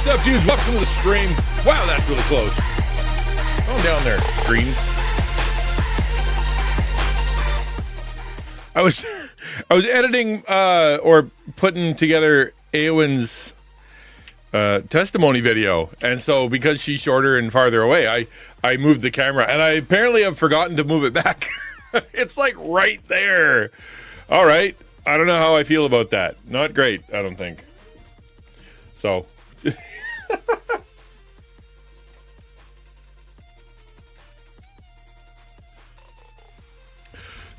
What's up, dudes? Welcome to the stream. Wow, that's really close. Calm down there, screen. I was editing or putting together Eowyn's testimony video, and so because she's shorter and farther away, I moved the camera, and I apparently have forgotten to move it back. It's like right there. All right, I don't know how I feel about that. Not great, I don't think. So.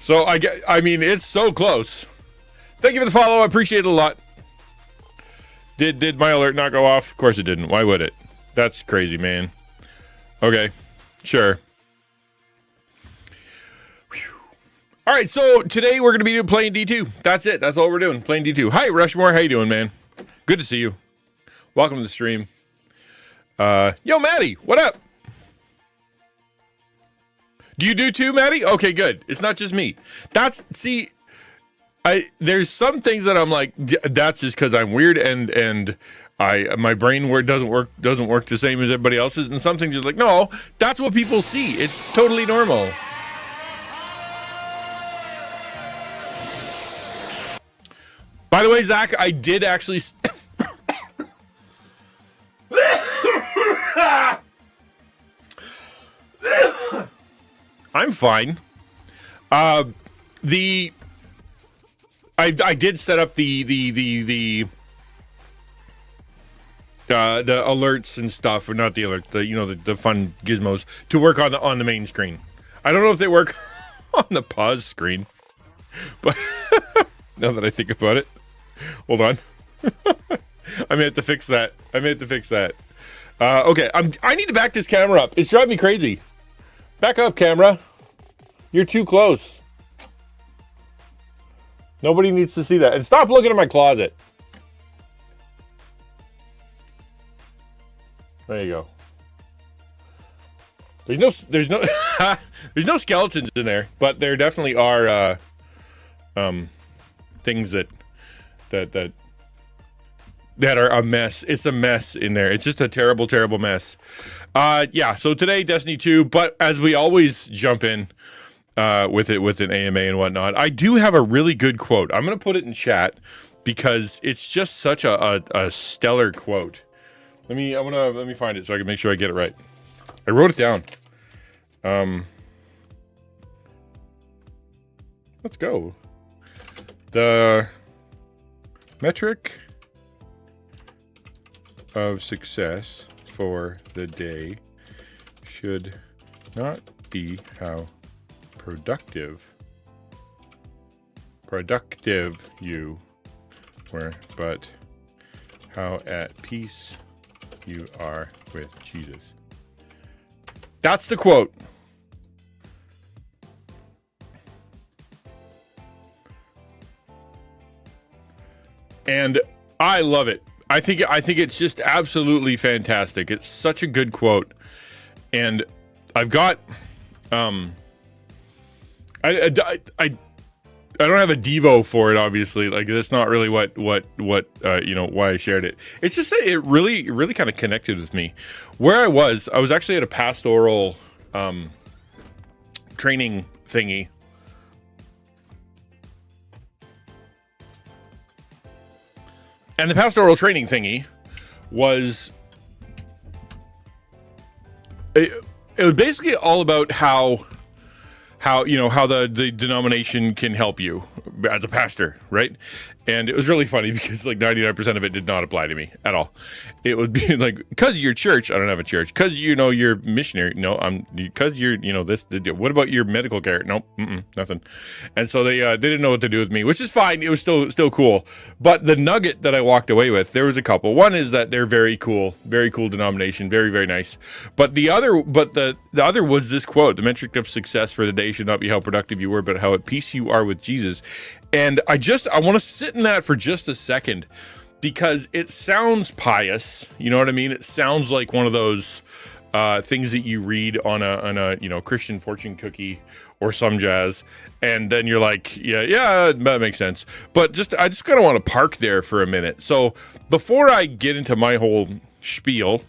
So I mean, it's so close. Thank you for the follow. I appreciate it a lot. Did my alert not go off? Of course it didn't. Why would it? That's crazy, man. Okay, sure. Whew. All right, so today we're going to be playing D2. That's it. That's all we're doing, playing D2. Hi, Rushmore. How you doing, man? Good to see you. Welcome to the stream. Yo, Maddie, what up? Do you do too, Maddie? Okay, good. It's not just me. There's some things that I'm like, that's just because I'm weird and my brain doesn't work the same as everybody else's, and some things are like, no, that's what people see. It's totally normal. By the way, Zach, I did actually. I'm fine. I did set up the alerts and stuff, or not the alerts, the fun gizmos to work on the main screen. I don't know if they work on the pause screen, but now that I think about it, hold on. I may have to fix that. Okay, I need to back this camera up. It's driving me crazy. Back up, camera. You're too close. Nobody needs to see that. And stop looking at my closet. There you go. There's no skeletons in there, but there definitely are things that are a mess. It's a mess in there. It's just a terrible, terrible mess. Yeah, so today, Destiny 2, but as we always jump in with an AMA and whatnot, I do have a really good quote. I'm going to put it in chat because it's just such a stellar quote. Let me find it so I can make sure I get it right. I wrote it down. Let's go. The metric of success for the day should not be how productive you were, but how at peace you are with Jesus. That's the quote. And I love it. I think it's just absolutely fantastic. It's such a good quote, and I've got I don't have a Devo for it, obviously. Like, that's not really what why I shared it. It's just that it really kind of connected with me. Where I was actually at a pastoral training thingy. And the pastoral training thingy was it was basically all about how the denomination can help you as a pastor, right? And it was really funny because like 99% of it did not apply to me at all. It would be like, because your church, I don't have a church. Because you're missionary, no, because you're this. What about your medical care? Nope, nothing. And so they didn't know what to do with me, which is fine. It was still cool. But the nugget that I walked away with, there was a couple. One is that they're very cool denomination, very, very nice. But the other was this quote: "The metric of success for the day should not be how productive you were, but how at peace you are with Jesus." And I want to sit in that for just a second, because it sounds pious. You know what I mean? It sounds like one of those things that you read on a Christian fortune cookie or some jazz, and then you're like, yeah, that makes sense. But I just kind of want to park there for a minute. So before I get into my whole spiel,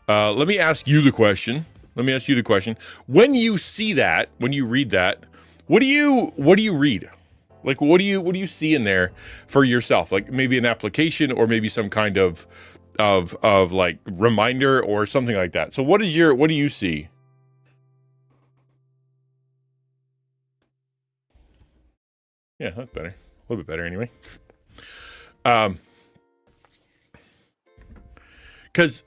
let me ask you the question. When you see that, when you read that, what do you read? Like, what do you see in there for yourself? Like maybe an application or maybe some kind of like reminder or something like that. So what do you see? Yeah, that's better. A little bit better anyway. Because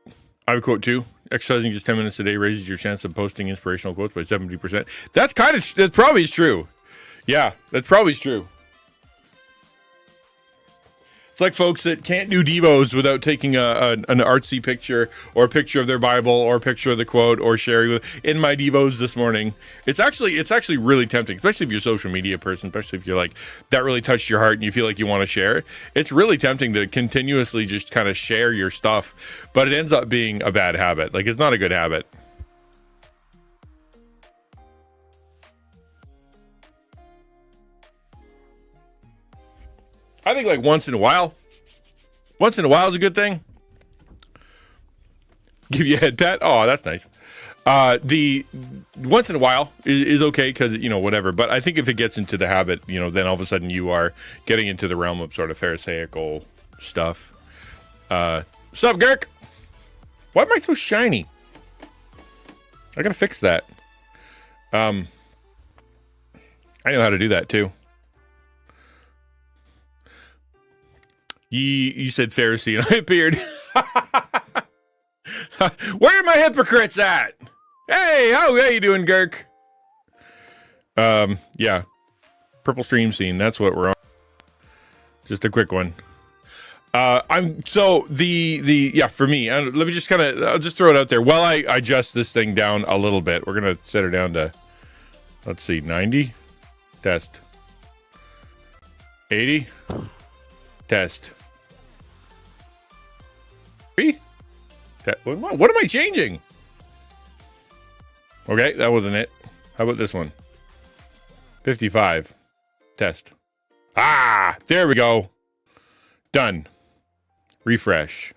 I have a quote too. Exercising just 10 minutes a day raises your chance of posting inspirational quotes by 70%. That probably is true. Yeah, that probably is true. It's like folks that can't do devos without taking an artsy picture or a picture of their Bible or a picture of the quote or sharing with in my devos this morning. It's actually really tempting, especially if you're a social media person, especially if you're like that really touched your heart and you feel like you want to share it. It's really tempting to continuously just kind of share your stuff, but it ends up being a bad habit. Like it's not a good habit. I think like once in a while is a good thing. Give you a head pat. Oh, that's nice. The once in a while is okay because, whatever. But I think if it gets into the habit, then all of a sudden you are getting into the realm of sort of Pharisaical stuff. Sup, Girk? Why am I so shiny? I gotta fix that. I know how to do that too. You said Pharisee and I appeared. Where are my hypocrites at? Hey, how you doing, Girk? Yeah. Purple stream scene, that's what we're on. Just a quick one. For me, let me just I'll just throw it out there. While I adjust this thing down a little bit, we're going to set her down to, let's see, 90. Test. 80. Test. What am I changing? Okay, that wasn't it. How about this one? 55. Test. There we go. Done. Refresh.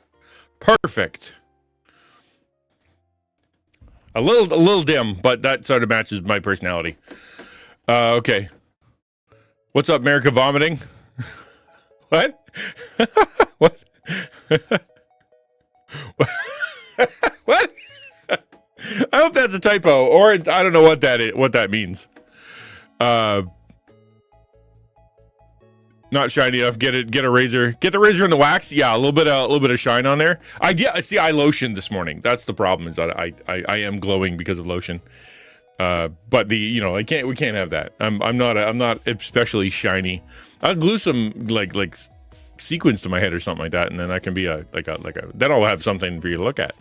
Perfect. A little dim, but that sort of matches my personality. Okay. What's up, America vomiting? What? What? What? I hope that's a typo, or I don't know what that means. Not shiny enough. Get a razor. Get the razor in the wax. Yeah, a little bit of shine on there. I lotioned this morning. That's the problem, is that I am glowing because of lotion. But we can't have that. I'm not especially shiny. I'll glue some like sequins to my head or something like that, and then I can be then I'll have something for you to look at.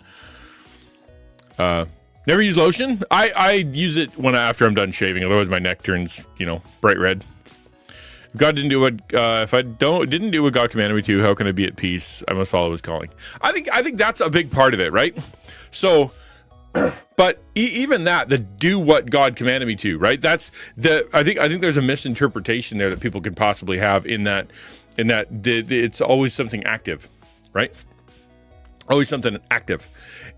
Never use lotion. I use it after I'm done shaving, otherwise my neck turns bright red. If God didn't do what if I didn't do what God commanded me to, how can I be at peace? I must follow his calling. I think that's a big part of it, right? So but even that, the do what God commanded me to, right? That's I think there's a misinterpretation there that people could possibly have in that it's always something active, right? Always something active.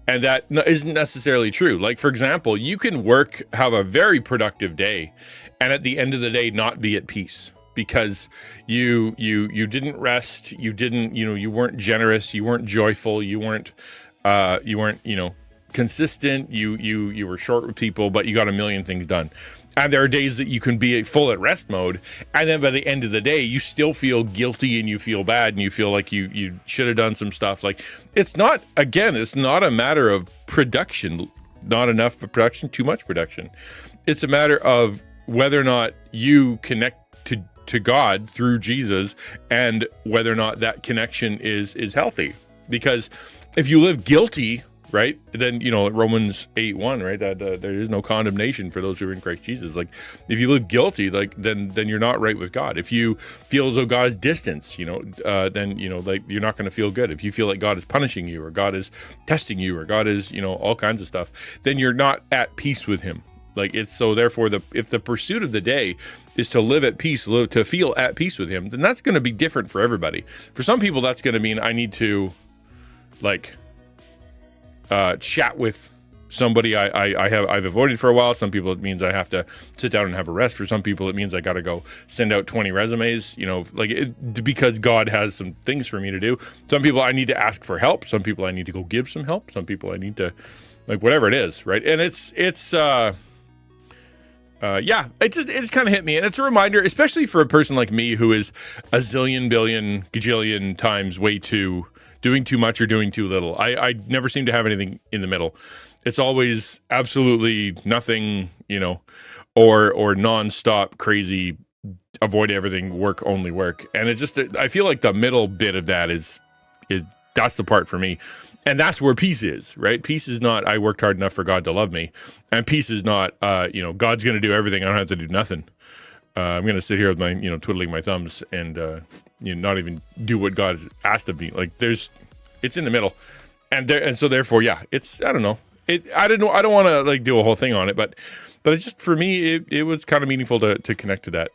And that isn't necessarily true. Like, for example, you can have a very productive day, and at the end of the day not be at peace because you didn't rest, you weren't generous, you weren't joyful, you weren't consistent, you were short with people, but you got a million things done. And there are days that you can be full at rest mode, and then by the end of the day you still feel guilty and you feel bad and you feel like you should have done some stuff. Like, it's not a matter of production, not enough production, too much production. It's a matter of whether or not you connect to God through Jesus, and whether or not that connection is healthy. Because if you live guilty, right, then Romans 8:1, right, that there is no condemnation for those who are in Christ Jesus. Like, if you live guilty, like then you're not right with God. If you feel as though God is distant, then you're not going to feel good. If you feel like God is punishing you, or God is testing you, or God is all kinds of stuff, then you're not at peace with him. Like, it's so therefore if the pursuit of the day is to live at peace, to feel at peace with him, then that's going to be different for everybody. For some people, that's going to mean I need to like chat with somebody I've avoided for a while. Some people, it means I have to sit down and have a rest. For some people, it means I got to go send out 20 resumes, because God has some things for me to do. Some people I need to ask for help. Some people I need to go give some help. Some people I need to, whatever it is, right? And it's kind of hit me. And it's a reminder, especially for a person like me who is a zillion, billion, gajillion times doing too much or doing too little. I never seem to have anything in the middle. It's always absolutely nothing, or nonstop crazy, avoid everything, work, only work. And it's just, I feel like the middle bit of that is that's the part for me. And that's where peace is, right? Peace is not, I worked hard enough for God to love me. And peace is not, God's going to do everything. I don't have to do nothing. I'm going to sit here with my, twiddling my thumbs and, not even do what God asked of me. It's in the middle. And so therefore, yeah, it's, I don't know. I don't want to do a whole thing on it, but it's just, for me, it was kind of meaningful to connect to that.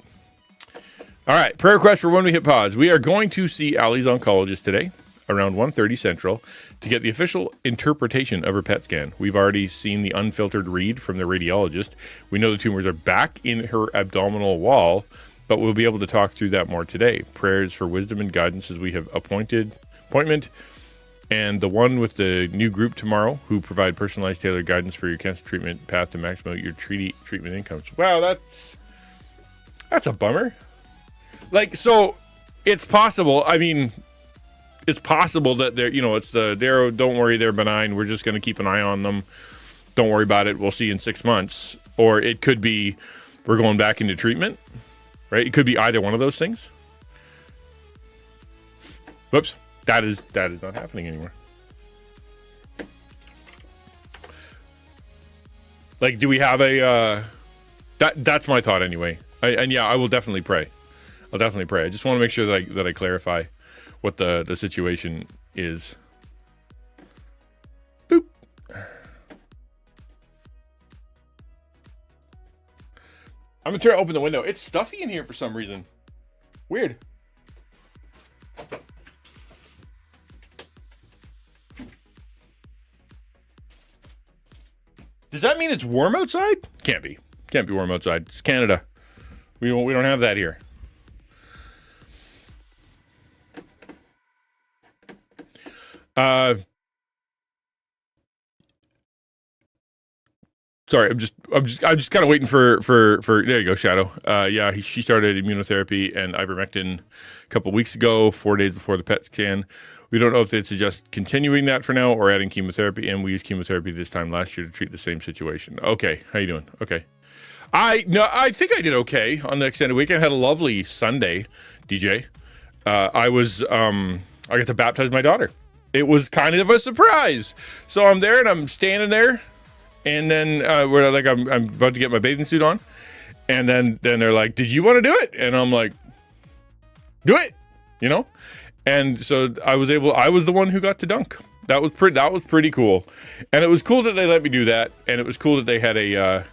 All right. Prayer request for when we hit pause. We are going to see Allie's oncologist today around 1:30 Central to get the official interpretation of her PET scan. We've already seen the unfiltered read from the radiologist. We know the tumors are back in her abdominal wall, but we'll be able to talk through that more today. Prayers for wisdom and guidance as we have appointment, and the one with the new group tomorrow who provide personalized tailored guidance for your cancer treatment path to maximize your treatment incomes. Wow, that's a bummer. So it's possible. I mean, it's possible that they're, don't worry, they're benign. We're just going to keep an eye on them. Don't worry about it. We'll see you in 6 months. Or it could be we're going back into treatment, right? It could be either one of those things. Whoops. That is not happening anymore. Do we have that's my thought anyway. I will definitely pray. I'll definitely pray. I just want to make sure that I clarify what the situation is. Boop. I'm gonna try to open the window. It's stuffy in here for some reason. Weird. Does that mean it's warm outside? Can't be. Can't be warm outside. It's Canada. We don't have that here. Sorry, I'm just kind of waiting for there you go, Shadow. She started immunotherapy and ivermectin a couple weeks ago, 4 days before the PET scan. We don't know if they'd suggest continuing that for now or adding chemotherapy, and we used chemotherapy this time last year to treat the same situation. Okay, how you doing? Okay. I think I did okay on the extended weekend. I had a lovely Sunday, DJ. I got to baptize my daughter. It was kind of a surprise. So I'm there and I'm standing there, and then I'm about to get my bathing suit on, and then they're like, "Did you want to do it?" And I'm like, "Do it," And so I was the one who got to dunk. That was pretty cool, and it was cool that they let me do that, and it was cool that they had a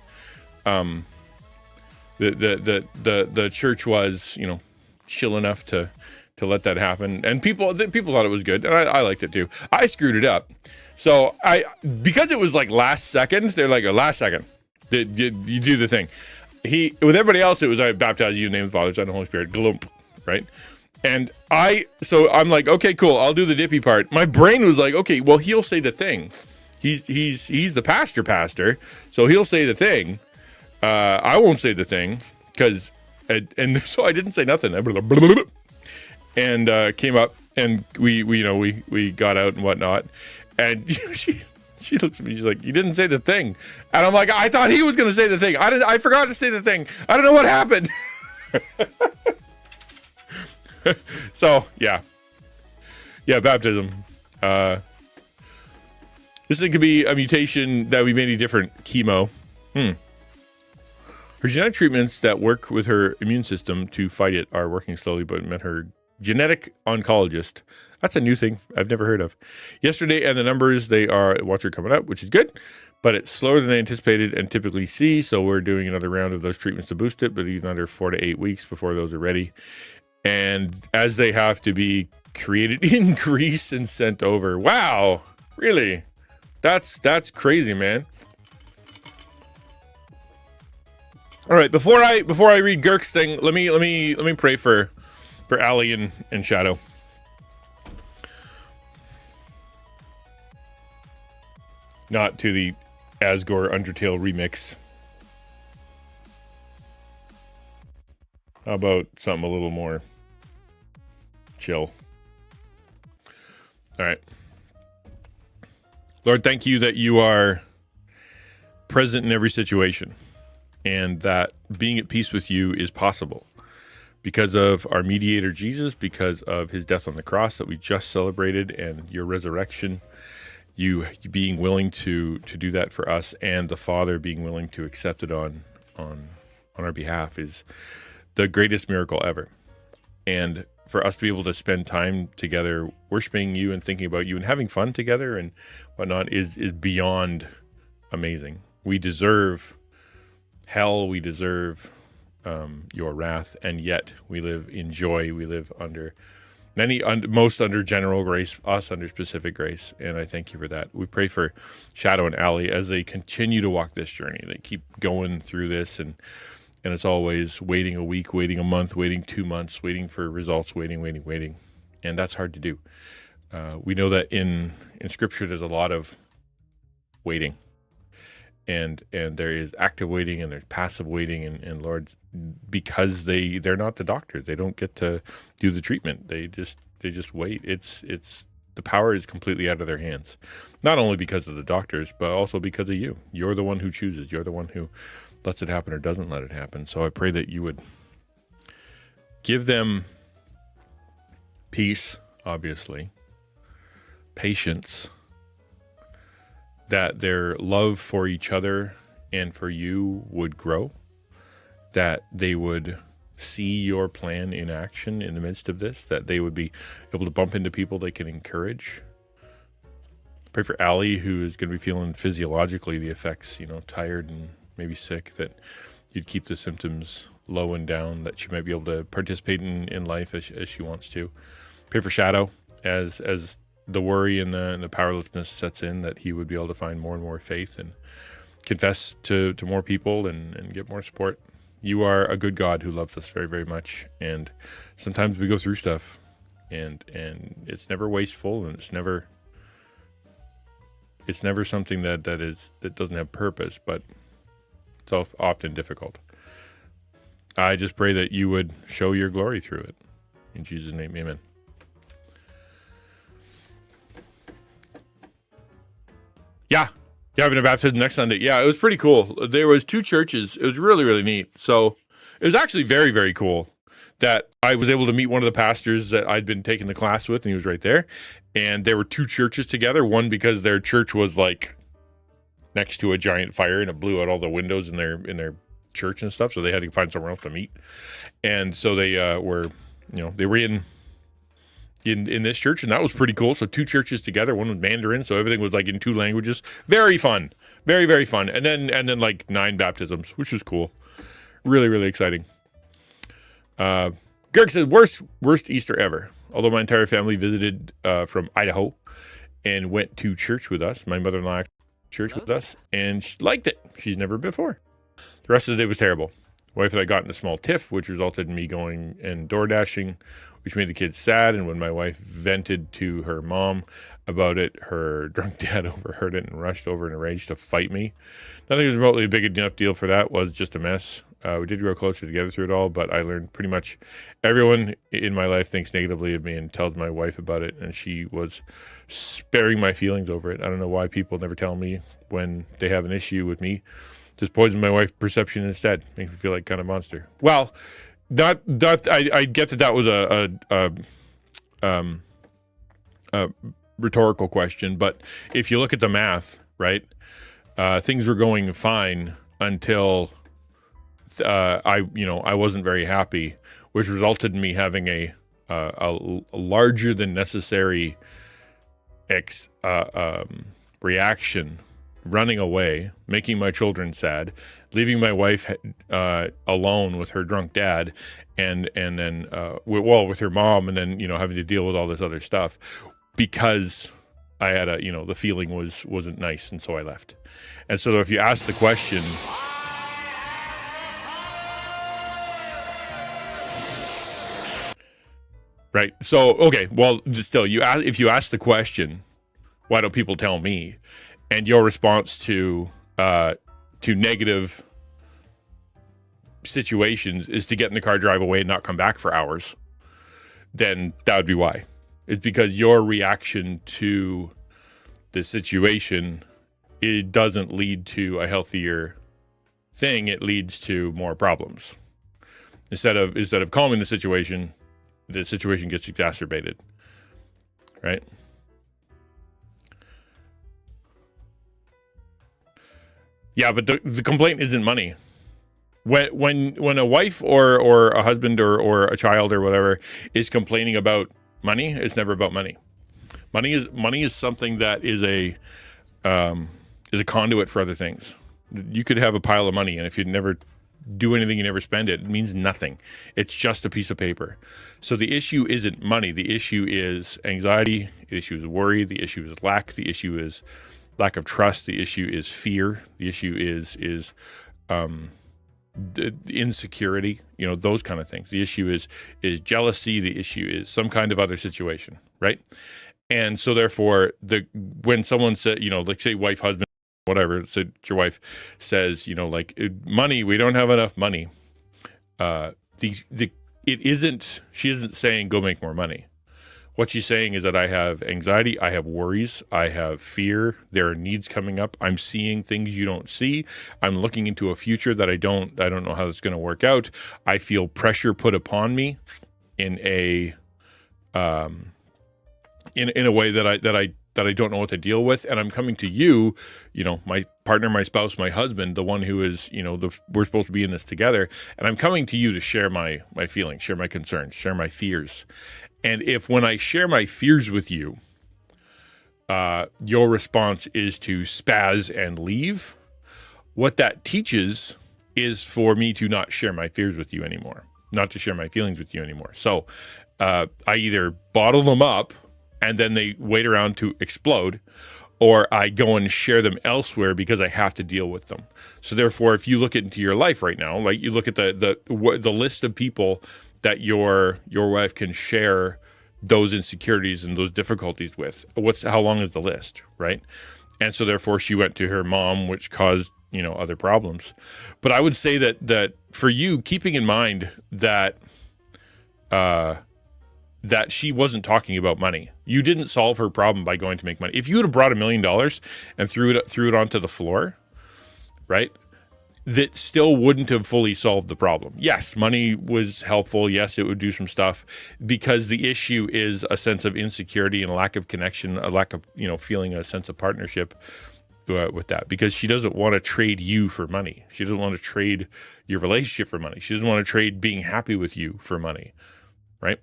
the church was chill enough to let that happen, and people thought it was good, and I liked it too. I screwed it up, so because it was last second, they're like, last second, you do the thing. With everybody else, it was, I baptize you in the name of the Father, Son, and Holy Spirit, glump, right? And I'm like, okay, cool, I'll do the dippy part. My brain was like, okay, well, he'll say the thing. He's the pastor, so he'll say the thing. I won't say the thing because, and so I didn't say nothing. And came up, and we got out and whatnot, and she looks at me, she's like, "You didn't say the thing," and I'm like, "I thought he was going to say the thing. I forgot to say the thing. I don't know what happened." So yeah, baptism. This thing could be a mutation that we made any different. Chemo. Her genetic treatments that work with her immune system to fight it are working slowly, but met her genetic oncologist. That's a new thing I've never heard of. Yesterday, and the numbers, they are, watch her coming up, which is good, but it's slower than they anticipated and typically see, so we're doing another round of those treatments to boost it, but even under 4 to 8 weeks before those are ready. And as they have to be created in Greece and sent over. Wow, really? That's crazy, man. All right, before I read Girk's thing, let me pray for Ali and Shadow. Not to the AAaaaAghgh Undertale remix. How about something a little more chill? All right. Lord, thank you that you are present in every situation, and that being at peace with you is possible because of our mediator Jesus, because of his death on the cross that we just celebrated, and your resurrection, you being willing to do that for us, and the Father being willing to accept it on our behalf is the greatest miracle ever. And for us to be able to spend time together worshiping you and thinking about you and having fun together and whatnot is beyond amazing. We deserve hell, we deserve your wrath, and yet we live in joy. We live under most under general grace, us under specific grace, and I thank you for that. We pray for Shadow and Ali as they continue to walk this journey. They keep going through this, and it's always waiting a week, waiting a month, waiting 2 months, waiting for results, waiting, and that's hard to do. We know that in Scripture there's a lot of waiting, and there is active waiting and there's passive waiting, and Lord, because they're not the doctor, they don't get to do the treatment. They just wait. It's the power is completely out of their hands, not only because of the doctors, but also because of you. You're the one who chooses. You're the one who lets it happen or doesn't let it happen. So I pray that you would give them peace, obviously, patience, that their love for each other and for you would grow, that they would see your plan in action in the midst of this, that they would be able to bump into people they can encourage. Pray for Ali, who is going to be feeling physiologically the effects, tired and maybe sick, that you'd keep the symptoms low and down, that she might be able to participate in life as she wants to. Pray for Shadow as the worry and the powerlessness sets in, that he would be able to find more and more faith and confess to more people and get more support. You are a good God who loves us very, very much, and sometimes we go through stuff, and it's never wasteful, and it's never something that doesn't have purpose, but it's often difficult. I just pray that you would show your glory through it. In Jesus' name, amen. Yeah, having a baptism next Sunday. Yeah, it was pretty cool. There was 2 churches. It was really, really neat. So it was actually very, very cool that I was able to meet one of the pastors that I'd been taking the class with, and he was right there. And there were 2 churches together. One because their church was like next to a giant fire, and it blew out all the windows in their church and stuff, so they had to find somewhere else to meet. And so they were in this church, and that was pretty cool. So 2 churches together, one was Mandarin, so everything was like in 2 languages. Very fun. Very, very fun. And then like 9 baptisms, which was cool. Really, really exciting. Greg says, worst Easter ever. Although my entire family visited from Idaho and went to church with us. My mother-in-law church with us, and she liked it. She's never before. The rest of the day was terrible. Wife and I got in a small tiff, which resulted in me going and door dashing, which made the kids sad. And when my wife vented to her mom about it, her drunk dad overheard it and rushed over in a rage to fight me. Nothing was remotely a big enough deal for that. Was just a mess. We did grow closer together through it all, but I learned pretty much everyone in my life thinks negatively of me and tells my wife about it, and she was sparing my feelings over it. I don't know why people never tell me when they have an issue with me. Just poison my wife's perception instead. Makes me feel like kind of monster. Well, I get that was a rhetorical question, but if you look at the math, right, things were going fine until I wasn't very happy, which resulted in me having a larger than necessary reaction running away, making my children sad, leaving my wife alone with her drunk dad, and then with her mom, and then having to deal with all this other stuff because I had the feeling wasn't nice, and so I left. And so if you ask the question, right? So okay, well, still, if you ask the question, why don't people tell me? And your response to negative situations is to get in the car, drive away, and not come back for hours, then that would be why. It's because your reaction to the situation, it doesn't lead to a healthier thing. It leads to more problems. Instead of calming the situation gets exacerbated, right? Yeah, but the complaint isn't money. When a wife or a husband or a child or whatever is complaining about money, it's never about money. Money is something that is a conduit for other things. You could have a pile of money, and if you never do anything, you never spend it, it means nothing. It's just a piece of paper. So the issue isn't money. The issue is anxiety. The issue is worry. The issue is lack. The issue is lack of trust. The issue is fear. The issue is insecurity. Those kind of things. The issue is jealousy. The issue is some kind of other situation, right? And so therefore, when someone said, like say wife, husband, whatever, so your wife says, money, we don't have enough money. She isn't saying go make more money. What she's saying is that I have anxiety, I have worries, I have fear, there are needs coming up, I'm seeing things you don't see, I'm looking into a future that I don't know how it's going to work out. I feel pressure put upon me in a way that I don't know what to deal with, and I'm coming to you, my partner, my spouse, my husband, the one who is, we're supposed to be in this together, and I'm coming to you to share my feelings, share my concerns, share my fears. And if when I share my fears with you, your response is to spaz and leave, what that teaches is for me to not share my fears with you anymore, not to share my feelings with you anymore. So I either bottle them up and then they wait around to explode, or I go and share them elsewhere because I have to deal with them. So therefore, if you look into your life right now, like you look at the list of people that your wife can share those insecurities and those difficulties with, how long is the list, right? And so therefore, she went to her mom, which caused other problems. But I would say that for you, keeping in mind that she wasn't talking about money. You didn't solve her problem by going to make money. If you would have brought $1 million and threw it onto the floor, right, that still wouldn't have fully solved the problem. Yes, money was helpful. Yes, it would do some stuff, because the issue is a sense of insecurity and a lack of connection, a lack of feeling a sense of partnership with that, because she doesn't want to trade you for money. She doesn't want to trade your relationship for money. She doesn't want to trade being happy with you for money, right?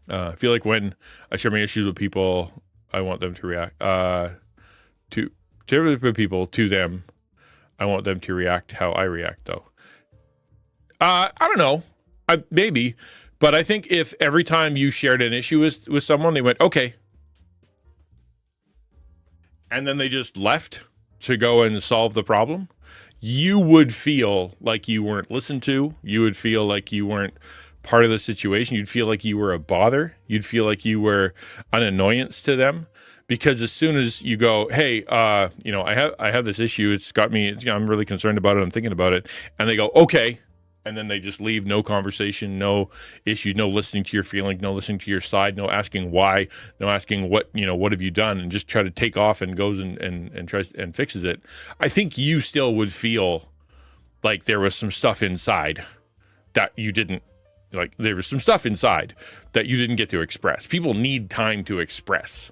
I feel like when I share my issues with people, I want them to react to people to them. I want them to react how I react, though. I don't know, maybe, but I think if every time you shared an issue with someone, they went okay, and then they just left to go and solve the problem, you would feel like you weren't listened to. You would feel like you weren't part of the situation. You'd feel like you were a bother. You'd feel like you were an annoyance to them, because as soon as you go, hey, I have this issue. It's got me. I'm really concerned about it. I'm thinking about it. And they go, okay. And then they just leave. No conversation, no issues, no listening to your feeling, no listening to your side, no asking why, no asking what have you done, and just try to take off and goes and tries and fixes it. I think you still would feel like there was some stuff inside that you didn't. Like there was some stuff inside that you didn't get to express. People need time to express,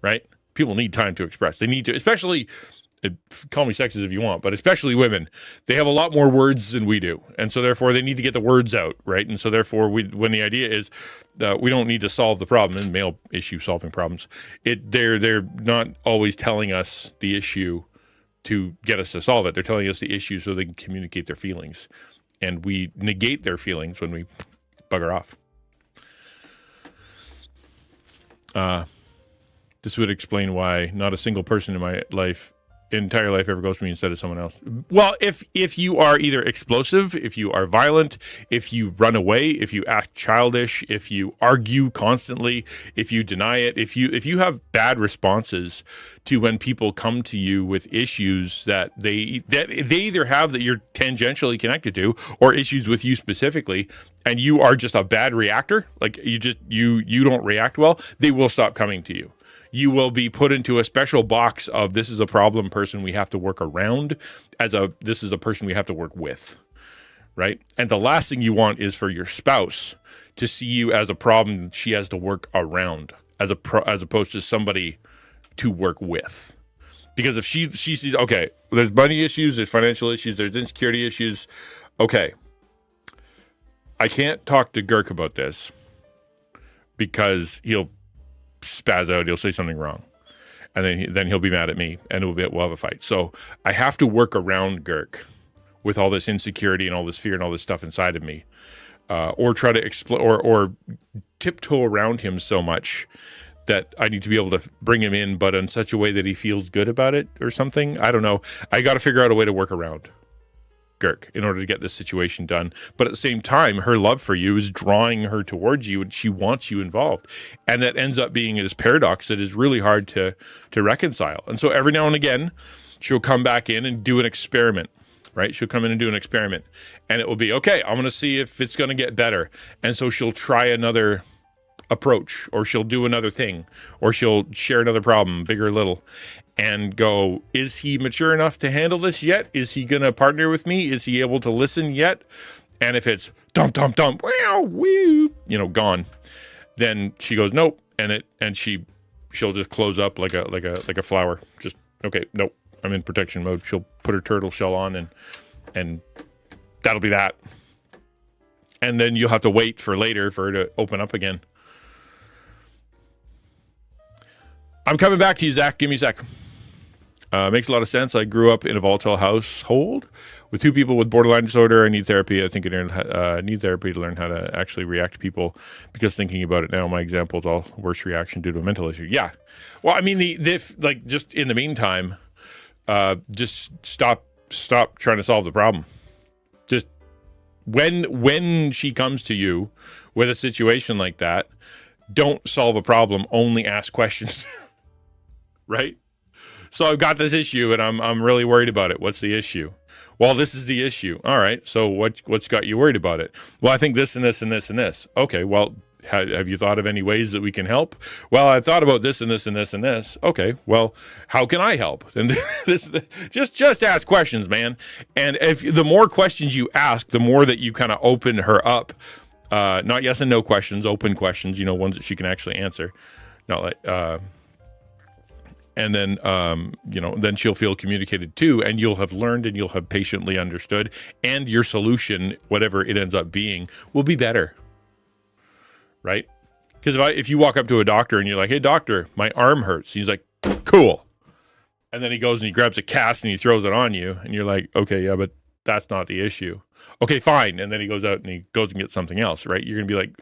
right? People need time to express. They need to, especially call me sexist if you want, but especially women, they have a lot more words than we do. And so therefore they need to get the words out, right? And so therefore when the idea is we don't need to solve the problem, and male issue solving problems, they're not always telling us the issue to get us to solve it. They're telling us the issue so they can communicate their feelings. And we negate their feelings when we bugger off. This would explain why not a single person in my entire life ever goes to me instead of someone else. Well, if you are either explosive, if you are violent, if you run away, if you act childish, if you argue constantly, if you deny it, if you have bad responses to when people come to you with issues that they either have that you're tangentially connected to, or issues with you specifically, and you are just a bad reactor, like you don't react well, they will stop coming to you. You will be put into a special box of this is a problem person we have to work around, this is a person we have to work with, right? And the last thing you want is for your spouse to see you as a problem that she has to work around, as opposed to somebody to work with. Because if she sees, okay, there's money issues, there's financial issues, there's insecurity issues, okay, I can't talk to Girk about this because he'll spaz out, he'll say something wrong, and then he'll be mad at me, and we'll have a fight. So I have to work around Girk with all this insecurity and all this fear and all this stuff inside of me, or try to explore or tiptoe around him so much that I need to be able to bring him in, but in such a way that he feels good about it or something. I don't know. I got to figure out a way to work around Girk in order to get this situation done. But at the same time, her love for you is drawing her towards you, and she wants you involved. And that ends up being this paradox that is really hard to reconcile. And so every now and again, she'll come back in and do an experiment, right? She'll come in and do an experiment, and it will be, okay, I'm going to see if it's going to get better. And so she'll try another approach, or she'll do another thing, or she'll share another problem, big or little, and go, is he mature enough to handle this yet? Is he going to partner with me? Is he able to listen yet? And if it's dump, wow, woo, gone, then she goes, nope. And she'll just close up like a flower. Just, okay, nope, I'm in protection mode. She'll put her turtle shell on, and that'll be that. And then you'll have to wait for later for her to open up again. I'm coming back to you, Zach. Give me a sec. Makes a lot of sense. I grew up in a volatile household with two people with borderline disorder. I need therapy. I think I need therapy to learn how to actually react to people, because thinking about it now, my example is all worst reaction due to a mental issue. Yeah. Well, I mean, just in the meantime, just stop trying to solve the problem. Just when she comes to you with a situation like that, don't solve a problem, only ask questions. Right? So I've got this issue and I'm really worried about it. What's the issue? Well, this is the issue. All right. So what's got you worried about it? Well, I think this and this and this and this. Okay. Well, have you thought of any ways that we can help? Well, I've thought about this and this and this and this. Okay. Well, how can I help? And just ask questions, man. And if the more questions you ask, the more that you kind of open her up. Not yes and no questions, open questions, ones that she can actually answer. Not like, and then, then she'll feel communicated to, and you'll have learned and you'll have patiently understood, and your solution, whatever it ends up being, will be better. Right? Because if you walk up to a doctor and you're like, hey, doctor, my arm hurts. He's like, cool. And then he goes and he grabs a cast and he throws it on you. And you're like, okay, yeah, but that's not the issue. Okay, fine. And then he goes out and he goes and gets something else, right? You're going to be like,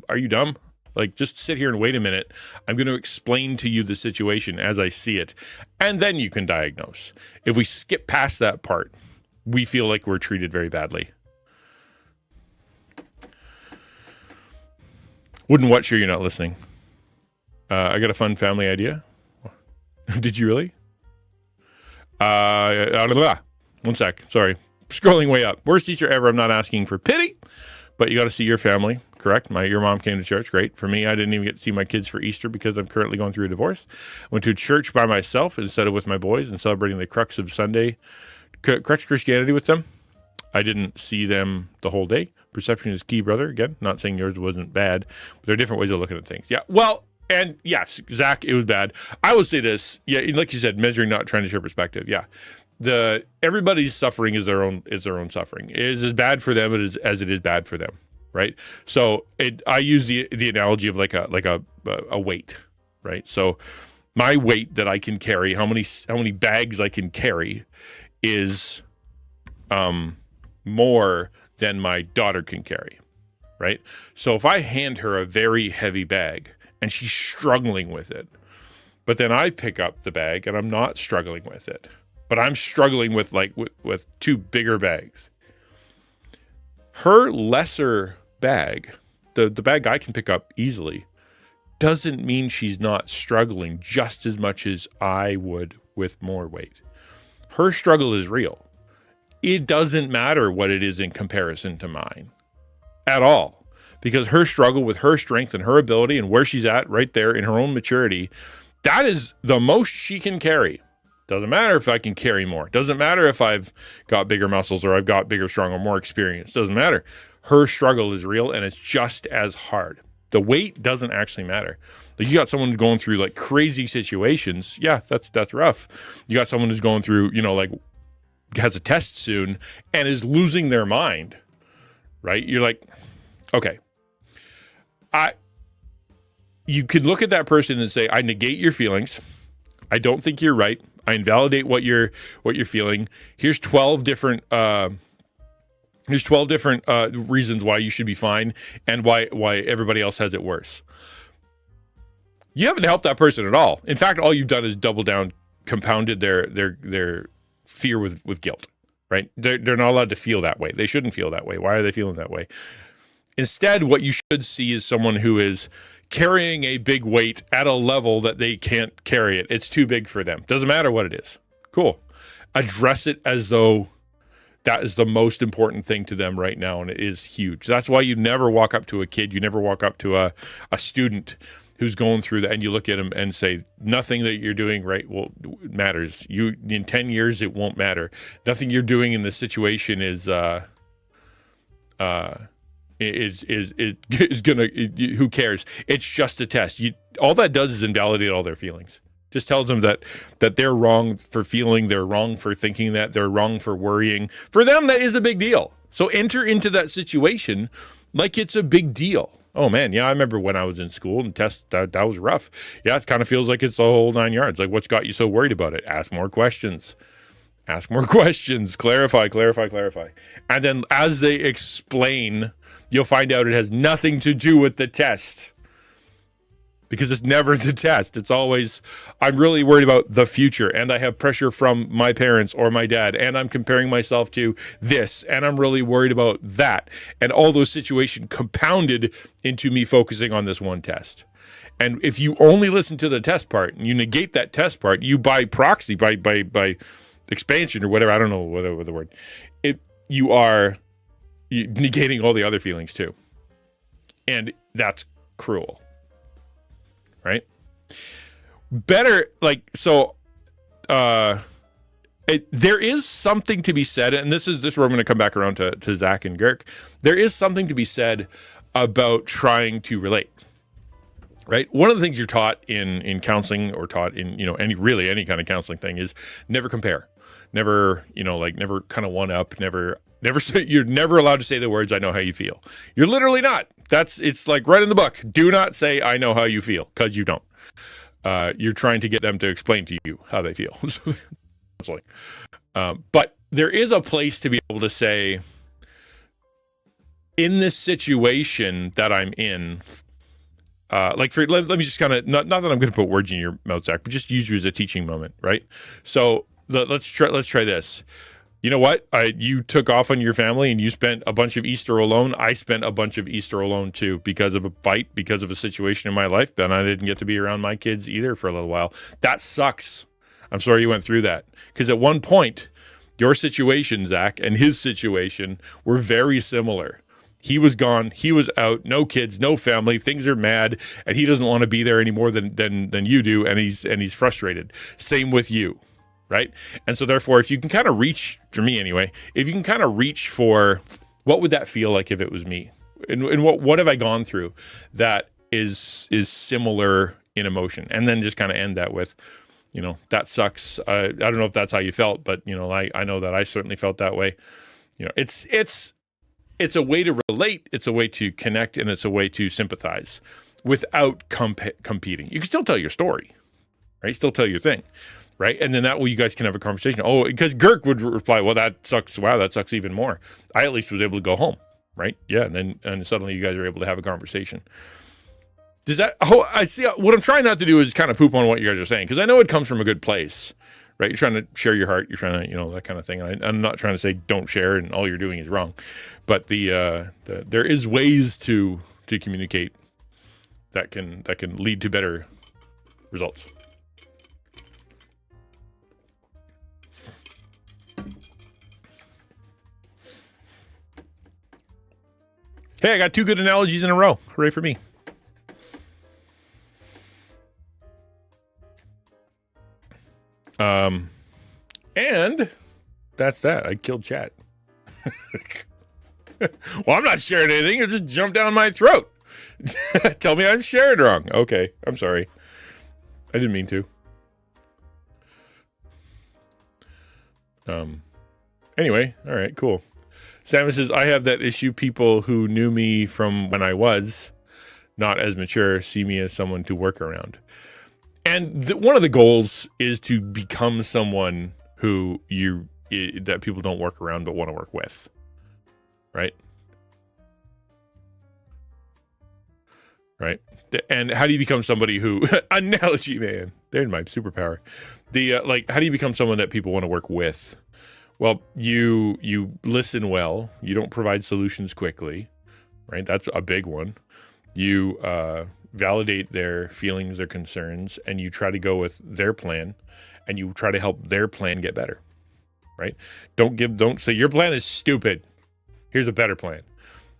are you dumb? Like, just sit here and wait a minute. I'm going to explain to you the situation as I see it. And then you can diagnose. If we skip past that part, we feel like we're treated very badly. Wouldn't what sure you're not listening. I got a fun family idea. Did you really? One sec. Sorry. Scrolling way up. Worst Easter ever. I'm not asking for pity, but you got to see your family. Correct. Your mom came to church. Great. For me, I didn't even get to see my kids for Easter because I'm currently going through a divorce. Went to church by myself instead of with my boys and celebrating the crux of Sunday, crux Christianity with them. I didn't see them the whole day. Perception is key, brother. Again, not saying yours wasn't bad, but there are different ways of looking at things. Yeah. Well, And yes, Zach, it was bad. I would say this, yeah, like you said, measuring, not trying to share perspective. Yeah, everybody's suffering is their own suffering. It is as bad for them as it is bad for them, right? So I use the analogy of like a weight, right? So my weight that I can carry, how many bags I can carry, is more than my daughter can carry, right? So if I hand her a very heavy bag and she's struggling with it, but then I pick up the bag and I'm not struggling with it, but I'm struggling with with two bigger bags. Her lesser bag, the bag I can pick up easily, doesn't mean she's not struggling just as much as I would with more weight. Her struggle is real. It doesn't matter what it is in comparison to mine at all, because her struggle with her strength and her ability and where she's at right there in her own maturity, that is the most she can carry. Doesn't matter if I can carry more. Doesn't matter if I've got bigger muscles or I've got bigger, stronger, more experience. Doesn't matter. Her struggle is real and it's just as hard. The weight doesn't actually matter. Like, you got someone going through like crazy situations. Yeah, that's rough. You got someone who's going through, like has a test soon and is losing their mind, right? You're like, okay, you could look at that person and say, I negate your feelings. I don't think you're right. I invalidate what you're feeling. Here's 12 different reasons why you should be fine and why everybody else has it worse. You haven't helped that person at all. In fact, all you've done is double down, compounded their fear with guilt, right? They're not allowed to feel that way. They shouldn't feel that way. Why are they feeling that way? Instead, what you should see is someone who is carrying a big weight at a level that they can't carry it. It's too big for them. Doesn't matter what it is. Cool. Address it as though that is the most important thing to them right now, and it is huge. That's why you never walk up to a kid, you never walk up to a student who's going through that, and you look at them and say, nothing that you're doing right matters. In 10 years, it won't matter. Nothing you're doing in this situation is gonna. Who cares? It's just a test. All that does is invalidate all their feelings. Just tells them that they're wrong for feeling, they're wrong for thinking that, they're wrong for worrying. For them, that is a big deal. So enter into that situation like it's a big deal. Oh man, yeah, I remember when I was in school and tests, that was rough. Yeah, it kind of feels like it's the whole 9 yards. Like, what's got you so worried about it? Ask more questions. Clarify. And then as they explain, you'll find out it has nothing to do with the test. Because it's never the test. It's always, I'm really worried about the future, and I have pressure from my parents or my dad, and I'm comparing myself to this, and I'm really worried about that. And all those situations compounded into me focusing on this one test. And if you only listen to the test part, and you negate that test part, you by proxy, by expansion or whatever, I don't know whatever the word, you are negating all the other feelings too. And that's cruel. Right? Better, there is something to be said, and this is where I'm going to come back around to Zach and Girk. There is something to be said about trying to relate, right? One of the things you're taught in counseling, or taught in, any kind of counseling thing, is never compare, never kind of one up, never say, you're never allowed to say the words, I know how you feel. You're literally not. It's like right in the book. Do not say, I know how you feel, because you don't. You're trying to get them to explain to you how they feel. But there is a place to be able to say, in this situation that I'm in, let me just kind of, not that I'm going to put words in your mouth, Zach, but just use you as a teaching moment, right? So let's try this. You know what? You took off on your family and you spent a bunch of Easter alone. I spent a bunch of Easter alone too, because of a fight, because of a situation in my life. Then I didn't get to be around my kids either for a little while. That sucks. I'm sorry you went through that. Because at one point, your situation, Zach, and his situation were very similar. He was gone. He was out. No kids, no family. Things are mad, and he doesn't want to be there any more than you do, and he's frustrated. Same with you. Right? And so therefore, if you can kind of reach, for me anyway, if you can kind of reach for what would that feel like if it was me? And what have I gone through that is similar in emotion, and then just kind of end that with, that sucks. I don't know if that's how you felt, but I know that I certainly felt that way. It's a way to relate, it's a way to connect, and it's a way to sympathize without competing. You can still tell your story, right? Still tell your thing, right? And then that way you guys can have a conversation. Oh, because Girk would reply, well, that sucks. Wow, that sucks even more. I at least was able to go home, right? Yeah, and suddenly you guys are able to have a conversation. Does that? Oh, I see. What I'm trying not to do is kind of poop on what you guys are saying, because I know it comes from a good place, right? You're trying to share your heart. You're trying to, that kind of thing. And I'm not trying to say don't share and all you're doing is wrong, but there is ways to communicate that can lead to better results. Hey, I got 2 good analogies in a row. Hooray for me. And that's that. I killed chat. Well, I'm not sharing anything. It just jumped down my throat. Tell me I'm sharing wrong. Okay, I'm sorry. I didn't mean to. Anyway, all right, cool. Sam says, I have that issue. People who knew me from when I was not as mature see me as someone to work around. And one of the goals is to become someone who that people don't work around but want to work with, right? Right. And how do you become somebody who analogy, man? There's my superpower. How do you become someone that people want to work with? Well, you listen well. You don't provide solutions quickly, right? That's a big one. You validate their feelings, their concerns, and you try to go with their plan, and you try to help their plan get better, right? Don't say your plan is stupid. Here's a better plan.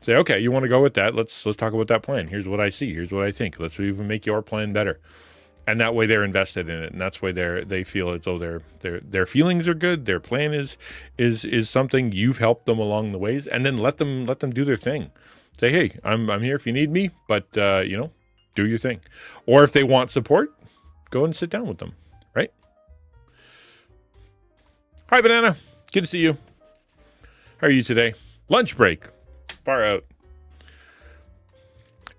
Say, okay, you want to go with that? Let's talk about that plan. Here's what I see. Here's what I think. Let's even make your plan better. And that way they're invested in it, and that's why they feel as though their feelings are good. Their plan is something you've helped them along the ways, and then let them do their thing. Say, hey, I'm here if you need me, but do your thing. Or if they want support, go and sit down with them, right? Hi, Banana. Good to see you. How are you today? Lunch break. Far out.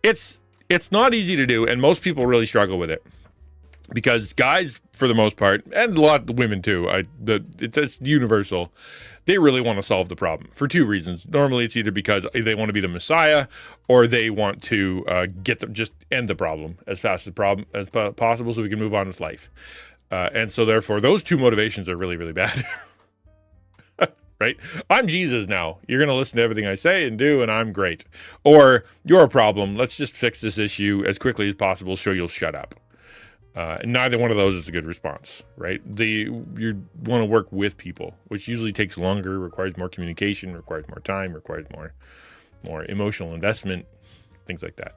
It's not easy to do, and most people really struggle with it. Because guys, for the most part, and a lot of women too, it's universal, they really want to solve the problem for 2 reasons. Normally, it's either because they want to be the Messiah, or they want to just end the problem as fast as possible, so we can move on with life. And so, therefore, those 2 motivations are really, really bad. Right? I'm Jesus now. You're going to listen to everything I say and do, and I'm great. Or you're a problem. Let's just fix this issue as quickly as possible, so you'll shut up. Neither one of those is a good response, right? You want to work with people, which usually takes longer, requires more communication, requires more time, requires more emotional investment, things like that.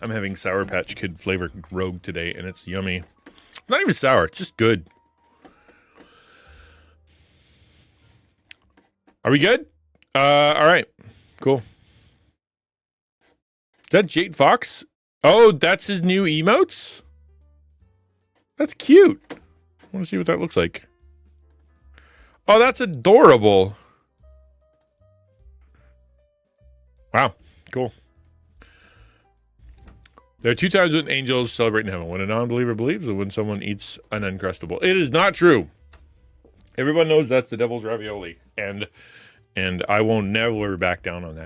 I'm having Sour Patch Kid flavor Rogue today, and it's yummy. Not even sour, it's just good. Are we good? All right, cool. Is that Jade Fox? Oh, that's his new emotes? That's cute. I want to see what that looks like. Oh, that's adorable. Wow, cool. There are 2 times when angels celebrate in heaven. When a non-believer believes, and when someone eats an Uncrustable. It is not true. Everyone knows that's the devil's ravioli. And I won't never back down on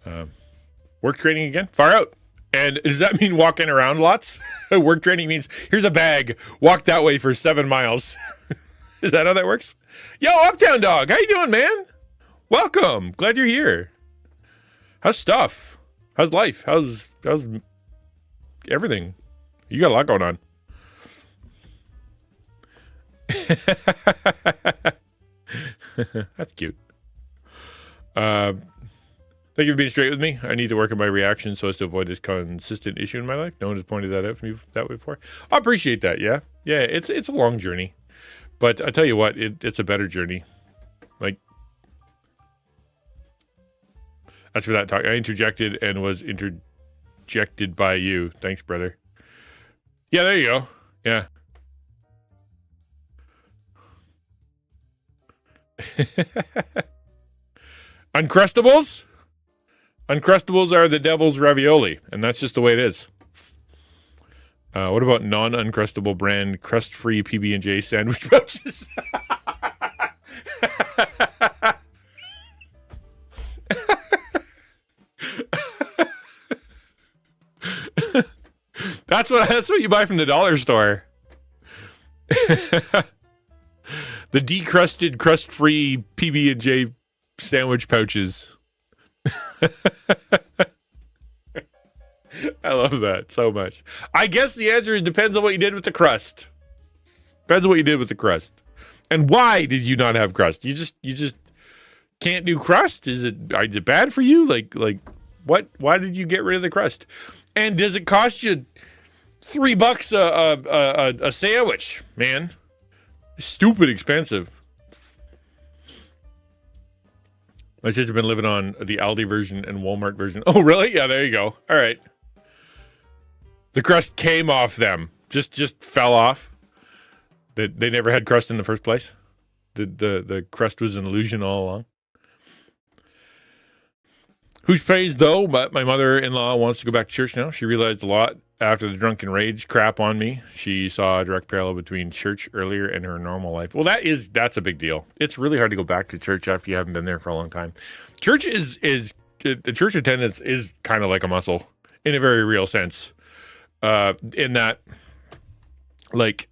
that. Work training again? Far out. And does that mean walking around lots? Work training means, here's a bag. Walk that way for 7 miles. Is that how that works? Yo, Uptown Dog. How you doing, man? Welcome. Glad you're here. How's stuff? How's life? How's everything? You got a lot going on. That's cute. Thank you for being straight with me. I need to work on my reaction so as to avoid this consistent issue in my life. No one has pointed that out to me that way before. I appreciate that. Yeah, it's a long journey. But I tell you what, it's a better journey. Like, that's for that talk. I interjected and was interjected by you. Thanks, brother. Yeah, there you go. Yeah. Uncrustables? Uncrustables are the devil's ravioli, and that's just the way it is. What about non-Uncrustable brand crust-free PB&J sandwich pouches? That's what you buy from the dollar store. The decrusted, crust-free PB&J sandwich pouches. I love that so much. I guess the answer is depends on what you did with the crust. Depends on what you did with the crust. And why did you not have crust? You just can't do crust? Is it bad for you? Like what? Why did you get rid of the crust? And does it cost you $3 a sandwich, man? Stupid expensive. My sister's been living on the Aldi version and Walmart version. Oh, really? Yeah, there you go. All right. The crust came off them. Just fell off. They never had crust in the first place. The crust was an illusion all along. Who's praised, though? But my mother-in-law wants to go back to church now. She realized a lot after the drunken rage crap on me. She saw a direct parallel between church earlier and her normal life. Well, that's a big deal. It's really hard to go back to church after you haven't been there for a long time. Church the church attendance is kind of like a muscle in a very real sense. In that, like,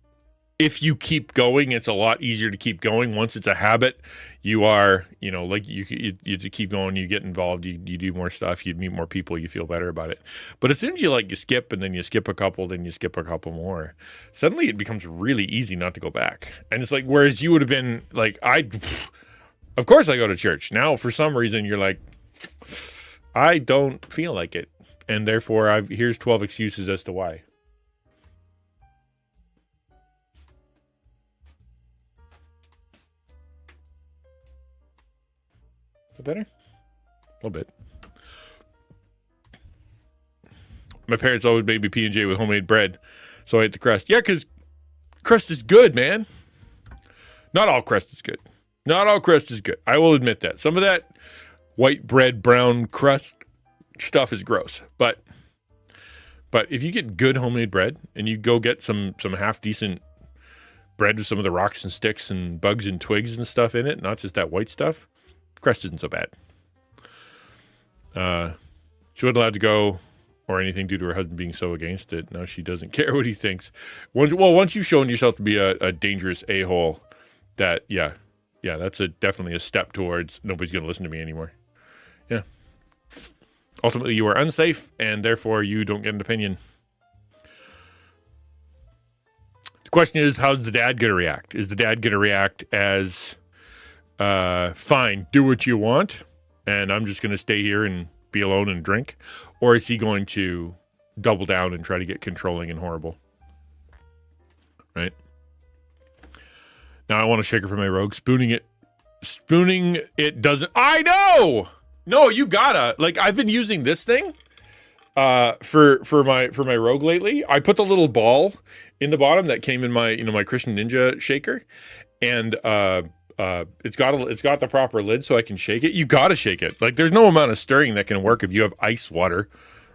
if you keep going, it's a lot easier to keep going. Once it's a habit, you are, like you keep going, you get involved, you do more stuff, you meet more people, you feel better about it. But as soon as you skip and then you skip a couple, then you skip a couple more, suddenly it becomes really easy not to go back. And it's like, whereas you would have been like, of course I go to church. Now, for some reason, you're like, I don't feel like it. And therefore, here's 12 excuses as to why. Better? A little bit. My parents always made me P&J with homemade bread, so I ate the crust. Yeah, because crust is good, man. Not all crust is good. Not all crust is good. I will admit that. Some of that white bread, brown crust stuff is gross. But if you get good homemade bread and you go get some half-decent bread with some of the rocks and sticks and bugs and twigs and stuff in it, not just that white stuff, crust isn't so bad. She wasn't allowed to go or anything due to her husband being so against it. Now she doesn't care what he thinks. Once you've shown yourself to be a dangerous a-hole, that's definitely a step towards nobody's going to listen to me anymore. Yeah. Ultimately, you are unsafe, and therefore you don't get an opinion. The question is, how's the dad going to react? Is the dad going to react as... fine, do what you want, and I'm just going to stay here and be alone and drink? Or is he going to double down and try to get controlling and horrible? Right? Now I want to shake her from my rogue. Spooning it doesn't... I know! No, you gotta. Like, I've been using this thing for my rogue lately. I put the little ball in the bottom that came in my my XtianNinja shaker, and it's got the proper lid so I can shake it. You gotta shake it. Like, there's no amount of stirring that can work if you have ice water,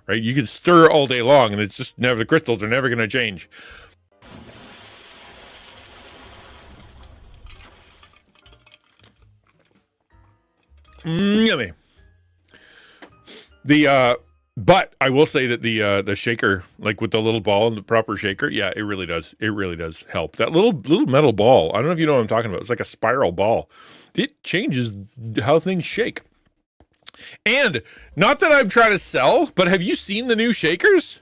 right? You can stir all day long, and it's just never, the crystals are never gonna change. Yummy. But I will say that the shaker, like with the little ball and the proper shaker, yeah, it really does help. That little metal ball, I don't know if you know what I'm talking about. It's like a spiral ball. It changes how things shake. And not that I'm trying to sell, but have you seen the new shakers?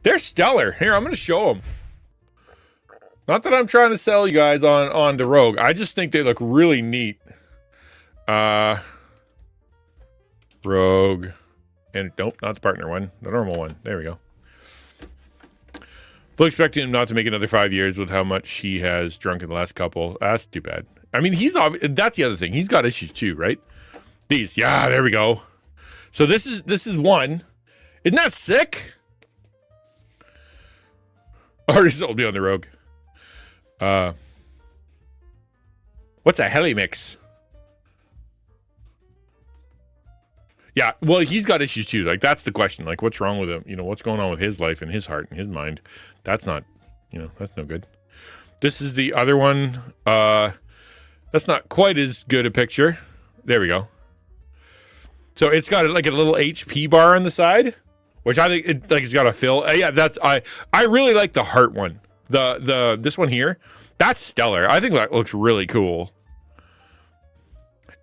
They're stellar. Here, I'm going to show them. Not that I'm trying to sell you guys on the Rogue. I just think they look really neat. Rogue. And nope, not the partner one. The normal one. There we go. Fully expecting him not to make another 5 years with how much he has drunk in the last couple. That's too bad. I mean, that's the other thing. He's got issues too, right? There we go. So this is one. Isn't that sick? Already sold me on the Rogue. What's a heli mix? Yeah, well, he's got issues too. Like, that's the question. Like, what's wrong with him? You know, what's going on with his life and his heart and his mind? That's not, that's no good. This is the other one. That's not quite as good a picture. There we go. So it's got like a little HP bar on the side, which I think it's got a fill. Yeah, I really like the heart one. This one here, that's stellar. I think that looks really cool.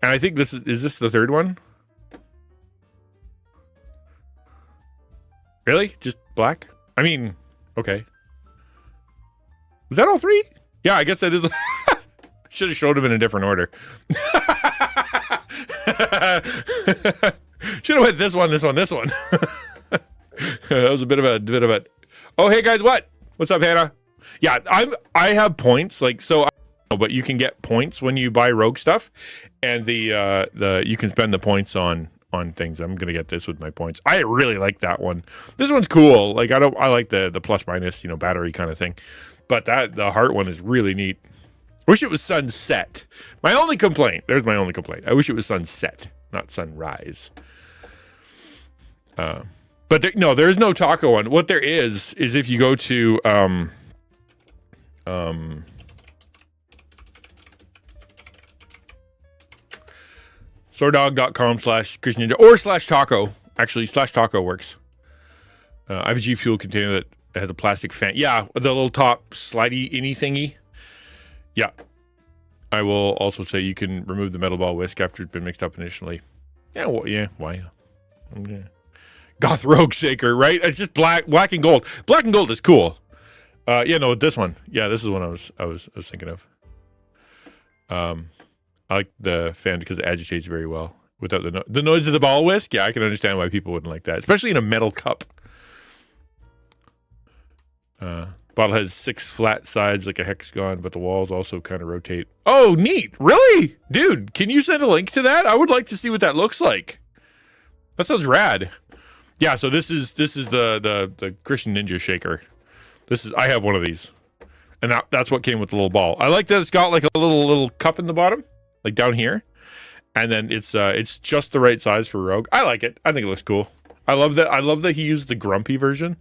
And I think is this the third one? Really? Just black? I mean, okay. Was that all three? Yeah, I guess that is. Should have showed them in a different order. Should have went this one. That was a bit of a. Oh, hey guys, what's up, Hannah? Yeah, I have points, like, so. But you can get points when you buy Rogue stuff, and you can spend the points on things. I'm gonna get this with my points. I really like that one. This one's cool. Like, I like the plus minus, battery kind of thing. But the heart one is really neat. Wish it was sunset. My only complaint. There's my only complaint. I wish it was sunset, not sunrise. But there's no taco one. What there is if you go to SoreDog.com/XtianNinja or /taco. Actually, /taco works. I have a G Fuel container that has a plastic fan. Yeah, the little top slidey-inny thingy. Yeah. I will also say you can remove the metal ball whisk after it's been mixed up initially. Yeah, why? Okay. Goth Rogue Shaker, right? It's just black and gold. Black and gold is cool. This one. Yeah, this is one I was thinking of. I like the fan because it agitates very well without the noise of the ball whisk. Yeah, I can understand why people wouldn't like that, especially in a metal cup. Bottle has 6 flat sides like a hexagon, but the walls also kind of rotate. Oh, neat! Really, dude? Can you send a link to that? I would like to see what that looks like. That sounds rad. Yeah. So this is the XtianNinja shaker. I have one of these, and that's what came with the little ball. I like that it's got like a little cup in the bottom, like down here, and then it's just the right size for Rogue. I like it. I think it looks cool. I love that he used the grumpy version.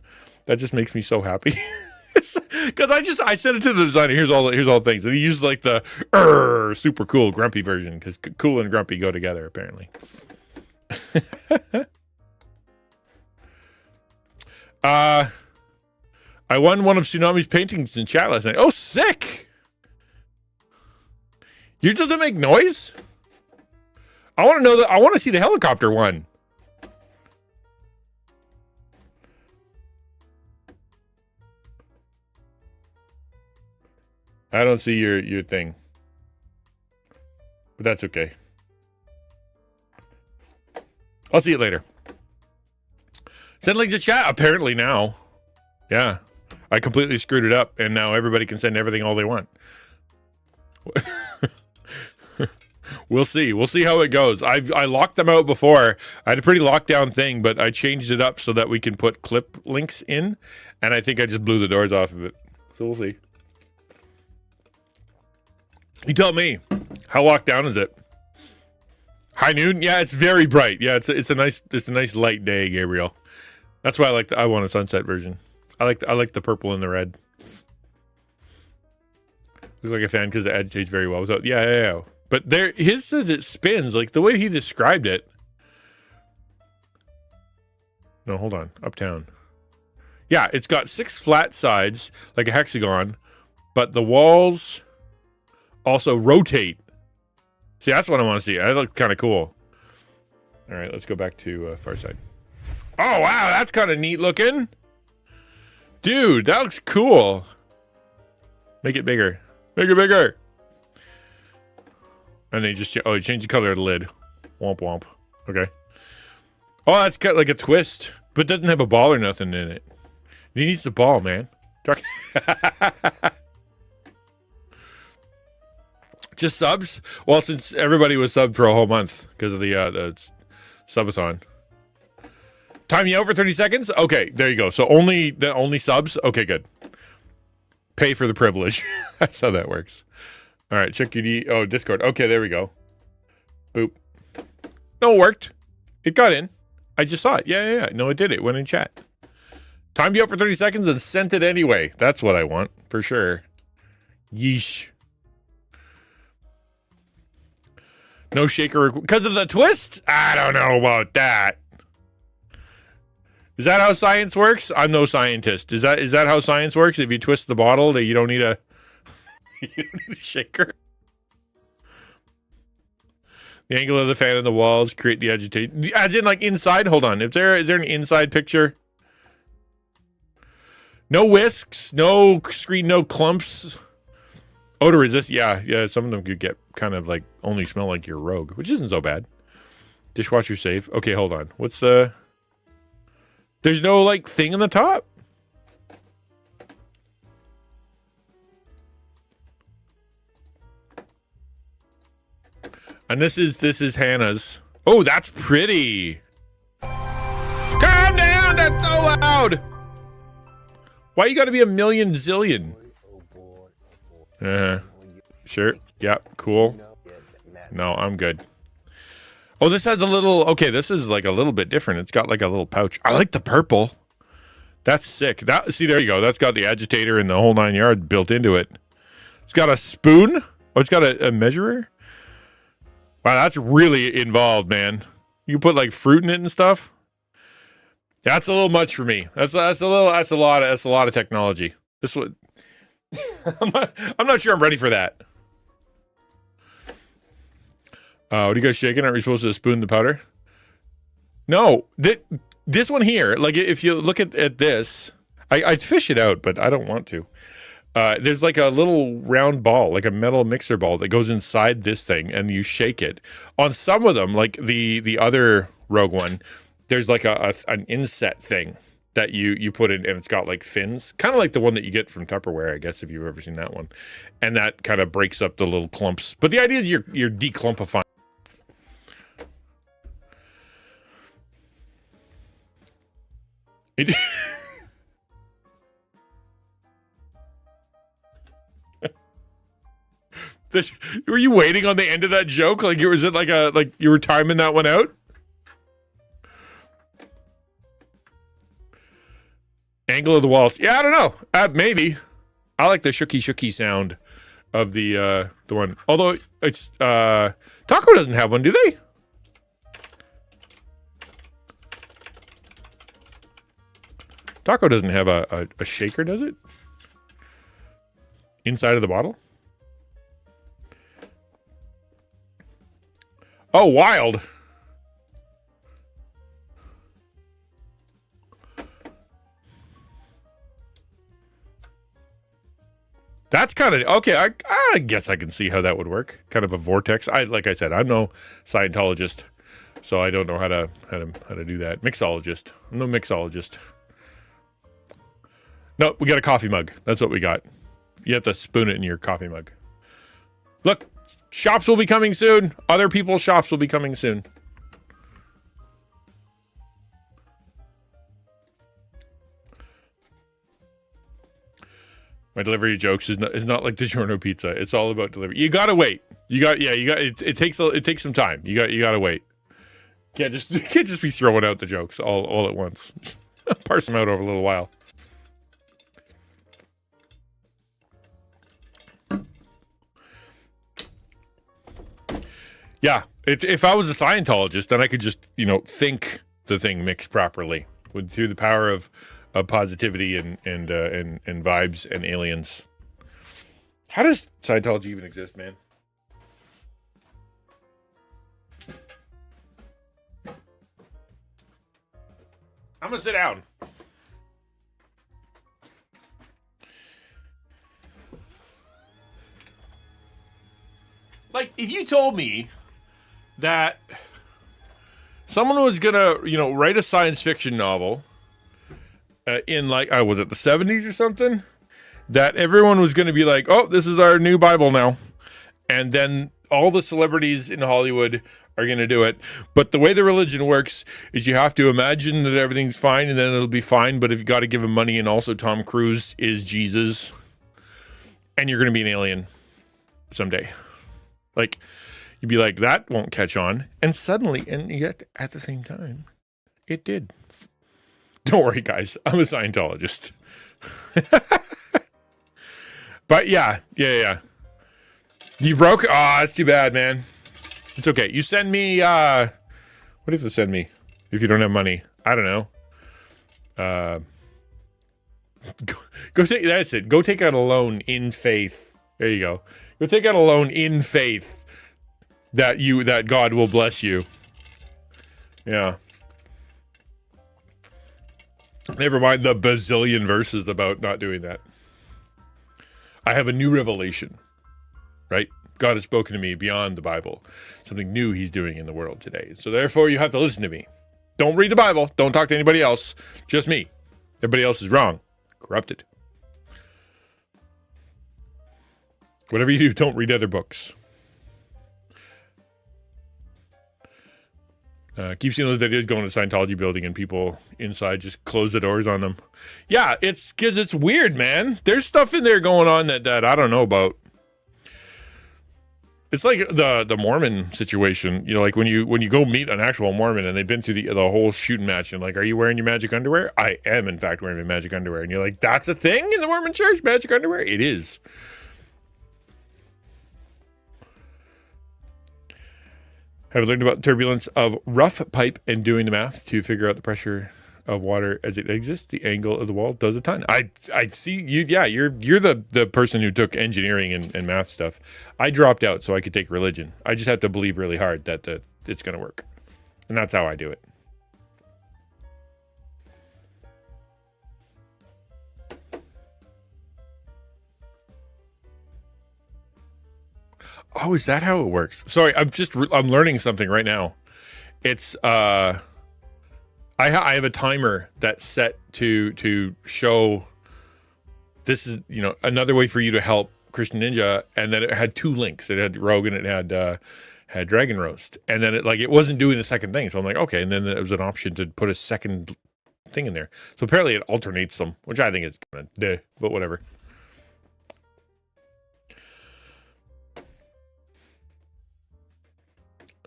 That just makes me so happy. Because I sent it to the designer. Here's all the things, and he used like the super cool grumpy version because cool and grumpy go together apparently. I won one of Tsunami's paintings in chat last night. Oh, sick! Yours doesn't make noise? I want to know that. I want to see the helicopter one. I don't see your thing. But that's okay. I'll see it later. Send links to chat, apparently now. Yeah. I completely screwed it up, and now everybody can send everything all they want. We'll see. We'll see how it goes. I locked them out before. I had a pretty locked down thing, but I changed it up so that we can put clip links in, and I think I just blew the doors off of it. So we'll see. You tell me, how locked down is it? High noon? Yeah, it's very bright. Yeah, it's a nice light day, Gabriel. That's why I want a sunset version. I like the purple and the red. Looks like a fan because it agitates very well. So yeah. But his says it spins like the way he described it. No, hold on. Uptown. Yeah, it's got 6 flat sides like a hexagon, but the walls also rotate. See, that's what I want to see. That looks kind of cool. All right, let's go back to far side. Oh, wow, that's kind of neat looking. Dude, that looks cool. Make it bigger. Make it bigger. And then you change the color of the lid. Womp womp. Okay. Oh, that's got like a twist, but doesn't have a ball or nothing in it. He needs the ball, man. Talk- Just subs? Well, since everybody was subbed for a whole month because of the subathon. Time you out for 30 seconds? Okay, there you go. So only subs? Okay, good. Pay for the privilege. That's how that works. All right, check your Discord. Okay, there we go. Boop. No, it worked. It got in. I just saw it. Yeah. No, it did. It went in chat. Timed you out for 30 seconds and sent it anyway. That's what I want, for sure. Yeesh. No shaker because of the twist? I don't know about that. Is that how science works? I'm no scientist. Is that how science works? If you twist the bottle, that you don't need a shaker. The angle of the fan and the walls create the agitation. As in, like, inside? Hold on. Is there an inside picture? No whisks, no screen, no clumps. Odor resist. Yeah. Some of them could get kind of like only smell like your Rogue, which isn't so bad. Dishwasher safe. Okay, hold on. What's the... There's no like thing on the top? And this is Hannah's. Oh, that's pretty. Calm down, that's so loud. Why you gotta be a million zillion? Sure. Yep, cool. No, I'm good. Oh, this has a little... Okay, this is like a little bit different. It's got like a little pouch. I like the purple. That's sick. See, there you go. That's got the agitator and the whole 9 yards built into it. It's got a spoon. Oh, it's got a measurer. Wow, that's really involved, man. You put like fruit in it and stuff. That's a little much for me. That's a lot of technology. This would... I'm not sure I'm ready for that. What are you guys shaking? Aren't we supposed to spoon the powder? No, this one here. Like if you look at this, I'd fish it out, but I don't want to. There's like a little round ball, like a metal mixer ball that goes inside this thing, and you shake it. On some of them, like the other Rogue One, there's like an inset thing that you put in, and it's got like fins, kind of like the one that you get from Tupperware, I guess, if you've ever seen that one. And that kind of breaks up the little clumps. But the idea is you're declumpifying. Were you waiting on the end of that joke? Like, was it like you were timing that one out? Angle of the walls. Yeah, I don't know. Maybe. I like the shooky sound of the one. Although it's Taco doesn't have one, do they? Taco doesn't have a shaker, does it? Inside of the bottle? Oh, wild. That's kind of okay. I guess I can see how that would work. Kind of a vortex. Like I said, I'm no Scientologist, so I don't know how to do that. Mixologist. I'm no mixologist. No, we got a coffee mug. That's what we got. You have to spoon it in your coffee mug. Look, shops will be coming soon. Other people's shops will be coming soon. My delivery jokes is not like DiGiorno pizza. It's all about delivery. You gotta wait. It takes some time. You gotta wait. Can't just be throwing out the jokes all at once. Parse them out over a little while. Yeah, if I was a Scientologist, then I could just, think the thing mixed properly through the power of positivity and vibes and aliens. How does Scientology even exist, man? I'm gonna sit down. Like, if you told me that someone was gonna, write a science fiction novel in was it the 70s or something? that everyone was going to be like, oh, this is our new Bible now. And then all the celebrities in Hollywood are going to do it. But the way the religion works is you have to imagine that everything's fine and then it'll be fine. But if you got to give him money, and also Tom Cruise is Jesus, and you're going to be an alien someday. Like, you'd be like, that won't catch on. And suddenly, and yet at the same time, it did. Don't worry, guys. I'm a Scientologist. But yeah. You broke? Oh, that's too bad, man. It's okay. You send me, what does it send me if you don't have money? I don't know. Go take, that's it. Go take out a loan in faith. There you go. Go take out a loan in faith that God will bless you. Yeah. Never mind the bazillion verses about not doing that. I have a new revelation, right? God has spoken to me beyond the Bible. Something new he's doing in the world today. So therefore, you have to listen to me. Don't read the Bible. Don't talk to anybody else. Just me. Everybody else is wrong. Corrupted. Whatever you do, don't read other books. Keep seeing those videos going to the Scientology building and people inside just close the doors on them. Yeah, it's because it's weird, man. There's stuff in there going on that I don't know about. It's like the Mormon situation, you know, like when you go meet an actual Mormon and they've been through the whole shooting match and like, are you wearing your magic underwear? I am, in fact, wearing my magic underwear. And you're like, that's a thing in the Mormon church, magic underwear? It is. Have learned about turbulence of rough pipe and doing the math to figure out the pressure of water as it exists. The angle of the wall does a ton. I see you. Yeah, you're the person who took engineering and math stuff. I dropped out so I could take religion. I just have to believe really hard that it's going to work, and that's how I do it. Oh, is that how it works? Sorry, I'm learning something right now. It's I have a timer that's set to show this is, you know, another way for you to help XtianNinja, and then it had two links. It had Rogue and it had Dragon Roast, and then it wasn't doing the second thing. So I'm like, okay, and then there was an option to put a second thing in there. So apparently it alternates them, which I think is kind of but whatever.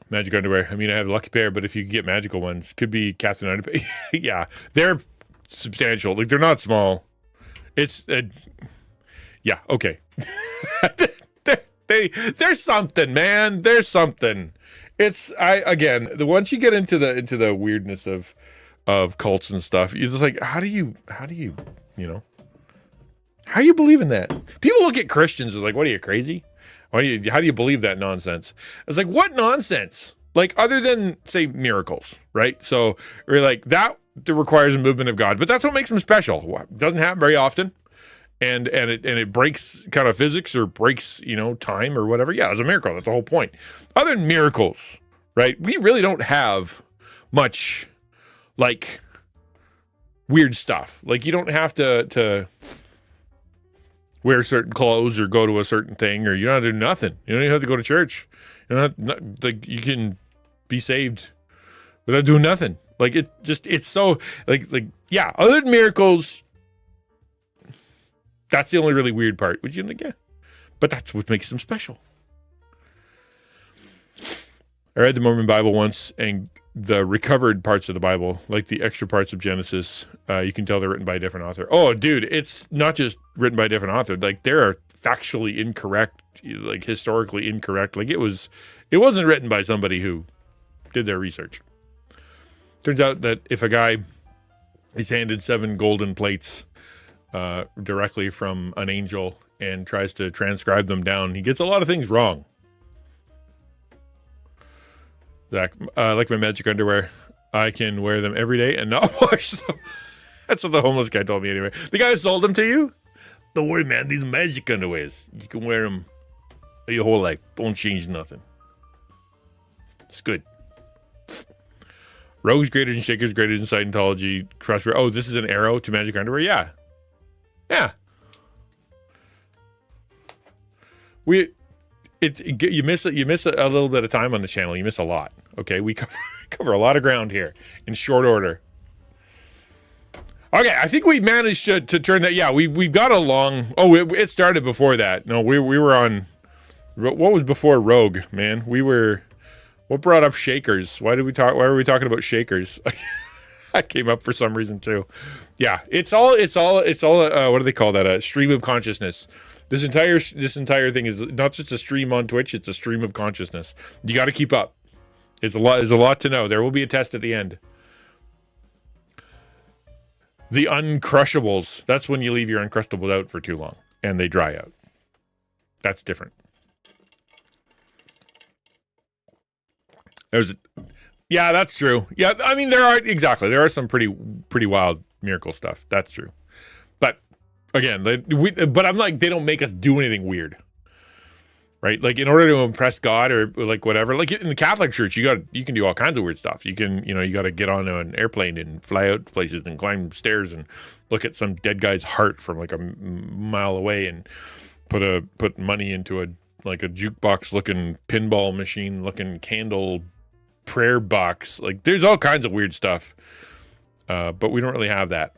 Magic underwear. I mean, I have a lucky pair, but if you get magical ones, could be Captain Underwear. Yeah, they're substantial. Like, they're not small. It's yeah, okay. There's something, man. There's something. It's once you get into the weirdness of cults and stuff, you're just like, how do you how you believe in that? People look at Christians as like, what are you, crazy? How do you believe that nonsense? It's like, what nonsense? Like, other than, say, miracles, right? So we're like, that requires a movement of God, but that's what makes them special. It doesn't happen very often, and it breaks kind of physics or breaks, time or whatever. Yeah, it's a miracle. That's the whole point. Other than miracles, right? We really don't have much like weird stuff. Like, you don't have to wear certain clothes or go to a certain thing, or you don't have to do nothing. You don't even have to go to church. Like, you can be saved without doing nothing. Like, it's so like yeah. Other than miracles, that's the only really weird part. Which you're like, yeah, but that's what makes them special. I read the Mormon Bible once, and the recovered parts of the Bible, like the extra parts of Genesis, you can tell they're written by a different author. Oh, dude, it's not just written by a different author. Like, they're factually incorrect, like historically incorrect. Like, it wasn't written by somebody who did their research. Turns out that if a guy is handed 7 golden plates directly from an angel and tries to transcribe them down, he gets a lot of things wrong. Zach, like my magic underwear, I can wear them every day and not wash them. That's what the homeless guy told me anyway. The guy who sold them to you? Don't worry, man. These magic underwears, you can wear them your whole life. Don't change nothing. It's good. Rogues greater than Shakers, greater than Scientology. Oh, this is an arrow to magic underwear? Yeah. Yeah. You miss it. You miss a little bit of time on the channel. You miss a lot. Okay, we cover a lot of ground here in short order. Okay, I think we managed to turn that. Yeah, we got along. Oh, it started before that. No, we were on. What was before Rogue, man? We were. What brought up Shakers? Why were we talking about Shakers? I came up for some reason too. Yeah, it's all. What do they call that? A stream of consciousness. This entire thing is not just a stream on Twitch. It's a stream of consciousness. You got to keep up. It's a lot. There's a lot to know. There will be a test at the end. The uncrushables. That's when you leave your uncrustables out for too long and they dry out. That's different. Yeah, that's true. Yeah, I mean there are some pretty wild miracle stuff. That's true. But again, but I'm like, they don't make us do anything weird. Right? Like in order to impress God or like whatever, like in the Catholic Church, you can do all kinds of weird stuff. You can, you got to get on an airplane and fly out places and climb stairs and look at some dead guy's heart from like a mile away and put money into a jukebox looking pinball machine looking candle prayer box. Like there's all kinds of weird stuff. But we don't really have that.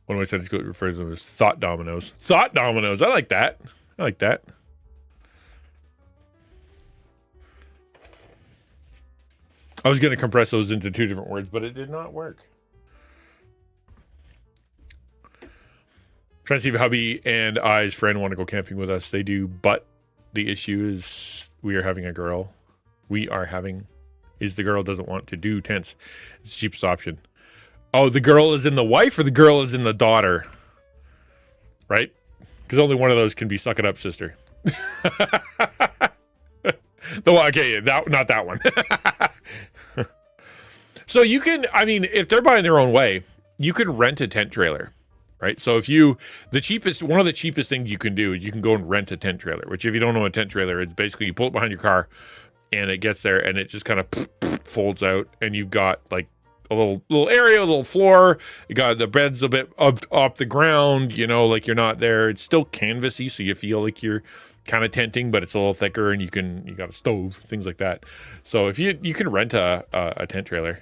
One of my studies refers to them as thought dominoes. Thought dominoes. I like that. I was going to compress those into two different words, but it did not work. Trying to see if hubby and I's friend want to go camping with us. They do, but the issue is we are having a girl. Is the girl doesn't want to do tents. It's the cheapest option. Oh, the girl is in the wife or the girl is in the daughter? Right? Because only one of those can be suck it up, sister. Okay, not that one. So you can, I mean, if they're buying their own way, you can rent a tent trailer, right? So one of the cheapest things you can do is you can go and rent a tent trailer, which if you don't know a tent trailer, it's basically you pull it behind your car and it gets there and it just kind of folds out and you've got like a little area, a little floor. You got the bed's a bit up off the ground, like you're not there. It's still canvasy, so you feel like you're kind of tenting, but it's a little thicker, and you got a stove, things like that. So if you can rent a tent trailer.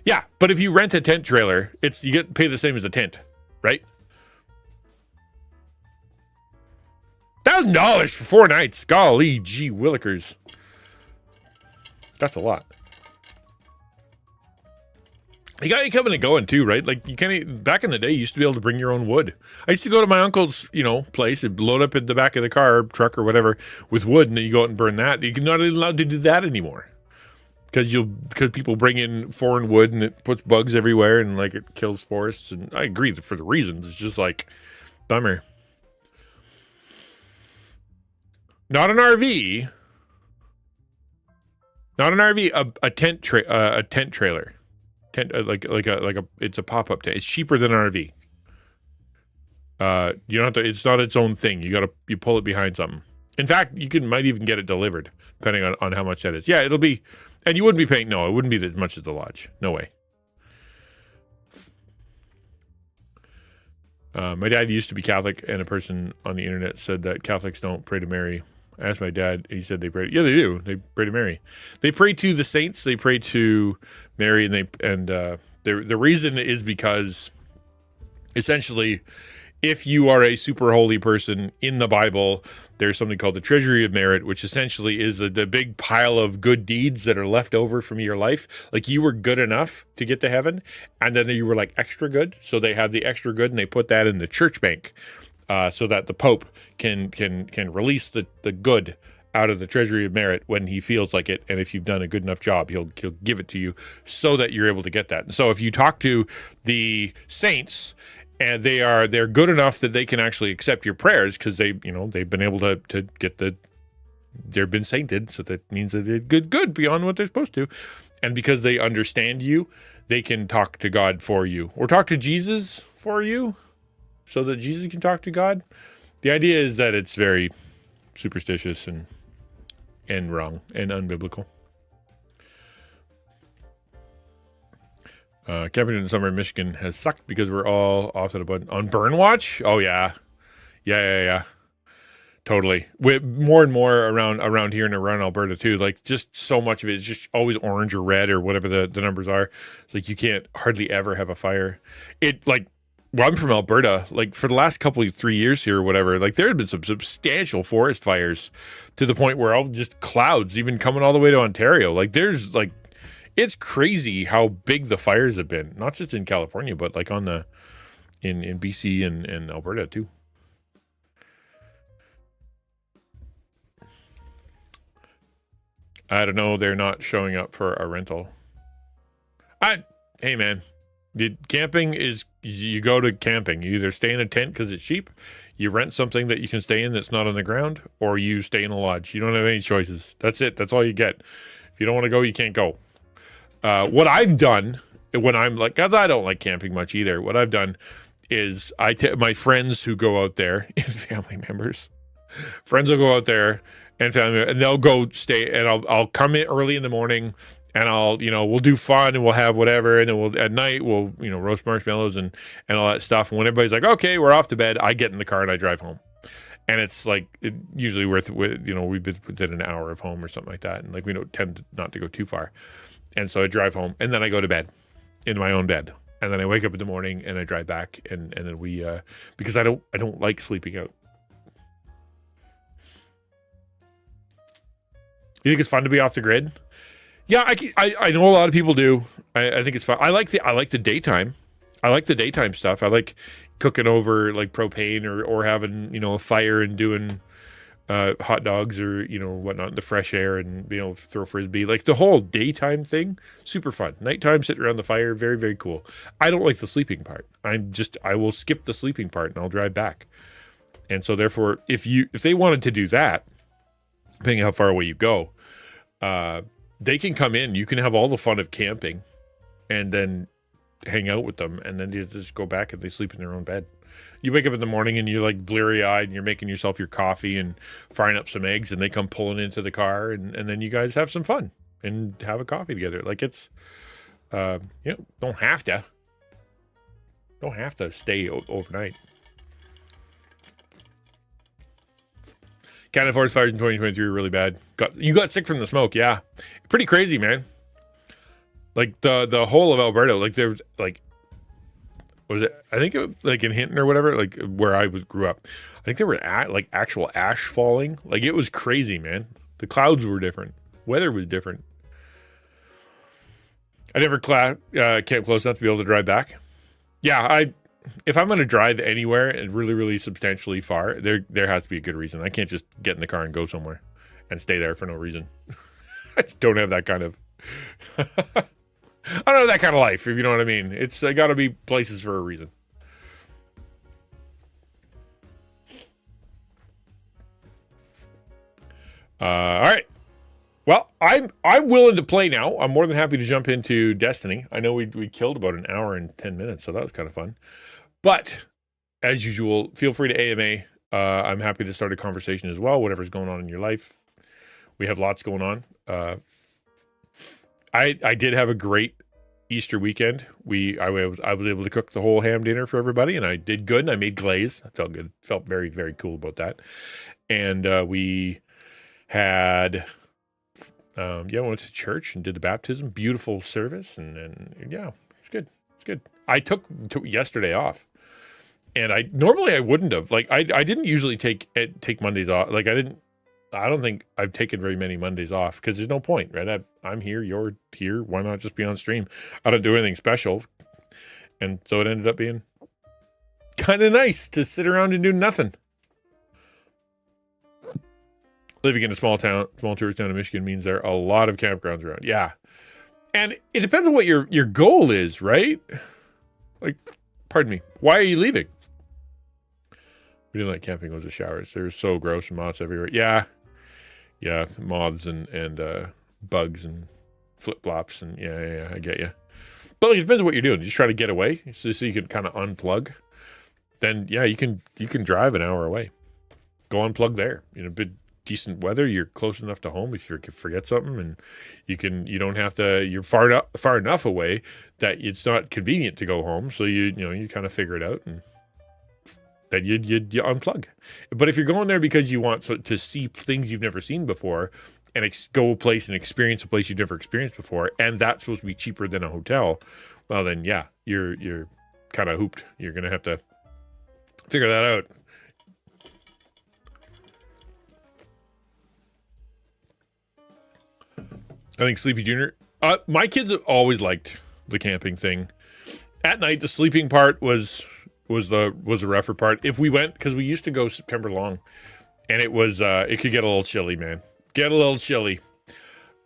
Yeah, but if you rent a tent trailer, you get paid the same as a tent, right? $1,000 for 4 nights. Golly gee willikers. That's a lot. They got you coming and going too, right? Like you can't. Back in the day, you used to be able to bring your own wood. I used to go to my uncle's, place and load up in the back of the car, truck or whatever, with wood, and then you go out and burn that. You're not allowed to do that anymore because people bring in foreign wood and it puts bugs everywhere and like it kills forests. And I agree for the reasons. It's just like bummer. Not an RV. A tent trailer. It's a pop-up tent. It's cheaper than an RV. You don't have to. It's not its own thing. You pull it behind something. In fact, might even get it delivered depending on how much that is. Yeah, it'll be, and you wouldn't be paying. No, it wouldn't be as much as the lodge. No way. My dad used to be Catholic, and a person on the internet said that Catholics don't pray to Mary. I asked my dad, he said they pray. Yeah, they do. They pray to Mary. They pray to the saints. They pray to Mary, and the reason is because essentially, if you are a super holy person in the Bible, there's something called the treasury of merit, which essentially is the big pile of good deeds that are left over from your life. Like you were good enough to get to heaven, and then you were like extra good. So they have the extra good, and they put that in the church bank. So that the Pope can release the good out of the treasury of merit when he feels like it, and if you've done a good enough job, he'll give it to you so that you're able to get that. And so if you talk to the saints, and they're good enough that they can actually accept your prayers because they've been able to get they've been sainted, so that means that they're good beyond what they're supposed to, and because they understand you, they can talk to God for you or talk to Jesus for you. So that Jesus can talk to God. The idea is that it's very superstitious and wrong and unbiblical. Camping in the summer in Michigan has sucked because we're all off to the button. On burn watch? Oh, yeah. Yeah. Totally. With more and more around here and around Alberta too. Like just so much of it is just always orange or red or whatever the numbers are. It's like you can't hardly ever have a fire. Well, I'm from Alberta. Like for the last 3 years here or whatever, like there have been some substantial forest fires to the point where all just clouds even coming all the way to Ontario. Like there's like, it's crazy how big the fires have been, not just in California, but like in BC and Alberta too. I don't know. They're not showing up for a rental. Hey man, camping is, you go to camping. You either stay in a tent because it's cheap, you rent something that you can stay in that's not on the ground, or you stay in a lodge. You don't have any choices. That's it. That's all you get. If you don't want to go, you can't go. What I've done when I'm like, cause I don't like camping much either. What I've done is my friends who go out there and family members, friends will go out there and family, and they'll go stay, and I'll come in early in the morning, and we'll do fun, and we'll have whatever, and then at night we'll roast marshmallows and all that stuff. And when everybody's like, okay, we're off to bed, I get in the car and I drive home, and it's like usually we've been within an hour of home or something like that, and like we don't tend not to go too far, and so I drive home, and then I go to bed in my own bed, and then I wake up in the morning and I drive back, and then we because I don't like sleeping out. You think it's fun to be off the grid? Yeah, I know a lot of people do. I think it's fun. I like the daytime. I like the daytime stuff. I like cooking over like propane or having a fire and doing hot dogs or whatnot in the fresh air and being able to throw frisbee. Like the whole daytime thing, super fun. Nighttime, sitting around the fire, very very cool. I don't like the sleeping part. I will skip the sleeping part and I'll drive back. And so therefore, if they wanted to do that, depending on how far away you go, they can come in. You can have all the fun of camping and then hang out with them, and then you just go back and they sleep in their own bed. You wake up in the morning and you're like bleary-eyed and you're making yourself your coffee and frying up some eggs, and they come pulling into the car, and then you guys have some fun and have a coffee together. Like it's don't have to stay overnight. Canada forest fires in 2023 were really bad. You got sick from the smoke, yeah. Pretty crazy, man. Like the whole of Alberta, like there was like, what was it? I think it was like in Hinton or whatever, like where I grew up. I think there were like actual ash falling. Like it was crazy, man. The clouds were different. Weather was different. I never came close enough to be able to drive back. Yeah, if I'm going to drive anywhere and really, really substantially far, there has to be a good reason. I can't just get in the car and go somewhere and stay there for no reason. I just don't have that kind of I don't have that kind of life, if you know what I mean. It's got to be places for a reason. All right. Well, I'm willing to play now. I'm more than happy to jump into Destiny. I know we killed about an hour and 10 minutes, so that was kind of fun. But as usual, feel free to AMA. I'm happy to start a conversation as well, whatever's going on in your life. We have lots going on. I did have a great Easter weekend. I was able to cook the whole ham dinner for everybody, and I did good, and I made glaze. I felt good. Felt very, very cool about that. And we had, went to church and did the baptism. Beautiful service, and yeah, it's good. It's good. I took yesterday off. And I wouldn't have. Like I didn't usually take Mondays off. Like I don't think I've taken very many Mondays off because there's no point, right? I'm here, you're here. Why not just be on stream? I don't do anything special, and so it ended up being kind of nice to sit around and do nothing. Living in a small tourist town in Michigan means there are a lot of campgrounds around. Yeah, and it depends on what your goal is, right? Like, pardon me, why are you leaving? We didn't like camping with the showers. They're so gross and moths everywhere. Yeah, moths and bugs and flip-flops and yeah, I get you. But like, it depends on what you're doing. You just try to get away so you can kind of unplug. Then yeah, you can drive an hour away. Go unplug there. decent weather, you're close enough to home if you forget something, and you don't have to, you're far enough away that it's not convenient to go home. So you kind of figure it out, and then you unplug. But if you're going there because you want to see things you've never seen before, and go a place and experience a place you've never experienced before, and that's supposed to be cheaper than a hotel, well then yeah, you're kind of hooped. You're gonna have to figure that out. I think Sleepy Junior. My kids have always liked the camping thing. At night, the sleeping part was the rougher part. If we went, because we used to go September long, and it could get a little chilly, man. Get a little chilly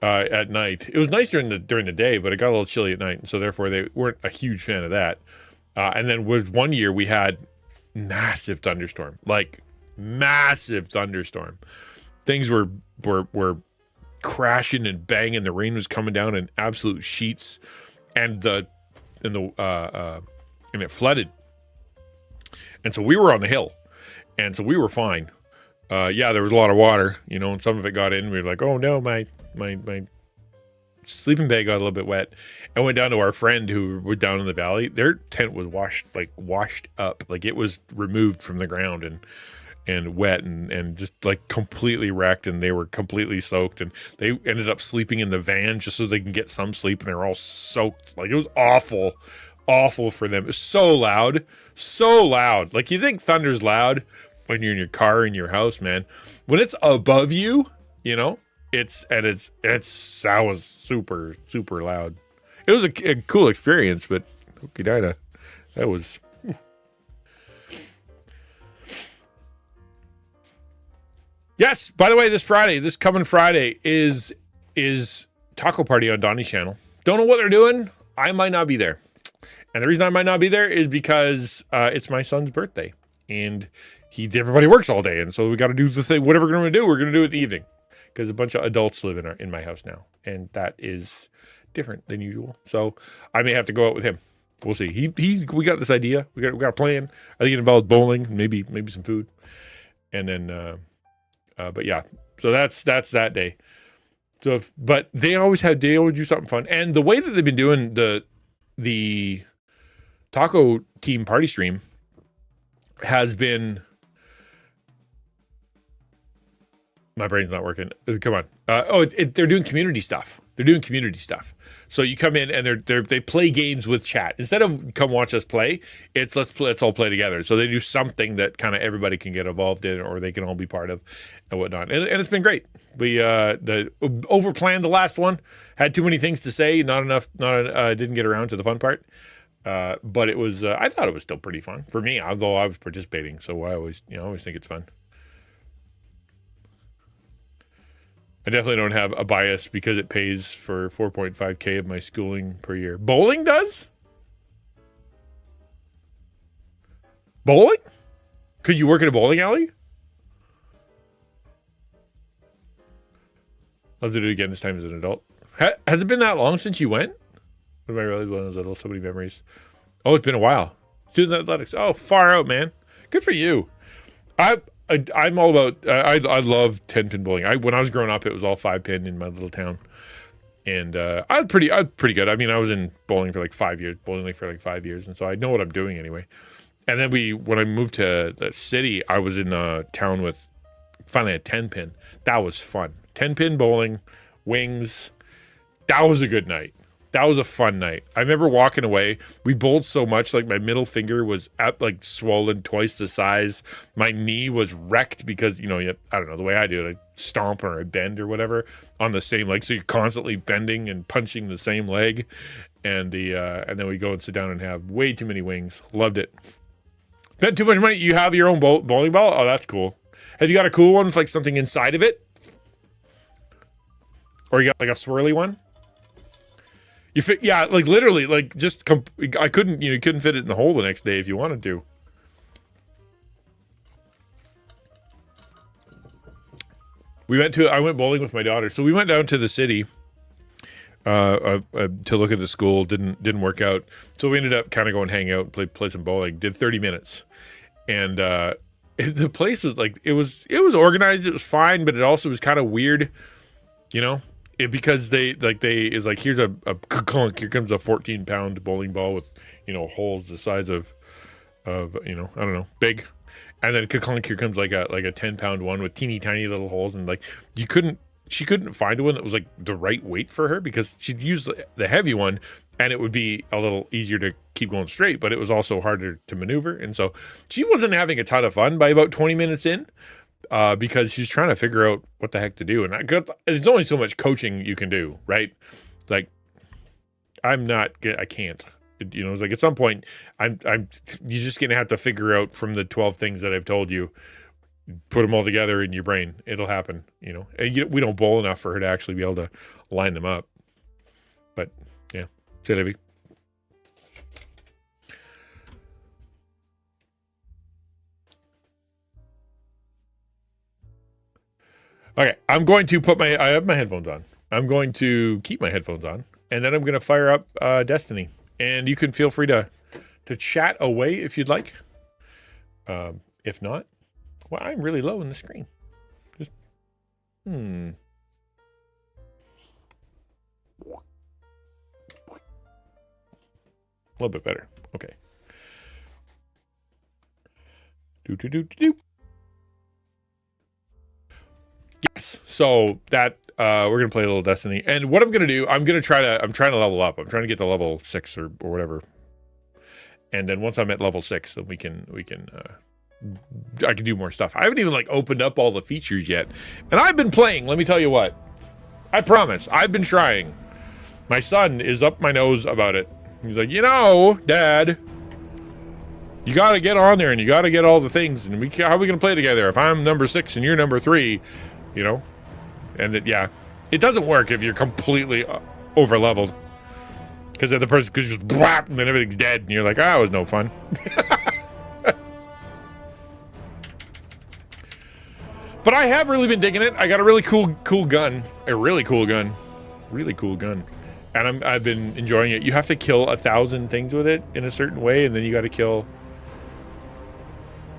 at night. It was nice during the day, but it got a little chilly at night, and so therefore they weren't a huge fan of that. And then with one year we had massive thunderstorm, Things were crashing and banging. The rain was coming down in absolute sheets, and it flooded. And so we were on the hill, and so we were fine. There was a lot of water, and some of it got in. We were like, oh no, my sleeping bag got a little bit wet. I went down to our friend who was down in the valley. Their tent was washed up, like it was removed from the ground and wet and just like completely wrecked, and they were completely soaked, and they ended up sleeping in the van just so they can get some sleep, and they were all soaked. Like, it was awful for them. It was so loud. Like, you think thunder's loud when you're in your car in your house, man. When it's above you, that was super, super loud. It was a cool experience, but that was. Yes, by the way, this coming Friday is taco party on Donnie's channel. Don't know what they're doing. I might not be there. And the reason I might not be there is because it's my son's birthday. And everybody works all day. And so we got to do the thing. Whatever we're going to do, we're going to do it in the evening. Because a bunch of adults live in my house now. And that is different than usual. So I may have to go out with him. We'll see. We got this idea. We got a plan. I think it involves bowling, maybe some food. And then... but yeah, so that's that day. So, but they always do something fun, and the way that they've been doing the taco team party stream has been. My brain's not working. Come on. They're doing community stuff. So you come in and they play games with chat instead of come watch us play. It's let's all play together. So they do something that kind of everybody can get involved in, or they can all be part of, and whatnot. And it's been great. We overplanned the last one. Had too many things to say. Not enough. Didn't get around to the fun part. But it was. I thought it was still pretty fun for me, although I was participating. So I always think it's fun. I definitely don't have a bias because it pays for $4.5K of my schooling per year. Bowling does? Bowling? Could you work at a bowling alley? Love to do it again, this time as an adult. Has it been that long since you went? What am I realizing when I was little? So many memories. Oh, it's been a while. Student athletics. Oh, far out, man. Good for you. I'm all about. I love 10-pin bowling. When I was growing up, it was all 5-pin in my little town, and I was pretty good. I mean, I was in bowling for like 5 years, and so I know what I'm doing anyway. And then when I moved to the city, I was in a town with finally a 10-pin. That was fun. 10-pin bowling, wings. That was a good night. That was a fun night. I remember walking away. We bowled so much, like my middle finger was swollen twice the size. My knee was wrecked because, I don't know, the way I do it, I stomp or I bend or whatever on the same leg. So you're constantly bending and punching the same leg. And then we go and sit down and have way too many wings. Loved it. Spent too much money. You have your own bowling ball? Oh, that's cool. Have you got a cool one with like something inside of it? Or you got like a swirly one? You fit, yeah, like literally, like just I couldn't, you couldn't fit it in the hole the next day if you wanted to. I went bowling with my daughter, so we went down to the city to look at the school. Didn't work out, so we ended up kind of going hang out and play some bowling. Did 30 minutes, and the place was like, it was organized. It was fine, but it also was kind of weird, because it's like, here's a clunk. Here comes a 14-pound bowling ball with, holes the size of, I don't know, big. And then clunk, here comes like a 10-pound one with teeny tiny little holes. And like, she couldn't find one that was like the right weight for her, because she'd use the heavy one and it would be a little easier to keep going straight, but it was also harder to maneuver. And so she wasn't having a ton of fun by about 20 minutes in, because she's trying to figure out what the heck to do. And there's only so much coaching you can do, right? Like, I can't. It's like at some point, you're just gonna have to figure out from the 12 things that I've told you, put them all together in your brain. It'll happen, And we don't bowl enough for her to actually be able to line them up. But yeah, say Libby. Okay, I'm going to I have my headphones on. I'm going to keep my headphones on, and then I'm going to fire up Destiny. And you can feel free to chat away if you'd like. If not, well, I'm really low in the screen. Just, A little bit better. Okay. Do. Yes. So that we're gonna play a little Destiny, and what I'm gonna do, I'm trying to level up. I'm trying to get to level 6 or whatever, and then once I'm at level 6, then I can do more stuff. I haven't even opened up all the features yet, and I've been playing. Let me tell you what. I promise. I've been trying. My son is up my nose about it. He's like, Dad, you got to get on there and you got to get all the things, and how are we gonna play together if I'm number 6 and you're number 3? And it doesn't work if you're completely over leveled, because the person could just blap and then everything's dead and you're like, it was no fun. But I have really been digging it. I got a really cool gun, and I've been enjoying it. You have to kill 1,000 things with it in a certain way, and then you got to kill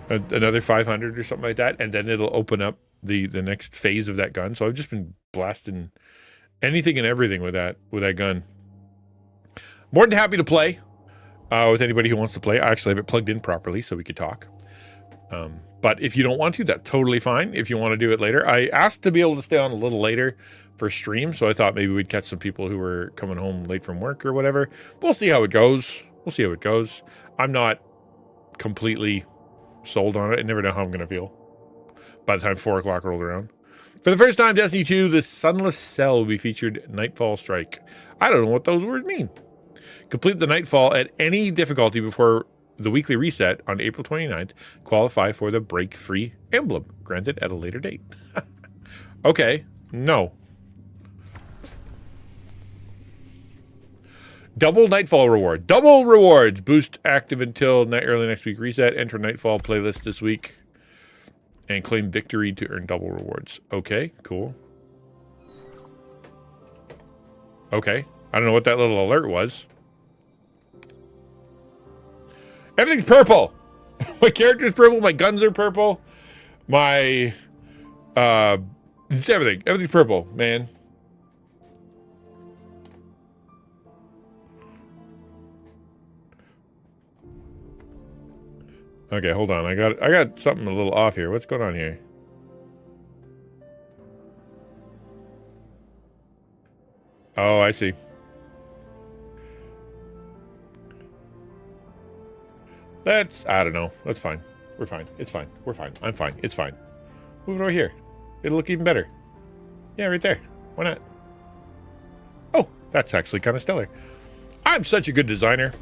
another 500 or something like that, and then it'll open up the next phase of that gun. So I've just been blasting anything and everything with that gun. More than happy to play with anybody who wants to play. I actually have it plugged in properly so we could talk. But if you don't want to, that's totally fine. If you want to do it later, I asked to be able to stay on a little later for stream, so I thought maybe we'd catch some people who were coming home late from work or whatever. We'll see how it goes. I'm not completely sold on it. I never know how I'm going to feel by the time 4 o'clock rolled around. For the first time, Destiny 2, the Sunless Cell will be featured Nightfall Strike. I don't know what those words mean. Complete the Nightfall at any difficulty before the weekly reset on April 29th. Qualify for the Break Free emblem, granted at a later date. Okay, no. Double Nightfall reward. Double rewards. Boost active until early next week reset. Enter Nightfall playlist this week. And claim victory to earn double rewards. Okay, cool. Okay. I don't know what that little alert was. Everything's purple. My character's purple. My guns are purple. My... it's everything. Everything's purple, man. Okay, hold on. I got something a little off here. What's going on here? Oh, I see. I don't know. That's fine. We're fine. It's fine. We're fine. I'm fine. It's fine. Move it over here. It'll look even better. Yeah, right there. Why not? Oh, that's actually kind of stellar. I'm such a good designer.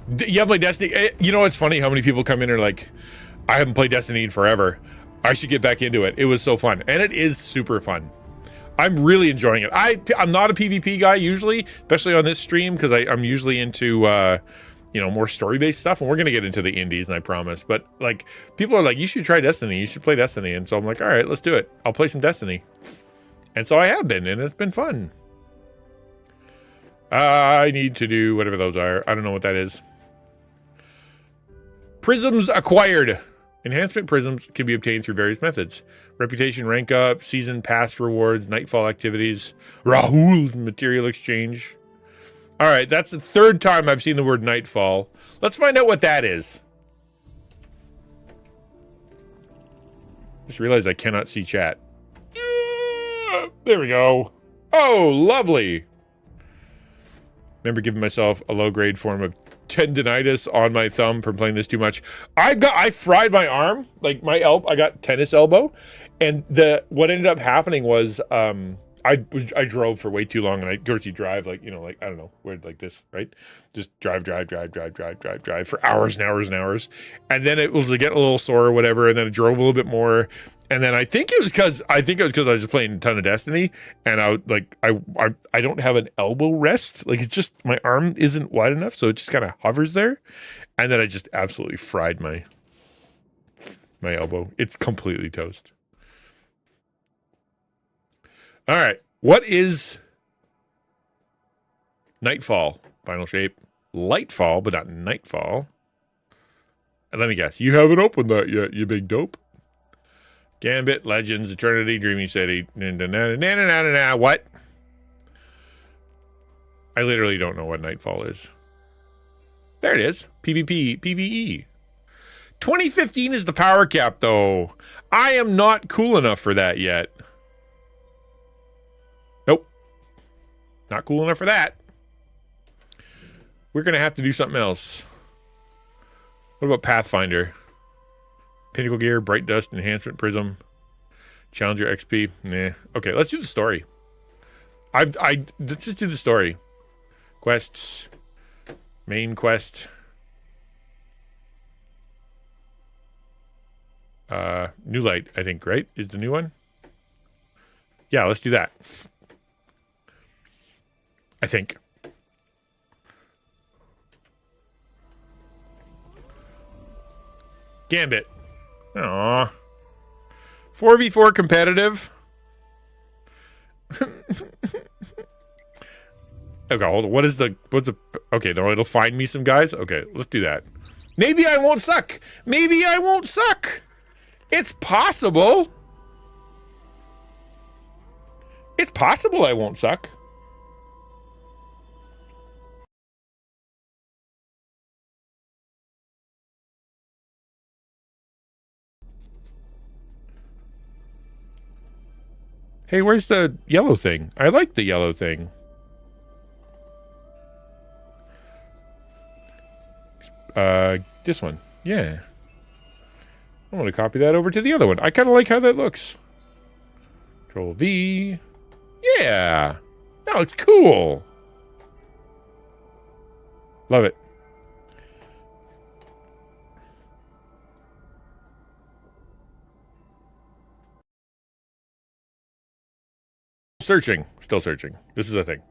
You haven't played Destiny? You know, it's funny how many people come in and are like, I haven't played Destiny in forever. I should get back into it. It was so fun. And it is super fun. I'm really enjoying it. I'm not a PvP guy usually, especially on this stream, because I'm usually into, more story-based stuff. And we're going to get into the indies, and I promise. But, people are like, you should try Destiny. You should play Destiny. And so I'm like, all right, let's do it. I'll play some Destiny. And so I have been, and it's been fun. I need to do whatever those are. I don't know what that is. Prisms acquired. Enhancement prisms can be obtained through various methods. Reputation rank up, season pass rewards, nightfall activities, Rahul's material exchange. All right, that's the third time I've seen the word nightfall. Let's find out what that is. Just realized I cannot see chat. There we go. Oh, lovely. Remember giving myself a low-grade form of tendinitis on my thumb from playing this too much. I fried my arm, like my I got tennis elbow, and what ended up happening was I drove for way too long, and of course you drive like, you know, like I don't know, where like this, right? Just drive for hours and hours and hours, and then it was getting a little sore or whatever, and then I drove a little bit more, and then I think it was because I was just playing a ton of Destiny, and I don't have an elbow rest, like it's just my arm isn't wide enough, so it just kind of hovers there, and then I just absolutely fried my elbow. It's completely toast. All right, what is Nightfall? Final shape, Lightfall, but not Nightfall. And let me guess, you haven't opened that yet, you big dope. Gambit, Legends, Eternity, Dreaming City, what? I literally don't know what Nightfall is. There it is, PvP, PvE. 2015 is the power cap, though. I am not cool enough for that yet. Not cool enough for that. We're going to have to do something else. What about Pathfinder? Pinnacle Gear, Bright Dust, Enhancement Prism, Challenger XP. Nah. Okay, let's do the story. Let's just do the story. Quests. Main quest. New Light, I think, right? Is the new one? Yeah, let's do that. I think. Gambit. Aww. 4v4 competitive. Okay, hold on. What's the okay, no, it'll find me some guys. Okay, let's do that. Maybe I won't suck. Maybe I won't suck. It's possible. It's possible I won't suck. Hey, where's the yellow thing? I like the yellow thing. This one. Yeah. I want to copy that over to the other one. I kind of like how that looks. Control V. Yeah. That looks cool. Love it. Searching. Still searching. This is a thing.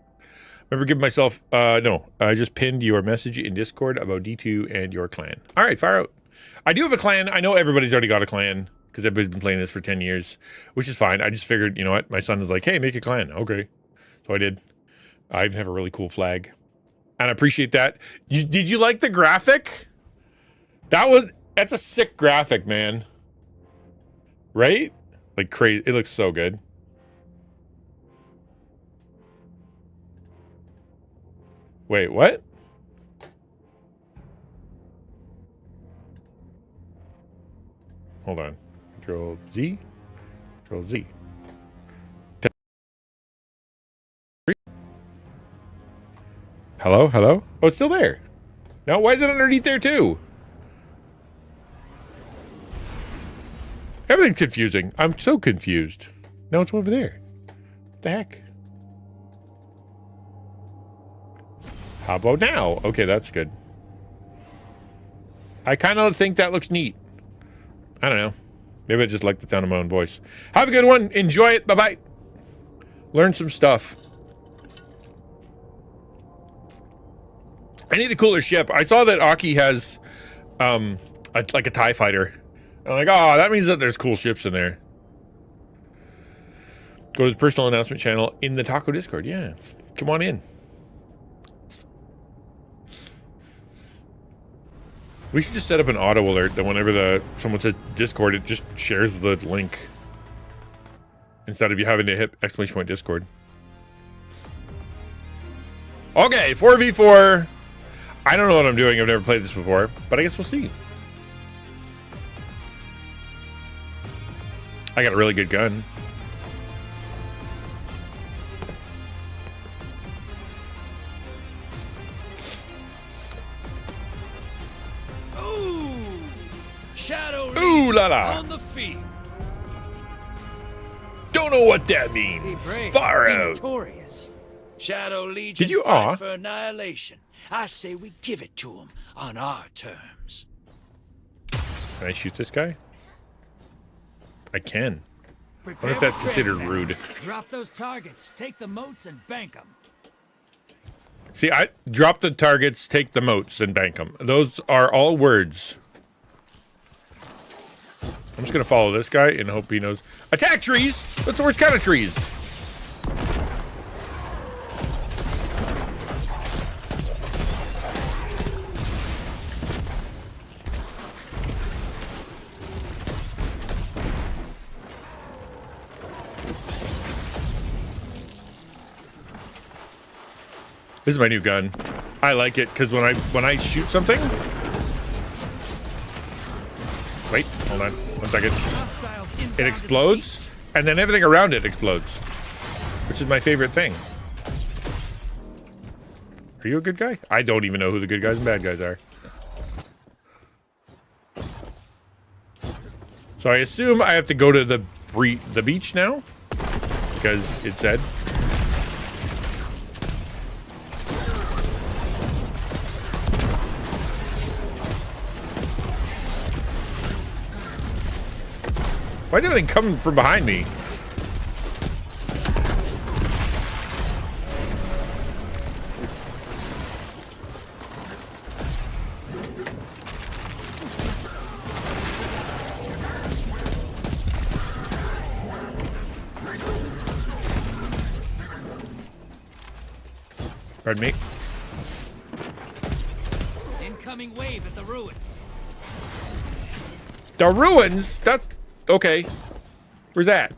Remember giving myself, no, I just pinned your message in Discord about D2 and your clan. All right, fire out. I do have a clan. I know everybody's already got a clan because I've been playing this for 10 years, which is fine. I just figured, you know what? My son is like, hey, make a clan. Okay. So I did. I even have a really cool flag. And I appreciate that. Did you like the graphic? That's a sick graphic, man. Right? Like crazy. It looks so good. Wait, what? Hold on. Control Z. Control Z. Hello? Hello? Oh, it's still there. No, why is it underneath there too? Everything's confusing. I'm so confused. No, it's over there. What the heck? How about now? Okay, that's good. I kind of think that looks neat. I don't know. Maybe I just like the sound of my own voice. Have a good one. Enjoy it. Bye-bye. Learn some stuff. I need a cooler ship. I saw that Aki has like a TIE fighter. I'm like, oh, that means that there's cool ships in there. Go to the personal announcement channel in the Taco Discord. Yeah. Come on in. We should just set up an auto alert that whenever someone says Discord, it just shares the link instead of you having to hit ! Discord. Okay, 4v4. I don't know what I'm doing. I've never played this before, but I guess we'll see. I got a really good gun. Ooh la la. On the field. Don't know what that means. Far out. Notorious. Shadow Legion. Did you fight for annihilation? I say we give it to them on our terms. Can I shoot this guy? I can. Prepare What if that's for considered tread, rude? Drop those targets, take the moats, and bank them. See, I drop the targets, take the moats, and bank them. Those are all words. I'm just gonna follow this guy and hope he knows. Attack trees! What's the worst kind of trees? This is my new gun. I like it because when I shoot something. Wait, hold on. 1 second. It explodes, and then everything around it explodes, which is my favorite thing. Are you a good guy? I don't even know who the good guys and bad guys are. So I assume I have to go to the beach now, because it said. Why is everything coming from behind me? Pardon me. Incoming wave at the ruins. The ruins? That's okay. Where's that?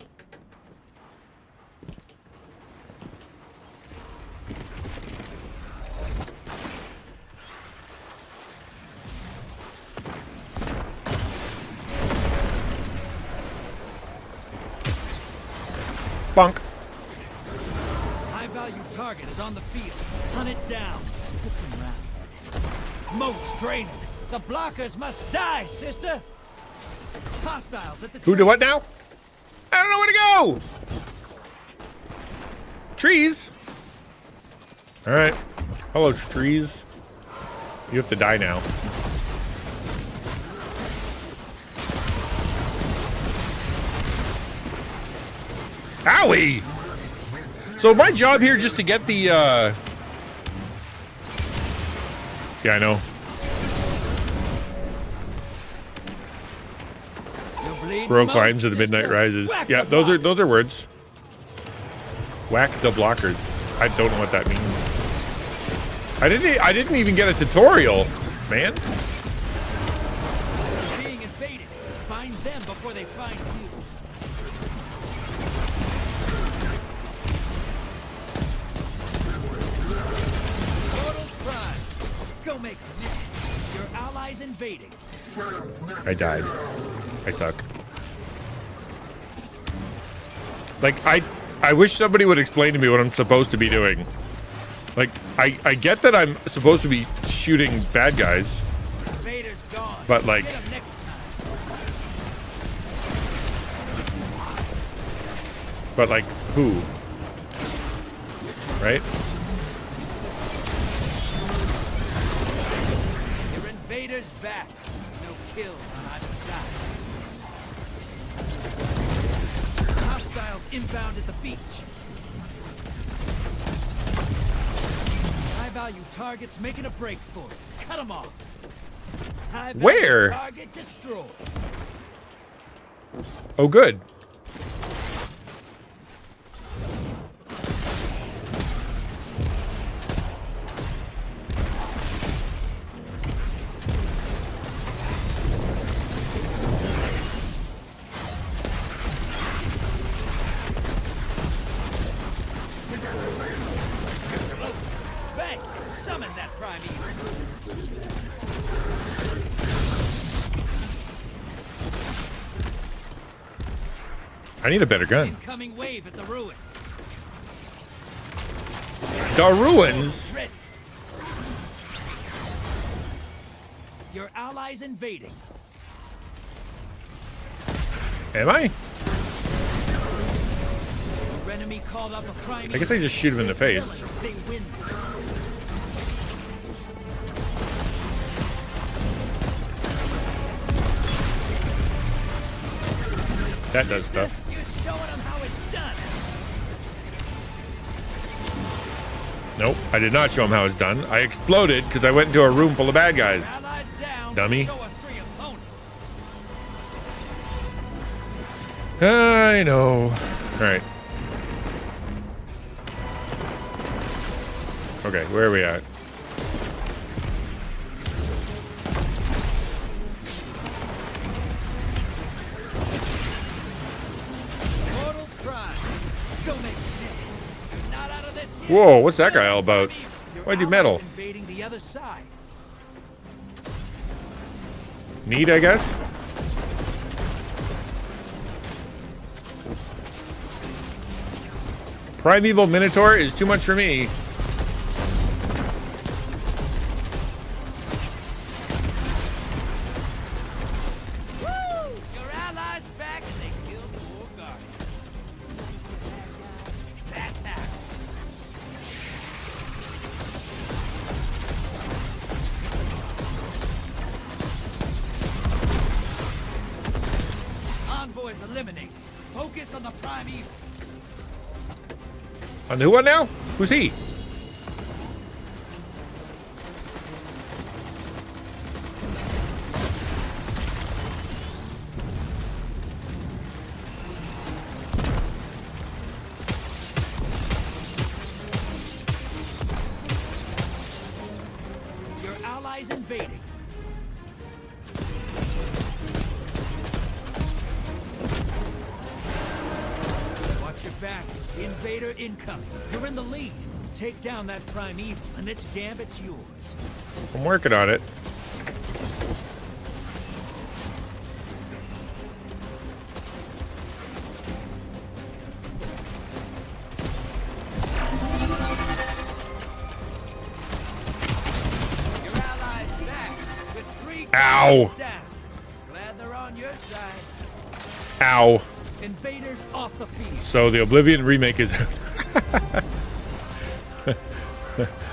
Bunk. High value target is on the field. Hunt it down. Put some rounds. Moats draining. The blockers must die, sister. Hostiles at the Who do what now? I don't know where to go. Trees. All right. Hello, trees. You have to die now. Owie! So my job here just to get the, Yeah, I know. Bro climbs to the midnight rises. Yeah, those are words. Whack the blockers. I don't know what that means. I didn't even get a tutorial, man. You're being invaded. Find them before they find you. Go make them. Your allies invading. I died. I suck. Like, I wish somebody would explain to me what I'm supposed to be doing. Like, I get that I'm supposed to be shooting bad guys. Invaders gone. But like, Get 'em next time. but like who? Right? Your invaders back. No kills on either side. Hostiles inbound at the beach. High-value targets making a break for it. Cut them off. High-value Where? Target destroyed. Oh, good. primeval. I need a better gun. Incoming wave at the ruins. The ruins? Ready. Your allies invading. Am I? Your enemy called up a primeval. I guess I just shoot him in the face. They win. That does stuff. You're showing them how it's done. Nope, I did not show him how it's done. I exploded because I went into a room full of bad guys. Allies down. Dummy. Show a free opponent. I know. All right. Okay, where are we at? Mortal prime. Don't make me dead. Not out of this yet. Whoa, what's that guy all about? Your Why'd you allies meddle? Invading the other side. Need, I guess? Primeval Minotaur is too much for me. Woo! Your allies back and they killed the war guardian. That's how. Envoys eliminated. Focus on the primeval. On the what now? Who's he? Your allies invading. Watch your back. Invader incoming. You're in the lead. Take down that primeval, and this gambit's yours. I'm working on it. Your allies back with 3 Ow. guys down. Glad they're on your side. Ow. Invaders off the field. So the Oblivion remake is out.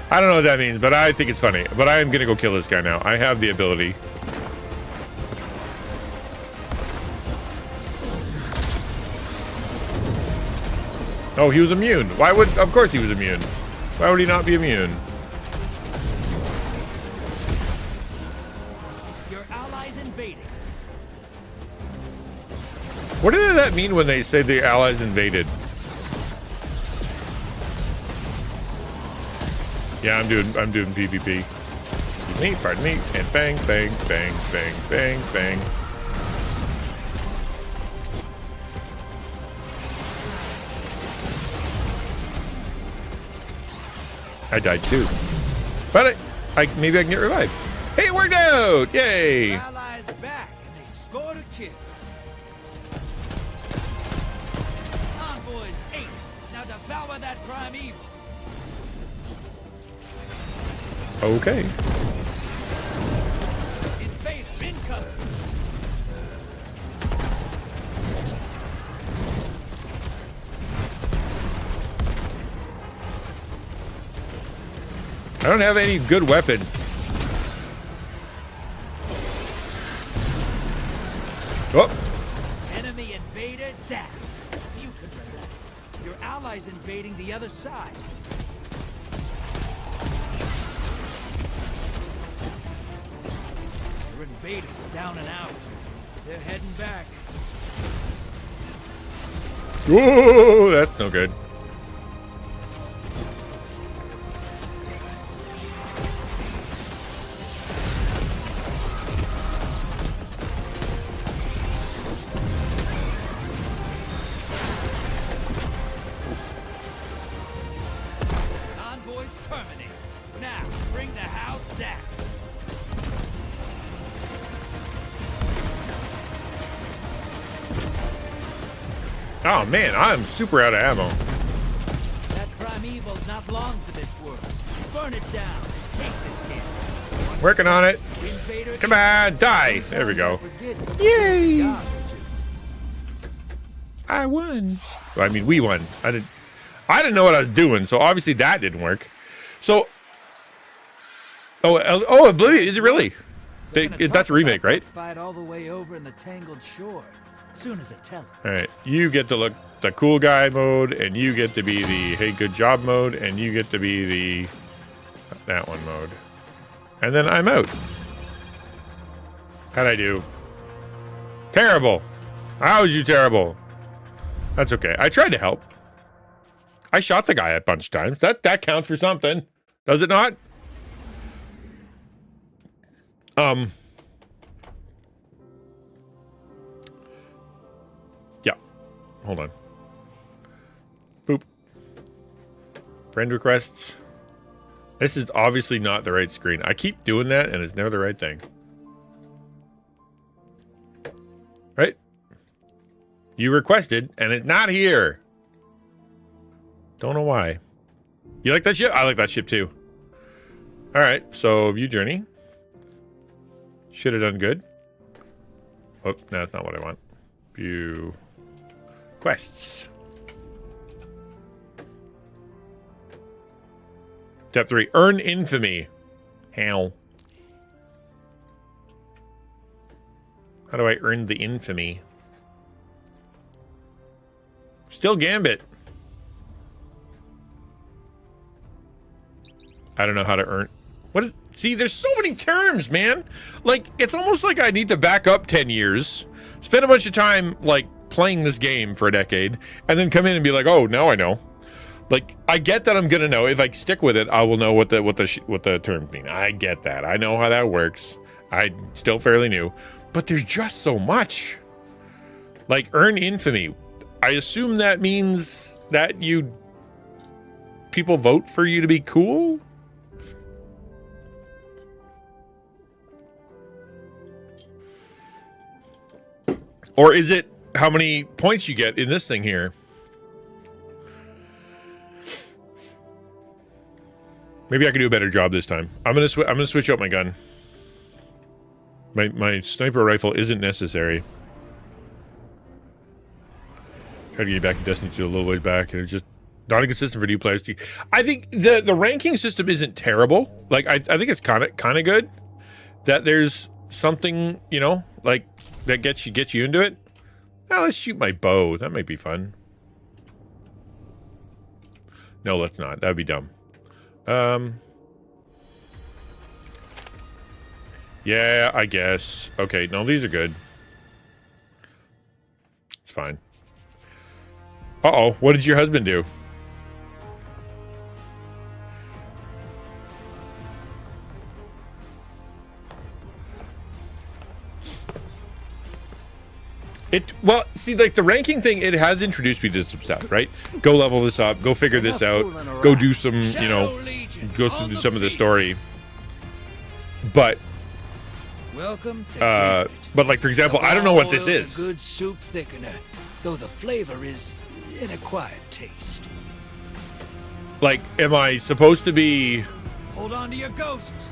I don't know what that means, but I think it's funny. But I am gonna go kill this guy now. I have the ability. Oh, he was immune. Why would? Of course he was immune. Why would he not be immune? Your allies invading. What does that mean when they say the allies invaded? Yeah, I'm doing PvP. Pardon me, and bang, bang, bang, bang, bang, bang. I died too, but I maybe I can get revived. Hey, it worked out! Yay! Your allies back, and they scored a kill. Envoys 8. Now devour that primeval. Okay. Invader incoming. I don't have any good weapons. Oh, Enemy invader down. You can relax. Your allies invading the other side. Your invaders down and out. They're heading back. whoa, that's no good. Envoys terminate. Now, bring that How's that? Oh man, I'm super out of ammo. That primeval's not long for this world. Burn it down and take this kid. Working on it. Invader Come on, die. There we go. Yay! I won. Well, I mean, we won. I didn't know what I was doing, so obviously that didn't work. So, Oblivion, is it really? That's a remake, right? Fight all the way over in the Tangled Shore. Soon as I tell him. All right, you get to look the cool guy mode, and you get to be the hey good job mode, and you get to be the that one mode, and then I'm out. How'd I do? Terrible. How was you terrible? That's okay. I tried to help. I shot the guy a bunch of times. That counts for something, does it not? Yeah. Hold on. Boop. Friend requests. This is obviously not the right screen. I keep doing that, and it's never the right thing. Right? You requested, and it's not here. Don't know why. You like that ship? I like that ship too. All right, so view journey. Should have done good. Oh, no, that's not what I want. View quests. Step 3, earn infamy. How? How do I earn the infamy? Still Gambit. I don't know how to earn. What is? See, there's so many terms, man. Like, it's almost like I need to back up 10 years, spend a bunch of time like playing this game for a decade, and then come in and be like, oh, now I know. Like, I get that I'm gonna know. If I stick with it, I will know what the terms mean. I get that. I know how that works. I'm still fairly new, but there's just so much. Like, earn infamy. I assume that means that people vote for you to be cool. Or is it how many points you get in this thing here? Maybe I can do a better job this time. I'm gonna switch out my gun. My sniper rifle isn't necessary. Try to get back in Destiny 2 a little way back, and it's just not a good system for new players. I think the ranking system isn't terrible. Like I think it's kind of good. That there's something, you know, like that gets you into it. Now let's shoot my bow. That might be fun. No, let's not. That'd be dumb. Yeah, I guess. Okay, no, these are good. It's fine. Uh-oh, what did your husband do? Well, see, like the ranking thing, it has introduced me to some stuff, right? Go level this up, go figure this out, go do some, you know, go through some of the story. But, welcome to but like for example, I don't know what this is. A good soup thickener, though the flavor is an acquired taste. Like, am I supposed to be? Hold on to your ghosts.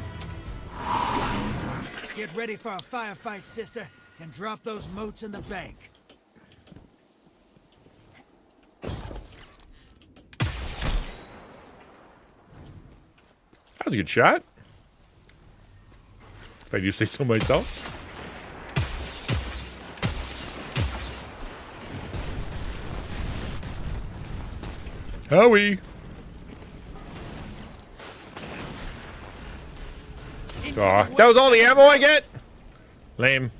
Get ready for a firefight, sister. And drop those motes in the bank. That was a good shot. If I do say so myself. Howie. Aw, that was all the ammo I get? Lame.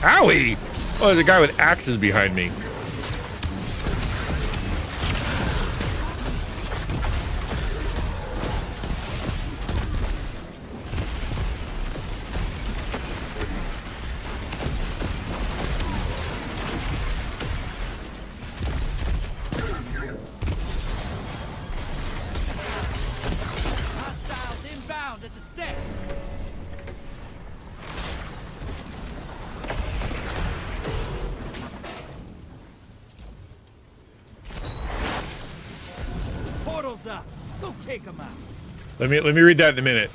Owie! Oh, there's a guy with axes behind me. stairs. Portal's up. Go take him out. Let me read that in a minute.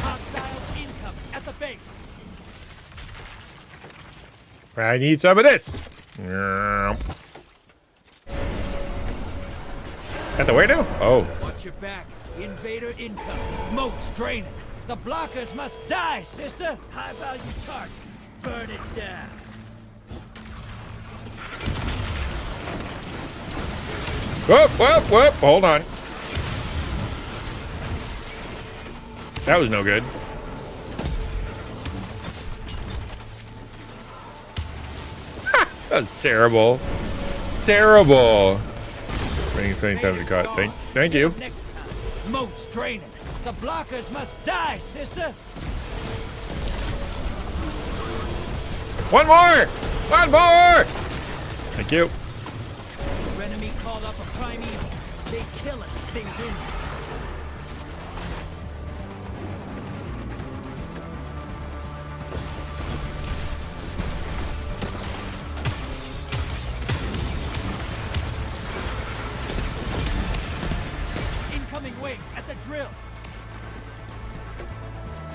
Hostiles incoming at the base. I need some of this. At the way now? Oh. Watch your back. Invader incoming. Moats draining. The blockers must die, sister. High value target. Burn it down. Whoop, whoop, whoop. Hold on. That was no good. That was terrible. Terrible. Bring time to cut. Thank you. Next time. Moats draining. The blockers must die, sister. One more! One more! Thank you. Your enemy called up a prime evil. They kill it. They win. Incoming wave at the drill.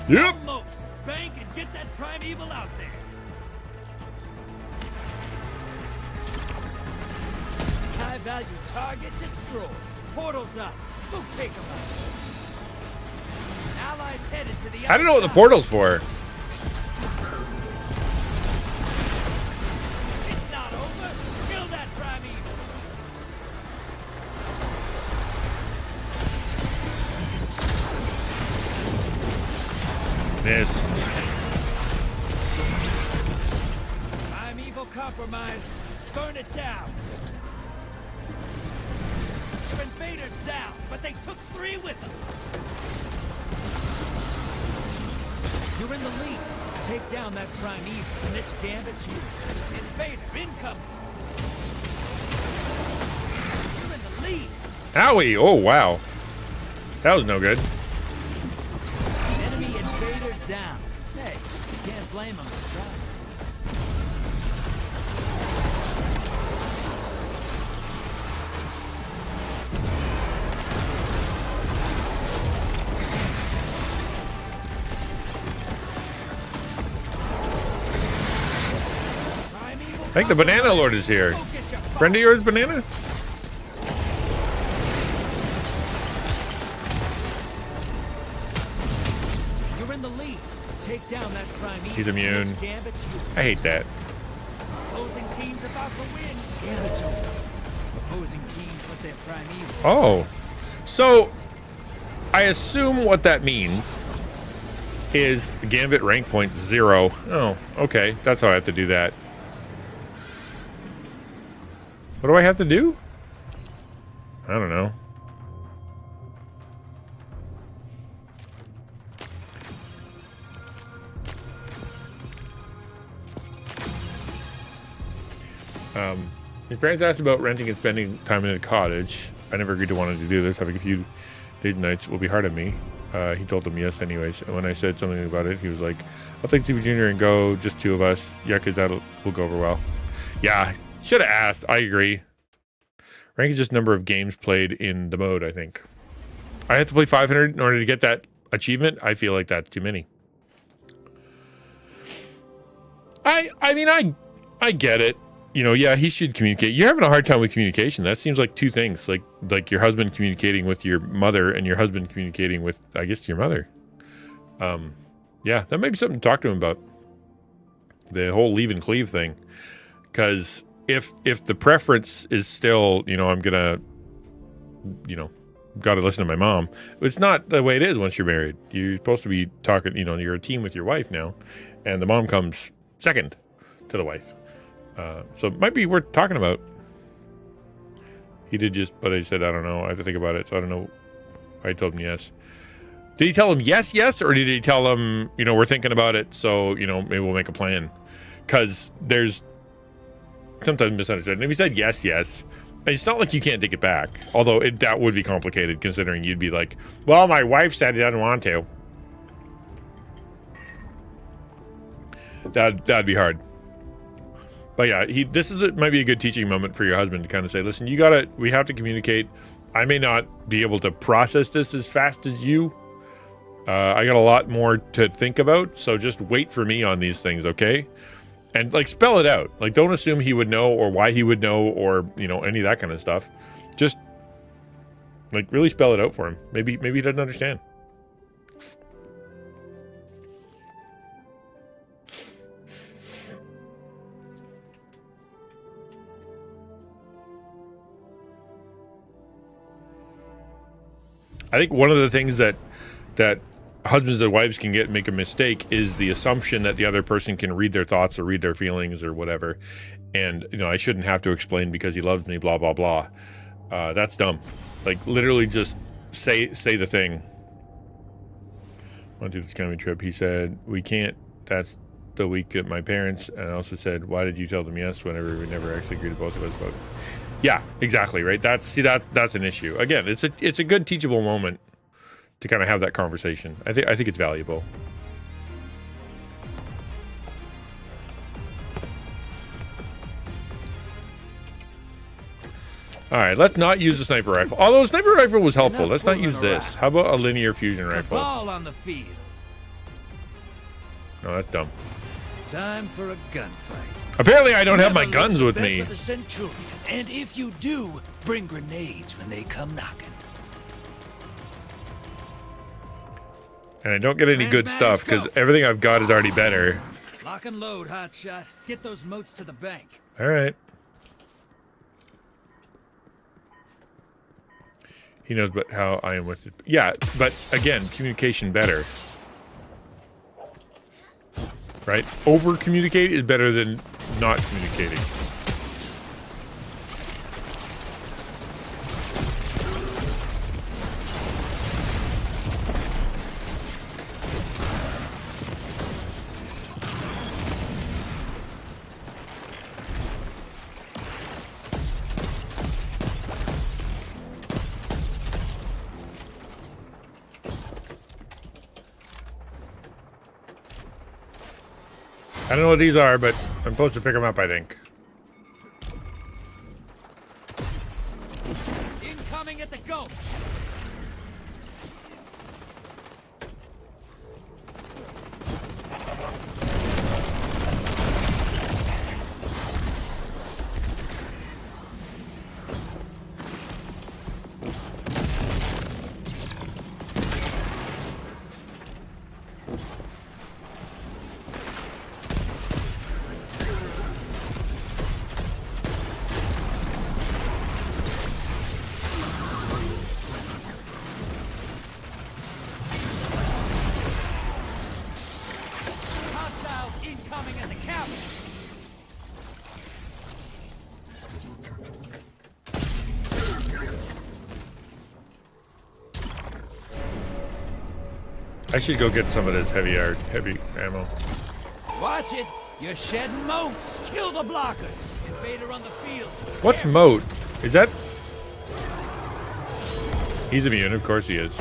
Yep. Almost. Bank and get that prime evil out there. High value target destroyed. Portal's up. Go take them out. Allies headed to the I don't know what the outside. portal's for. It's not over. Kill that prime evil. Missed. Prime evil compromised. Burn it down. Your invaders down, but they took 3 with them. You're in the lead. Take down that prime evil, and it's Gambit's you. Invader incoming. You're in the lead. Owie. Oh, wow. That was no good. Enemy invader down. Hey, you can't blame him for trying. I think the Banana Lord is here. Focus your fire. Friend of yours, Banana? You're in the lead. Take down that prime evil. He's immune. It's Gambit's you. I hate that. Opposing team's about to win. Gambit's over. Opposing team put their prime evil. Oh. So, I assume what that means is Gambit rank point 0. Oh, okay. That's how I have to do that. What do I have to do? I don't know. His parents asked about renting and spending time in a cottage. I never agreed to wanting to do this. Having a few days and nights will be hard on me. He told them yes anyways. And when I said something about it, he was like, I'll take Steve Jr. and go, just 2 of us. Yeah, because that will go over well. Yeah, should have asked. I agree. Rank is just number of games played in the mode, I think. I have to play 500 in order to get that achievement. I feel like that's too many. I mean, I get it. You know, yeah, he should communicate. You're having a hard time with communication. That seems like 2 things. Like your husband communicating with your mother and your husband communicating with, I guess, your mother. Yeah, that might be something to talk to him about. The whole leave and cleave thing. Because if the preference is still, you know, I'm gonna, you know, gotta listen to my mom. It's not the way it is once you're married. You're supposed to be talking, you know, you're a team with your wife now. And the mom comes second to the wife. So it might be worth talking about. He did just, but I said, I don't know. I have to think about it. So I don't know. I told him yes. Did he tell him yes, or did he tell him, we're thinking about it, so, maybe we'll make a plan? Because there's sometimes misunderstood. And if he said yes, it's not like you can't take it back. Although that would be complicated, considering you'd be like, well, my wife said he doesn't want to. That'd be hard. But yeah, might be a good teaching moment for your husband to kind of say, listen, we have to communicate. I may not be able to process this as fast as you. I got a lot more to think about, so just wait for me on these things, okay? And spell it out. Don't assume he would know or why he would know or, any of that kind of stuff. Just really spell it out for him. Maybe he doesn't understand. I think one of the things that husbands and wives can make a mistake is the assumption that the other person can read their thoughts or read their feelings or whatever. And, I shouldn't have to explain because he loves me, blah, blah, blah. That's dumb. Literally just say the thing. Went to this camping trip. He said, we can't. That's the week at my parents. And I also said, why did you tell them yes whenever we never actually agreed to both of us about it? Yeah, exactly, right? That's an issue. Again, it's a good teachable moment to kind of have that conversation. I think it's valuable. All right, let's not use the sniper rifle. Although the sniper rifle was helpful. Let's not use this. How about a linear fusion rifle? Ball on the field. No, that's dumb. Time for a gunfight. Apparently, I don't have my guns with me. And if you do, bring grenades when they come knocking. And I don't get any good stuff because everything I've got is already better. Lock and load, hotshot. Get those motes to the bank. All right. He knows but how I am with it. Yeah, but again, communication better. Right? Over communicate is better than not communicating. I don't know what these are, but I'm supposed to pick them up, I think. Incoming at the gulch. I should go get some of this heavy ammo. Watch it. You're shedding motes. Kill the blockers. Invader on the field. What's moat? Is that... He's immune, of course he is.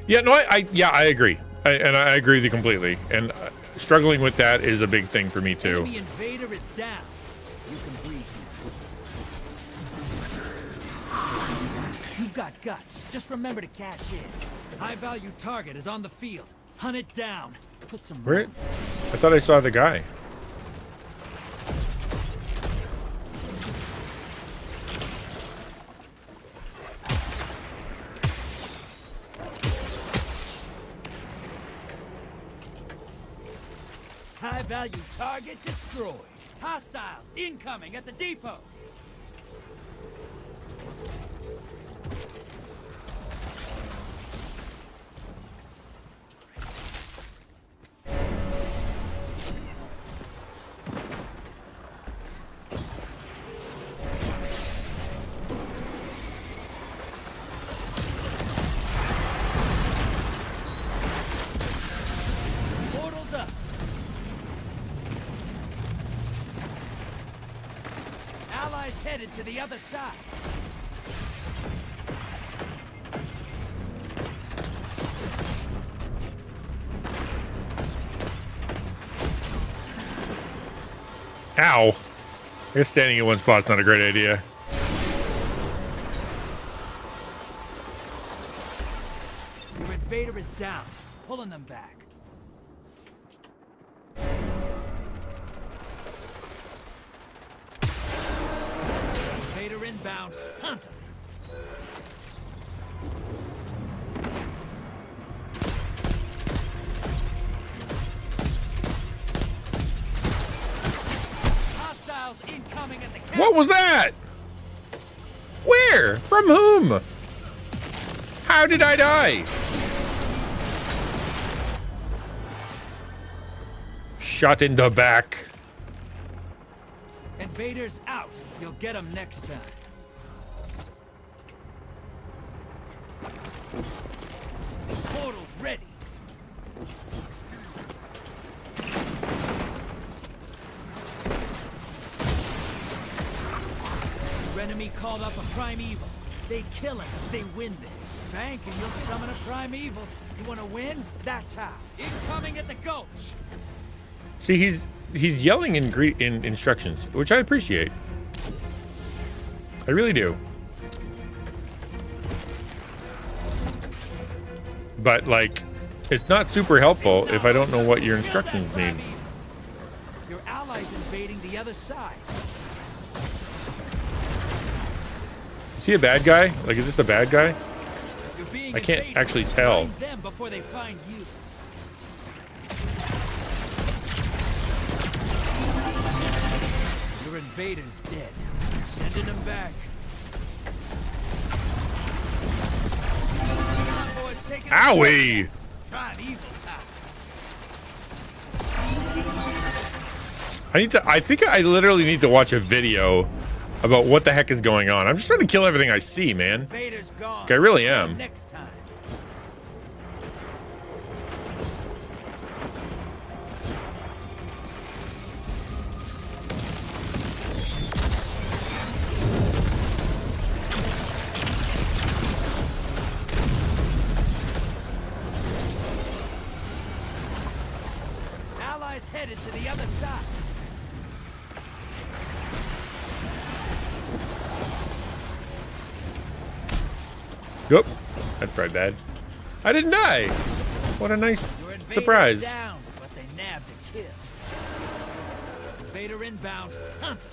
Yeah, no, I agree. I agree with you completely. And struggling with that is a big thing for me too. Enemy invader is down. You can breathe. You've got guts. Just remember to cash in. High-value target is on the field. Hunt it down. Put some. Where? I thought I saw the guy. High-value target destroyed. Hostiles incoming at the depot. Allies headed to the other side. Ow. I guess standing in one spot's not a great idea. Your invader is down. Pulling them back. Invader inbound. Hunt him. Hostiles incoming at the camp. What was that? Where? From whom? How did I die? Shot in the back. Invaders out. You'll get them next time. Portals ready. Your enemy called up a primeval. They kill him. They win this. Bank and you'll summon a primeval. You want to win? That's how. Incoming at the gulch. See, he's yelling in instructions, which I appreciate. I really do. But like, it's not super helpful if I don't know what your instructions mean. Your allies invading the other side. Is he a bad guy? Like, is this a bad guy? You're being I can't invaded. actually tell. Find them before they find you. Your invader's dead. Sending them back. Convoy's taking a Owie! primeval time. I think I literally need to watch a video about what the heck is going on. I'm just trying to kill everything I see, man. Invader's gone. Like, I really am. Next time. Allies headed to the other side. Yep. That's probably bad. I didn't die. What a nice Your invader's surprise. down, but they nabbed a kill. Invader inbound. Hunt him.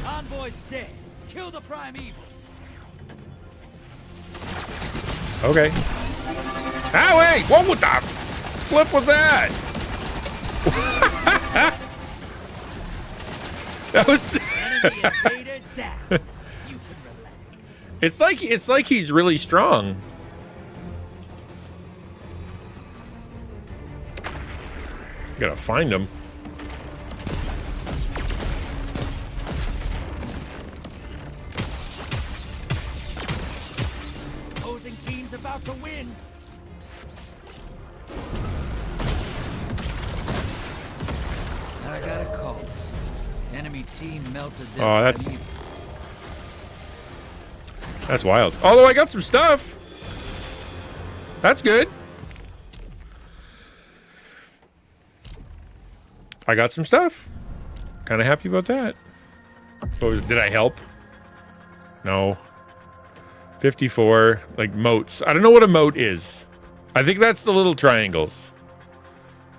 Envoy's dead. Kill the primeval. Okay. Owie! What the flip was that? That was. Enemy invader down. You can relax. It's like he's really strong. Gotta find him. Opposing team's about to win. I got a call. Enemy team melted their Oh, primeval. that's wild. Although I got some stuff. That's good. I got some stuff. Kind of happy about that. So did I help? No. 54, like moats. I don't know what a moat is. I think that's the little triangles.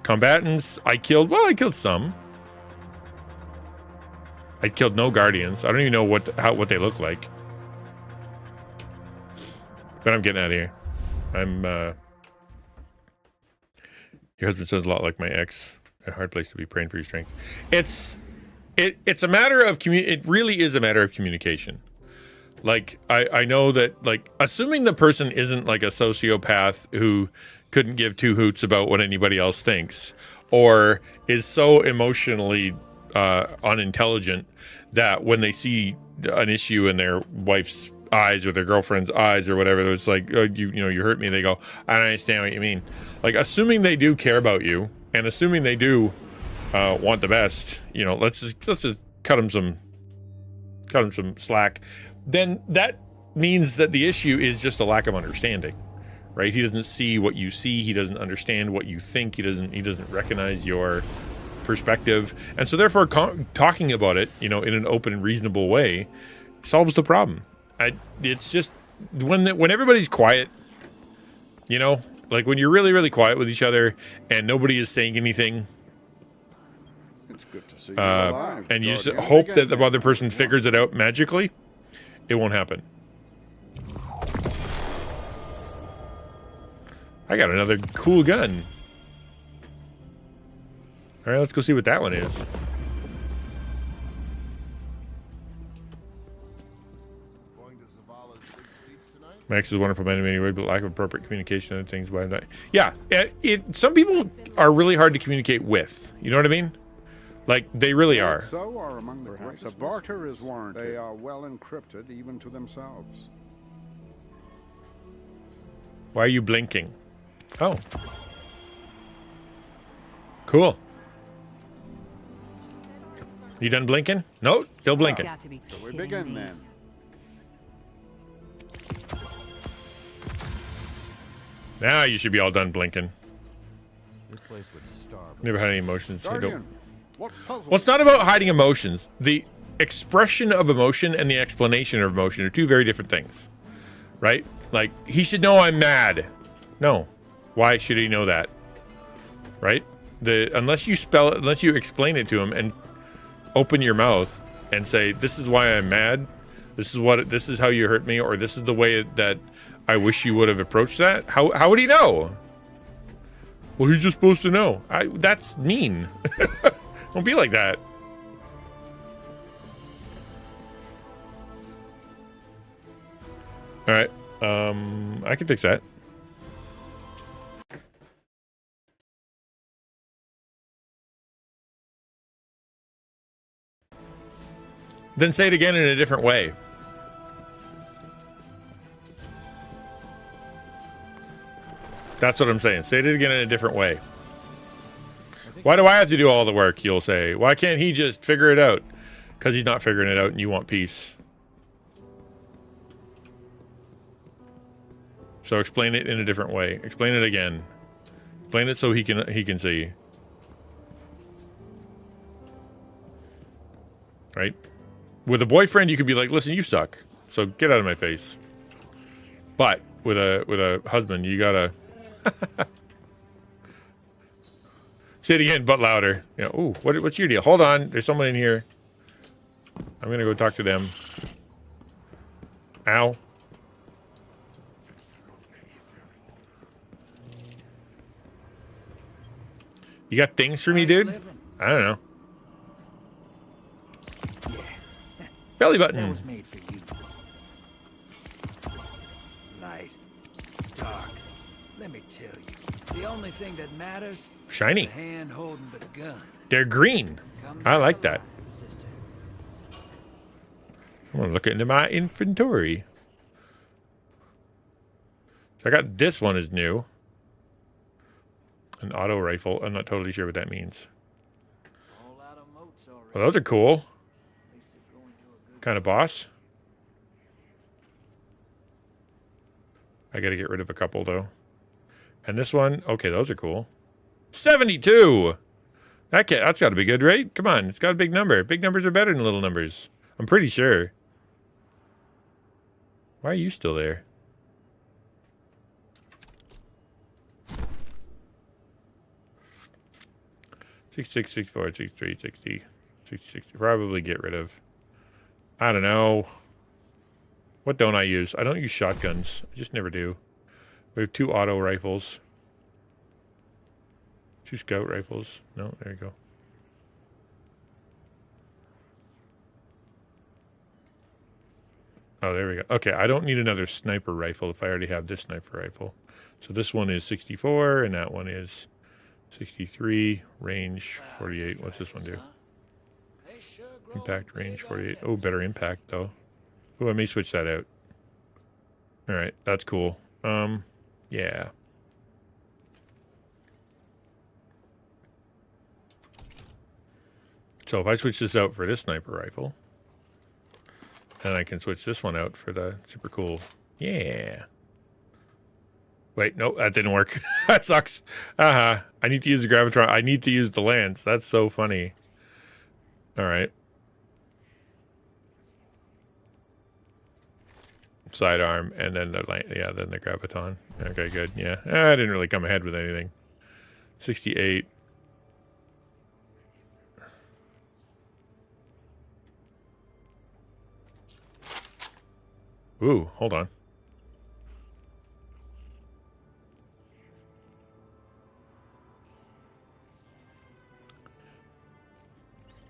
Combatants, I killed some. I killed no guardians. I don't even know what they look like. But I'm getting out of here. Your husband sounds a lot like my ex. A hard place to be, praying for your strength. It's a matter of it really is a matter of communication. Like I know that, like, assuming the person isn't like a sociopath who couldn't give two hoots about what anybody else thinks, or is so emotionally unintelligent that when they see an issue in their wife's eyes or their girlfriend's eyes or whatever, it's like, oh, you hurt me. They go, I don't understand what you mean. Like, assuming they do care about you, and assuming they do want the best, you know, let's just cut him some slack. Then that means that the issue is just a lack of understanding, right? He doesn't see what you see. He doesn't understand what you think. He doesn't recognize your perspective, and so therefore talking about it, you know, in an open and reasonable way solves the problem. It's just when everybody's quiet, you know, like when you're really, really quiet with each other and nobody is saying anything, it's good to see you alive. and you just hope that the other person figures it out magically, it won't happen. I got another cool gun. All right, let's go see what that one is. Max is a wonderful man in many ways, but lack of appropriate communication and things. Yeah, some people are really hard to communicate with. You know what I mean? Like, they really are. So are among the perhaps a barter is warranted. They are well encrypted, even to themselves. Why are you blinking? Oh. Cool. You done blinking? No, still blinking. So we begin then. Now you should be all done blinking. This place would starve. Never had any emotions. I don't. Guardian, what puzzle? Well, it's not about hiding emotions. The expression of emotion and the explanation of emotion are two very different things, right? Like, he should know I'm mad. No. Why should he know that? Right? Unless you explain it to him and open your mouth and say, this is why I'm mad. This is how you hurt me, or this is the way that I wish you would have approached that. How would he know? Well, he's just supposed to know. That's mean. Don't be like that. All right. I can fix that. Then say it again in a different way. That's what I'm saying. Say it again in a different way. Why do I have to do all the work, you'll say? Why can't he just figure it out? Because he's not figuring it out and you want peace. So explain it in a different way. Explain it again. Explain it so he can see. Right? With a boyfriend, you could be like, listen, you suck. So get out of my face. But with a husband, you gotta say it again, but louder. You know, ooh, what's your deal? Hold on, there's someone in here. I'm gonna go talk to them. Ow. You got things for me, dude? I don't know. Belly button. That was made for you. Light, dark. Let me tell you, the only thing that matters Shiny. is the hand holding the gun. They're green. I like that. Sister. I'm gonna look into my inventory. So I got this one is new. An auto rifle. I'm not totally sure what that means. Well, those are cool. Kind of boss. I gotta get rid of a couple though. And this one, okay, those are cool. 72. That's got to be good, right? Come on, it's got a big number. Big numbers are better than little numbers. I'm pretty sure. Why are you still there? Six, 4, 3, 60. Probably get rid of. I don't know. What don't I use? I don't use shotguns. I just never do. We have 2 auto rifles. 2 scout rifles. No, there you go. Oh, there we go. Okay, I don't need another sniper rifle if I already have this sniper rifle. So this one is 64, and that one is 63. Range 48. What's this one do? Impact range 48. Oh, better impact though. Oh, I may switch that out. All right, that's cool. Yeah. So if I switch this out for this sniper rifle, and I can switch this one out for the super cool. Yeah. Wait, no, that didn't work. That sucks. I need to use the Gravitron. I need to use the Lance. That's so funny. All right. Sidearm, and then then the Graviton. Okay, good. Yeah, I didn't really come ahead with anything. 68. Ooh, hold on.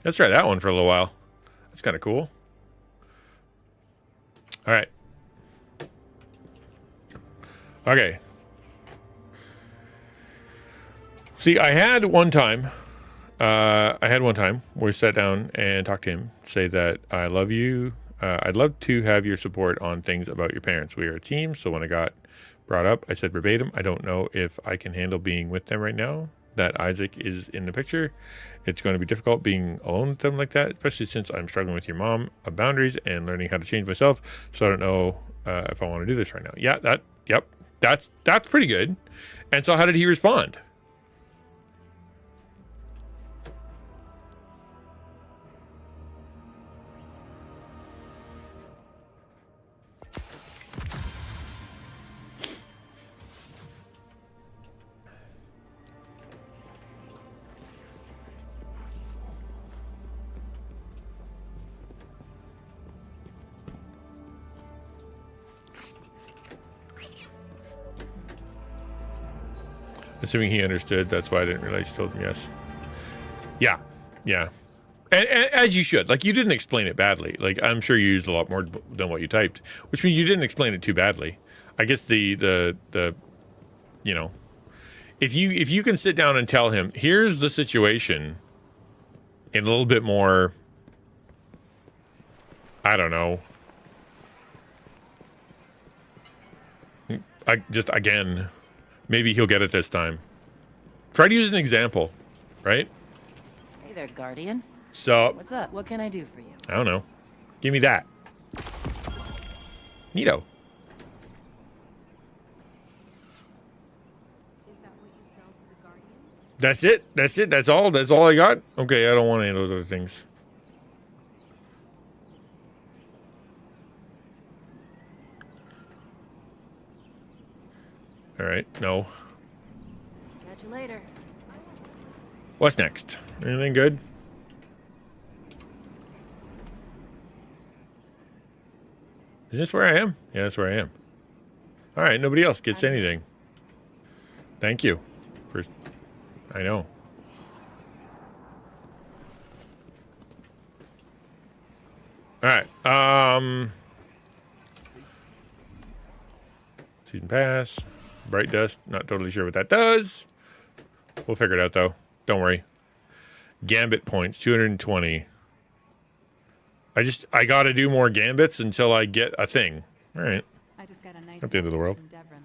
Let's try that one for a little while. That's kind of cool. All right. Okay. See, I had one time where we sat down and talked to him, say that I love you. I'd love to have your support on things about your parents. We are a team, so when I got brought up, I said verbatim, I don't know if I can handle being with them right now, that Isaac is in the picture. It's going to be difficult being alone with them like that, especially since I'm struggling with your mom, boundaries, and learning how to change myself, so I don't know if I want to do this right now. Yeah, that's pretty good. And so how did he respond? Assuming he understood, that's why I didn't realize you told him yes. Yeah. And as you should. Like, you didn't explain it badly. Like, I'm sure you used a lot more than what you typed, which means you didn't explain it too badly. I guess the you know, if you can sit down and tell him, here's the situation in a little bit more, I don't know. Again, maybe he'll get it this time. Try to use an example, right? Hey there, Guardian. So, What's up? What can I do for you? I don't know. Give me that. Neato. Is that what you sell to the Guardians? That's it. That's all I got. Okay, I don't want any of those other things. All right, no. Catch you later. What's next? Anything good? Is this where I am? Yeah, that's where I am. All right, nobody else gets anything. Thank you. I know. All right. Season pass. Bright dust. Not totally sure what that does. We'll figure it out, though. Don't worry. Gambit points, 220. I gotta do more gambits until I get a thing. All right. I just got a nice Not the end of the world. message from Devon.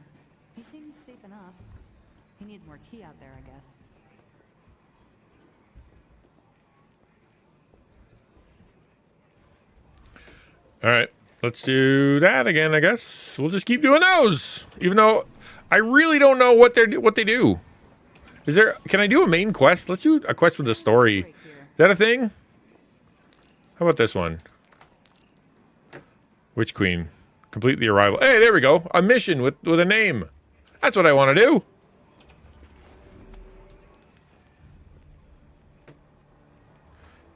He seems safe enough. He needs more tea out there, I guess. All right. Let's do that again, I guess. We'll just keep doing those. Even though I really don't know what they do. Can I do a main quest? Let's do a quest with a story. Right here. Is that a thing? How about this one? Witch Queen. Complete the arrival. Hey, there we go. A mission with a name. That's what I want to do.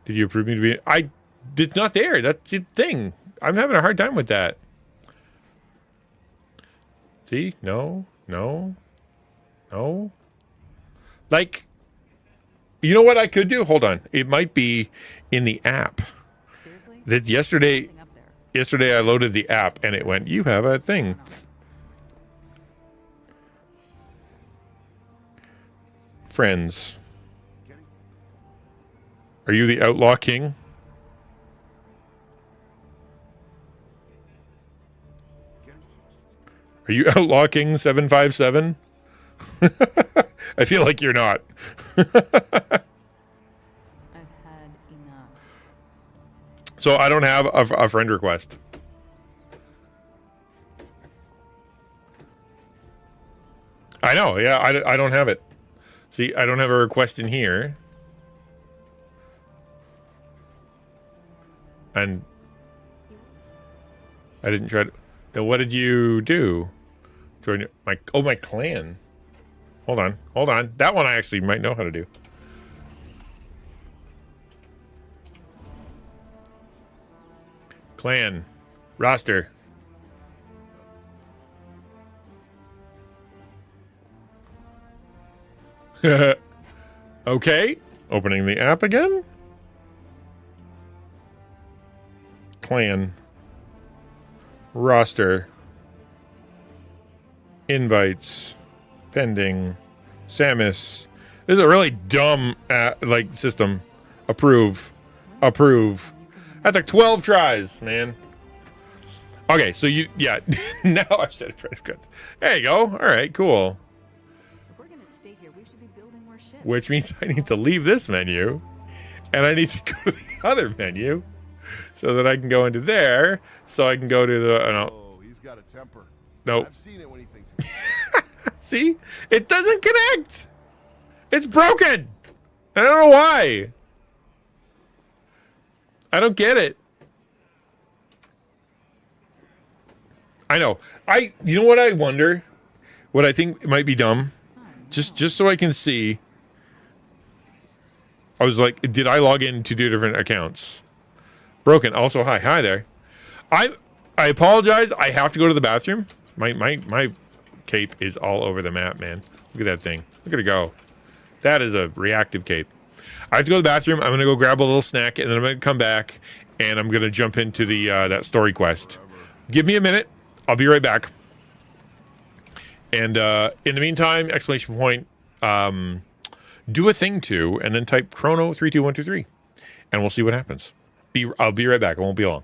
Did you approve me to be... It's not there. That's the thing. I'm having a hard time with that. See? No. Like, you know what I could do? Hold on. It might be in the app. Seriously? That yesterday Something up there. Yesterday I loaded the app and it went, you have a thing. Friends. Are you the Outlaw King? Are you Outlaw King 757? I feel like you're not. I've had enough. So I don't have a friend request. I know, yeah, I don't have it. See, I don't have a request in here. And I didn't try to... Then what did you do? Join my clan. Hold on. That one I actually might know how to do. Clan. Roster. Okay. Opening the app again. Clan. Roster. Invites. Pending. Samus. This is a really dumb system. Approve. That's like 12 tries, man. Okay, so now I've said it. There you go. All right, cool. If we're gonna stay here, we should be building more ships. Which means I need to leave this menu, and I need to go to the other menu, so that I can go into there, so I can go to the... Oh, he's got a temper. Nope. I've seen it when he thinks. See? It doesn't connect! It's broken! I don't know why. I don't get it. I know. You know what I wonder? What I think might be dumb? Just so I can see. I was like, did I log in to 2 different accounts? Broken. Also, hi there. I apologize. I have to go to the bathroom. My cape is all over the map, man. Look at that thing. Look at it go. That is a reactive cape. I have to go to the bathroom. I'm going to go grab a little snack, and then I'm going to come back, and I'm going to jump into the that story quest. Give me a minute. I'll be right back. And in the meantime, exclamation point, do a thing to, and then type chrono 32123, and we'll see what happens. I'll be right back. It won't be long.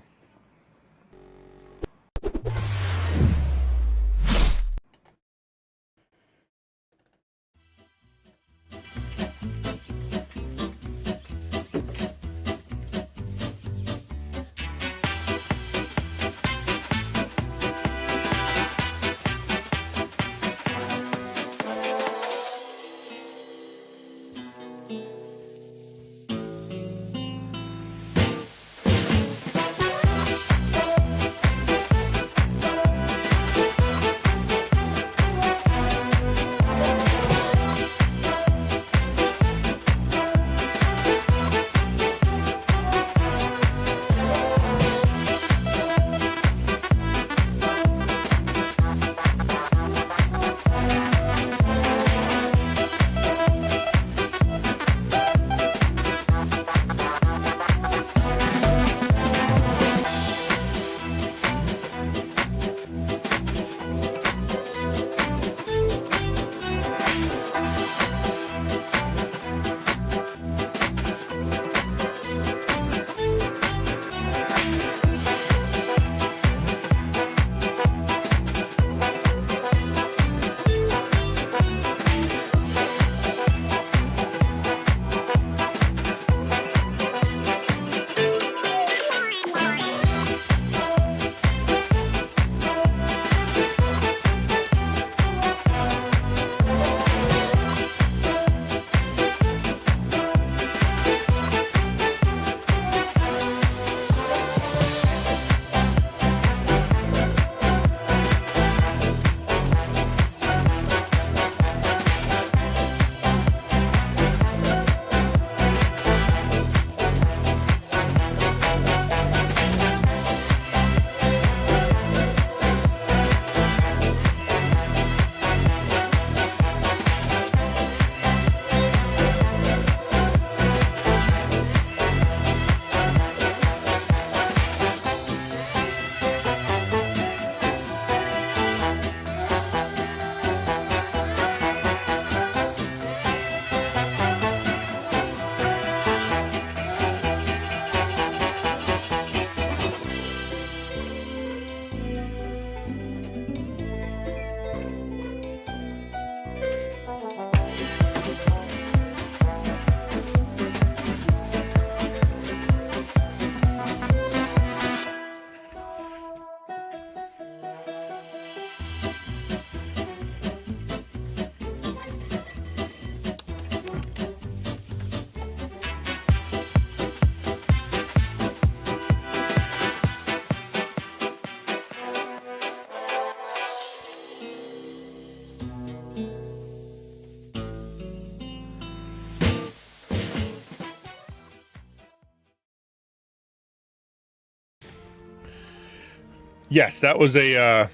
Yes, that was the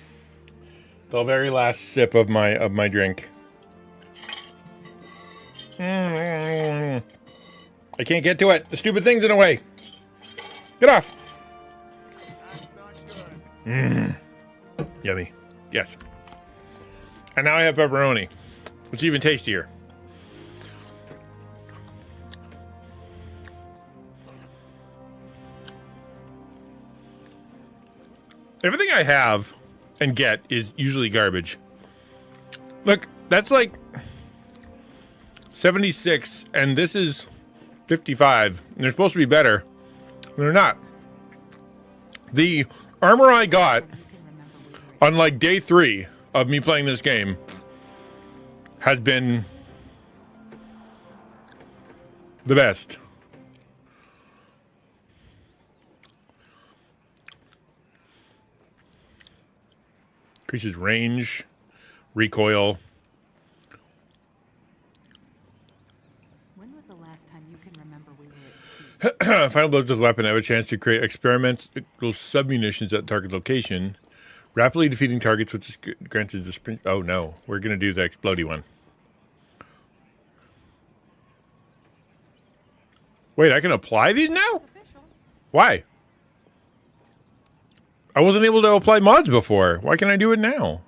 very last sip of my drink. I can't get to it. The stupid thing's in the way. Get off. Yummy. Yes. And now I have pepperoni. It's even tastier. Everything I have and get is usually garbage. Look, that's like 76, and this is 55. And they're supposed to be better. They're not. The armor I got on like day 3 of me playing this game has been the best. Increases range, recoil. When was the last time you can remember we were at peace? Final blows with the weapon have a chance to create experimental submunitions at target location. Rapidly defeating targets, which is granted the sprint. Oh no, we're gonna do the explodey one. Wait, I can apply these now? Why? I wasn't able to apply mods before. Why can I do it now?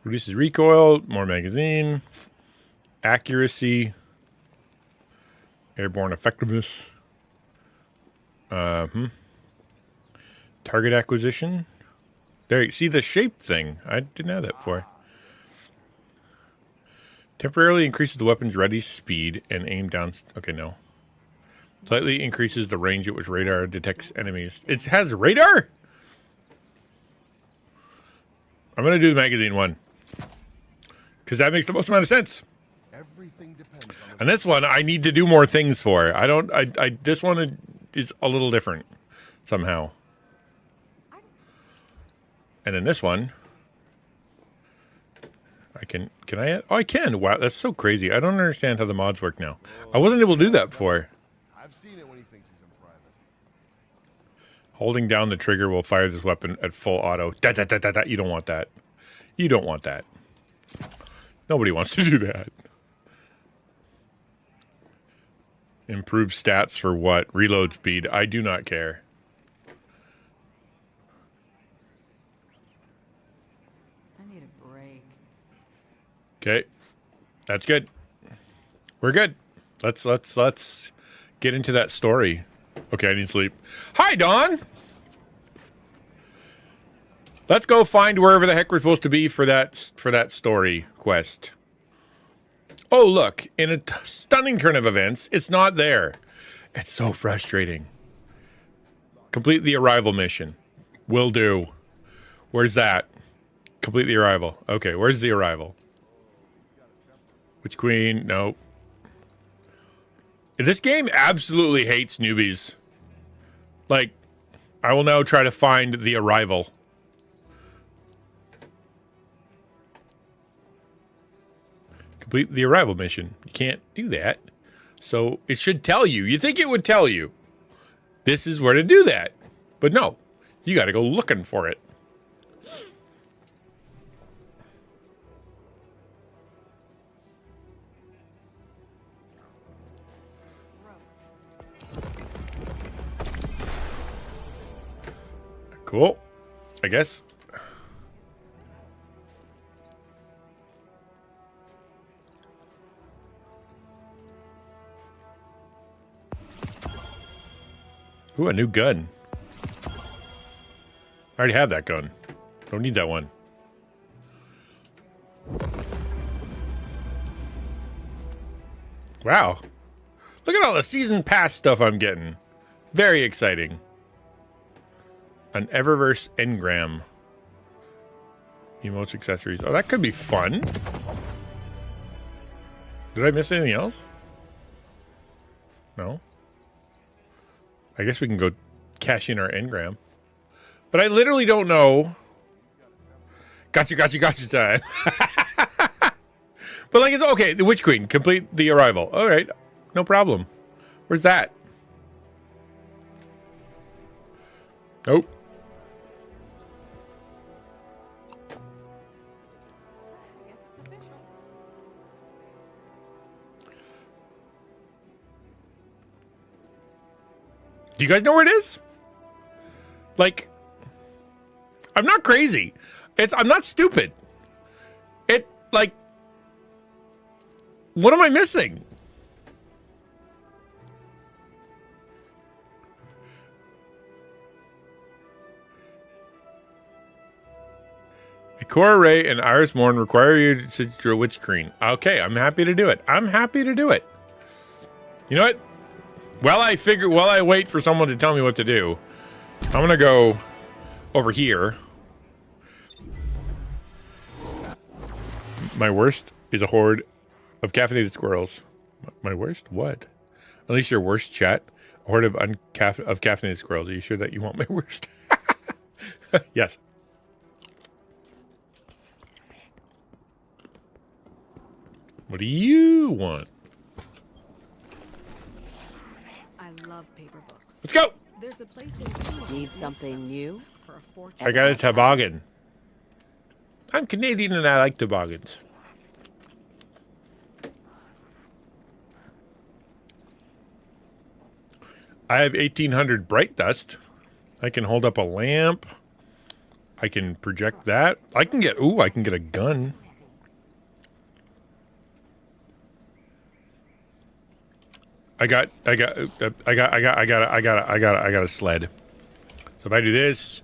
Reduces recoil, more magazine, accuracy, airborne effectiveness, target acquisition. There, you see the shape thing. I didn't have that before. Temporarily increases the weapon's ready speed and aim down. Okay, no. Slightly increases the range at which radar detects enemies. It has radar? I'm going to do the magazine one. Because that makes the most amount of sense. Everything depends on And this one, I need to do more things for. This one is a little different somehow. And then this one, can I? Oh, I can. Wow, that's so crazy. I don't understand how the mods work now. I wasn't able to do that before. I've seen it when he thinks he's in private. Holding down the trigger will fire this weapon at full auto. Da, da, da, da, da. You don't want that. You don't want that. Nobody wants to do that. Improve stats for what? Reload speed. I do not care. I need a break. Okay. That's good. We're good. Let's get into that story. Okay, I need sleep. Hi, Dawn. Let's go find wherever the heck we're supposed to be for that story quest. Oh, look, in a stunning turn of events, it's not there. It's so frustrating. Complete the arrival mission. Will do. Where's that? Complete the arrival. Okay, where's the arrival? Which queen? Nope. This game absolutely hates newbies. Like, I will now try to find the arrival. Complete the arrival mission. You can't do that. So it should tell you. You think it would tell you. This is where to do that. But no. You got to go looking for it. Cool. I guess. Ooh, a new gun. I already have that gun. Don't need that one. Wow. Look at all the season pass stuff I'm getting. Very exciting. An Eververse engram. Emotes, accessories. Oh, that could be fun. Did I miss anything else? No. I guess we can go cash in our engram. But I literally don't know. Gotcha time. But like, it's okay. The Witch Queen. Complete the arrival. All right. No problem. Where's that? Nope. Do you guys know where it is? Like, I'm not crazy. I'm not stupid. Like, what am I missing? A core array and Iris Morn require you to draw which screen. Okay, I'm happy to do it. You know what? While I wait for someone to tell me what to do, I'm gonna go over here. My worst is a horde of caffeinated squirrels. My worst? What? Unleash your worst, chat. A horde of caffeinated squirrels. Are you sure that you want my worst? Yes. What do you want? I love paper books. Let's go. There's a place in Need something new? for a fortune. I got a toboggan. I'm Canadian and I like toboggans. I have 1800 bright dust. I can hold up a lamp. I can project that. I can get a gun. I got a sled. So if I do this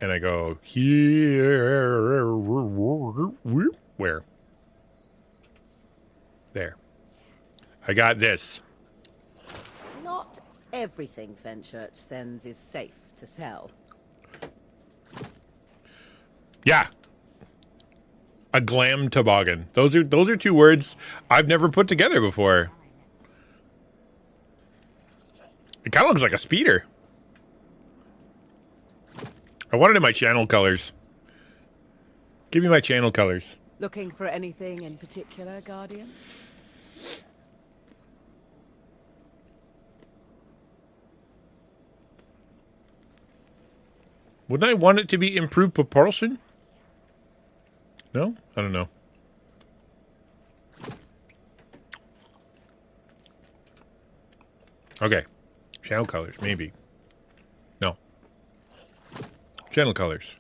and I go here, where? There. I got this. Not everything Fenchurch sends is safe to sell. Yeah. A glam toboggan. Those are two words I've never put together before. It kind of looks like a speeder. I want it in my channel colors. Give me my channel colors. Looking for anything in particular, Guardian? Wouldn't I want it to be improved propulsion? No? I don't know. Okay. Channel colors, maybe. No. Channel colors.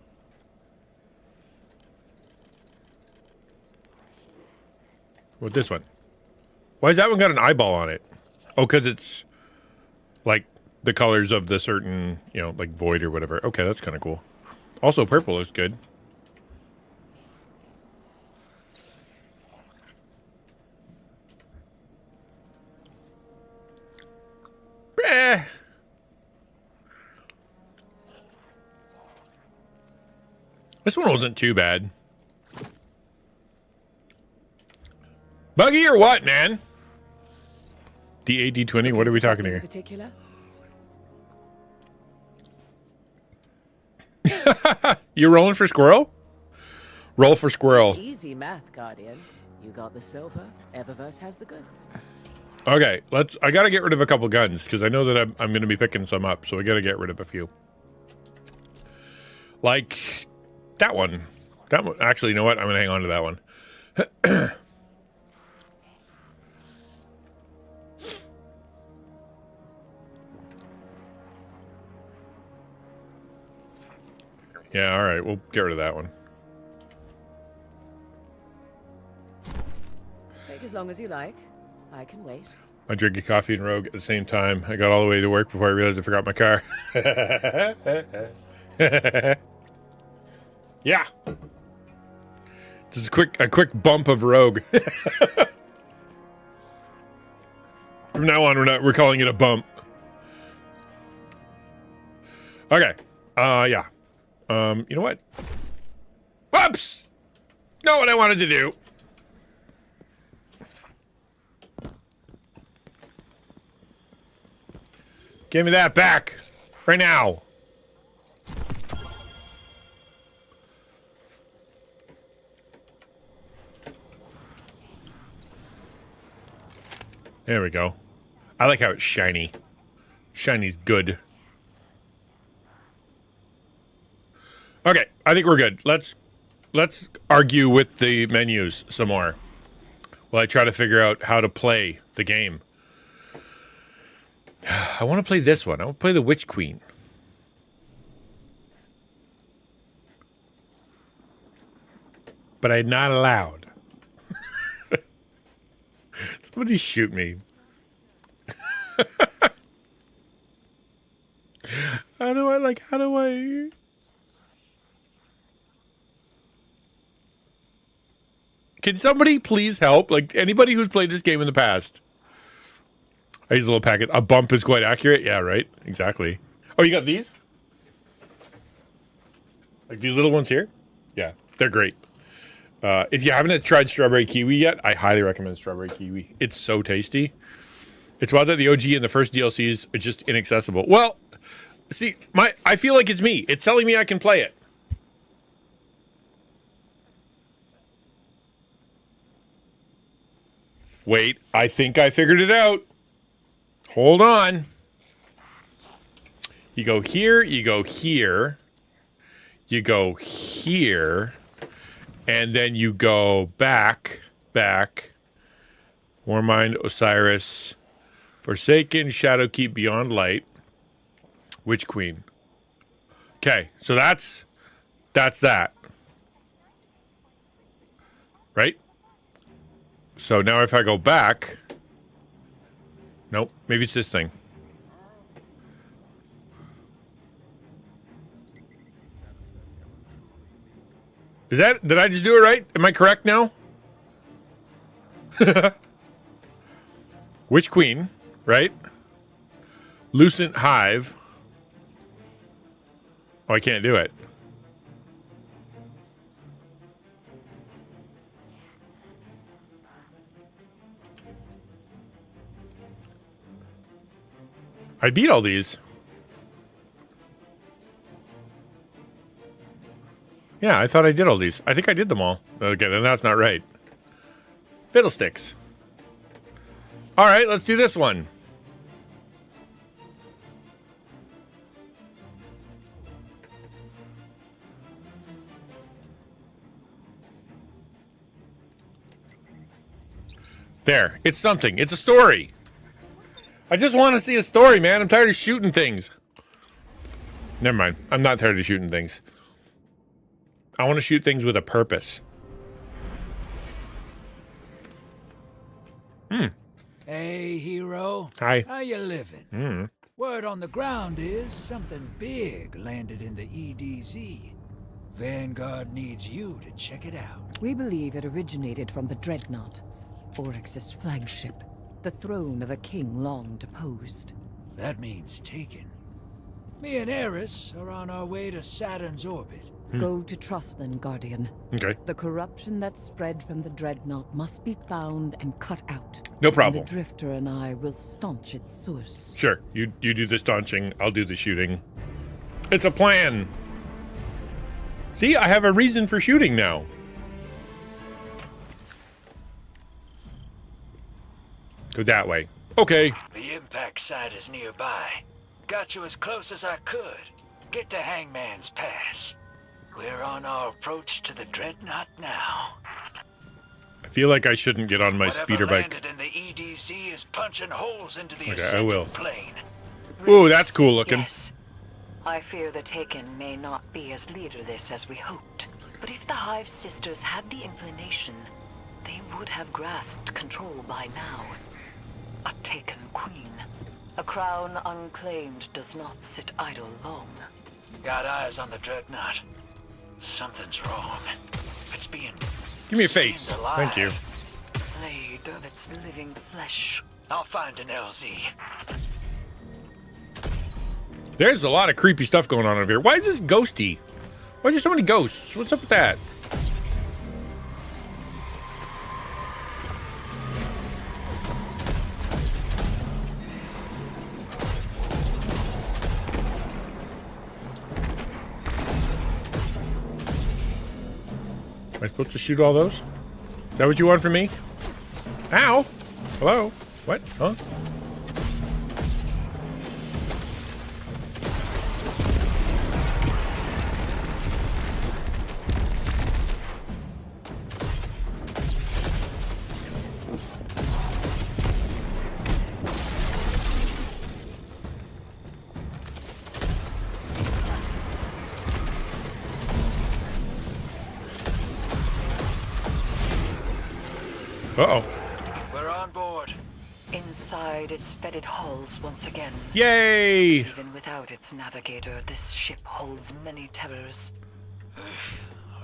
What this one? Why has that one got an eyeball on it? Oh, because it's like the colors of the certain, like void or whatever. Okay, that's kind of cool. Also, purple is good. This one wasn't too bad. Buggy or what, man? The AD20, what are we talking here? Particular? You rolling for squirrel? Roll for squirrel. Easy math, Guardian. You got the silver, Eververse has the goods. Okay, I gotta get rid of a couple guns, because I know that I'm gonna be picking some up, so we gotta get rid of a few. Like that one. That one, actually, you know what? I'm gonna hang on to that one. Yeah, all right, we'll get rid of that one. Take as long as you like. I can wait. I drank a coffee and Rogue at the same time. I got all the way to work before I realized I forgot my car. Yeah. Just a quick bump of Rogue. From now on, we're calling it a bump. Okay. Yeah. You know what? Whoops! Not what I wanted to do. Give me that back. Right now. There we go. I like how it's shiny. Shiny's good. Okay, I think we're good. Let's argue with the menus some more while I try to figure out how to play the game. I want to play this one. I want to play the Witch Queen. But I'm not allowed. Somebody shoot me. How do I... Can somebody please help? Like, anybody who's played this game in the past. I use a little packet. A bump is quite accurate. Yeah, right. Exactly. Oh, you got these? Like these little ones here? Yeah, they're great. If you haven't tried strawberry kiwi yet, I highly recommend strawberry kiwi. It's so tasty. It's wild that the OG and the first DLCs are just inaccessible. Well, see, I feel like it's me. It's telling me I can play it. Wait, I think I figured it out. Hold on. You go here, you go here, you go here, and then you go back. Warmind, Osiris, Forsaken, Shadowkeep, Beyond Light, Witch Queen. Okay, so that's that. Right? So now if I go back... Nope, maybe it's this thing. Did I just do it right? Am I correct now? Witch Queen, right? Lucent Hive. Oh, I can't do it. I beat all these. Yeah, I thought I did all these. I think I did them all. Okay, then that's not right. Fiddlesticks. All right, let's do this one. There. It's something. It's a story. I just want to see a story, man. I'm tired of shooting things. Never mind. I'm not tired of shooting things. I want to shoot things with a purpose. Hey, hero. Hi. How you living? Word on the ground is something big landed in the EDZ. Vanguard needs you to check it out. We believe it originated from the Dreadnought, Oryx's flagship, the throne of a king long deposed. That means taken. Me and Eris are on our way to Saturn's orbit. Go to Trustland, Guardian. Okay. The corruption that spread from the Dreadnought must be found and cut out. No And problem. the Drifter and I will staunch its source. Sure. You do the staunching. I'll do the shooting. It's a plan. See, I have a reason for shooting now. Go that way. Okay. The impact site is nearby. Got you as close as I could. Get to Hangman's Pass. We're on our approach to the Dreadnought now. I feel like I shouldn't get on my speeder bike. Whatever landed in the EDZ is punching holes into the Okay, I will. ascending plane. Ooh, that's cool looking. Yes. I fear the Taken may not be as leaderless as we hoped. But if the Hive Sisters had the inclination, they would have grasped control by now. A Taken queen. A crown unclaimed does not sit idle long. Got eyes on the Dreadnought. Something's wrong. It's being... Give me a face. skinned alive. Thank you. Blade of its living flesh. I'll find an LZ. There's a lot of creepy stuff going on over here. Why is this ghosty? Why are there so many ghosts? What's up with that? Am I supposed to shoot all those? Is that what you want from me? Ow! Hello? What? Huh? Uh-oh. We're on board. Inside its fetid halls once again. Yay! Even without its navigator, this ship holds many terrors.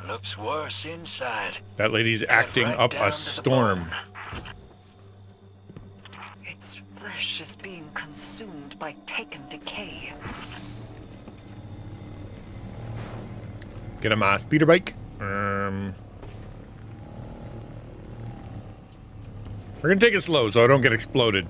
Looks worse inside. That lady's acting right up down a to the storm. Its flesh is being consumed by taken decay. Get on my speeder bike. We're gonna take it slow so I don't get exploded.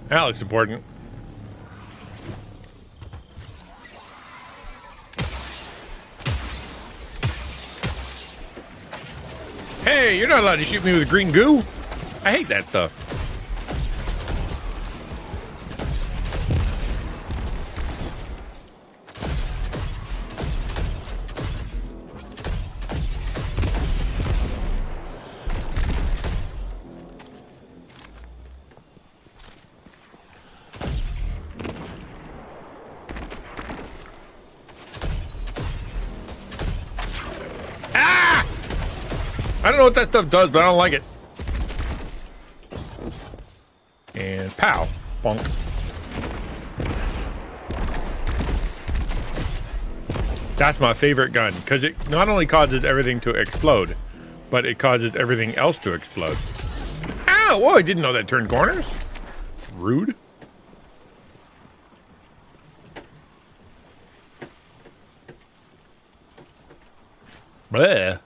That looks important. Hey, you're not allowed to shoot me with green goo. I hate that stuff. I don't know what that stuff does, but I don't like it. And pow. Bonk. That's my favorite gun, because it not only causes everything to explode, but it causes everything else to explode. Ow! Whoa, I didn't know that turned corners. Rude. Bleh.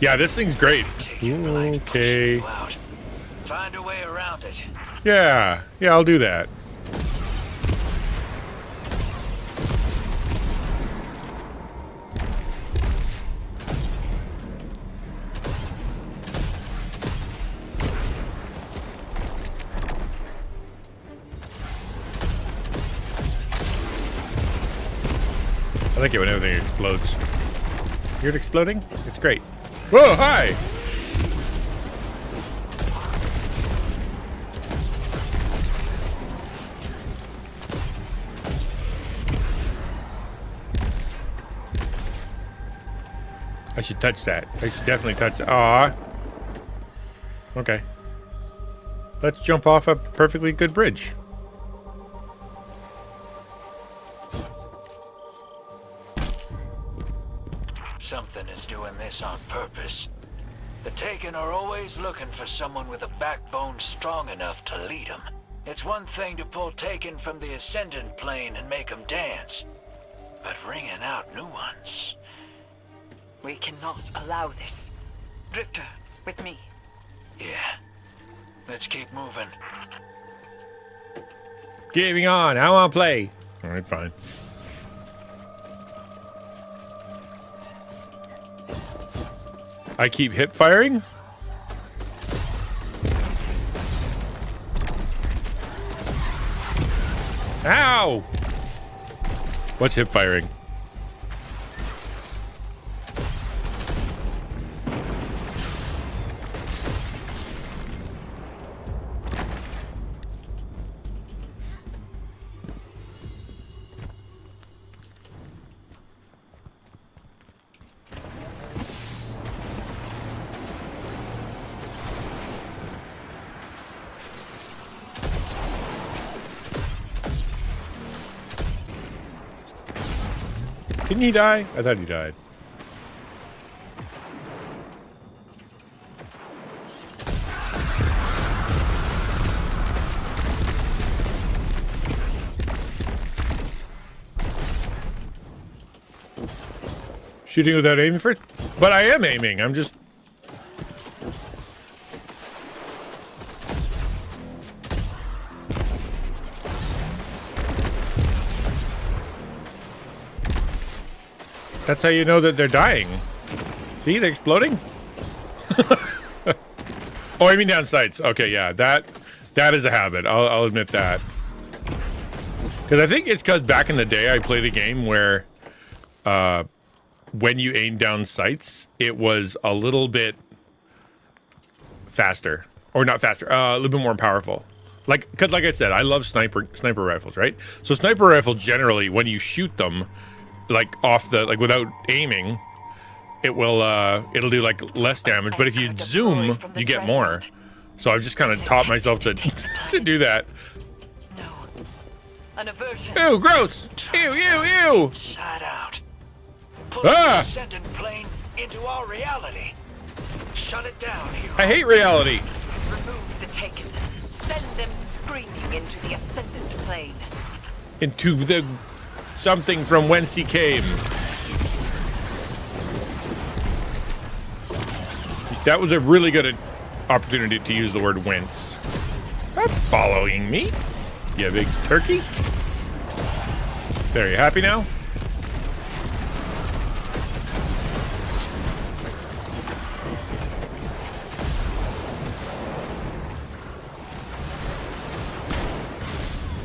Yeah, this thing's great. Okay. Find a way around it. Yeah, I'll do that. I like it when everything explodes. Hear it exploding? It's great. Whoa, hi! I should touch that. I should definitely touch that. Aw. Okay. Let's jump off a perfectly good bridge. Something is doing this on purpose. The Taken are always looking for someone with a backbone strong enough to lead them. It's one thing to pull Taken from the Ascendant plane and make them dance, but ringing out new ones. We cannot allow this. Drifter, with me. Yeah. Let's keep moving. Gaming on. I want to play. All right, fine. I keep hip firing. Ow! What's hip firing? Didn't he die? I thought he died. Shooting without aiming first? But I am aiming. I'm just... That's how you know that they're dying. See, they're exploding? Oh, I mean down sights. Okay, yeah, that is a habit. I'll admit that. Because I think it's because back in the day I played a game where when you aim down sights, it was a little bit faster. Or not faster, a little bit more powerful. Because like I said, I love sniper rifles, right? So sniper rifles generally, when you shoot them, like off the, like without aiming, it'll do like less damage. But if you zoom, you get more. So I've just kind of taught myself to do that. No. An aversion. Ew, gross! Ew, ew, ew! Shut out. Pull Ah! the descendant plane into our reality. Shut it down, hero. I hate reality. Remove the Taken. Send them screaming into the ascendant plane. Into the something from whence he came. That was a really good opportunity to use the word whence. Stop following me, you big turkey. There, you happy now?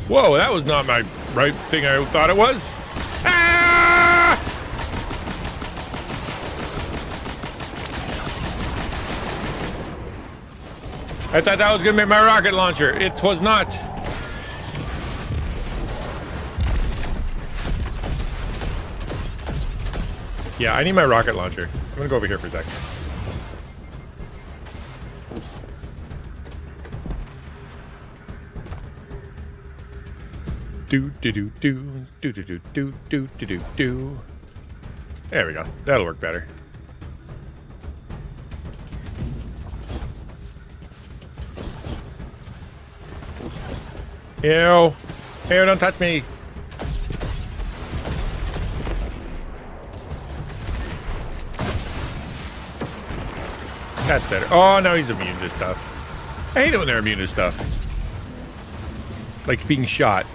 Whoa, that was not my right thing I thought it was. Ah! I thought that was gonna be my rocket launcher. It was not. Yeah, I need my rocket launcher. I'm gonna go over here for a second. Do do do do do do do do do do do do. There we go. That'll work better. Ew. Ew, don't touch me. That's better. Oh, no, he's immune to stuff. I hate it when they're immune to stuff. Like being shot.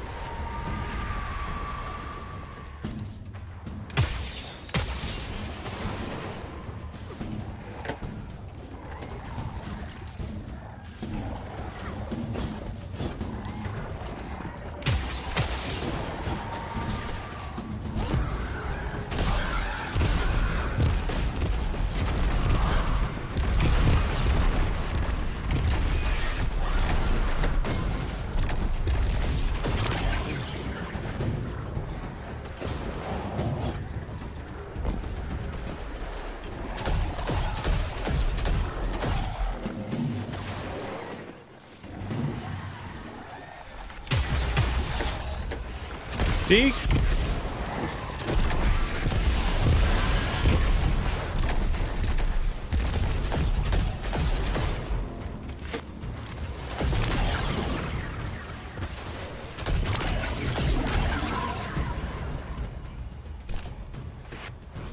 See?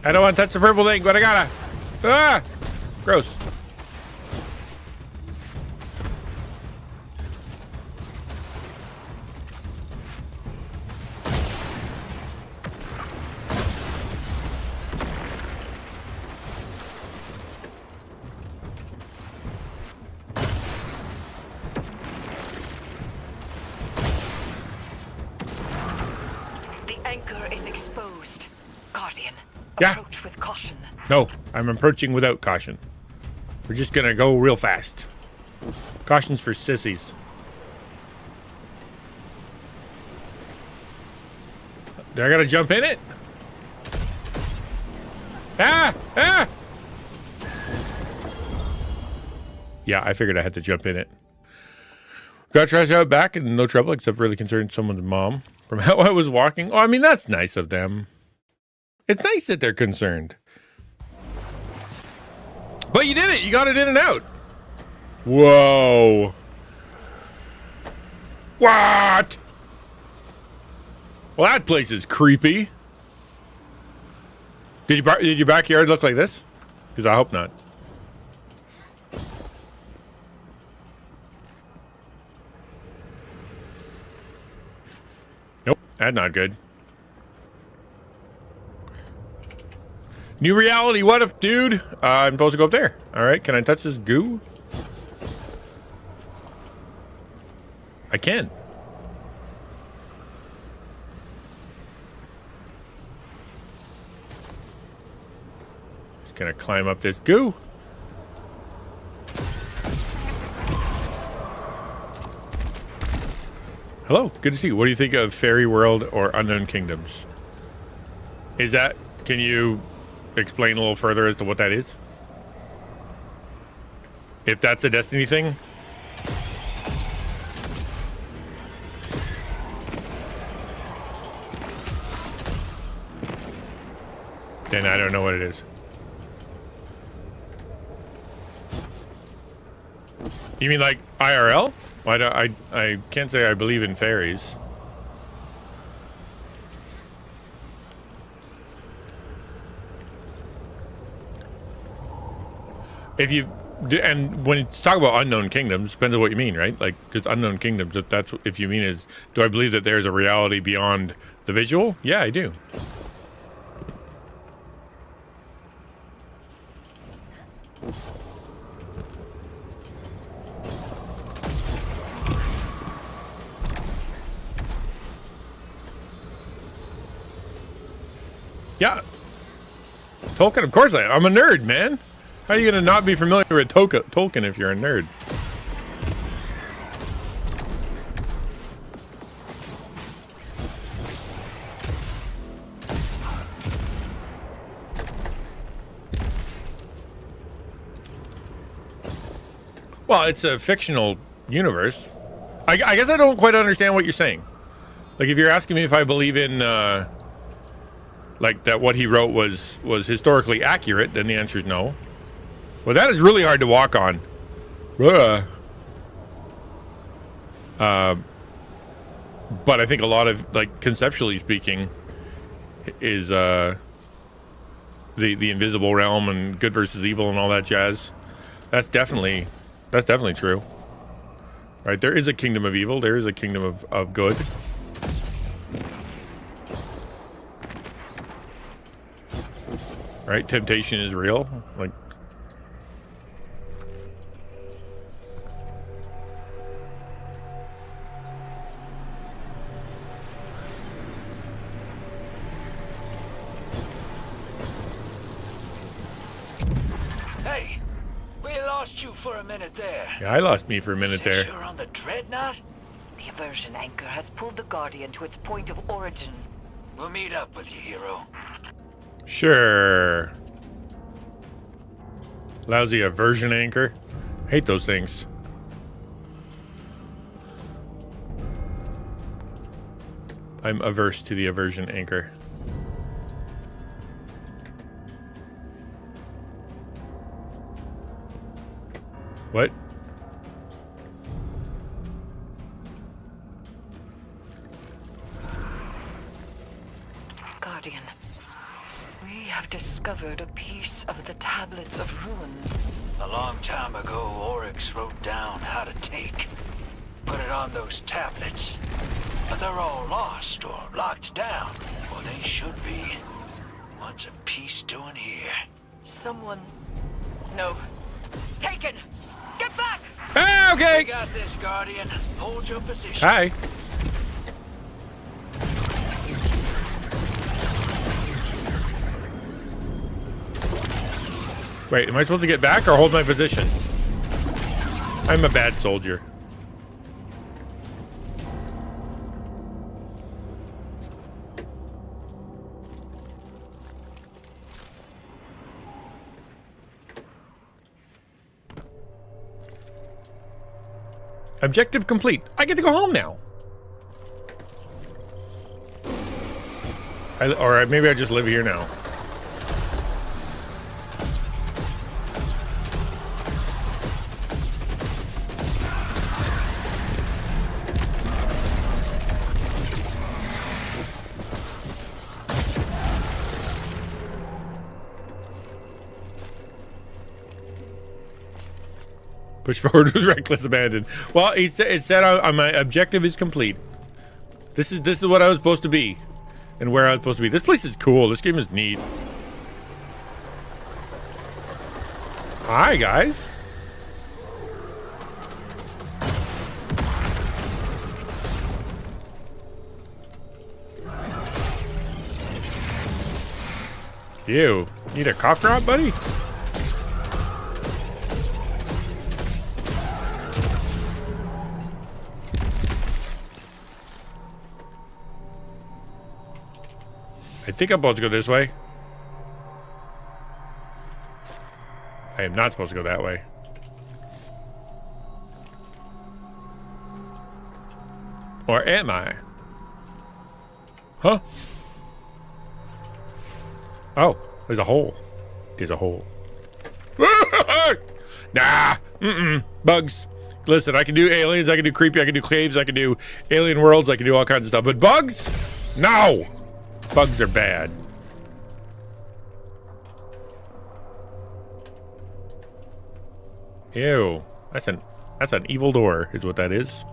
I don't want to touch the purple thing, but I gotta. Ah! Gross. Yeah. Approach with caution. No, I'm approaching without caution. We're just gonna go real fast. Caution's for sissies. Do I gotta jump in it? Ah! Ah! Yeah, I figured I had to jump in it. Got trash out back and no trouble, except really concerned someone's mom from how I was walking. Oh, I mean, that's nice of them. It's nice that they're concerned. But you did it. You got it in and out. Whoa. What? Well, that place is creepy. Did your backyard look like this? Because I hope not. Nope, that's not good. New reality, what if, dude? I'm supposed to go up there. All right, can I touch this goo? I can. Just gonna climb up this goo. Hello, good to see you. What do you think of Fairy World or Unknown Kingdoms? Is that, can you explain a little further as to what that is? If that's a Destiny thing? Then I don't know what it is. You mean like IRL? I can't say I believe in fairies. If you and when you talk about unknown kingdoms, depends on what you mean, right? Like, because unknown kingdoms, if that's if you mean is, do I believe that there's a reality beyond the visual? Yeah, I do. Yeah. Tolkien, of course I'm a nerd, man. How are you going to not be familiar with Tolkien if you're a nerd? Well, it's a fictional universe. I guess I don't quite understand what you're saying. Like, if you're asking me if I believe in... like that what he wrote was historically accurate, then the answer is no. Well, that is really hard to walk on. But I think a lot of, like, conceptually speaking, is the invisible realm and good versus evil and all that jazz. That's definitely true. Right? There is a kingdom of evil, there is a kingdom of good. Right? Temptation is real. Like, Hey, we lost you for a minute there. yeah, I lost me for a minute there. You're on the dreadnought? The aversion anchor has pulled the Guardian to its point of origin. We'll meet up with you, hero. Sure. Lousy aversion anchor. Hate those things. I'm averse to the aversion anchor. What? Guardian, we have discovered a piece of the Tablets of Ruin. A long time ago, Oryx wrote down how to put it on those tablets. But they're all lost or locked down, or they should be. What's a piece doing here? Someone... No. Taken! Get back! Ah, We okay. got this, Guardian. Hold your position. Hi. Wait, am I supposed to get back or hold my position? I'm a bad soldier. Objective complete. I get to go home now. Or maybe I just live here now. Push forward with reckless abandon. Well, it said my objective is complete. This is what I was supposed to be, and where I was supposed to be. This place is cool. This game is neat. Hi, guys. Ew. Need a cough drop, buddy? I think I'm supposed to go this way. I am not supposed to go that way. Or am I? Huh? Oh, there's a hole. There's a hole. Nah. Bugs. Listen, I can do aliens, I can do creepy, I can do caves, I can do alien worlds, I can do all kinds of stuff. But bugs? No! Bugs are bad. Ew. That's an evil door, is what that is.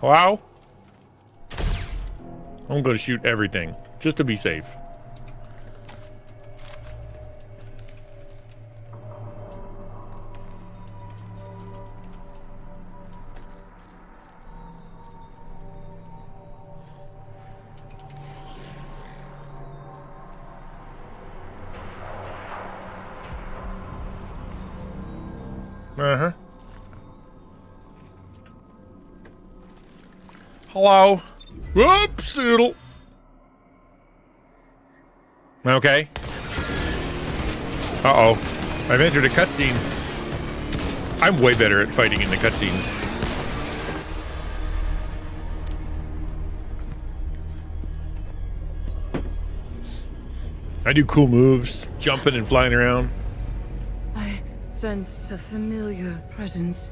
Wow. I'm gonna shoot everything, just to be safe. Uh-huh. Hello. Whoops, oodle. Okay. Uh-oh. I've entered a cutscene. I'm way better at fighting in the cutscenes. I do cool moves, jumping and flying around. I sense a familiar presence.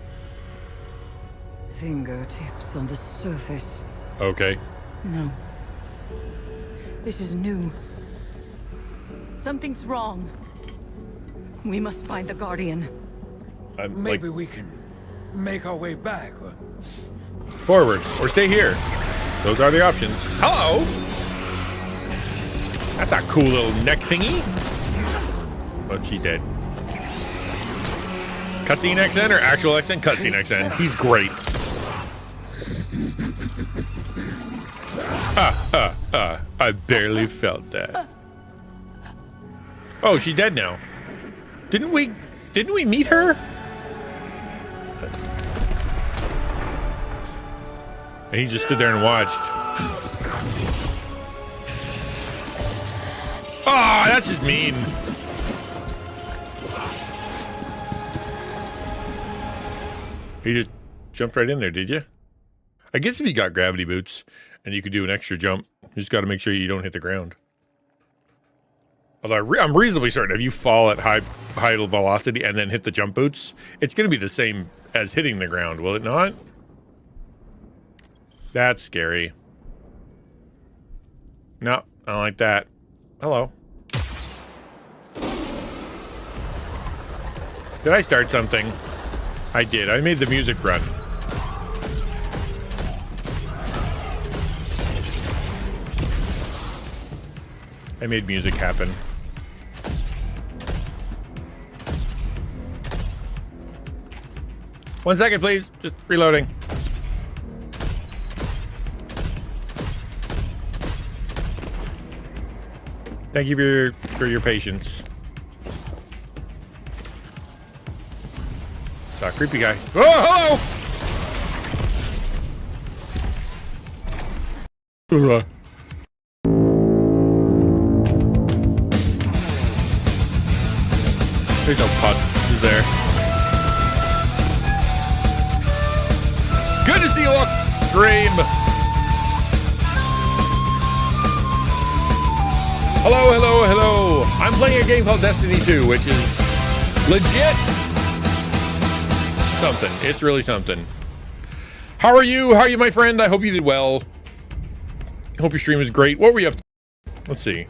Fingertips on the surface. Okay. No. This is new. Something's wrong. We must find the Guardian. Maybe we can make our way back. Forward or stay here. Those are the options. Hello. That's a cool little neck thingy. But she's dead. Cutscene XN or actual XN? Cutscene XN. He's great. I barely felt that. Oh, she's dead now. Didn't we meet her? And he just stood there and watched. Oh, that's just mean. He just jumped right in there, did you? I guess if you got gravity boots and you could do an extra jump, you just got to make sure you don't hit the ground. Although I'm reasonably certain if you fall at high velocity and then hit the jump boots, it's going to be the same as hitting the ground, will it not? That's scary. No, I don't like that. Hello. Did I start something? I did. I made the music run. I made music happen. One second, please. Just reloading. Thank you for your patience. Creepy guy. Oh, hello! There's no puns there. Good to see you all stream. Hello, hello, hello. I'm playing a game called Destiny 2, which is legit something. It's really something. How are you? How are you, my friend? I hope you did well. Hope your stream is great. What were you up to? Let's see.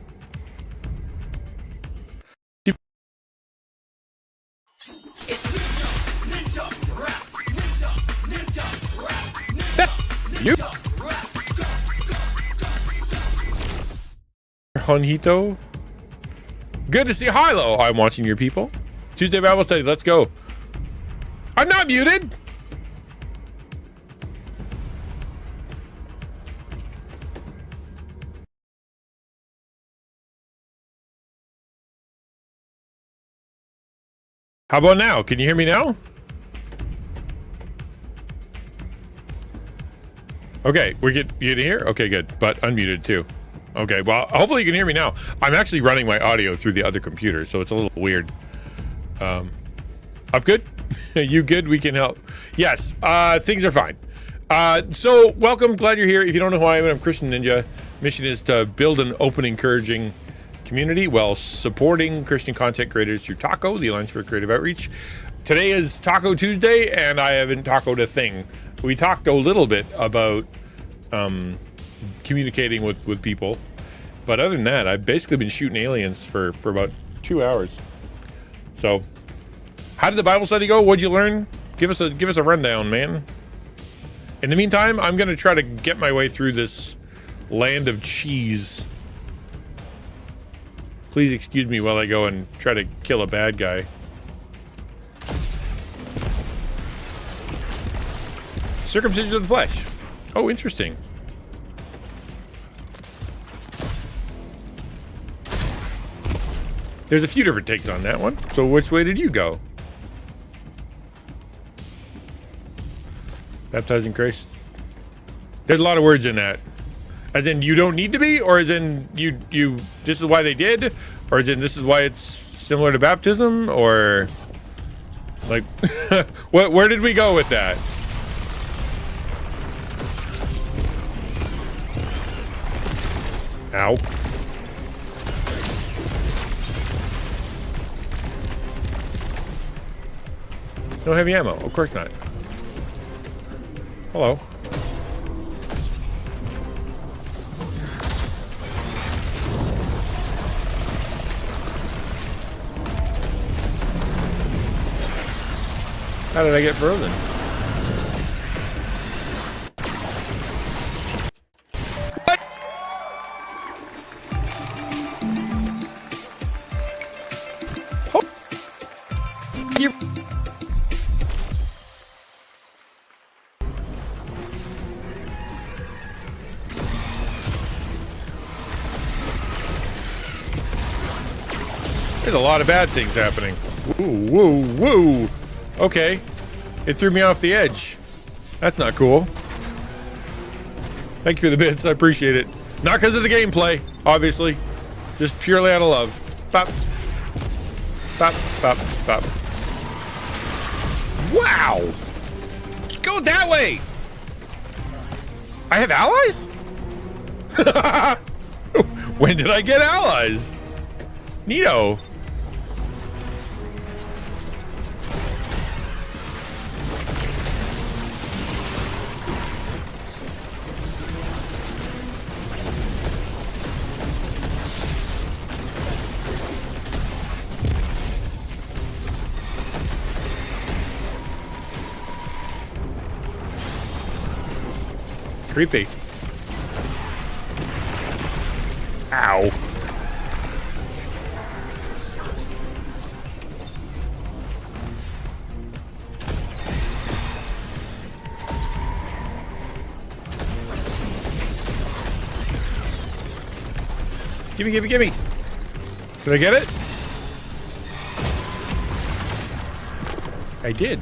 You Honhito. Good to see you. Hilo. I'm watching your people. Tuesday Bible study. Let's go. I'm not muted. How about now? Can you hear me now? Okay, you can hear? Okay, good. But unmuted too. Okay, well, hopefully you can hear me now. I'm actually running my audio through the other computer, so it's a little weird. I'm good? You good? We can help. Yes, things are fine. So welcome, glad you're here. If you don't know who I am, I'm XtianNinja. Mission is to build an open, encouraging community while supporting Christian content creators through TACO, the Alliance for Creative Outreach. Today is Taco Tuesday, and I haven't tacoed a thing. We talked a little bit about communicating with people, but other than that, I've basically been shooting aliens for about 2 hours. So, how did the Bible study go? What'd you learn? Give us a rundown, man. In the meantime, I'm gonna try to get my way through this land of cheese. Please excuse me while I go and try to kill a bad guy. Circumcision of the flesh. Oh, interesting. There's a few different takes on that one. So which way did you go? Baptizing Christ. There's a lot of words in that. As in you don't need to be, or as in you this is why they did, or as in this is why it's similar to baptism, or like where did we go with that? Ow. No heavy ammo. Of course not. Hello. How did I get frozen? What? Oh. You. There's a lot of bad things happening. Woo, woo, woo. Okay. It threw me off the edge. That's not cool. Thank you for the bits. I appreciate it. Not because of the gameplay, obviously. Just purely out of love. Bop. Bop, bop, bop. Wow! Go that way! I have allies? When did I get allies? Neato. Creepy. Ow. Gimme, gimme, gimme. Did I get it? I did.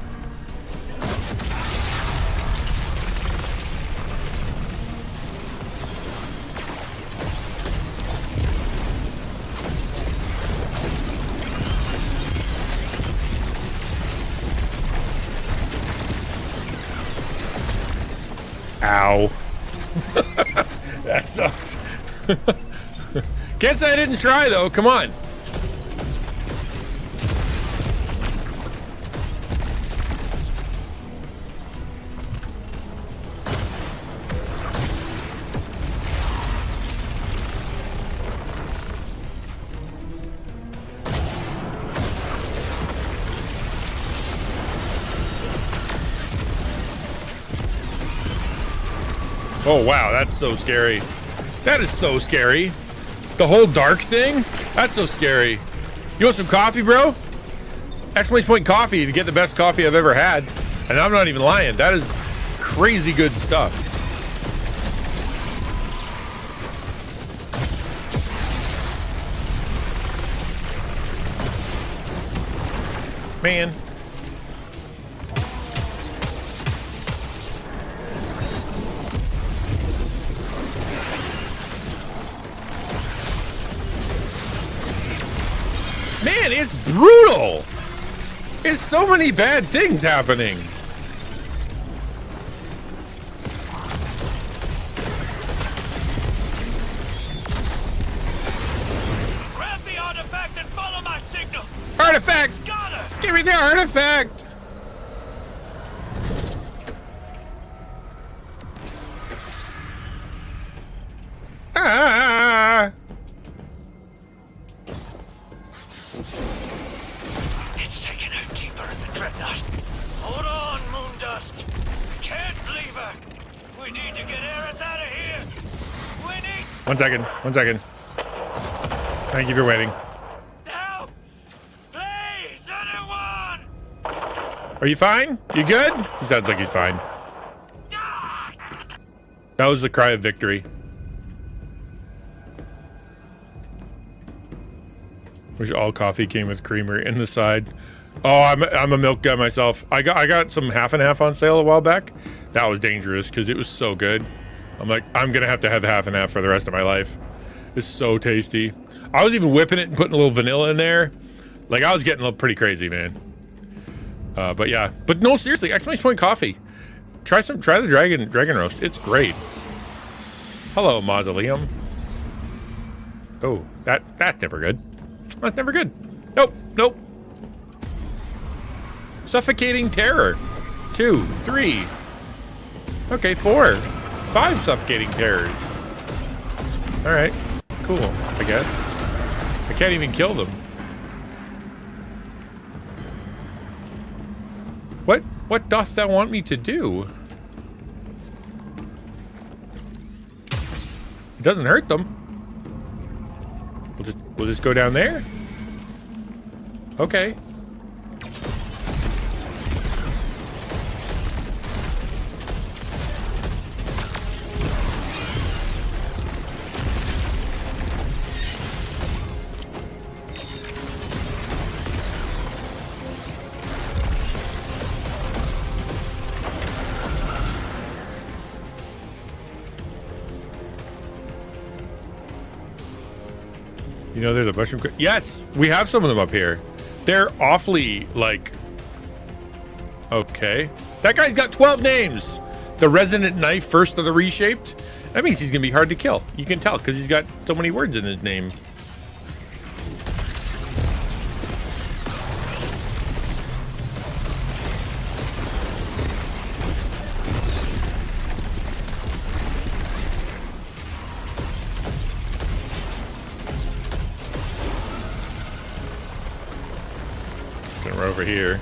Ow. That sucked. Can't say I didn't try, though. Come on. Oh, wow, that's so scary. That is so scary. The whole dark thing? That's so scary. You want some coffee, bro? Exclamation point coffee to get the best coffee I've ever had. And I'm not even lying. That is crazy good stuff. Man. Man, it's brutal. It's so many bad things happening. Grab the artifact and follow my signal. Artifact! Got her. Give me the artifact! Ah! It's taking her deeper in the dreadnought. Hold on, Moondust. We can't leave her. We need to get Eris out of here. We need 1 second. 1 second. Thank you for waiting. help. Please, anyone. Are you fine? You good? He sounds like he's fine. That was the cry of victory. Wish all coffee came with creamer in the side. Oh, I'm a milk guy myself. I got some half and half on sale a while back. That was dangerous because it was so good. I'm like, I'm gonna have to have half and half for the rest of my life. It's so tasty. I was even whipping it and putting a little vanilla in there. Like I was getting a little pretty crazy, man. But yeah, but no, seriously, exclamation point coffee. Try the dragon roast. It's great. Hello, mausoleum. Oh, that's never good. That's never good. Nope, nope. Suffocating terror. 2, 3. Okay, 4, 5 suffocating terrors. All right, cool. I guess I can't even kill them. What doth thou want me to do? It doesn't hurt them. We'll just go down there. Okay. You know, there's a mushroom. Yes, we have some of them up here. They're awfully like. Okay, that guy's got 12 names. The Resonant Knife, first of the Reshaped. That means he's gonna be hard to kill. You can tell because he's got so many words in his name. We're over here.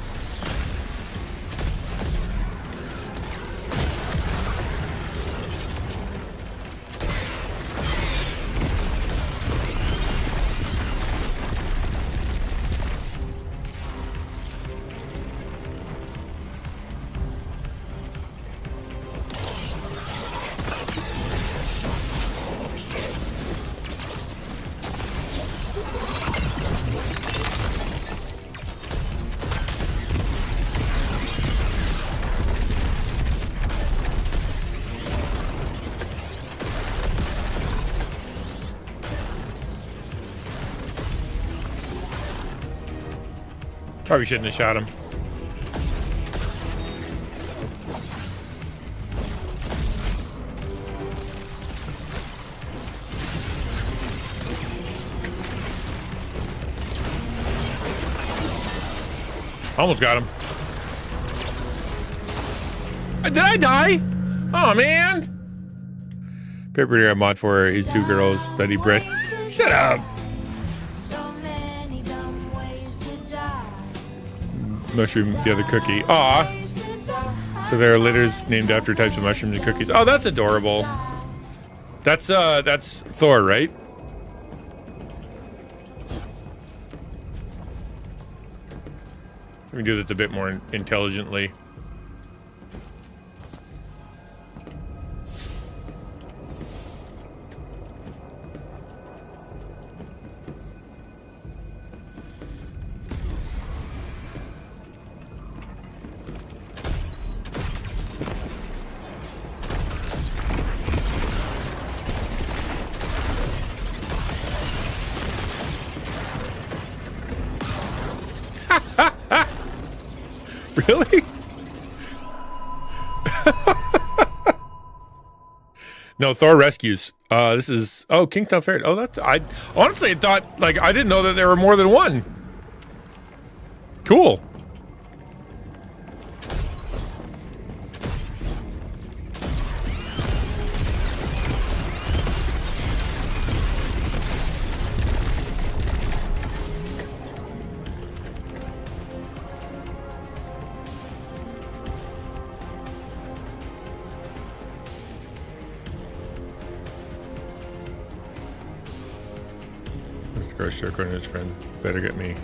Probably shouldn't have shot him. Almost got him. Did I die? Oh man. Paper got mod for his 2 girls that he bred. Shut up. Mushroom, the other cookie. Aw. So there are litters named after types of mushrooms and cookies. Oh, that's adorable. That's Thor, right? We can do this a bit more intelligently. Really? No, Thor rescues. This is Kingstown Fair. Oh, that's I honestly thought like I didn't know that there were more than one. Cool. Grocery according to his friend, better get me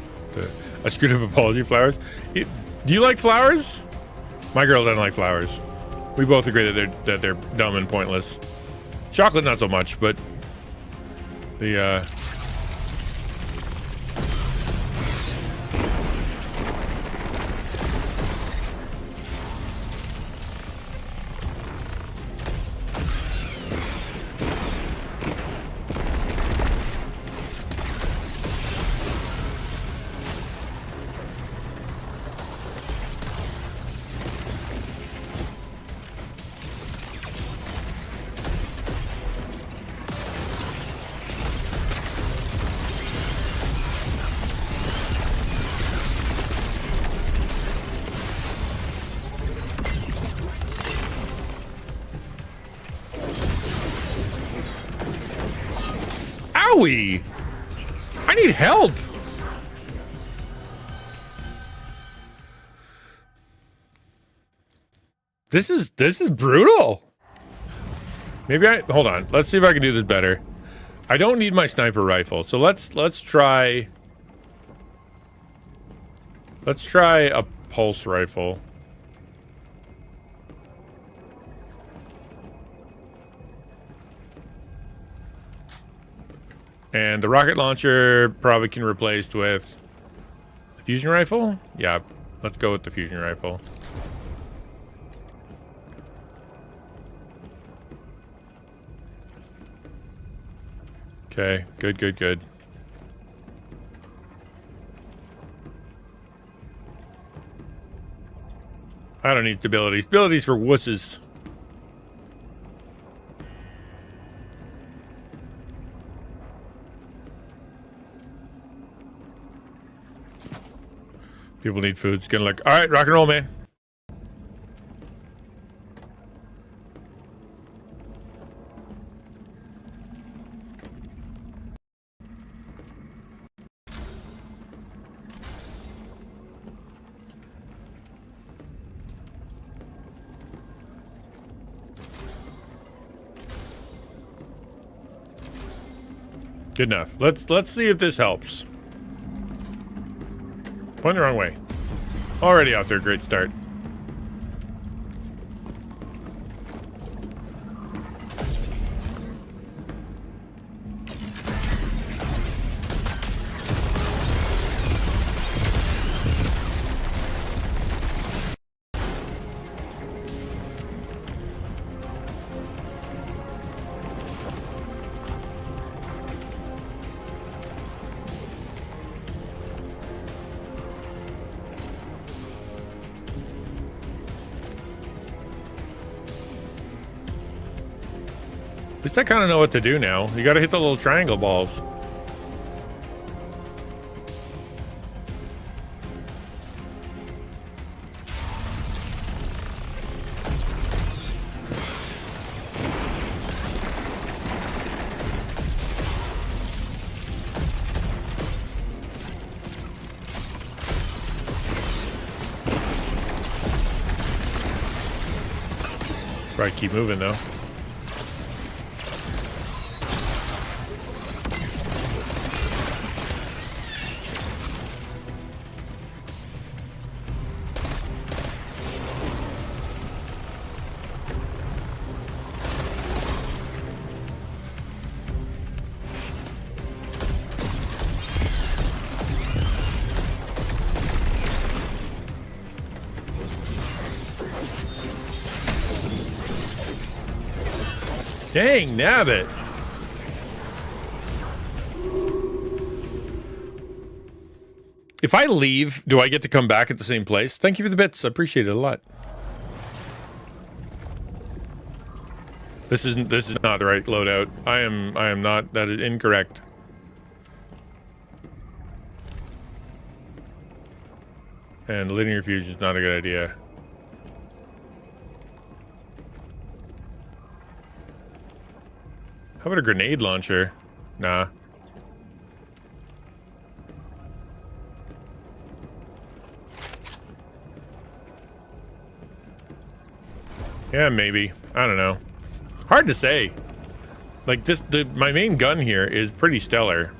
I screwed up apology flowers. Do you like flowers? My girl doesn't like flowers. We both agree that they're dumb and pointless. Chocolate not so much, but the Owie! I need help! This is brutal. Maybe hold on. Let's see if I can do this better. I don't need my sniper rifle, so let's try a pulse rifle. And the rocket launcher probably can be replaced with the fusion rifle. Yeah, let's go with the fusion rifle. Okay, good. I don't need stability. Stability's for wusses. People need food. It's gonna look all right. Rock and roll, man. Good enough. Let's see if this helps. Went the wrong way. Already out there. Great start. At least I kind of know what to do now. You got to hit the little triangle balls. Probably keep moving though. Dang, nabbit. If I leave, do I get to come back at the same place? Thank you for the bits. I appreciate it a lot. This is not the right loadout. I am not. That is incorrect. And linear fusion is not a good idea. How about a grenade launcher? Nah. Yeah, maybe. I don't know. Hard to say. Like my main gun here is pretty stellar.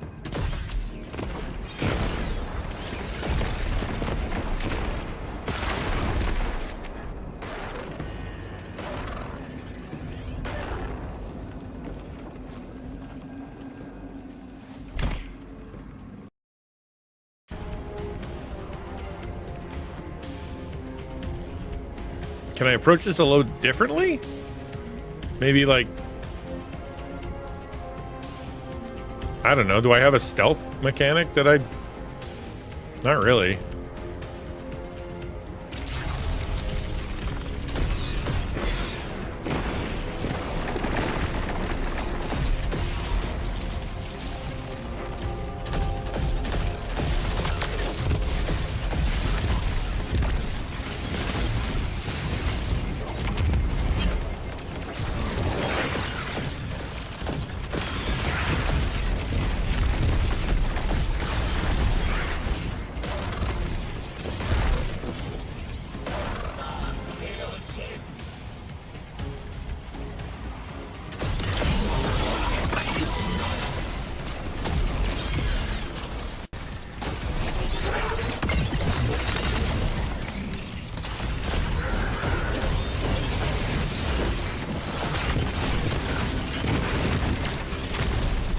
Can I approach this a little differently? Maybe like, I don't know. Do I have a stealth mechanic that not really.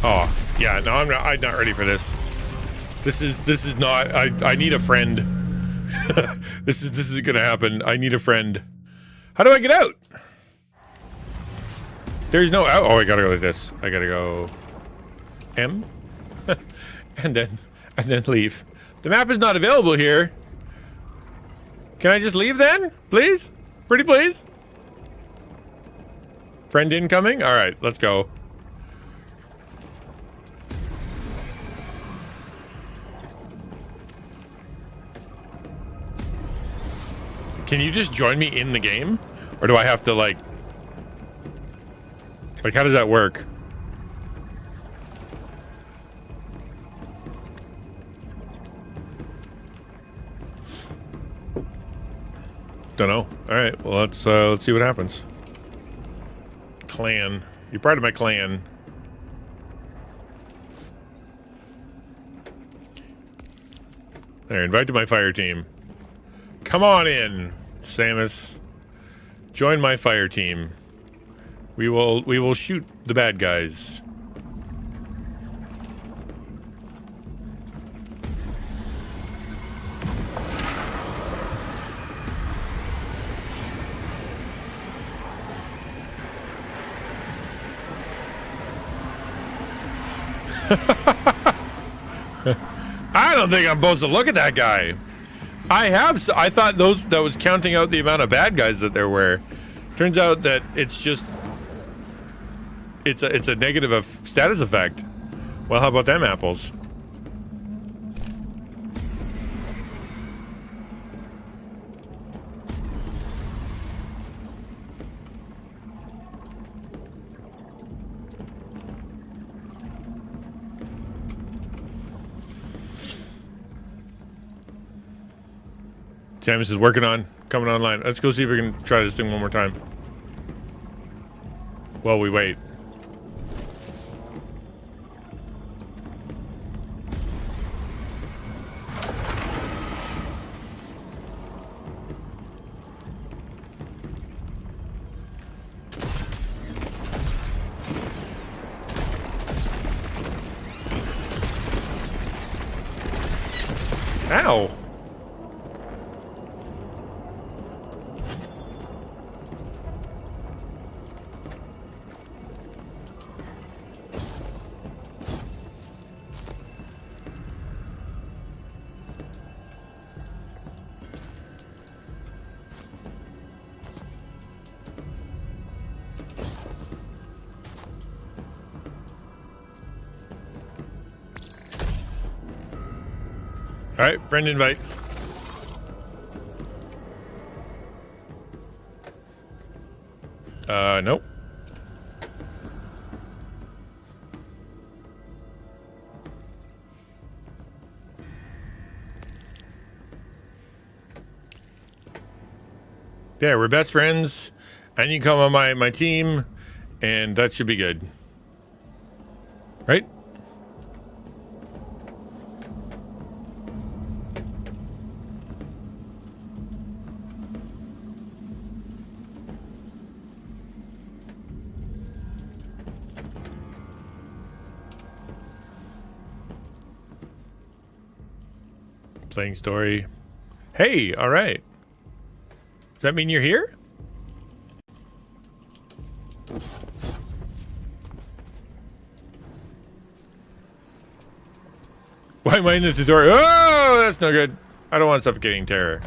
Oh, yeah, no, I'm not ready for this. This is not, I need a friend. This is gonna happen. I need a friend. How do I get out? There's no out. Oh, I gotta go like this. I gotta go M and then leave. The map is not available here. Can I just leave then? Please? Pretty please? Friend incoming? Alright, let's go. Can you just join me in the game? Or do I have to like how does that work? Don't know. All right, well let's see what happens. Clan, you're part of my clan. There, invite to my fire team. Come on in, Samus. Join my fire team. We will shoot the bad guys. I don't think I'm supposed to look at that guy. I thought that was counting out the amount of bad guys that there were. Turns out that it's just it's a negative status effect. Well, how about them apples? Samus is coming online. Let's go see if we can try this thing one more time. While we wait. Ow! All right, friend invite. Nope. Yeah, we're best friends, and you can come on my team, and that should be good. Right? Playing story. Hey, all right. Does that mean you're here? Why am I in the tutorial? Oh, that's no good. I don't want suffocating terror.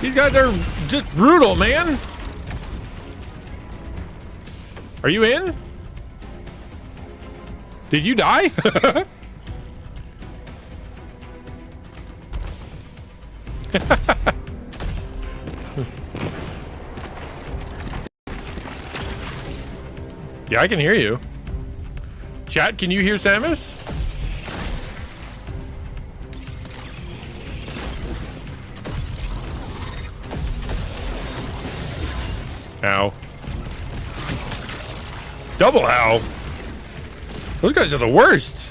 These guys are just brutal, man. Are you in? Did you die? Yeah, I can hear you. Chat, can you hear Samus? Ow. Double ow. Those guys are the worst.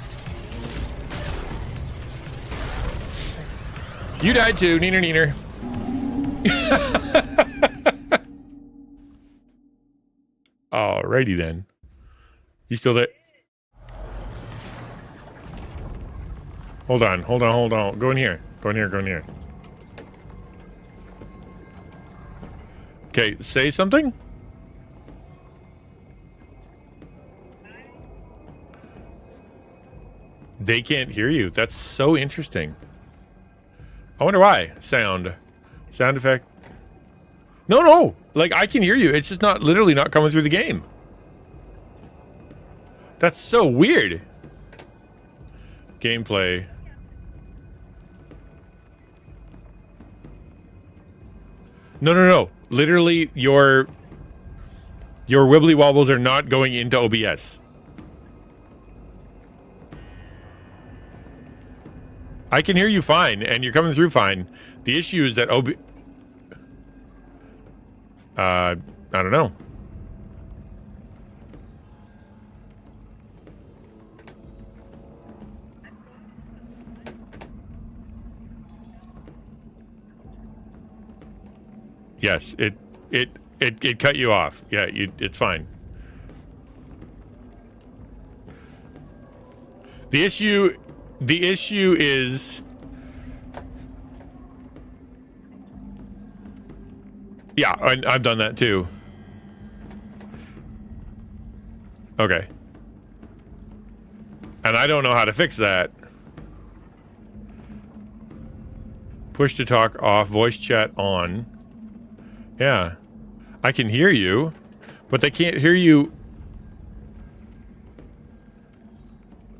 You died too, neener neener. Alrighty then. You still there? Hold on. Go in here. Go in here. Okay, say something? They can't hear you. That's so interesting. I wonder why. Sound effect. No. Like, I can hear you. It's just literally not coming through the game. That's so weird. Gameplay. No. Literally, your wibbly wobbles are not going into OBS. I can hear you fine, and you're coming through fine. The issue is that I don't know. Yes, it cut you off. Yeah, it's fine. The issue is, yeah, I've done that too. Okay. And I don't know how to fix that. Push to talk off, voice chat on. Yeah. I can hear you, but they can't hear you.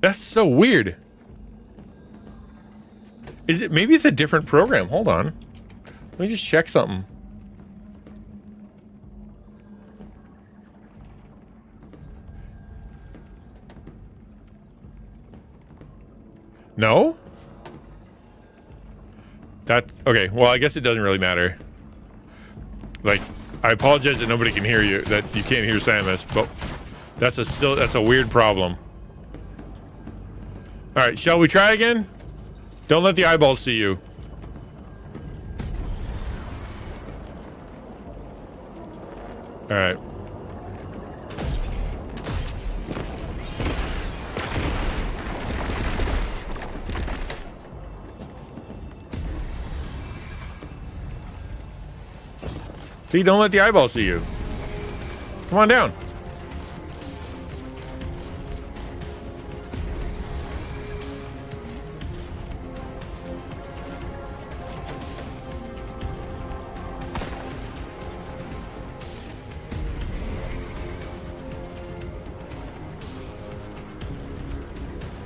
That's so weird. Maybe it's a different program. Hold on. Let me just check something. No? That okay? Well, I guess it doesn't really matter. Like, I apologize that nobody can hear you, that you can't hear Samus, but that's a weird problem. All right, shall we try again? Don't let the eyeballs see you. All right. See, don't let the eyeballs see you. Come on down.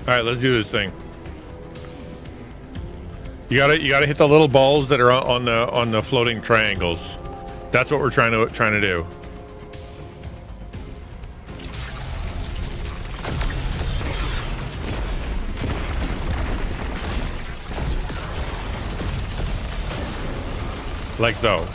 All right, let's do this thing. You gotta hit the little balls that are on the floating triangles. That's what we're trying to do. Like so.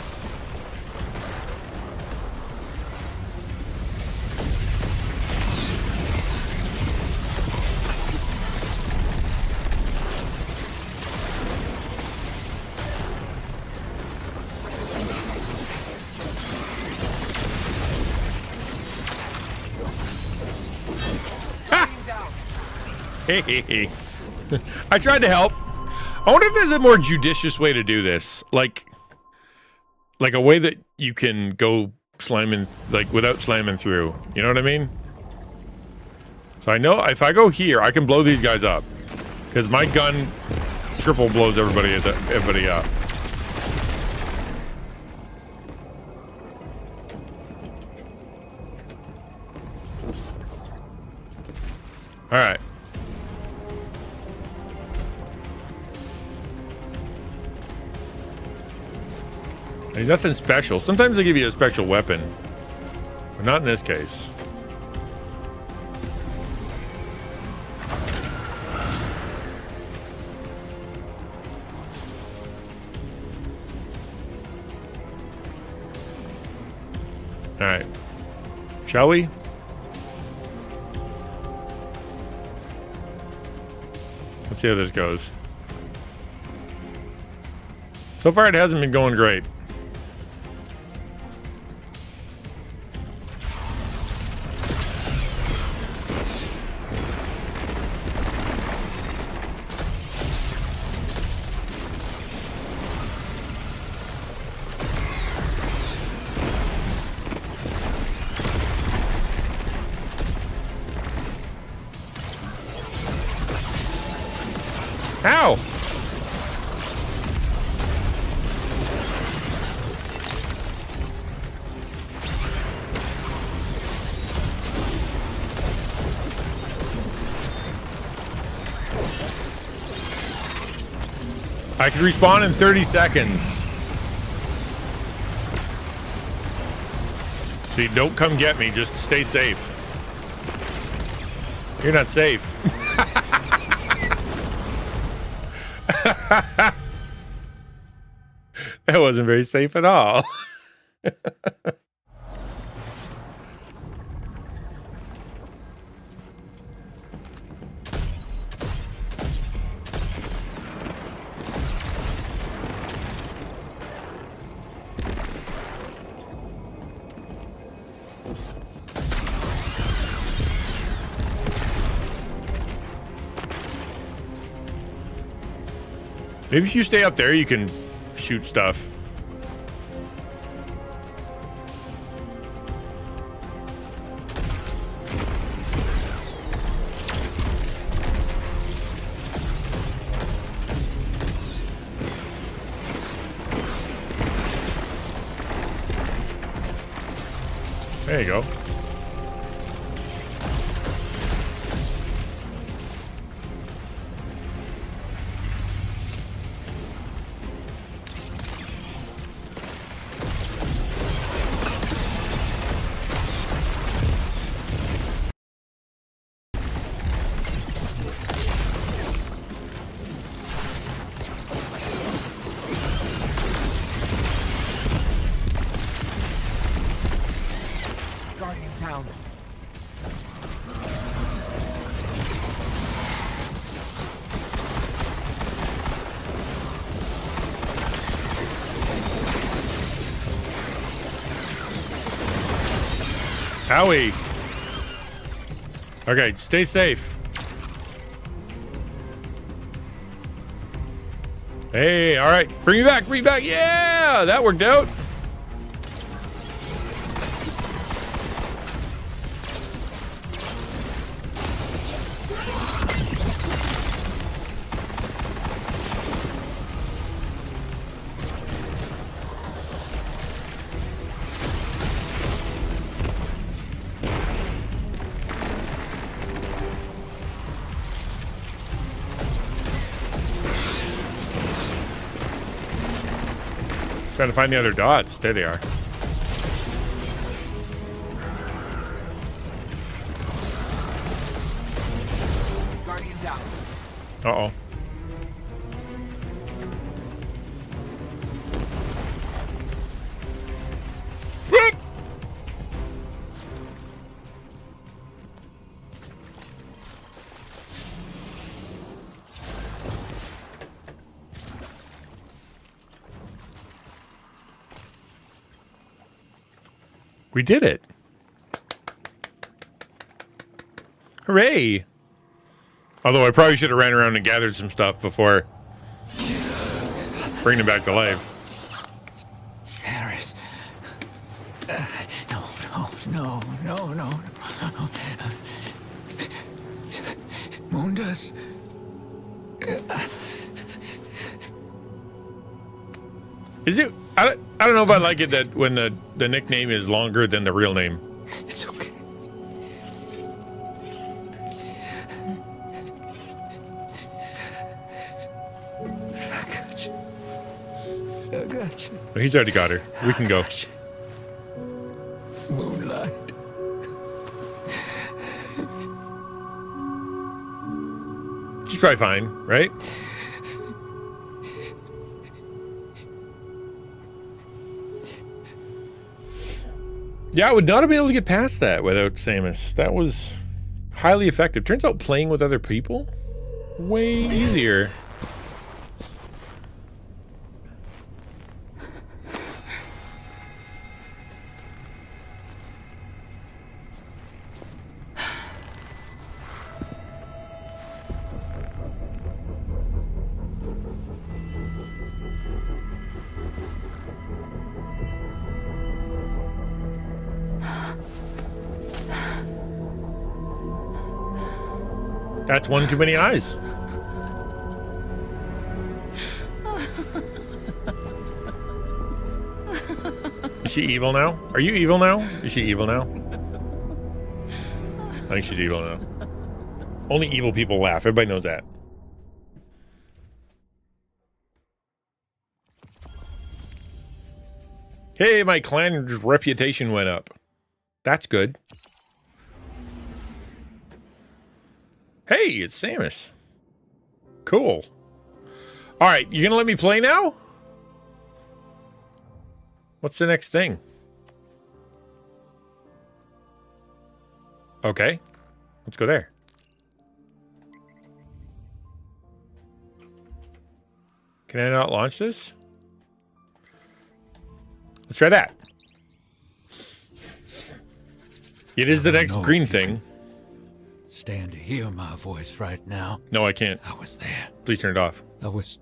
Hey, I tried to help. I wonder if there's a more judicious way to do this, like a way that you can go slamming, like without slamming through. You know what I mean? So I know if I go here, I can blow these guys up because my gun triple blows everybody up. All right. There's nothing special. Sometimes they give you a special weapon, but not in this case. All right. Shall we? Let's see how this goes. So far, it hasn't been going great. Ow! I can respawn in 30 seconds. See, don't come get me. Just stay safe. You're not safe. That wasn't very safe at all. Maybe if you stay up there, you can shoot stuff. There you go. Guardian down. Howie. Okay, stay safe. Hey, all right. Bring me back, bring me back. Yeah, that worked out. Trying to find the other dots. There they are. Guardian down. Uh-oh. Whoop! We did it. Hooray. Although I probably should have ran around and gathered some stuff before bringing him back to life. Harris. No. Mundus. Is it? I don't know if I like it that when the nickname is longer than the real name. It's okay. I got you. Well, he's already got her. We can go. Moonlight. She's probably fine, right? Yeah, I would not have been able to get past that without Samus. That was highly effective. Turns out playing with other people, way easier. That's one too many eyes. Is she evil now? Are you evil now? Is she evil now? I think she's evil now. Only evil people laugh. Everybody knows that. Hey, my clan's reputation went up. That's good. Hey, it's Samus. Cool. All right, you gonna let me play now? What's the next thing? Okay, let's go there. Can I not launch this? Let's try that. It is the next green thing. Stand to hear my voice right now. No, I can't. I was there. Please turn it off. I was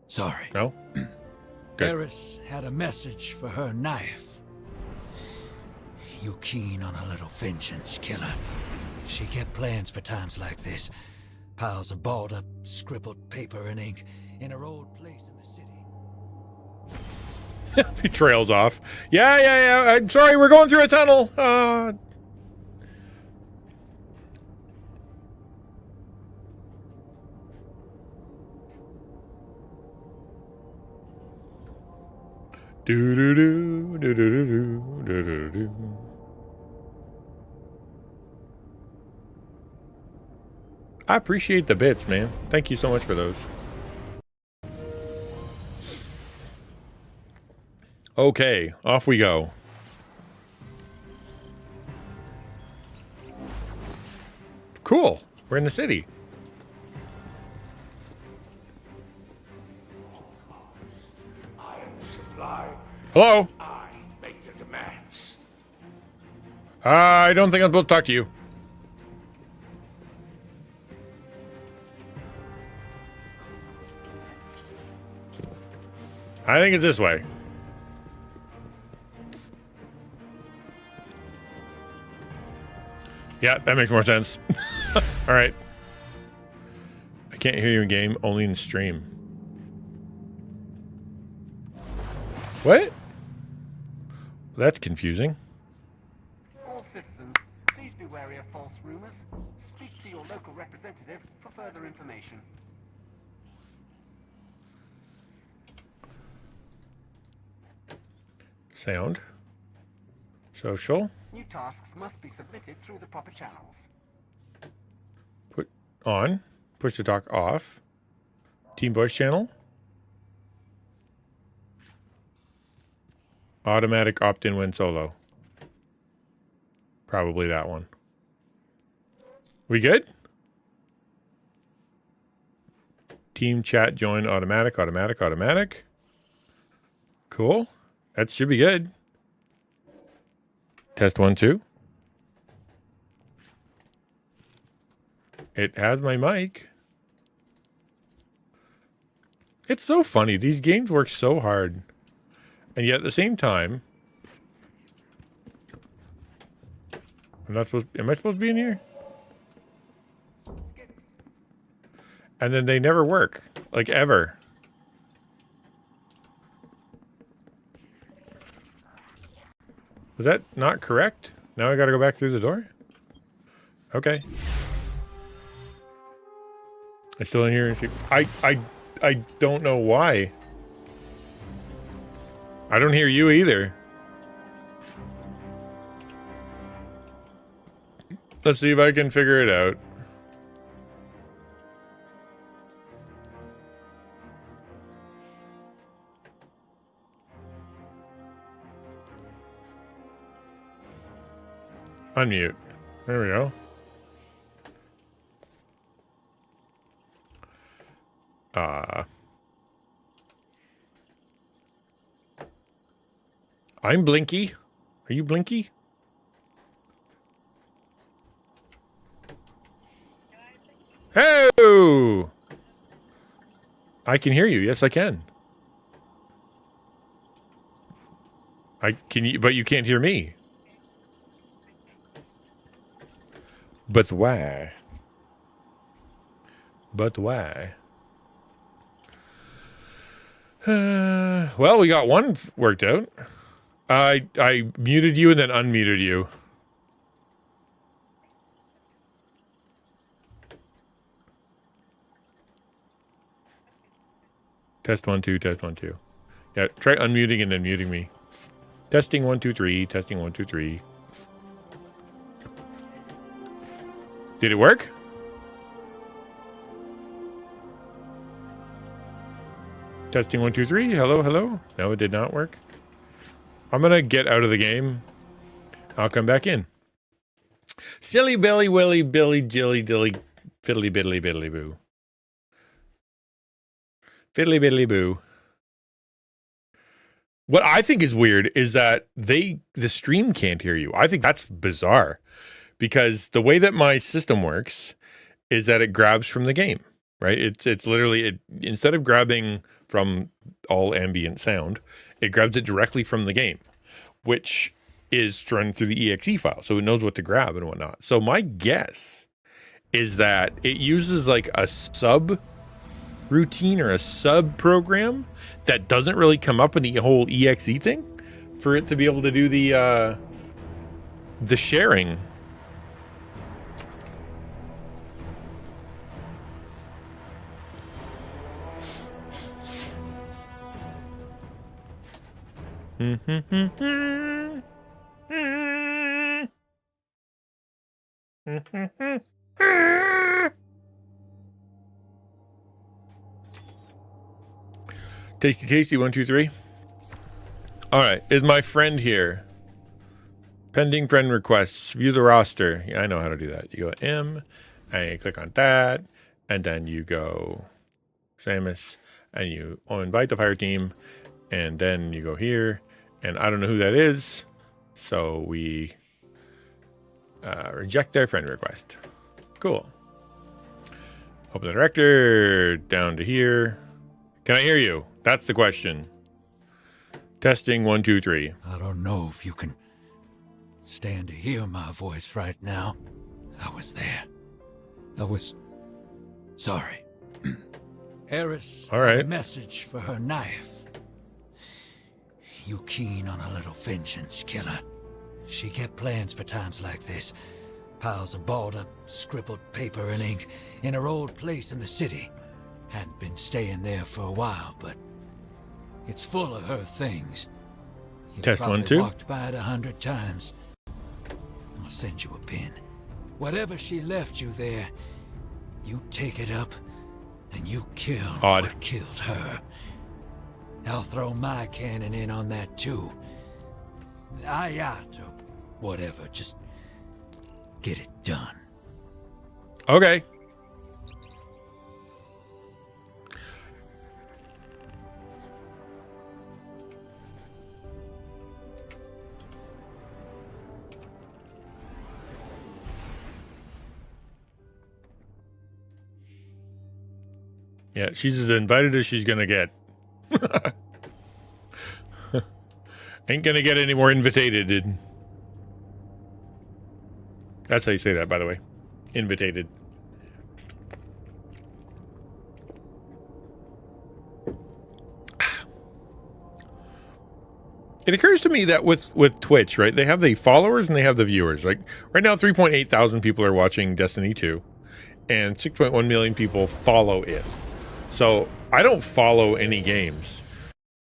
sorry. No? Good. Eris had a message for her knife. You keen on a little vengeance, killer? She kept plans for times like this. Piles of balled up, scribbled paper and ink in her old place in the city. He trails off. Yeah. I'm sorry, we're going through a tunnel. I appreciate the bits, man. Thank you so much for those. Okay, off we go. Cool. We're in the city. I am the supply. Hello. I make the demands. I don't think I'm supposed to talk to you. I think it's this way. Yeah, that makes more sense. All right. I can't hear you in game, only in stream. What? That's confusing. All citizens, please be wary of false rumors. Speak to your local representative for further information. Sound. Social. New tasks must be submitted through the proper channels. Put on. Push to talk off. Team voice channel. Automatic opt-in when solo. Probably that one. We good? Team chat join automatic, automatic, automatic. Cool. That should be good. Test 1, 2. It has my mic. It's so funny. These games work so hard. And yet at the same time, am I supposed to be in here? And then they never work. Like ever. Was that not correct? Now I gotta go back through the door? Okay. I still in here. I don't know why. I don't hear you either. Let's see if I can figure it out. Unmute. There we go. I'm Blinky. Are you Blinky? Hey! I can hear you. Yes, I can. I can you, but you can't hear me. But why? But why? Well, we got one worked out. I muted you and then unmuted you. Test 1, 2, test 1, 2. Yeah, try unmuting and then muting me. Testing 1, 2, 3. Testing 1, 2, 3. Did it work? Testing 1, 2, 3. Hello, hello. No, it did not work. I'm gonna get out of the game. I'll come back in. Silly Billy Willy Billy Jilly Dilly Fiddly Biddly Biddly Boo. Fiddly Biddly Boo. What I think is weird is that the stream can't hear you. I think that's bizarre. Because the way that my system works is that it grabs from the game, right? It's literally, instead of grabbing from all ambient sound, it grabs it directly from the game, which is run through the exe file. So it knows what to grab and whatnot. So my guess is that it uses like a sub routine or a sub program that doesn't really come up in the whole exe thing for it to be able to do the sharing. Tasty, tasty, 1, 2, 3. All right, is my friend here? Pending friend requests. View the roster. Yeah, I know how to do that. You go M, and you click on that, and then you go Samus, and you invite the fire team, and then you go here, and I don't know who that is, so we reject their friend request. Cool. Open the director, down to here. Can I hear you? That's the question. Testing 1, 2, 3. I don't know if you can stand to hear my voice right now. I was there. I was sorry. Eris, all right. A message for her knife. You keen on a little vengeance, killer? She kept plans for times like this. Piles of balled up, scribbled paper and ink in her old place in the city. Hadn't been staying there for a while, but it's full of her things. You've Test 1, 2. Walked by it 100 times. I'll send you a pin. Whatever she left you there, you take it up and you kill what killed her. I'll throw my cannon in on that too. Ayat or whatever, just get it done. Okay. Yeah, she's as invited as she's gonna get. Ain't gonna get any more invitated. That's how you say that, by the way. Invitated. It occurs to me that with Twitch, right, they have the followers and they have the viewers. Like right now, 3.8 thousand people are watching Destiny 2, and 6.1 million people follow it. So I don't follow any games,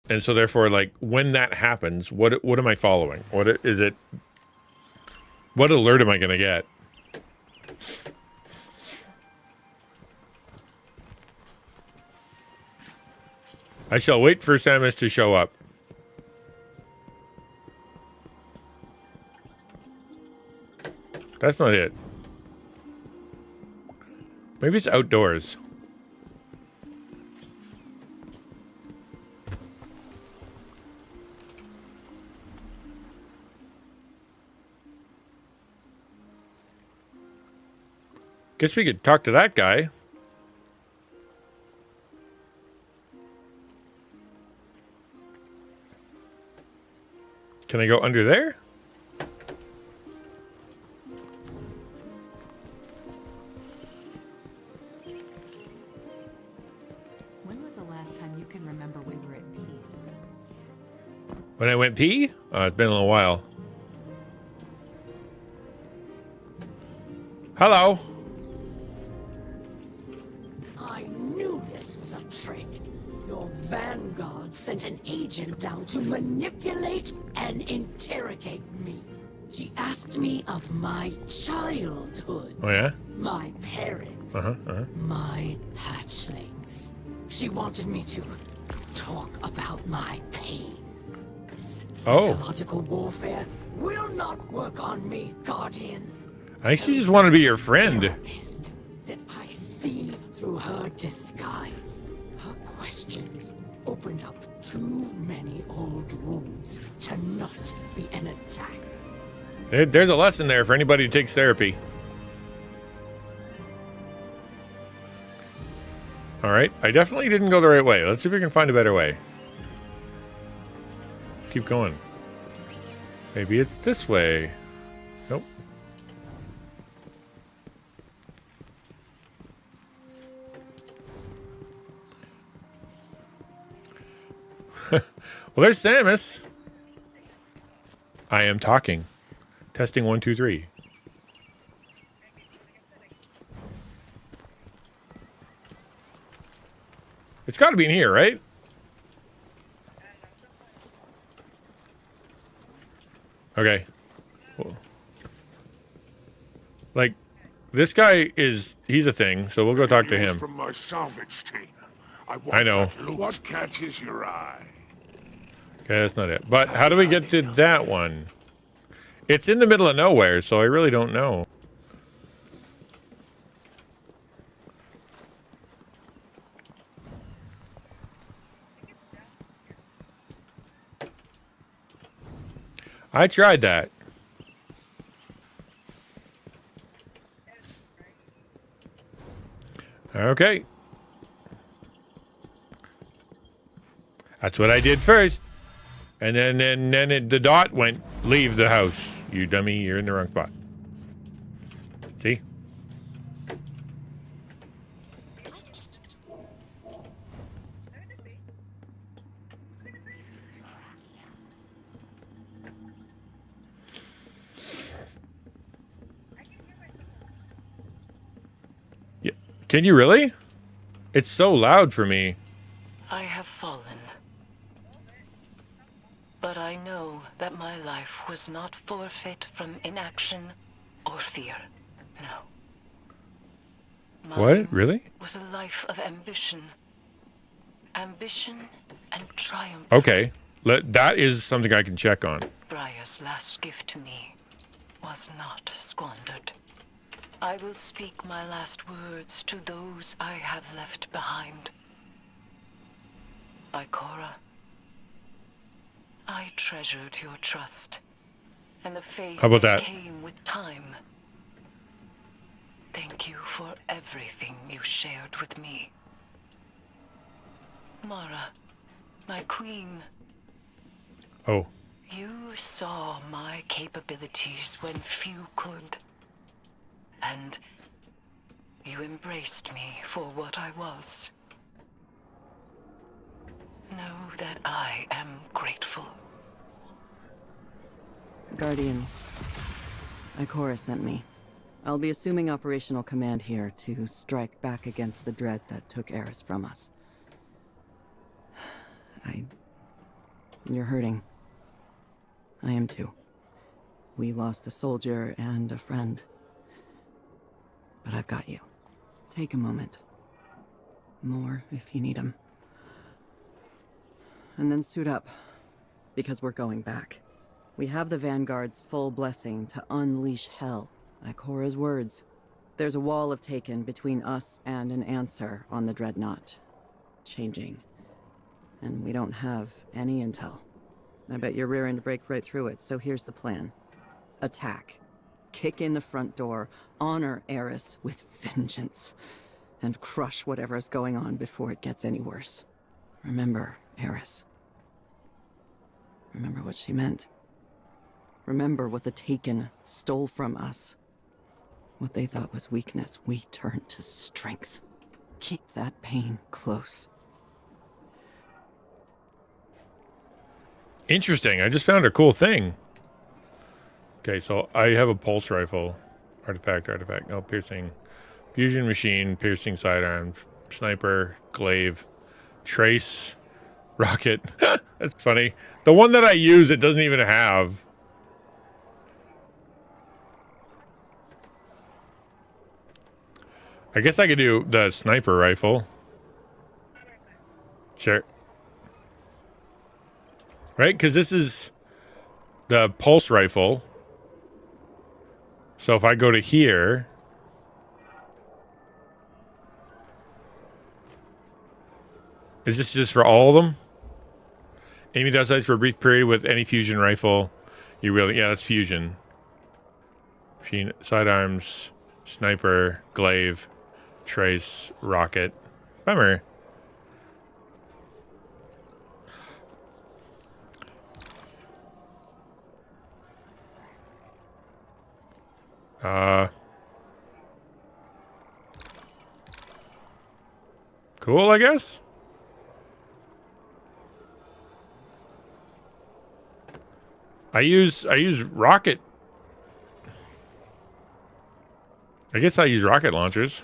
and so therefore, like when that happens, what am I following? What is it? What alert am I going to get? I shall wait for Samus to show up. That's not it. Maybe it's outdoors. Guess we could talk to that guy. Can I go under there? When was the last time you can remember we were at peace? When I went pee? It's been a little while. Hello. I knew this was a trick. Your vanguard sent an agent down to manipulate and interrogate me. She asked me of my childhood. Oh, yeah? My parents. My hatchlings. She wanted me to talk about my pain. Psychological warfare will not work on me, Guardian. I think she just wanted to be your friend. That I see through her disguise. Her questions opened up too many old wounds to not be an attack. There's a lesson there for anybody who takes therapy. All right, I definitely didn't go the right way. Let's see if we can find a better way. Keep going. Maybe it's this way. Nope. Well, there's Samus. I am talking. Testing 1, 2, 3. It's got to be in here, right? Okay. Cool. Like, this guy he's a thing, so we'll go talk to him. From my salvage team. I know. What catches your eye? Okay, that's not it. But how do we get to that one? It's in the middle of nowhere, so I really don't know. I tried that. Okay. That's what I did first. And then the dot went, leave the house. You dummy, you're in the wrong spot. See? Yeah. Can you really? It's so loud for me. I have fallen. But I know that my life was not forfeit from inaction or fear. No. What? Really? Was a life of ambition. Ambition and triumph. Okay. That is something I can check on. Briar's last gift to me was not squandered. I will speak my last words to those I have left behind. Ikora, I treasured your trust, and the faith How about that? came with time. Thank you for everything you shared with me. Mara, my queen. Oh. You saw my capabilities when few could. And you embraced me for what I was. Know that I am grateful. Guardian, Ikora sent me. I'll be assuming operational command here to strike back against the dread that took Eris from us. You're hurting. I am too. We lost a soldier and a friend. But I've got you. Take a moment. More if you need them. And then suit up, because we're going back. We have the Vanguard's full blessing to unleash hell, Ikora's words. There's a wall of Taken between us and an answer on the Dreadnought. Changing. And we don't have any intel. I bet you're rearing to break right through it, so here's the plan. Attack. Kick in the front door, honor Eris with vengeance, and crush whatever's going on before it gets any worse. Remember, Eris. Remember what she meant. Remember what the Taken stole from us. What they thought was weakness, we turned to strength. Keep that pain close. Interesting. I just found a cool thing. Okay, so I have a pulse rifle. Artifact. Oh, piercing. Fusion machine, piercing sidearms, sniper, glaive, trace, rocket. That's funny. The one that I use, it doesn't even have. I guess I could do the sniper rifle. Sure. Right? Because this is the pulse rifle. So if I go to here... Is this just for all of them? Aiming down sights for a brief period with any fusion rifle. You really... Yeah, that's fusion. Machine, sidearms, sniper, glaive, trace, rocket. Bummer. Cool, I guess. I use rocket. I guess I use rocket launchers.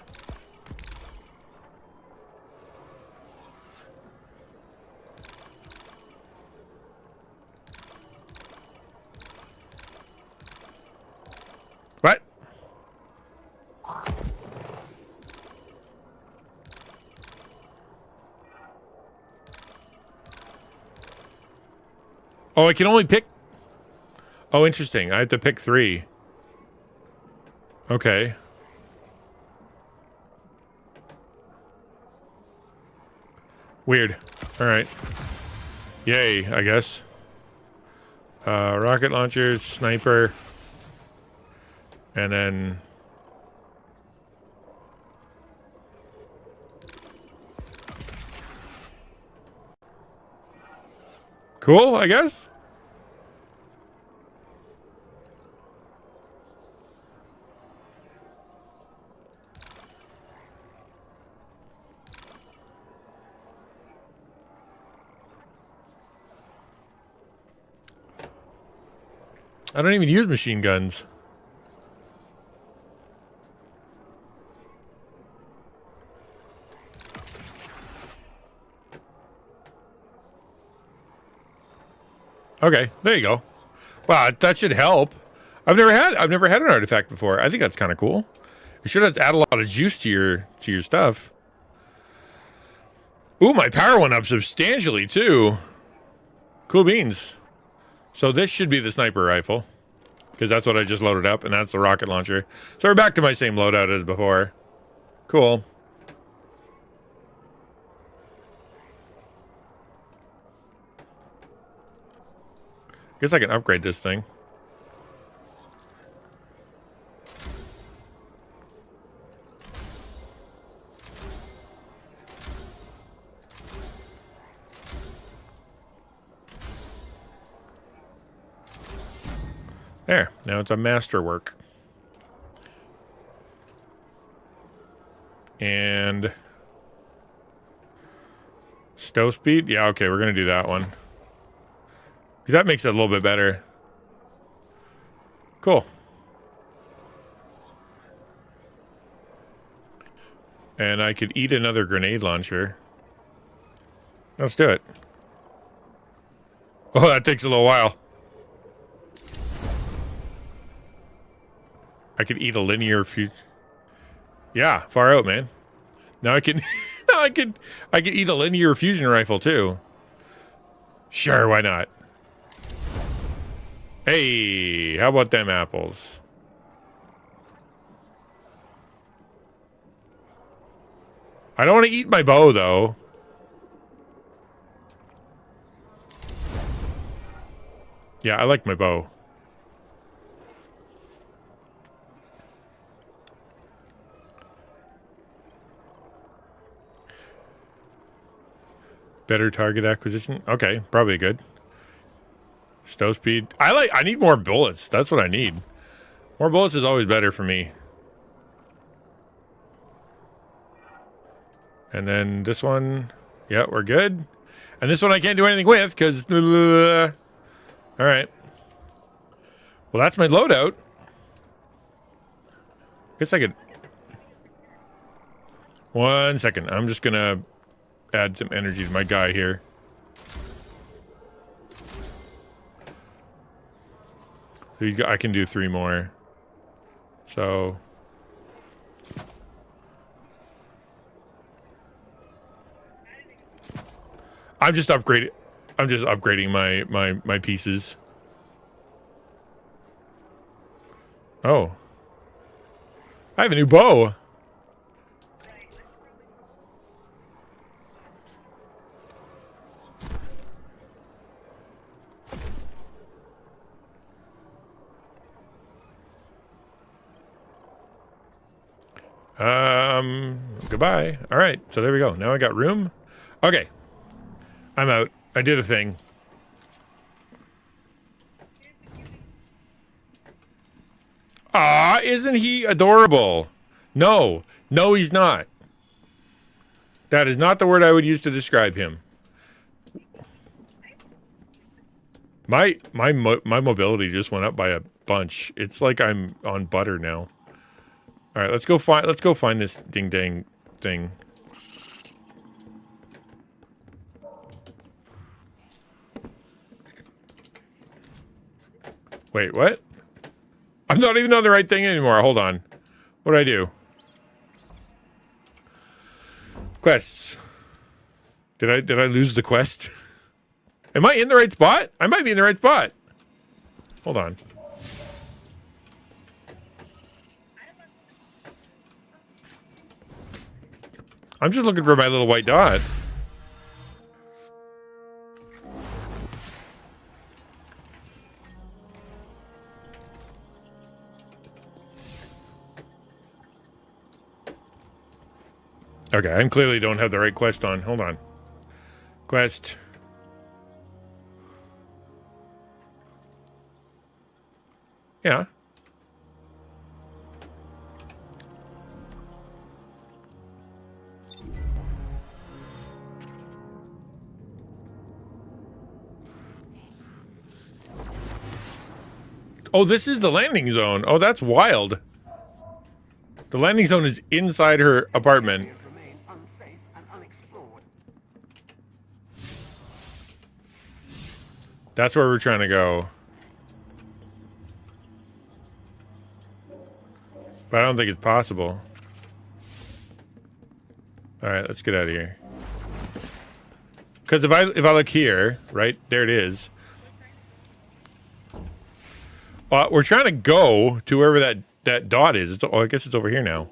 What? Oh, I can only pick... Oh, interesting. I have to pick 3. Okay. Weird. All right. Yay, I guess. Rocket launchers, sniper, and then cool, I guess. I don't even use machine guns. Okay, there you go. Wow, that should help. I've never had an artifact before. I think that's kind of cool. It should add a lot of juice to your stuff. Ooh, my power went up substantially too. Cool beans. So this should be the sniper rifle, because that's what I just loaded up, and that's the rocket launcher. So we're back to my same loadout as before. Cool. Guess I can upgrade this thing. There, now it's a masterwork. And stow speed? Yeah, okay, we're gonna do that one. Because that makes it a little bit better. Cool. And I could eat another grenade launcher. Let's do it. Oh, that takes a little while. I could eat a linear fuse. Yeah, far out, man. Now I can now I could eat a linear fusion rifle too. Sure, why not? Hey, how about them apples? I don't want to eat my bow though. Yeah, I like my bow. Better target acquisition. Okay, probably good. Stow speed. I need more bullets. That's what I need. More bullets is always better for me. And then this one. Yeah, we're good. And this one I can't do anything with because. All right. Well, that's my loadout. Guess I could. 1 second. I'm just gonna add some energy to my guy here. I can do 3 more. So I'm just upgrading my pieces. Oh. I have a new bow. Goodbye. All right, so there we go. Now I got room. Okay, I'm out. I did a thing. Ah, isn't he adorable? No, he's not. That is not the word I would use to describe him. My mobility just went up by a bunch. It's like I'm on butter now. All right, let's go find this ding dang thing. Wait, what? I'm not even on the right thing anymore. Hold on. What did I do? Quests. Did I lose the quest? Am I in the right spot? I might be in the right spot. Hold on. I'm just looking for my little white dot. Okay, I clearly don't have the right quest on. Hold on. Quest. Yeah. Oh, this is the landing zone. Oh, that's wild. The landing zone is inside her apartment. That's where we're trying to go. But I don't think it's possible. Alright, let's get out of here. Because if I look here, right, there it is. We're trying to go to wherever that dot is. I guess it's over here now.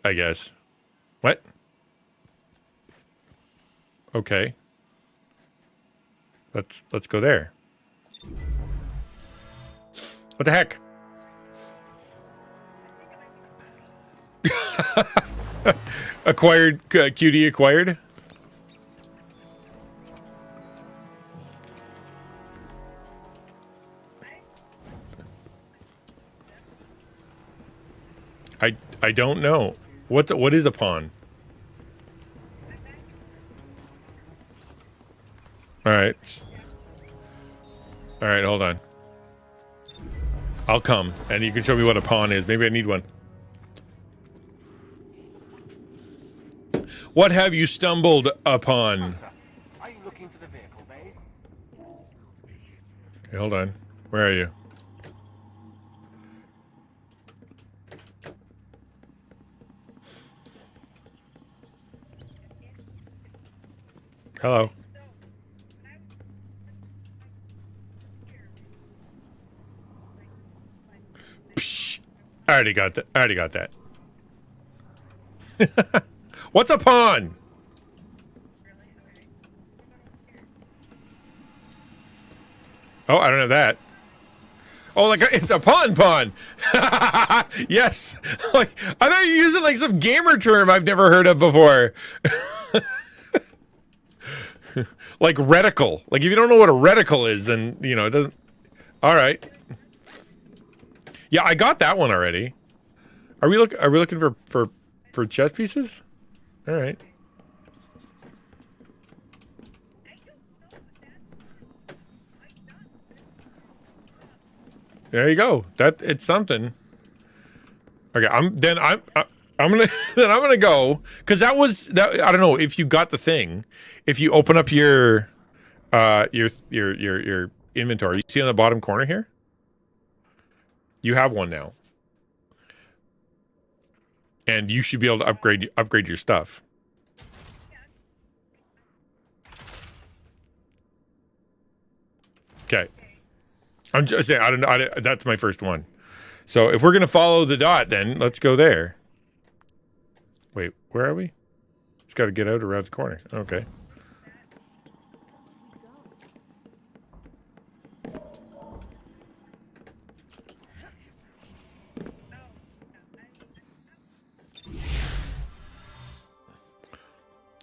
I guess. What? Okay. Let's go there. What the heck? Acquired, QD acquired? I don't know. What is a pawn? Alright. Alright, hold on. I'll come, and you can show me what a pawn is. Maybe I need one. What have you stumbled upon? Are you looking for the vehicle base? Okay, hold on. Where are you? Hello. Psh, I already got that. What's a pawn? Oh, I don't have that. Oh, like it's a pawn. Yes. Like I thought you were using like some gamer term I've never heard of before. Like reticle. Like if you don't know what a reticle is, then you know it doesn't. All right. Yeah, I got that one already. Are we looking for chess pieces? All right. There you go. It's something. Okay, I'm gonna go because that I don't know if you got the thing. If you open up your inventory, you see on the bottom corner here, you have one now, and you should be able to upgrade your stuff. Okay, I'm just saying. I don't know. That's my first one. So if we're gonna follow the dot, then let's go there. Wait, where are we? Just got to get out around the corner. Okay.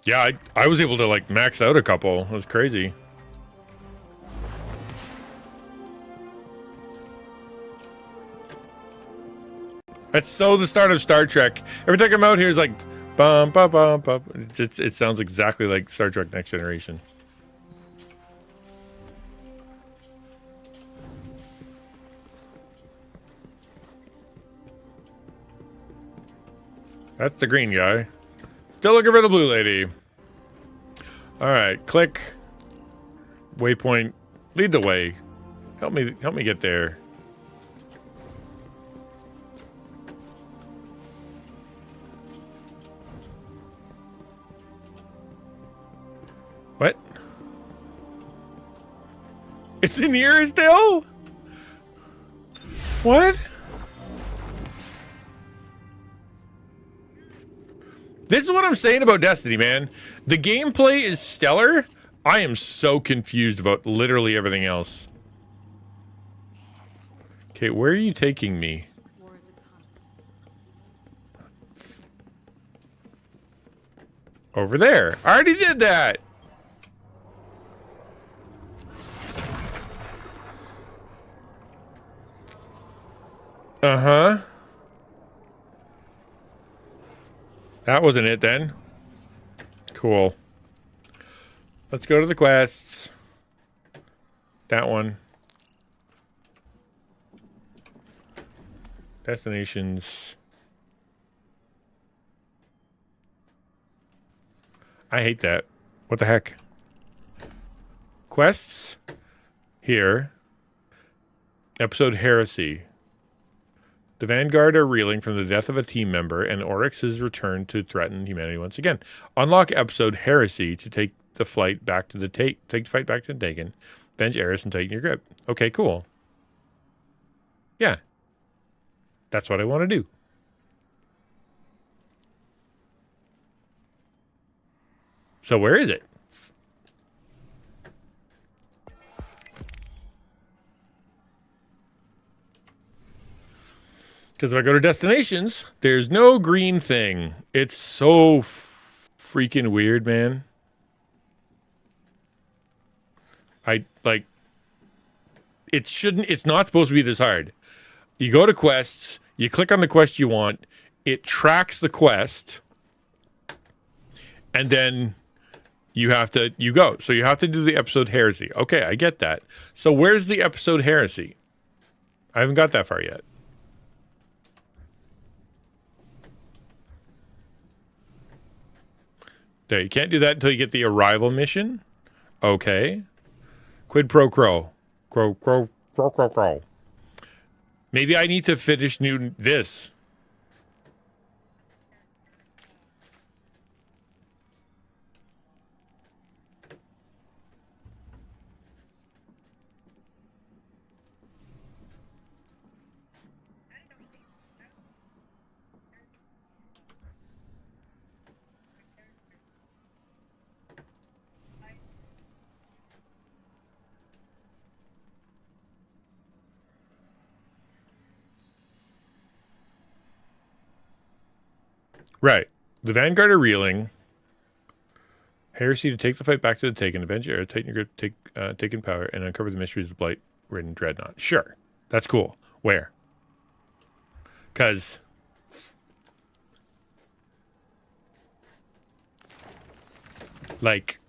Yeah, I was able to like max out a couple. It was crazy. That's so the start of Star Trek. Every time I'm out here, it's like, bum, bum, bum, bum. It sounds exactly like Star Trek Next Generation. That's the green guy. Still looking for the blue lady. All right, click. Waypoint. Lead the way. Help me get there. What? It's in here still? What? This is what I'm saying about Destiny, man. The gameplay is stellar. I am so confused about literally everything else. Okay, where are you taking me? Over there. I already did that. Uh-huh. That wasn't it then. Cool. Let's go to the quests. That one. Destinations. I hate that. What the heck? Quests. Here. Episode Heresy. The Vanguard are reeling from the death of a team member, and Oryx has returned to threaten humanity once again. Unlock episode Heresy to take the fight back to the Taken. Avenge Eris and tighten your grip. Okay, cool. Yeah. That's what I want to do. So where is it? Because if I go to destinations, there's no green thing. It's so freaking weird, man. It's not supposed to be this hard. You go to quests, you click on the quest you want, it tracks the quest, and then you go. So you have to do the episode Heresy. Okay, I get that. So where's the episode Heresy? I haven't got that far yet. There, you can't do that until you get the arrival mission. Okay. Quid pro quo. Crow. Maybe I need to finish this. Right. The Vanguard are reeling. Heresy to take the fight back to the Taken. Avenge Era, tighten your grip, Taken power, and uncover the mysteries of Blight-ridden Dreadnought. Sure. That's cool. Where? Because... like...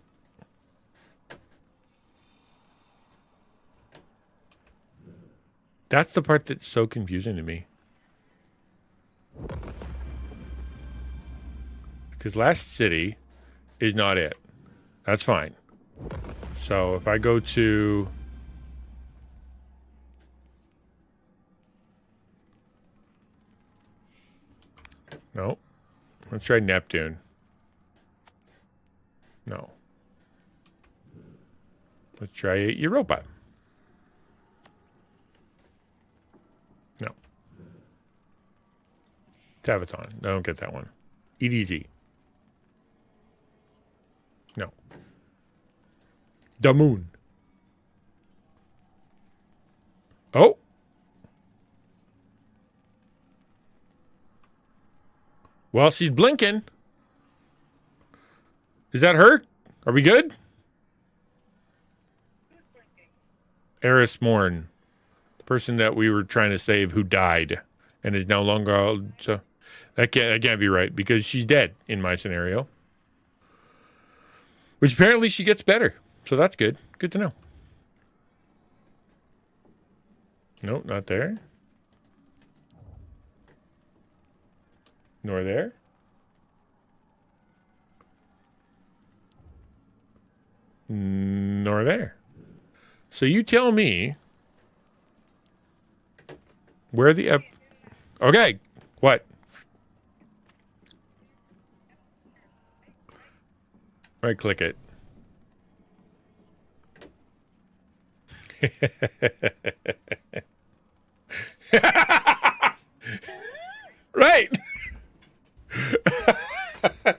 that's the part that's so confusing to me. Because Last City is not it. That's fine. So if I go to... no. Let's try Neptune. No. Let's try Europa. No. Tavaton. I don't get that one. EDZ. No. The moon. Oh. Well, she's blinking. Is that her? Are we good? Eris Morn. The person that we were trying to save who died and is no longer... so that can't be right because she's dead in my scenario. Which apparently she gets better. So that's good. Good to know. Nope, not there. Nor there. Nor there. So you tell me where the... okay. What? Right click it. Right.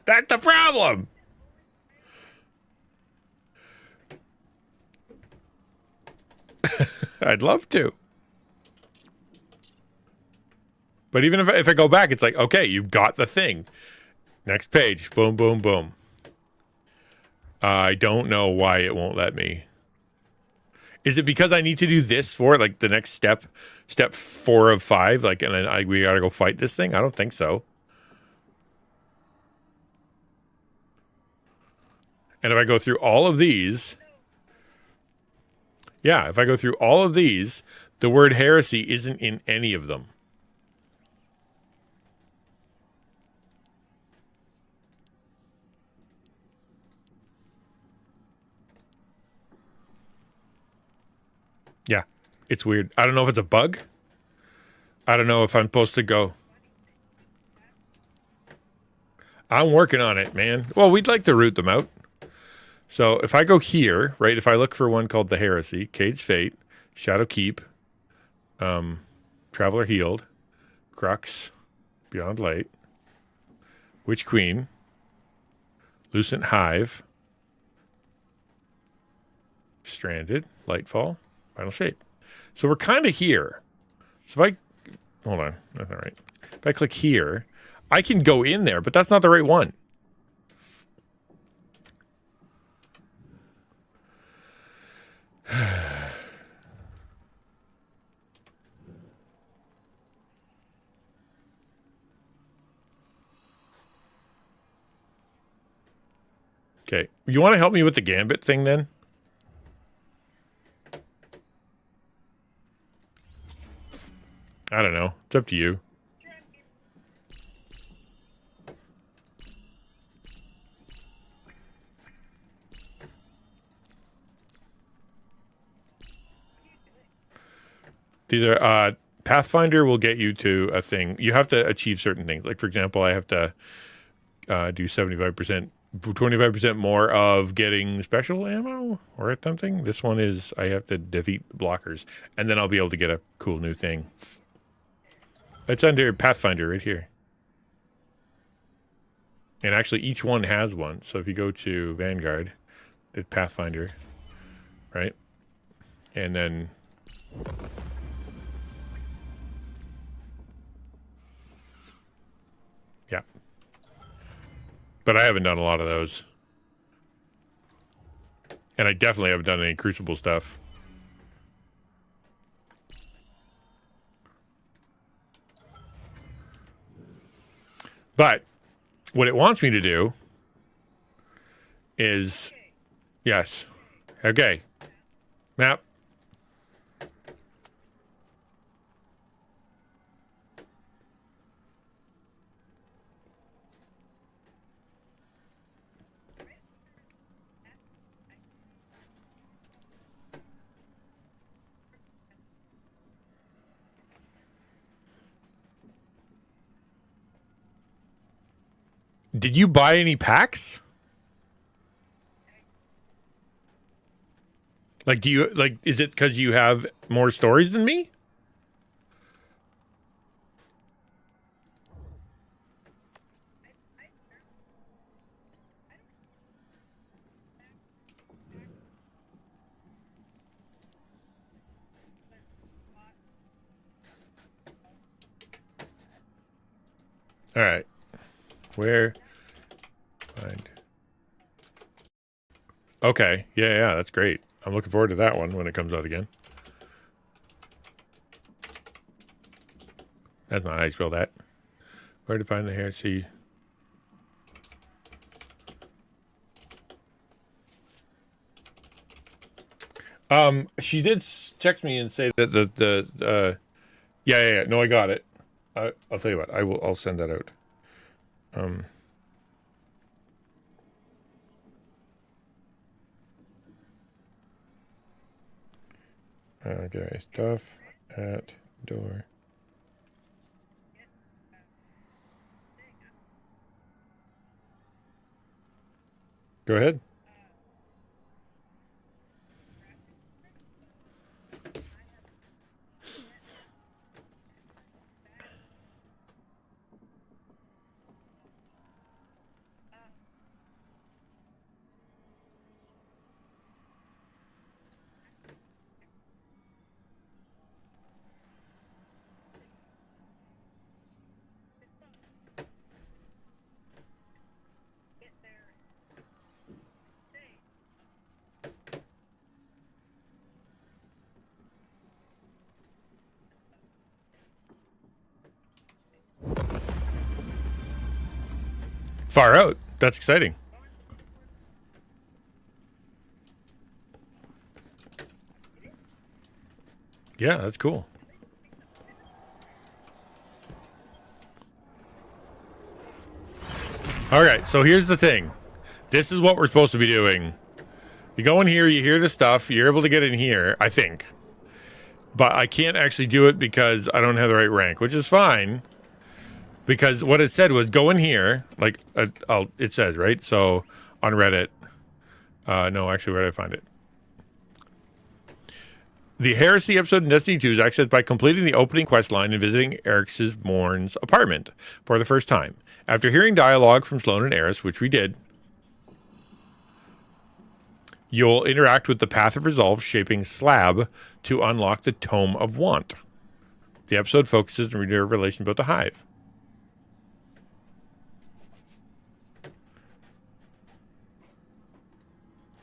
That's the problem. I'd love to. But even if I go back, it's like, okay, you've got the thing. Next page. Boom, boom, boom. I don't know why it won't let me. Is it because I need to do this for it, like the next step 4 of 5, like, and then we gotta go fight this thing? I don't think so. And if I go through all of these, yeah, if I go through all of these, the word heresy isn't in any of them. Yeah, it's weird. I don't know if it's a bug. I don't know if I'm supposed to go. I'm working on it, man. Well, we'd like to root them out. So if I go here, right, if I look for one called the Heresy, Cade's Fate, Shadow Keep, Traveler Healed, Crux, Beyond Light, Witch Queen, Lucent Hive, Stranded, Lightfall, Final Shape. So we're kind of here. So if I, hold on, that's not right. If I click here, I can go in there, but that's not the right one. Okay, you want to help me with the Gambit thing then? I don't know. It's up to you. Either Pathfinder will get you to a thing. You have to achieve certain things. Like, for example, I have to do 75%, 25% more of getting special ammo or something. This one is I have to defeat blockers, and then I'll be able to get a cool new thing. It's under Pathfinder right here. And actually, each one has one. So if you go to Vanguard, it's Pathfinder, right? And then... yeah. But I haven't done a lot of those. And I definitely haven't done any Crucible stuff. But what it wants me to do is... yes. Okay. Map. Did you buy any packs? Like, do you, like, is it because you have more stories than me? All right. Where? Find. Okay. Yeah, that's great. I'm looking forward to that one when it comes out again. That's not how you spell that. Where to find the heresy? She did text me and say that yeah. No, I got it. I'll tell you what. I'll send that out. Okay, stuff at door. Go ahead. Far out. That's exciting. Yeah, that's cool. All right, so here's the thing. This is what we're supposed to be doing. You go in here, you hear the stuff, you're able to get in here, I think. But I can't actually do it because I don't have the right rank, which is fine. Because what it said was go in here, like it says, right? So on Reddit. No, actually, where did I find it? The Heresy episode in Destiny 2 is accessed by completing the opening quest line and visiting Eric's Morn's apartment for the first time. After hearing dialogue from Sloane and Eris, which we did, you'll interact with the Path of Resolve shaping slab to unlock the Tome of Want. The episode focuses on reader relation about the Hive.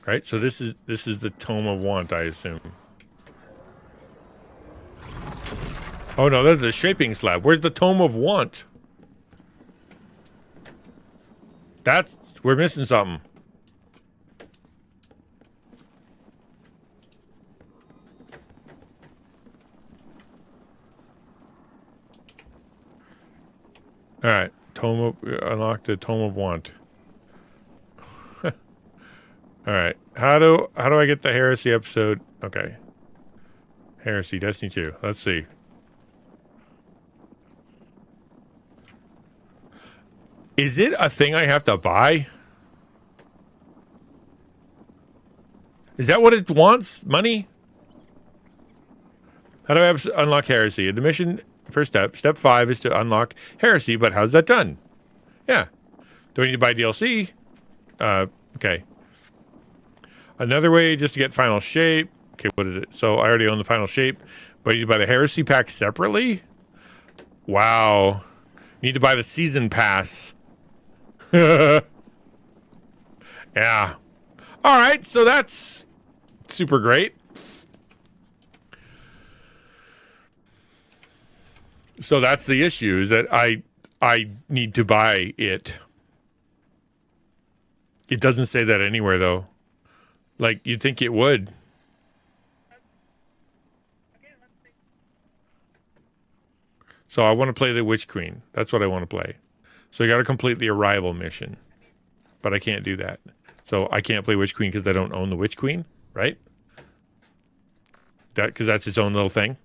Right, so this is the Tome of Want, I assume. Oh no, that's a shaping slab. Where's the Tome of Want? We're missing something. All right, unlock the Tome of Want. All right, how do I get the Heresy episode? Okay, Heresy Destiny 2. Let's see. Is it a thing I have to buy? Is that what it wants? Money? How do I unlock Heresy? The mission, first step. Step 5 is to unlock Heresy, but how's that done? Yeah. Do I need to buy DLC? Okay. Another way just to get final shape. Okay, what is it? So I already own the final shape, but I need to buy the Heresy pack separately? Wow. Need to buy the season pass. Yeah. All right, so that's super great. So that's the issue, is that I need to buy it. It doesn't say that anywhere, though. Like, you'd think it would. So I want to play the Witch Queen. That's what I want to play. So I got to complete the Arrival mission. But I can't do that. So I can't play Witch Queen because I don't own the Witch Queen, right? Because that's its own little thing.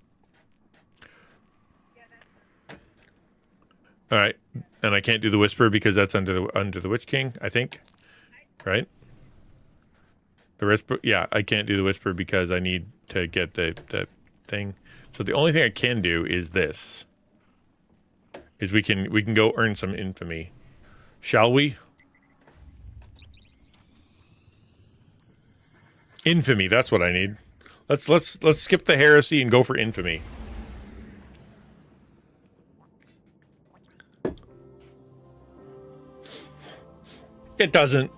All right. And I can't do the Whisper because that's under the Witch King, I think. Right? The Whisper, yeah, I can't do the Whisper because I need to get the thing. So the only thing I can do is this. Is we can go earn some infamy. Shall we? Infamy, that's what I need. Let's skip the Heresy and go for infamy. It doesn't.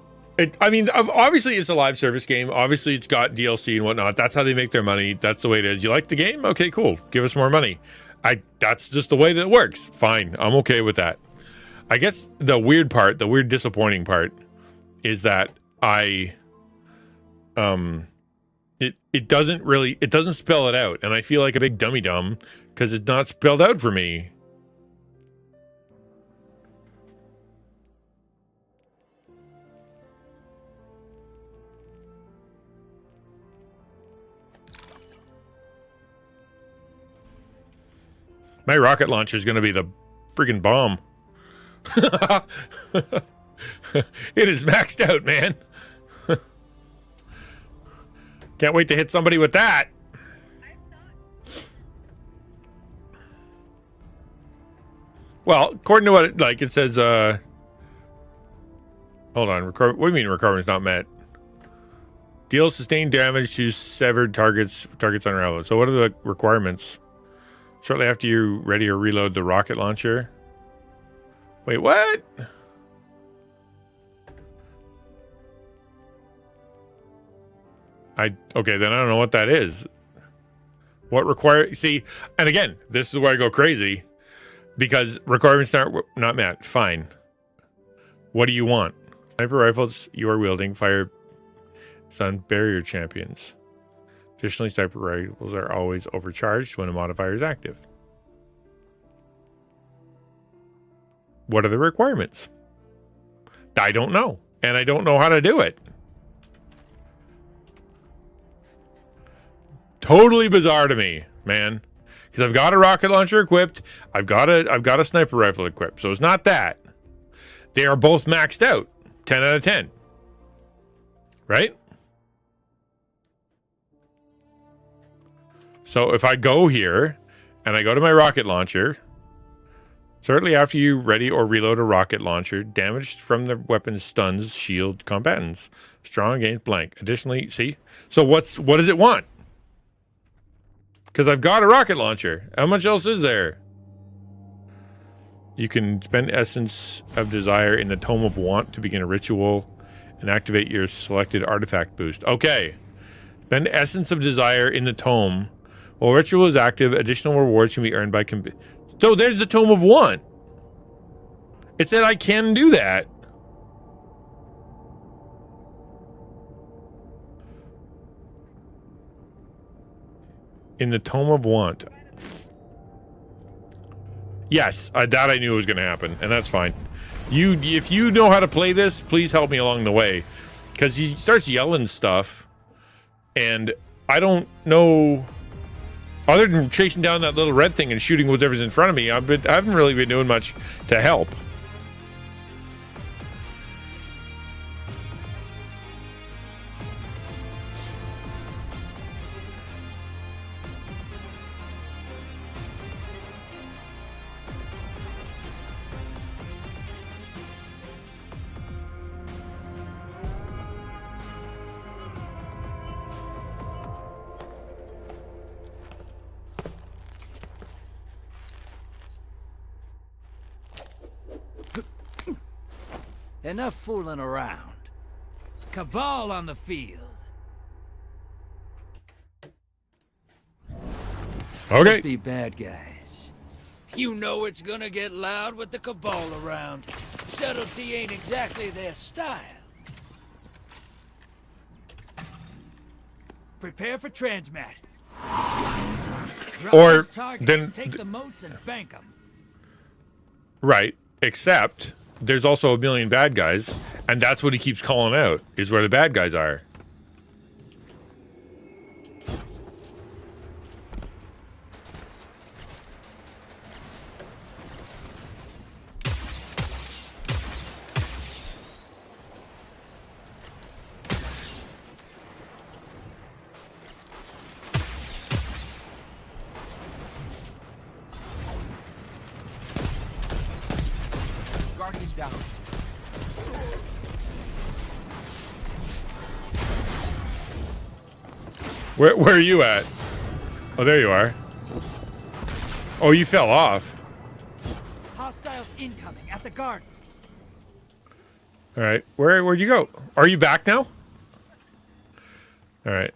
I mean, obviously it's a live service game. Obviously it's got DLC and whatnot. That's how they make their money. That's the way it is. You like the game? Okay, cool. Give us more money. That's just the way that it works. Fine. I'm okay with that. I guess the weird part, the weird disappointing part is that it doesn't spell it out. And I feel like a big dummy dumb because it's not spelled out for me. My rocket launcher is going to be the friggin' bomb. It is maxed out, man. Can't wait to hit somebody with that. Well, according to what it says, hold on. What do you mean requirements not met? Deal sustained damage to severed targets unraveled. So what are the requirements? Shortly after you're ready to reload the rocket launcher. Wait, what? Okay, then I don't know what that is. See, and again, this is where I go crazy because requirements not met. Fine. What do you want? Sniper rifles you are wielding fire sun barrier champions. Additionally, sniper rifles are always overcharged when a modifier is active. What are the requirements? I don't know. And I don't know how to do it. Totally bizarre to me, man. Because I've got a rocket launcher equipped. I've got a sniper rifle equipped. So it's not that. They are both maxed out. 10 out of 10. Right? So if I go here and I go to my rocket launcher, shortly after you ready or reload a rocket launcher, damage from the weapon stuns shield combatants. Strong against blank. Additionally, see? So what does it want? Because I've got a rocket launcher. How much else is there? You can spend Essence of Desire in the Tome of Want to begin a ritual and activate your selected artifact boost. Okay. Spend Essence of Desire in the Tome. While ritual is active, additional rewards can be earned by... So there's the Tome of Want. It said I can do that. In the Tome of Want. Yes, that I knew was going to happen, and that's fine. If you know how to play this, please help me along the way. Because he starts yelling stuff, and I don't know... Other than chasing down that little red thing and shooting whatever's in front of me, I haven't really been doing much to help. Enough fooling around. Cabal on the field. Okay. Must be bad guys. You know it's gonna get loud with the Cabal around. Subtlety ain't exactly their style. Prepare for transmat. Drop Or those targets, then... take the moats and bank them. Right, except... There's also a million bad guys, and that's what he keeps calling out, is where the bad guys are. Down. Where are you at? Oh, there you are. Oh, you fell off. Hostiles incoming at the garden. All right. Where'd you go? Are you back now? All right.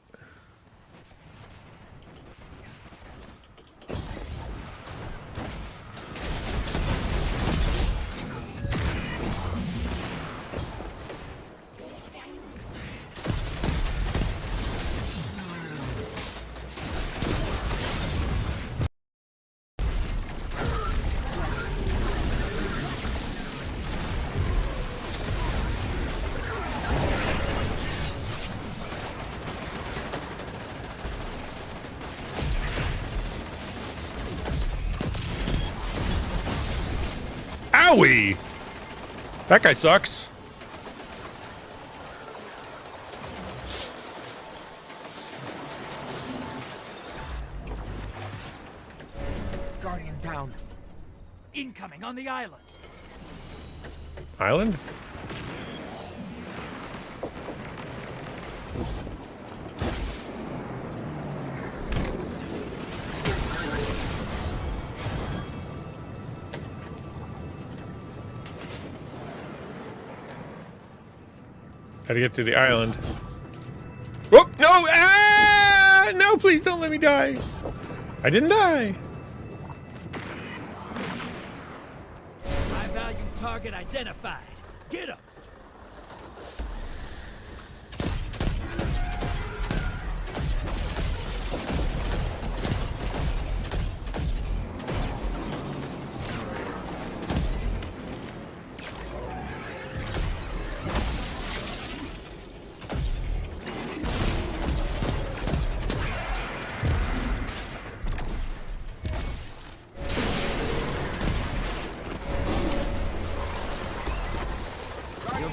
Owie! That guy sucks. Guardian down. Incoming on the island. Island? Gotta get to the island. Oh, no! Ah! No, please don't let me die. I didn't die. High value target identified. Get him!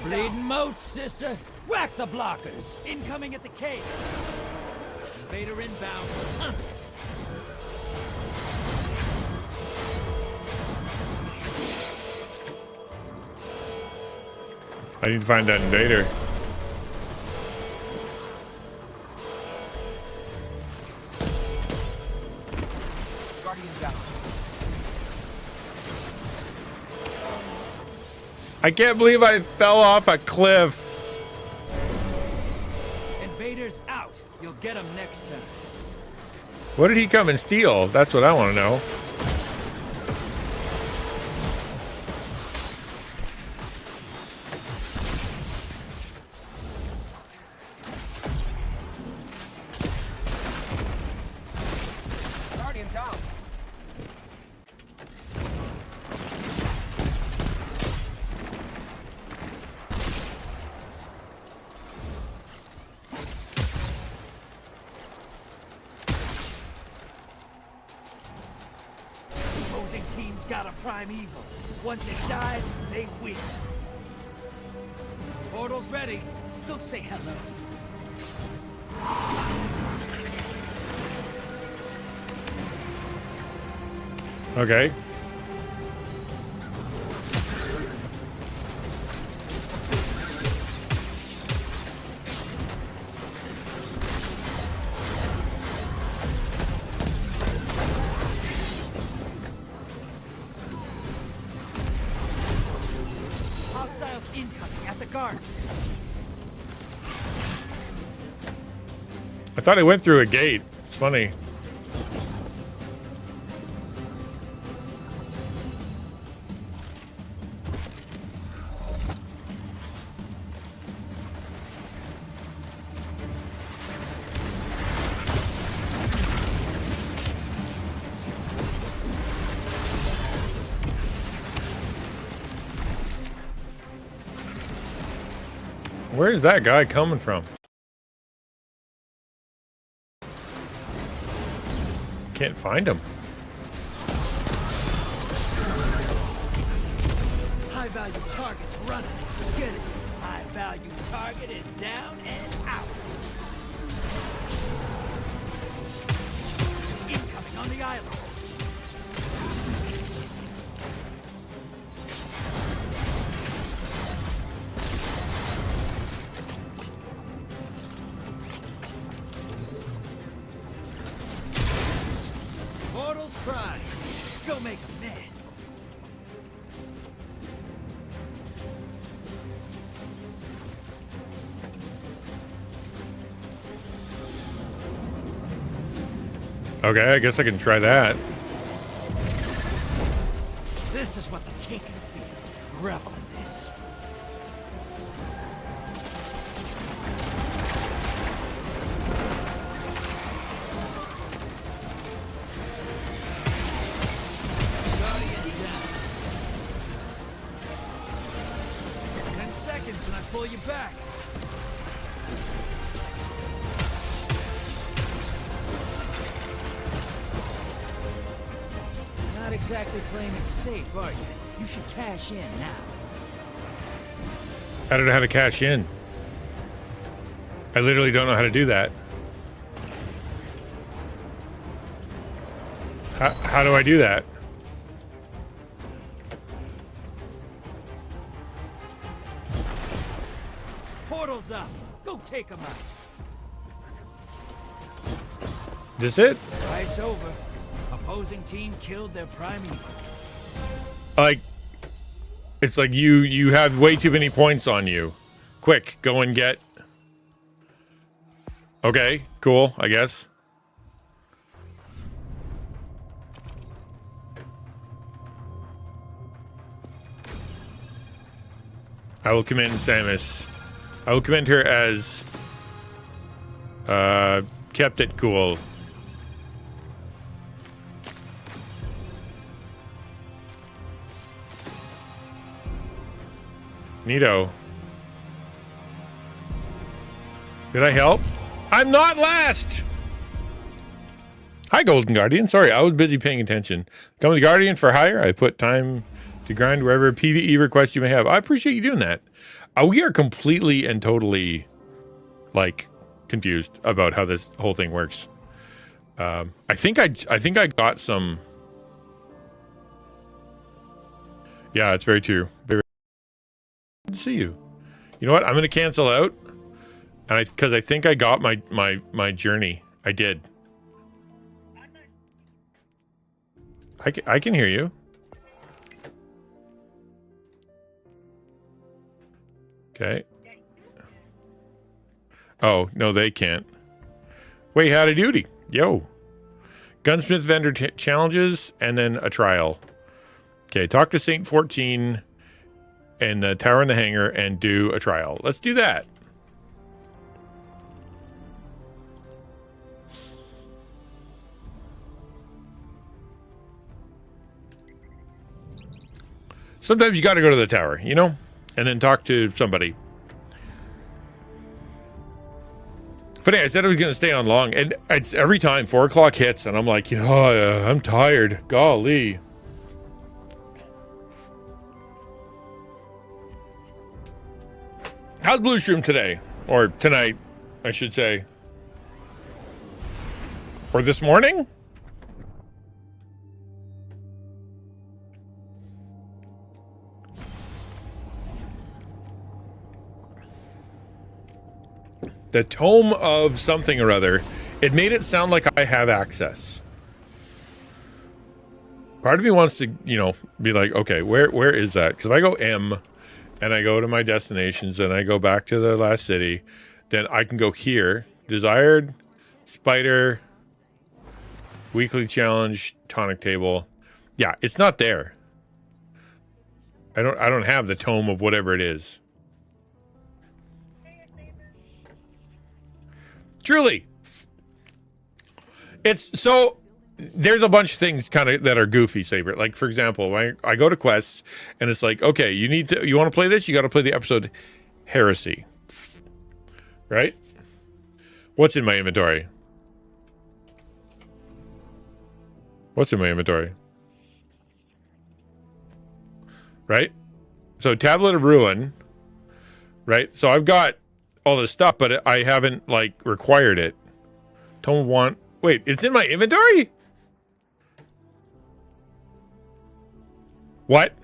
Bleeding moats, sister. Whack the blockers. Incoming at the cave. Invader inbound. Huh. I need to find that invader. Guardian down. I can't believe I fell off a cliff. Invaders out. You'll get them next time. What did he come and steal? That's what I want to know. Guardian down. Opposing team's got a prime evil. Once it dies, they win. Portal's ready. Go say hello. Okay. Hostiles incoming at the guard. I thought I went through a gate. It's funny. Where is that guy coming from? Can't find him. High value target's running. Get it. High value target is down and out. Incoming on the island. Portal's prime. Go make a mess. Okay, I guess I can try that. This is what the Taken feel. Revel in this. Guardian down. 10 seconds and I pull you back. Not exactly playing it safe, are you? You should cash in now. I don't know how to cash in. I literally don't know how to do that. How do I do that? Portal's up. Go take him out. This it? Fight's over. Opposing team killed their prime evil. Like, it's like you have way too many points on you. Quick, go and get. Okay, cool, I guess. I will commend Samus. I will commend her as kept it cool. Neato. Did I help? I'm not last! Hi, Golden Guardian. Sorry, I was busy paying attention. Come with Guardian for hire. I put time to grind wherever PvE requests you may have. I appreciate you doing that. We are completely and totally, like, confused about how this whole thing works. I think I got some... Yeah, it's very true. Very good to see you. You know what? I'm going to cancel out. And because I think I got my journey. I did. I can hear you. Okay. Oh, no, they can't. Wait, howdy doody. Yo. Gunsmith vendor challenges and then a trial. Okay, talk to Saint 14 and the Tower in the Hangar and do a trial. Let's do that. Sometimes you got to go to the tower, you know, and then talk to somebody. Funny, I said I was going to stay on long, and it's every time 4 o'clock hits, and I'm like, you know, I'm tired. Golly. How's Blue Shroom today? Or tonight, I should say. Or this morning? The Tome of something or other. It made it sound like I have access. Part of me wants to, you know, be like, okay, where is that? Because if I go M and I go to my destinations and I go back to the last city, then I can go here. Desired, Spider, Weekly Challenge, Tonic Table. Yeah, it's not there. I don't have the Tome of whatever it is. Truly. It's so there's a bunch of things kind of that are goofy, Saber. Like, for example, when I go to quests and it's like, okay, you want to play this? You got to play the episode Heresy. Right? What's in my inventory? What's in my inventory? Right? So, Tablet of Ruin. Right? So, I've got all this stuff, but I haven't, like, required it. Don't want... Wait, it's in my inventory? What?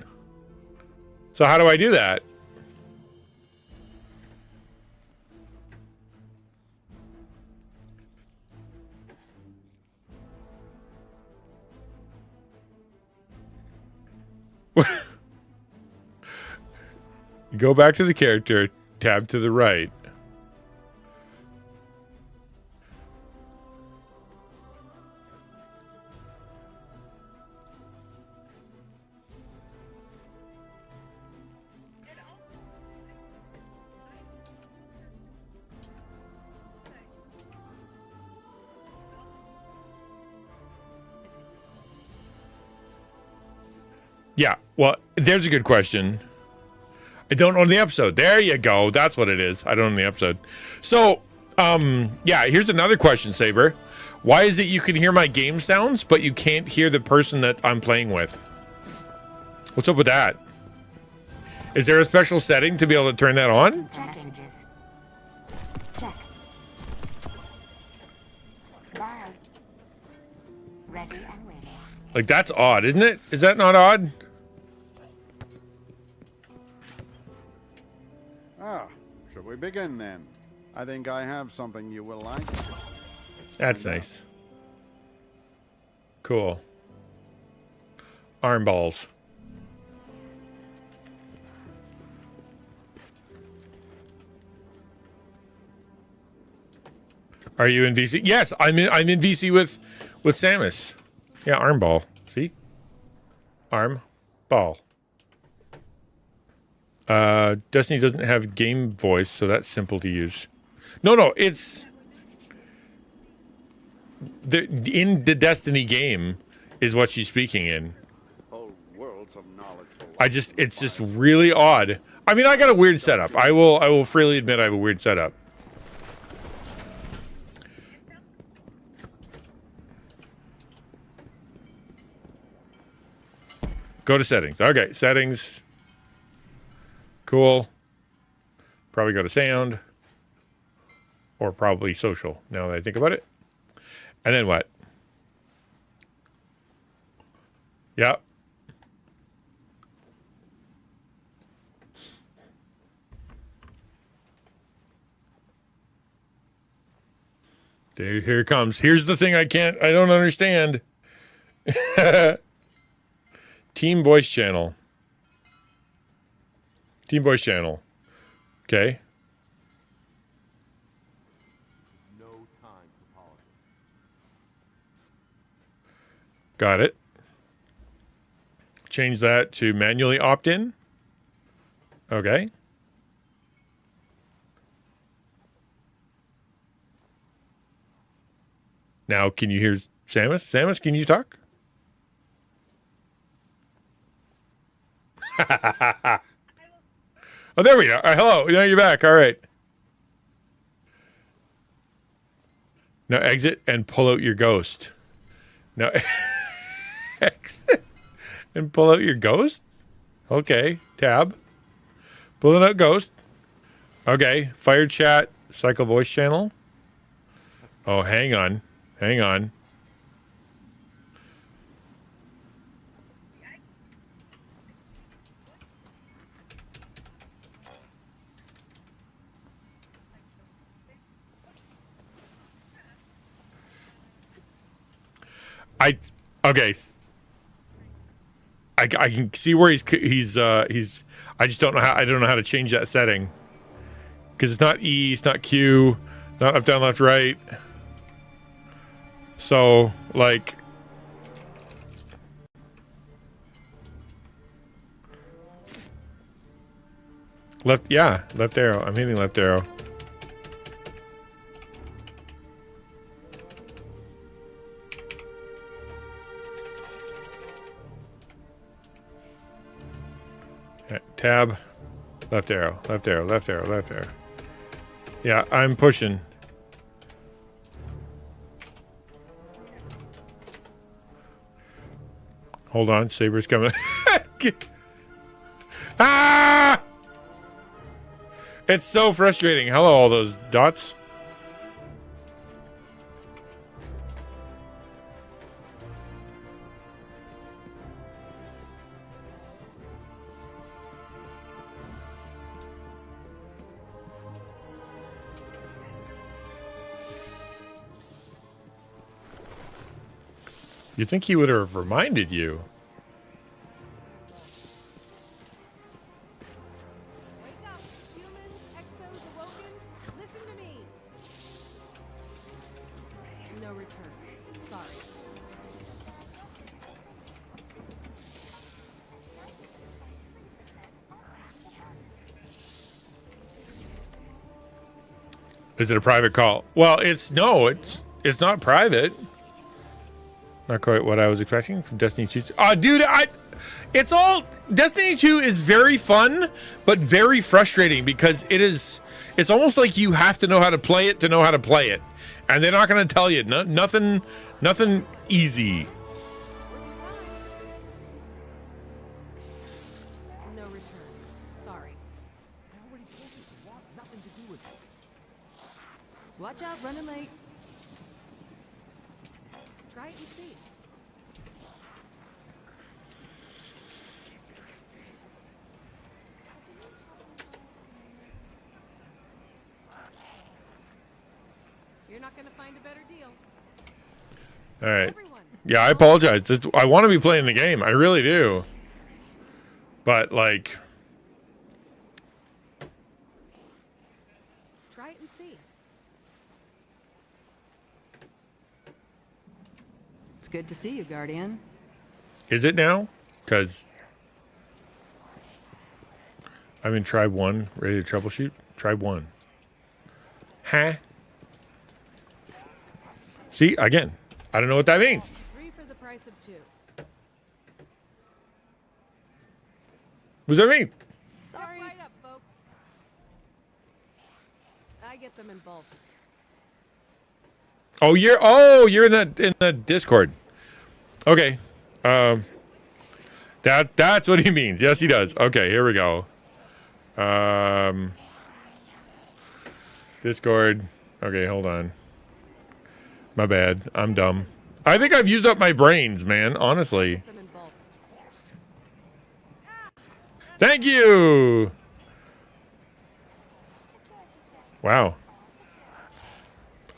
So how do I do that? Go back to the character, tab to the right. Yeah, well, there's a good question. I don't own the episode. There you go. That's what it is. I don't own the episode. So, yeah, here's another question, Saber. Why is it you can hear my game sounds, but you can't hear the person that I'm playing with? What's up with that? Is there a special setting to be able to turn that on? Check. Bye. Ready and waiting. Like, that's odd, isn't it? Is that not odd? Ah, should we begin then? I think I have something you will like. That's nice. Cool. Arm balls. Are you in VC? Yes, I'm in VC with Samus. Yeah, arm ball. See? Arm ball. Destiny doesn't have game voice, so that's simple to use. No, it's in the Destiny game is what she's speaking in. Whole worlds of knowledge. It's just really odd. I mean, I got a weird setup. I will freely admit I have a weird setup. Go to settings. Okay, settings. Cool. Probably go to sound. Or probably social, now that I think about it. And then what? Yep. Here it comes. Here's the thing I don't understand. Team voice channel. Team voice channel. Okay. No time for politics. Got it. Change that to manually opt-in. Okay. Now, can you hear Samus? Samus, can you talk? Oh, there we are. Hello. Now you're back. All right. Now exit and pull out your ghost. Now exit and pull out your ghost. Okay. Tab. Pulling out ghost. Okay. Fire chat. Cycle voice channel. Oh, hang on. Hang on. Okay. I can see where he's I just don't know how to change that setting. Because it's not E, it's not Q, not up, down, left, right. So, like, left arrow. I'm hitting left arrow. Tab, left arrow, left arrow, left arrow, left arrow. Yeah, I'm pushing. Hold on, Saber's coming. Ah! It's so frustrating. Hello, all those dots. You'd think he would have reminded you. Wake up, humans, exos awoken. Listen to me. No returns. Sorry. Is it a private call? Well, it's not private. Not quite what I was expecting from Destiny 2. Dude, it's all Destiny 2 is very fun, but very frustrating because it's almost like you have to know how to play it to know how to play it. And they're not going to tell you nothing easy. No returns. Sorry. I already told you to walk. Nothing to do with this. Watch out, running late. Try it and see. You're not going to find a better deal. All right. Yeah, I apologize. I want to be playing the game. I really do. But, like... Try it and see. It's good to see you, Guardian. Is it now? Because... I'm in Tribe 1, ready to troubleshoot. Tribe 1. Huh? See, again, I don't know what that means. 3 for the price of 2. What does that mean? Sorry. Right up, folks. I get them in bulk. Oh, you're in the Discord. Okay. That's what he means. Yes, he does. Okay, here we go. Discord. Okay, hold on. My bad. I'm dumb. I think I've used up my brains, man. Honestly. Thank you. Wow.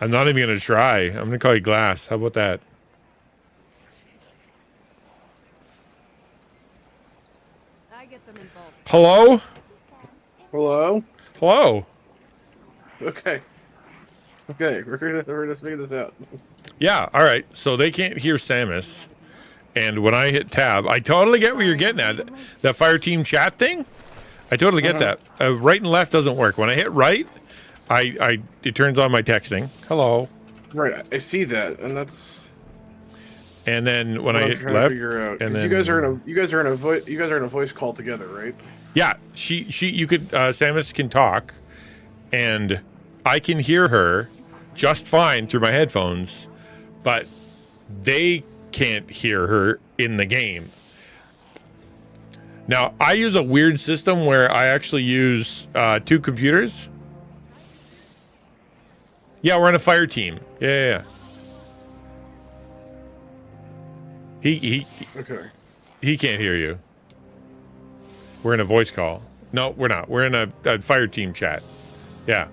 I'm not even going to try. I'm going to call you Glass. How about that? I get them in bulk. Hello? Hello? Hello? Okay. Okay, we're just making this out. Yeah, all right. So they can't hear Samus. And when I hit tab, I totally get what you're getting at. That fire team chat thing? I totally get that. Right and left doesn't work. When I hit right, it turns on my texting. Hello. Right, I see that, and that's. And then when I hit left, and then you guys are in a voice call together, right? Yeah, you could Samus can talk, and I can hear her just fine through my headphones, but they can't hear her in the game. Now, I use a weird system where I actually use 2 computers. Yeah, we're on a fire team. Yeah. Okay. He can't hear you. We're in a voice call. No, we're not. We're in a fire team chat. Yeah.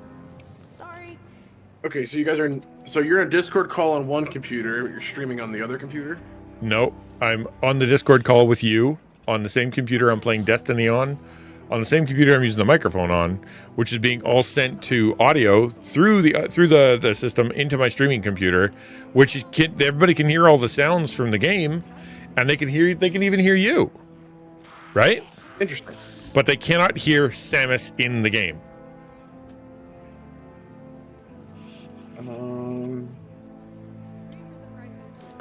Sorry. Okay, so you're in a Discord call on one computer, but you're streaming on the other computer? Nope. I'm on the Discord call with you on the same computer I'm playing Destiny on the same computer I'm using the microphone on, which is being all sent to audio through the system into my streaming computer, which everybody can hear all the sounds from the game, and they can even hear you, right? Interesting. But they cannot hear Samus in the game.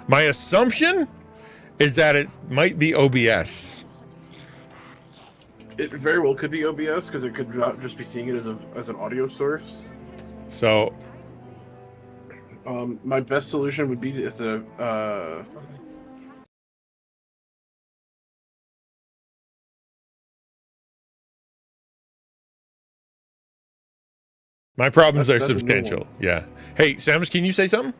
My assumption is that it might be OBS. It very well could be OBS, because it could not just be seeing it as an audio source. So, my best solution would be if the my problems are that's a new substantial. one. Yeah. Hey, Samus, can you say something?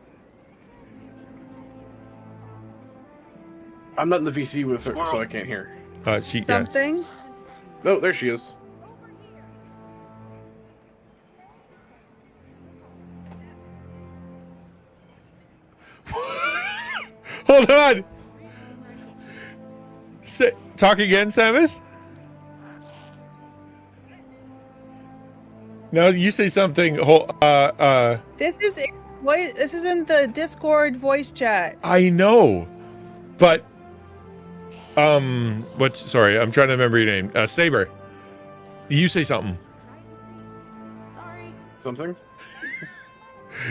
I'm not in the VC with her, so I can't hear. Something? Yeah. No, there she is. Hold on. Talk again, Samus. No, you say something. This isn't the Discord voice chat. I know, but sorry, I'm trying to remember your name. Saber. You say something. Sorry. Something?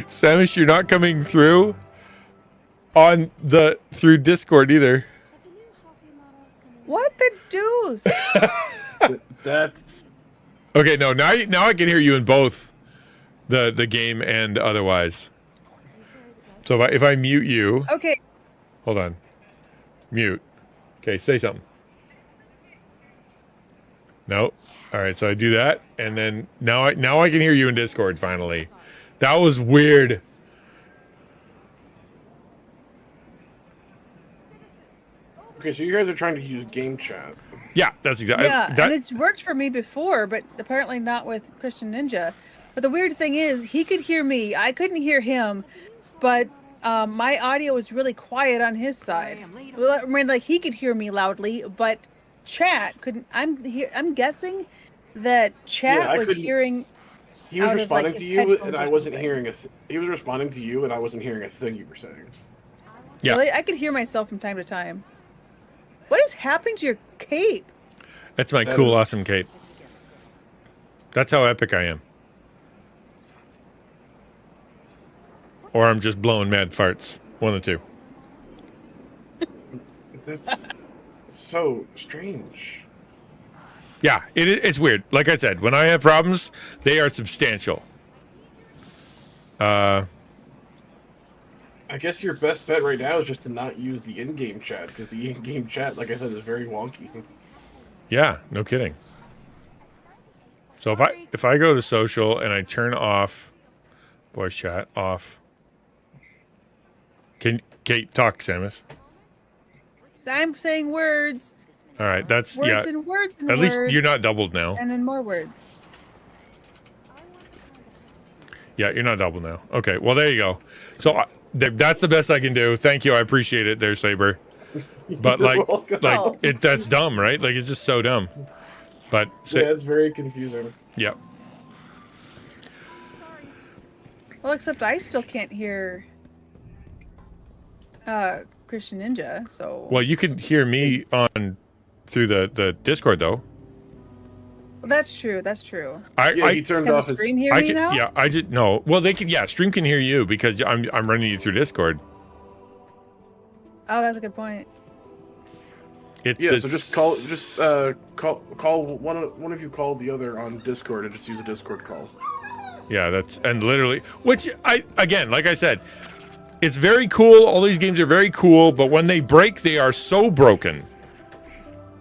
Samus, you're not coming through through Discord either. What the deuce? That's okay. No, now I can hear you in both the game and otherwise. So if I mute you, okay. Hold on, mute. Okay, say something. No. All right, so I do that, and then now I can hear you in Discord finally. That was weird. Okay, so you guys are trying to use game chat. Yeah, that's exactly. Yeah, and it's worked for me before, but apparently not with XtianNinja. But the weird thing is, he could hear me. I couldn't hear him, but my audio was really quiet on his side. Well, I mean, like he could hear me loudly, but chat couldn't. I'm guessing that chat was hearing. He was responding to you, and I wasn't hearing a. He was responding to you, and I wasn't hearing a thing you were saying. Yeah, really? I could hear myself from time to time. What is happening to your cape? That's my cool, awesome cape. That's how epic I am. Or I'm just blowing mad farts. One of the two. That's so strange. Yeah, it's weird. Like I said, when I have problems, they are substantial. I guess your best bet right now is just to not use the in-game chat, because the in-game chat, like I said, is very wonky. Yeah, no kidding. So if I go to social and I turn off voice chat off, can Kate talk, Samus? I'm saying words. All right, that's Words and words and At words. least you're not doubled now. And then more words. Yeah, you're not doubled now. Okay, well there you go. So that's the best I can do. Thank you, I appreciate it, there, Saber. But that's dumb, right? Like it's just so dumb. But yeah, it's very confusing. Yep. Well, except I still can't hear Christian Ninja, so... Well, you can hear me on through the Discord, though. Well, that's true, that's true. He turned off his... Stream hear me now? Yeah, I just... No. Well, they can... Yeah, Stream can hear you because I'm running you through Discord. Oh, that's a good point. So just call one of you call the other on Discord and just use a Discord call. Yeah, and literally, which again, like I said, it's very cool. All these games are very cool, but when they break, they are so broken.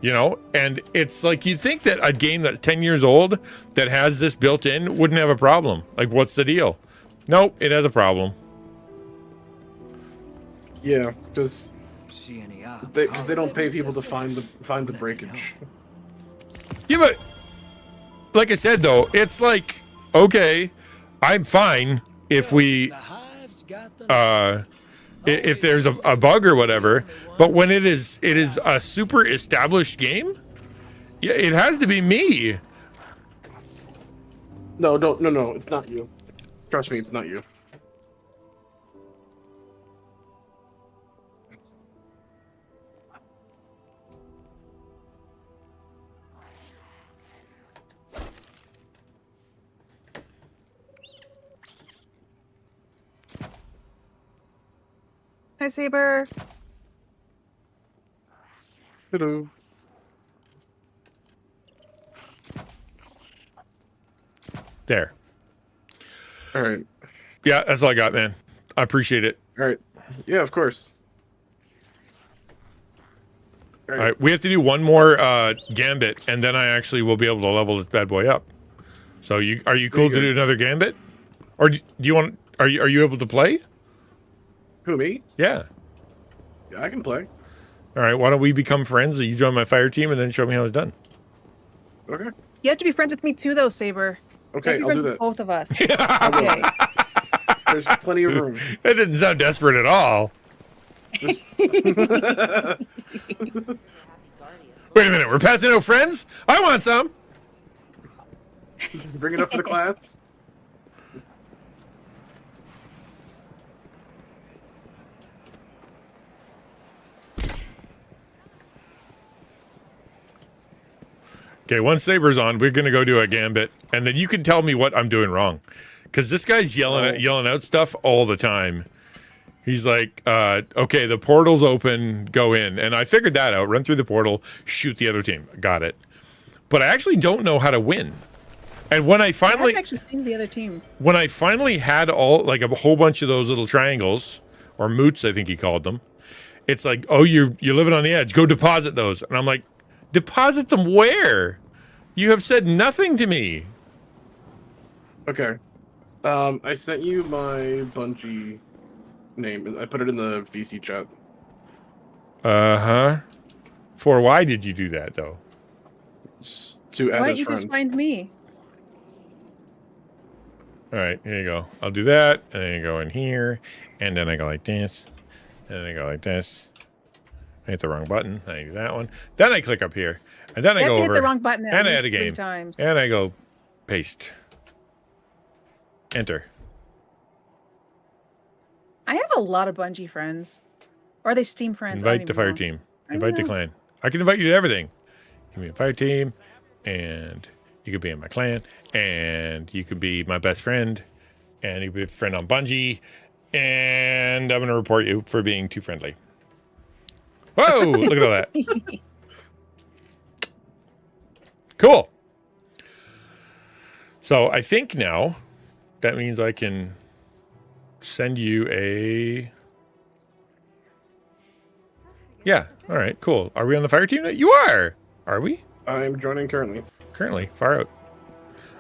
You know, and it's like you'd think that a game that's 10 years old that has this built in wouldn't have a problem. Like, what's the deal? Nope, it has a problem. Yeah, because they don't pay people to find the breakage. Yeah, but like I said though, it's like, okay, I'm fine if we if there's a bug or whatever, but when it is a super established game, yeah, it has to be me. No, it's not you. Trust me, it's not you. Hi, Saber. Hello. There. All right. Yeah, that's all I got, man. I appreciate it. All right. Yeah, of course. All right. We have to do one more gambit, and then I actually will be able to level this bad boy up. So are you cool to do another gambit, or do you want? Are you able to play? Who, me? Yeah. Yeah, I can play. All right. Why don't we become friends? You join my fire team, and then show me how it's done. Okay. You have to be friends with me too, though, Saber. Okay, I'll do that. Both of us. Okay. There's plenty of room. That didn't sound desperate at all. Wait a minute. We're passing out friends? I want some. Bring it up for the class. Okay, once Saber's on, we're gonna go do a gambit, and then you can tell me what I'm doing wrong, because this guy's yelling out stuff all the time. He's like, "Okay, the portal's open, go in," and I figured that out. Run through the portal, shoot the other team. Got it. But I actually don't know how to win. And when I finally, I haven't actually seen the other team. When I finally had a whole bunch of those little triangles or moots, I think he called them. It's like, oh, you're living on the edge. Go deposit those, and I'm like, deposit them where? You have said nothing to me. Okay. I sent you my Bungie name. I put it in the VC chat. Uh-huh. For why did you do that, though? To add Why as don't you friend. just find me? All right, here you go. I'll do that, and then I go in here, and then I go like this, and then I go like this. I hit the wrong button. I do that one. Then I click up here, and then I go over. Hit the wrong button and I at add a least 3 game, times. and I go paste, enter. I have a lot of Bungie friends. Or are they Steam friends? Invite the fire team. Invite the clan. I can invite you to everything. Give me a fire team, and You could be in my clan, and you could be my best friend, and you could be a friend on Bungie, and I'm going to report you for being too friendly. Whoa, look at all that. Cool. So I think now that means I can send you a... Yeah, all right, cool. Are we on the fire team? You are! Are we? I'm joining currently. Currently, far out.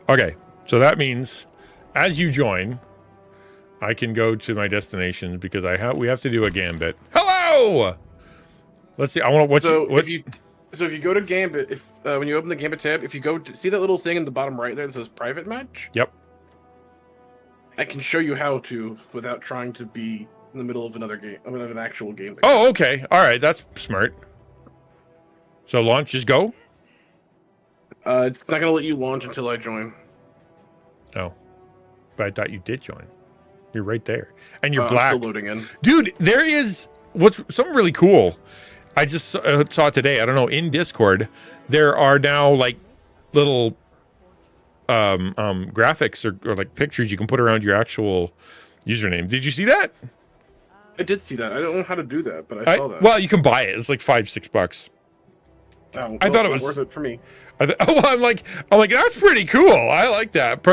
Okay, so that means as you join, I can go to my destination because we have to do a gambit. Hello! Let's see. I want to. So if you go to Gambit, when you open the Gambit tab, if you go to see that little thing in the bottom right there that says private match. Yep. I can show you how to without trying to be in the middle of another game, of an actual game. Oh, okay. All right, that's smart. So launch, just go. It's not gonna let you launch until I join. Oh, but I thought you did join. You're right there, and you're black. I'm still loading in, dude. There is something really cool. I just saw it today. I don't know, in Discord, there are now like little graphics or like pictures you can put around your actual username. Did you see that? I did see that. I don't know how to do that, but I saw that. Well, you can buy it. It's like $5-6. Oh, I thought it was worth it for me. I'm like that's pretty cool. I like that.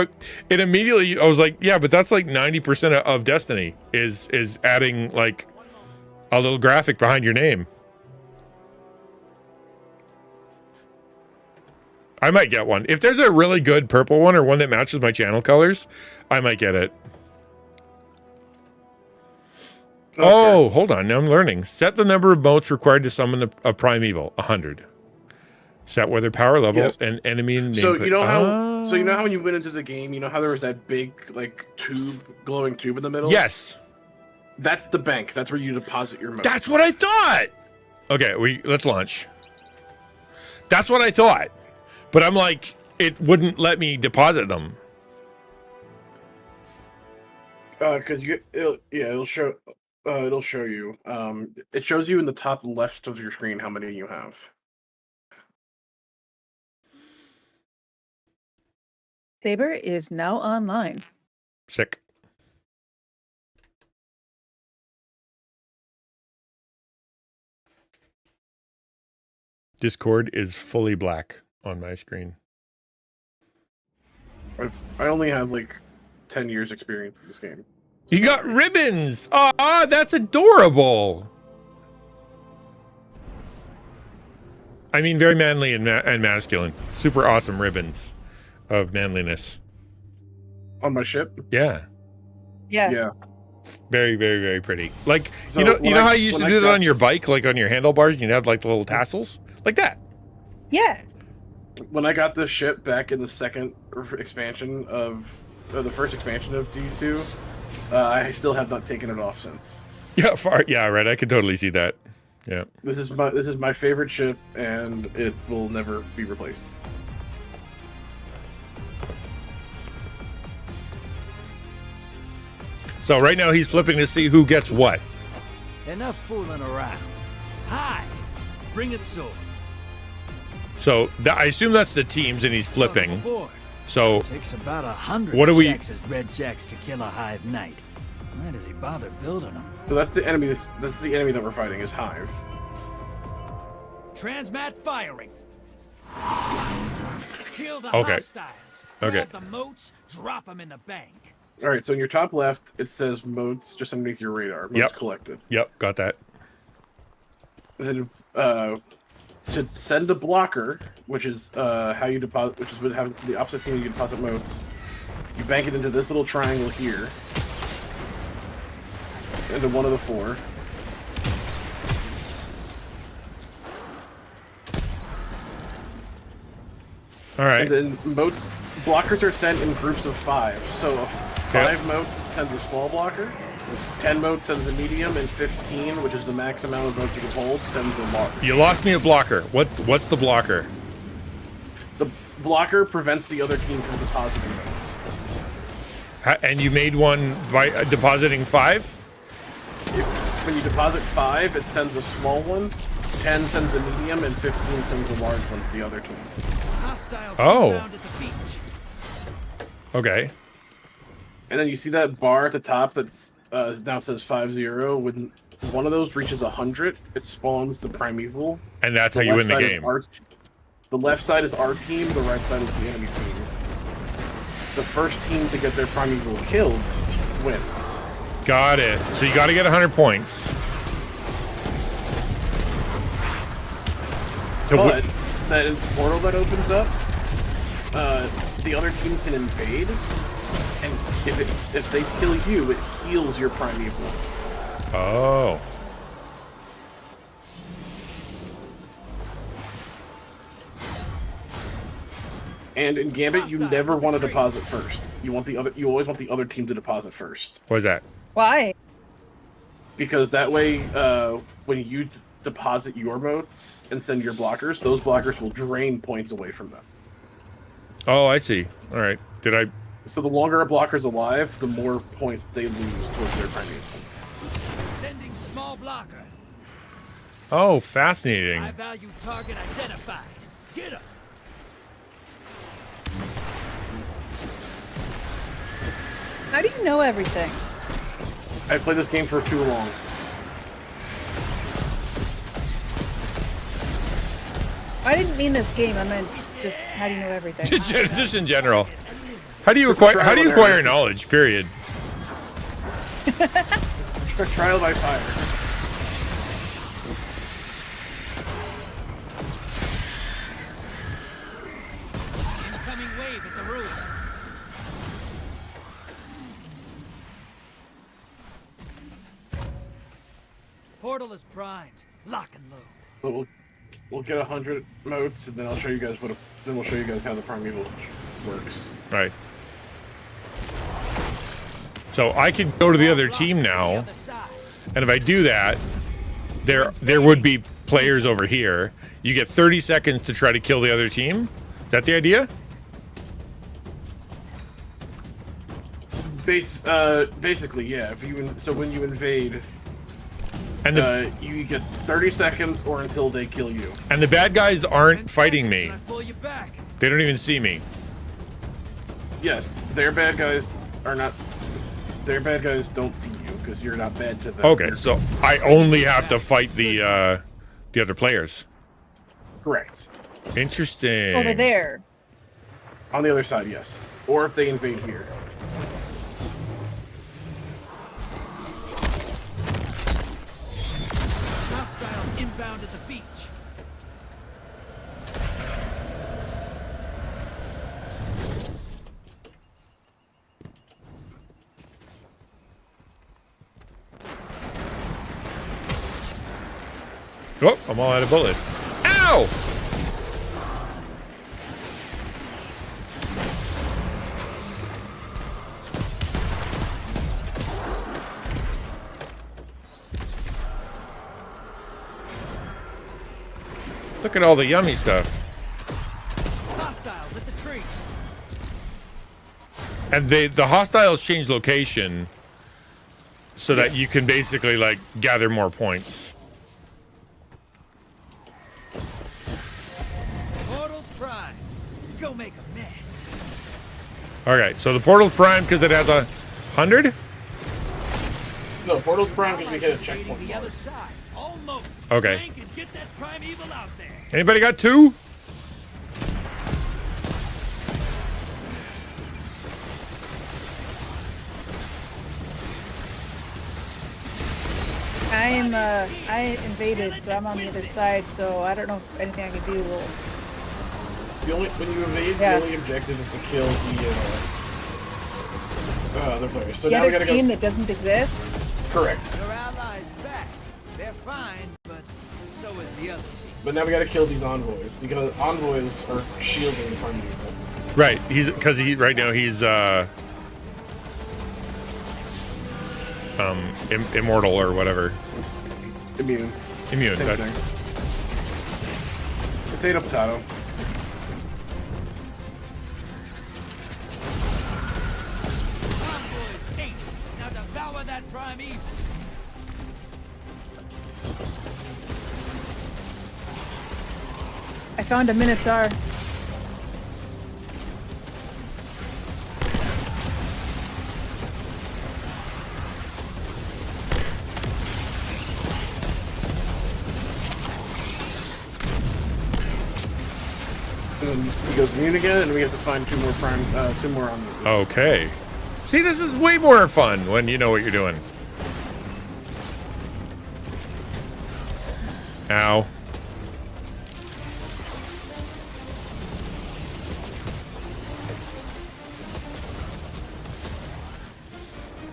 It immediately I was like, yeah, but that's like 90% of Destiny is adding like a little graphic behind your name. I might get one. If there's a really good purple one or one that matches my channel colors, I might get it. Okay. Oh, hold on. Now I'm learning. Set the number of motes required to summon a primeval, 100. Set whether power level and enemy name. So you know how so you know how when you went into the game, you know how there was that big like glowing tube in the middle? Yes. That's the bank. That's where you deposit your motes. That's what I thought. Okay, let's launch. That's what I thought. But I'm like, it wouldn't let me deposit them. Because it'll show you. It shows you in the top left of your screen how many you have. Saber is now online. Sick. Discord is fully black on my screen. I only have like 10 years experience in this game. You got ribbons! Ah, that's adorable! I mean, very manly and masculine. Super awesome ribbons of manliness. On my ship? Yeah. Yeah. Yeah. Very, very, very pretty. Like, So you know how you used when to do I that got on your this- bike, like on your handlebars, you'd have like the little tassels? Like that. Yeah. When I got this ship back in the second expansion of the first expansion of D2, I still have not taken it off since. Yeah, right. I could totally see that. Yeah. This is my favorite ship, and it will never be replaced. So right now he's flipping to see who gets what. Enough fooling around. Hi, bring a sword. So I assume that's the teams, and he's flipping. Aboard. So Takes about 100 what do we? Shax's red jacks to kill a Hive Knight. Why does he bother building them? So that's the enemy. That's the enemy that we're fighting is Hive. Transmat firing. Kill the Okay. hostiles. Okay. Grab the moats, drop them in the bank. All right. So in your top left, it says modes just underneath your radar. Modes collected. Yep, got that. Then to send a blocker, which is how you deposit, which is what happens to the opposite team. You deposit motes. You bank it into this little triangle here, into one of the four. All right. And then blockers are sent in groups of 5. So 5 motes sends a small blocker, 10 motes sends a medium, and 15, which is the max amount of motes you can hold, sends a large. You lost me a blocker. What's the blocker? The blocker prevents the other team from depositing motes. And you made one by depositing 5? When you deposit 5, it sends a small one, 10 sends a medium, and 15 sends a large one to the other team. Hostiles Oh. inbound at the beach. Okay. And then you see that bar at the top that's now says 50. When one of those reaches 100, it spawns the primeval. And that's how you win the left side game. The left side is our team, the right side is the enemy team. The first team to get their primeval killed wins. Got it. So you got to get 100 points. But that portal that opens up, the other team can invade, and if they kill you, it heals your primeval. Oh. And in Gambit, you never want to deposit first. You always want the other team to deposit first. What is that? Why? Because that way, when you deposit your motes and send your blockers, those blockers will drain points away from them. Oh, I see. All right. Did I? So the longer a blocker's alive, the more points they lose towards their primary. Sending small blocker. Oh, fascinating. High value target identified. Get him. How do you know everything? I played this game for too long. I didn't mean this game. I meant just how do you know everything? Just in general. How do you acquire knowledge? Period. Trial by fire. Incoming wave at the roof. Portal is primed. Lock and load. So we'll get 100 motes, and then I'll show you guys then we'll show you guys how the primeval works. Right. So I could go to the other team now, and if I do that, there would be players over here. You get 30 seconds to try to kill the other team. Is that the idea? Basically, yeah. So when you invade, and you get 30 seconds or until they kill you. And the bad guys aren't fighting me. They don't even see me. Yes, their bad guys are not. Their bad guys don't see you because you're not bad to them. Okay, so I only have to fight the other players. Correct. Interesting. Over there. On the other side, yes. Or if they invade here. Hostiles inbound at the beach. Oh, I'm all out of bullets. Ow! Look at all the yummy stuff. Hostiles at the tree. And the hostiles change location so that you can basically like gather more points. Portal's prime. Go make a mess. Okay, so the portal's prime because it has 100? No, portal's prime because we hit a checkpoint. The other side. Almost. Okay. Flank and get that primeval out there. Anybody got 2? I invaded, so I'm on the other side, so I don't know if anything I can do will... When you invade, Yeah. the only objective is to kill the other players. So the now we other gotta team go. that doesn't exist? Correct. Your allies back. They're fine, but so is the other team. But now we gotta kill these envoys because envoys are shielding the primeval. Right, right now he's immortal or whatever. Immune. Immune. Same thing. Potato, potato. Envoys 8. Now devour that primeval. I found a Minotaur. And then he goes immune again, and we have to find two more on those. Okay. See, this is way more fun when you know what you're doing. Ow.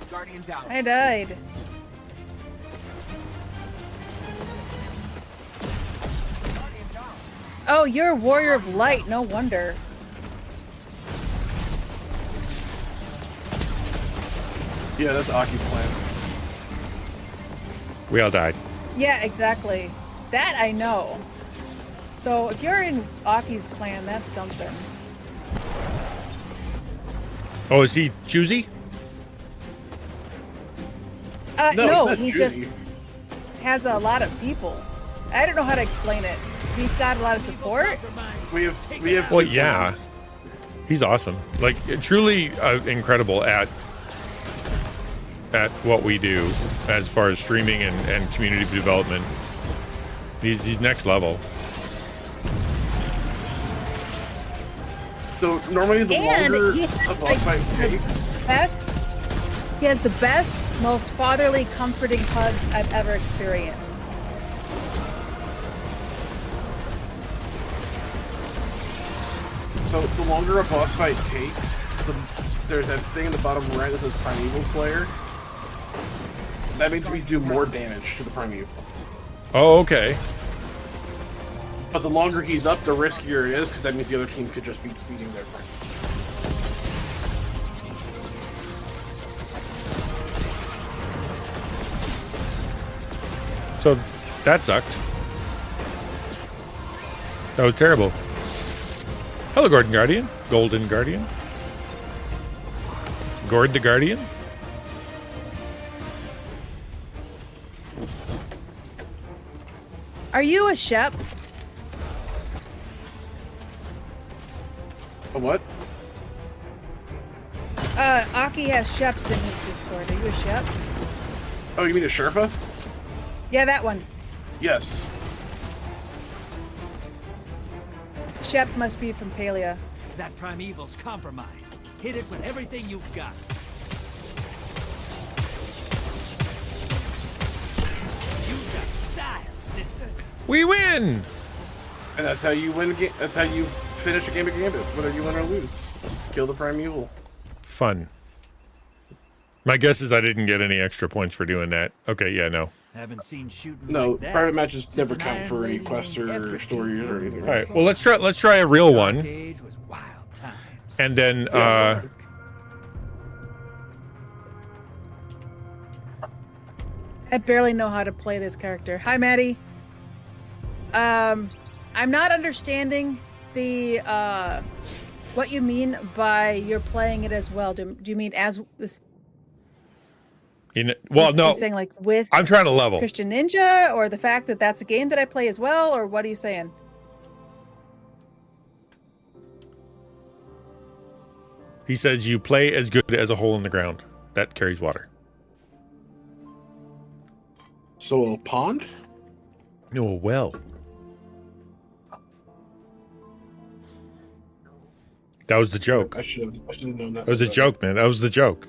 Guardian down. I died. Oh, you're a warrior of light. No wonder. Yeah, that's Aki's plan. We all died. Yeah, exactly. That I know. So if you're in Aki's clan, that's something. Oh, is he choosy? No, he just has a lot of people. I don't know how to explain it. He's got a lot of support. We have. Well, yeah. He's awesome. Like, truly incredible at what we do as far as streaming and community development. He's next level. So normally the longer a boss fight takes, he has the best, most fatherly, comforting hugs I've ever experienced. So the longer a boss fight takes, there's that thing in the bottom right that says Primeval Slayer. That means we do more damage to the Primeval. Oh, okay. But the longer he's up, the riskier it is, because that means the other team could just be defeating their Primeval. So that sucked. That was terrible. Hello, Gordon Guardian. Golden Guardian. Gord the Guardian. Are you a Shep? A what? Aki has Sheps in his Discord. Are you a Shep? Oh, you mean a Sherpa? Yeah, that one. Yes. Shep must be from Palia. That primeval's compromised. Hit it with everything you've got. You've got style, sister. We win! And that's how you win a game. That's how you finish a game of Gambit, whether you win or lose. It's kill the Primeval. Fun. My guess is I didn't get any extra points for doing that. Okay, yeah, no. Haven't seen shooting No, like that private matches since never an count Iron for any Lady quests named or Everett stories or anything. All right, well, let's try a real one. Age was wild times. And then I barely know how to play this character. Hi, Maddie. I'm not understanding the what you mean by you're playing it as well. Do you mean as this? Well, no. You're saying like with I'm trying to level. XtianNinja, or the fact that that's a game that I play as well, or what are you saying? He says you play as good as a hole in the ground that carries water. So a pond? No, a well. That was the joke. I should have known that. That was a joke, man. That was the joke.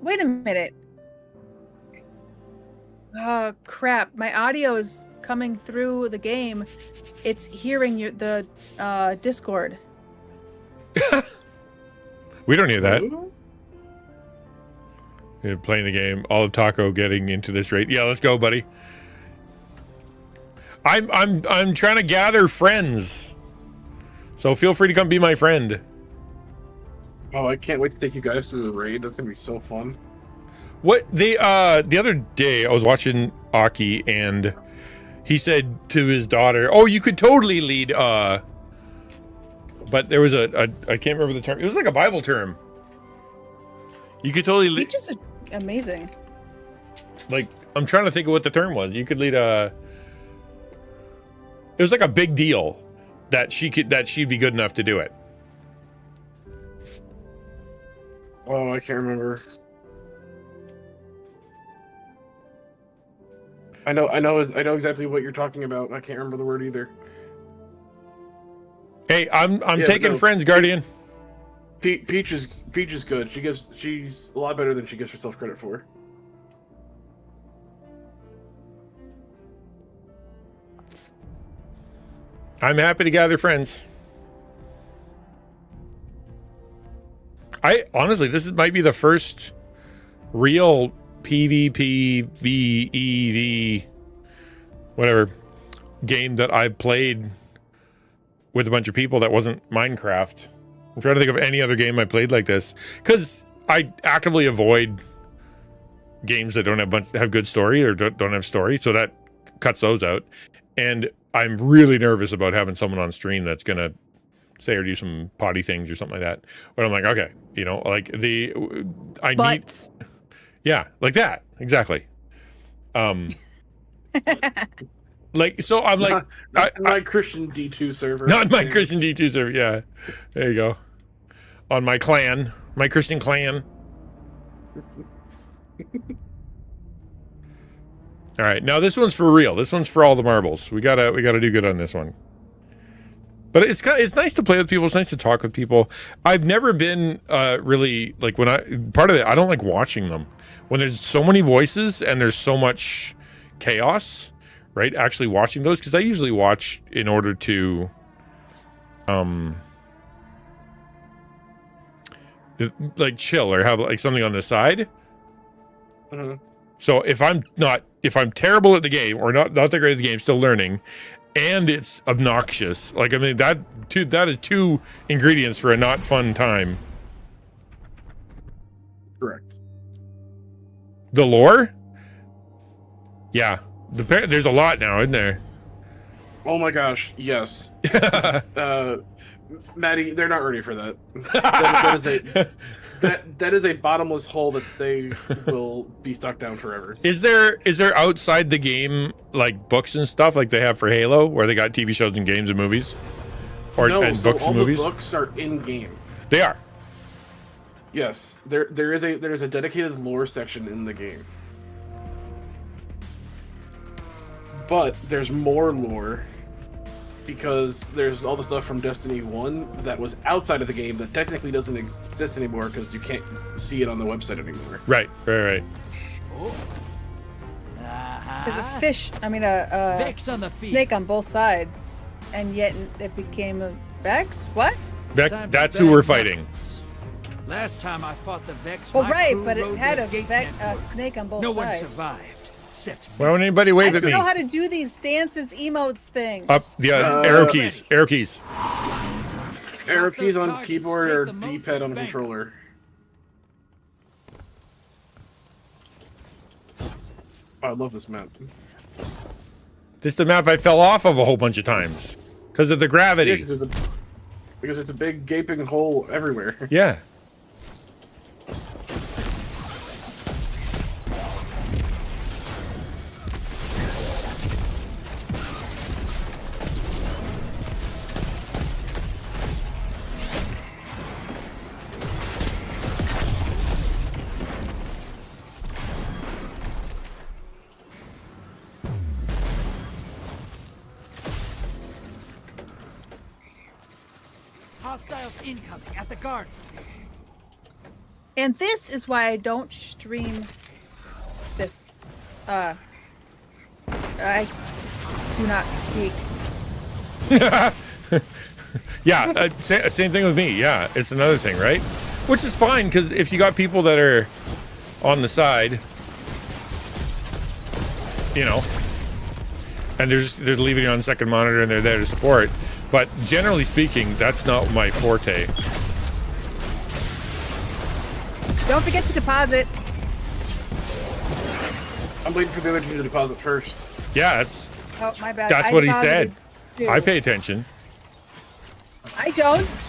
Wait a minute. Oh crap! My audio is coming through the game. It's hearing the Discord. We don't hear that. You're playing the game. All of Taco getting into this rate. Yeah, let's go, buddy. I'm trying to gather friends. So feel free to come be my friend. Oh, I can't wait to take you guys through the raid. That's gonna be so fun. What the other day I was watching Aki and he said to his daughter, "Oh, you could totally lead." But there was I can't remember the term. It was like a Bible term. You could totally lead. Just amazing. Like I'm trying to think of what the term was. You could lead a. It was like a big deal that she'd be good enough to do it. Oh, I can't remember. I know exactly what you're talking about. I can't remember the word either. Hey, I'm taking friends, Guardian. Peach is good. She's a lot better than she gives herself credit for. I'm happy to gather friends. I honestly, might be the first real PvP, VEV, whatever game that I played with a bunch of people that wasn't Minecraft. I'm trying to think of any other game I played like this, because I actively avoid games that don't have good story or don't have story, so that cuts those out. And I'm really nervous about having someone on stream that's gonna say or do some potty things or something like that. But I'm like, okay, you know, like yeah, like that exactly. Like, so I'm like, not my Christian D2 server. Not my Christian D2 server. Yeah, there you go. On my clan, my Christian clan. All right, now this one's for real. This one's for all the marbles. We gotta do good on this one. But it's nice to play with people. It's nice to talk with people. I've never been really like part of it. I don't like watching them when there's so many voices and there's so much chaos. Right, actually watching those, because I usually watch in order to, like chill or have like something on the side. Mm-hmm. So if I'm terrible at the game or not that great at the game, still learning, and it's obnoxious, like I mean that is two ingredients for a not fun time. Correct. The lore, yeah. There's a lot now, isn't there? Oh my gosh, yes. Maddie, they're not ready for that. That is a bottomless hole that they will be stuck down forever. Is there outside the game like books and stuff like they have for Halo, where they got TV shows and games and movies, and books and movies? The books are in game. They are. Yes, there is a dedicated lore section in the game. But there's more lore because there's all the stuff from Destiny 1 that was outside of the game that technically doesn't exist anymore because you can't see it on the website anymore. Right. There's a fish, a Vex on the feet. snake on both sides, and yet it became a Vex? What? That's who we're fighting. Last time I fought the Vex, well, my right, crew but it rode had the a gate snake on both no sides. one survived. Except Why won't anybody wave at me? I don't know how to do these dances, emotes things. Up, yeah, arrow keys. Arrow keys on keyboard or D-pad on controller. Oh, I love this map. This is the map I fell off of a whole bunch of times because of the gravity. Yeah, because it's a big gaping hole everywhere. Yeah. Hostiles incoming at the garden. And this is why I don't stream this. I do not speak. Yeah, same thing with me. Yeah, it's another thing, right? Which is fine, because if you got people that are on the side, you know, and there's leaving on second monitor and they're there to support. But generally speaking, that's not my forte. Don't forget to deposit. I'm waiting for the other two to deposit first. Yeah, that's. Oh, my bad. That's what he said. I pay attention. I don't.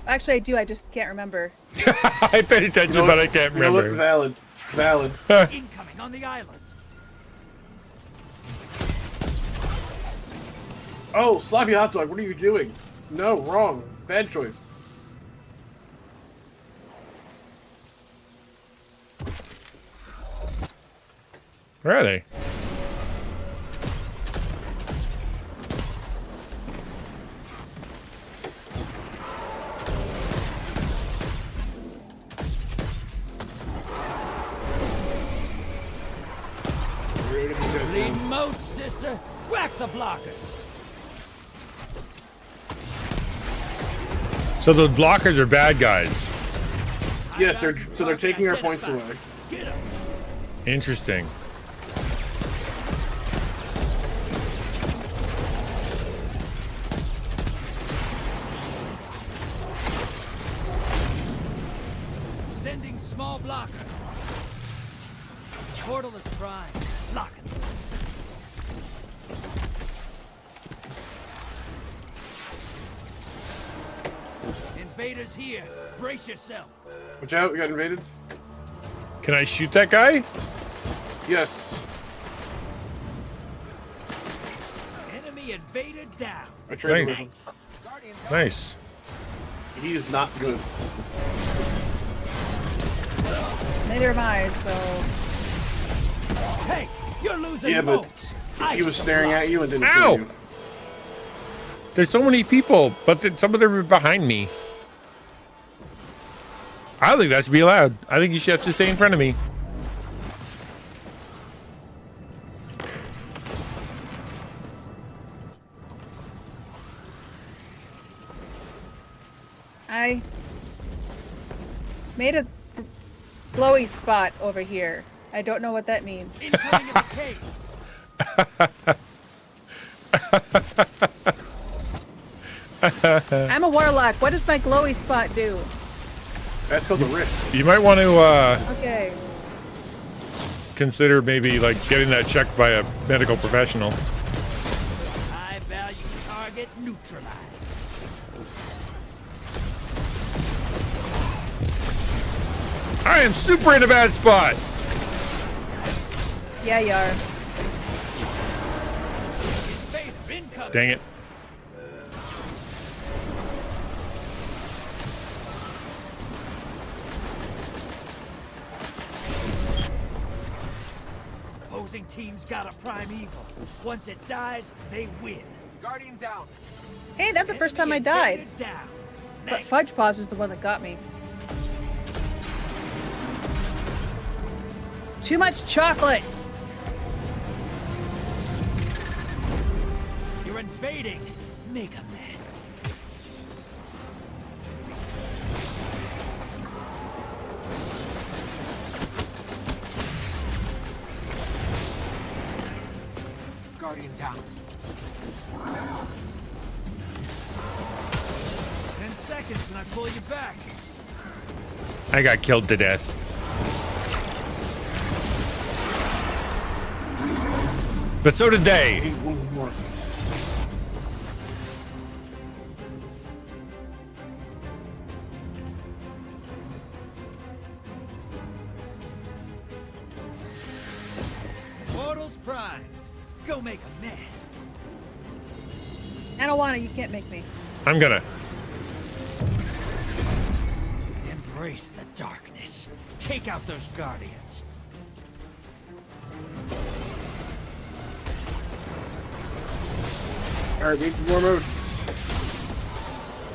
Actually, I do. I just can't remember. I paid attention, but I can't remember. Valid. Incoming on the island. Oh, sloppy hot dog, what are you doing? No, wrong. Bad choice. Where are they? sister. Whack the blockers. So those blockers are bad guys. Yes, they're taking our points away. Get him. Interesting. Sending small blocker. Portal is prime. Locking. Invaders here. Brace yourself. Watch out, we got invaded. Can I shoot that guy? Yes. Enemy invader down. I traded with Nice. him. Nice. He is not good. Neither am I, so. Hey, you're losing Yeah, but votes. he was staring at you and didn't Ow! kill you. There's so many people, but some of them are behind me. I don't think that should be allowed. I think you should have to stay in front of me. I made a glowy spot over here. I don't know what that means. Incoming in the caves. I'm a warlock. What does my glowy spot do? That's called the rift. You might want to Okay. consider maybe like getting that checked by a medical professional. High value target neutralized. I am super in a bad spot. Yeah, you are. Invader incoming. Dang it. Opposing team's got a prime evil. Once it dies, they win. Guardian down. Hey, that's the first time I died. Invader down. But Fudge Paws was the one that got me. Too much chocolate. You're invading. Make a mess. Guardian down. 10 seconds and I pull you back. I got killed to death. But so did they. One more. Portal's primed. Go make a mess. I don't want it. You can't make me. I'm gonna. Embrace the darkness. Take out those guardians. Alright, we need more modes.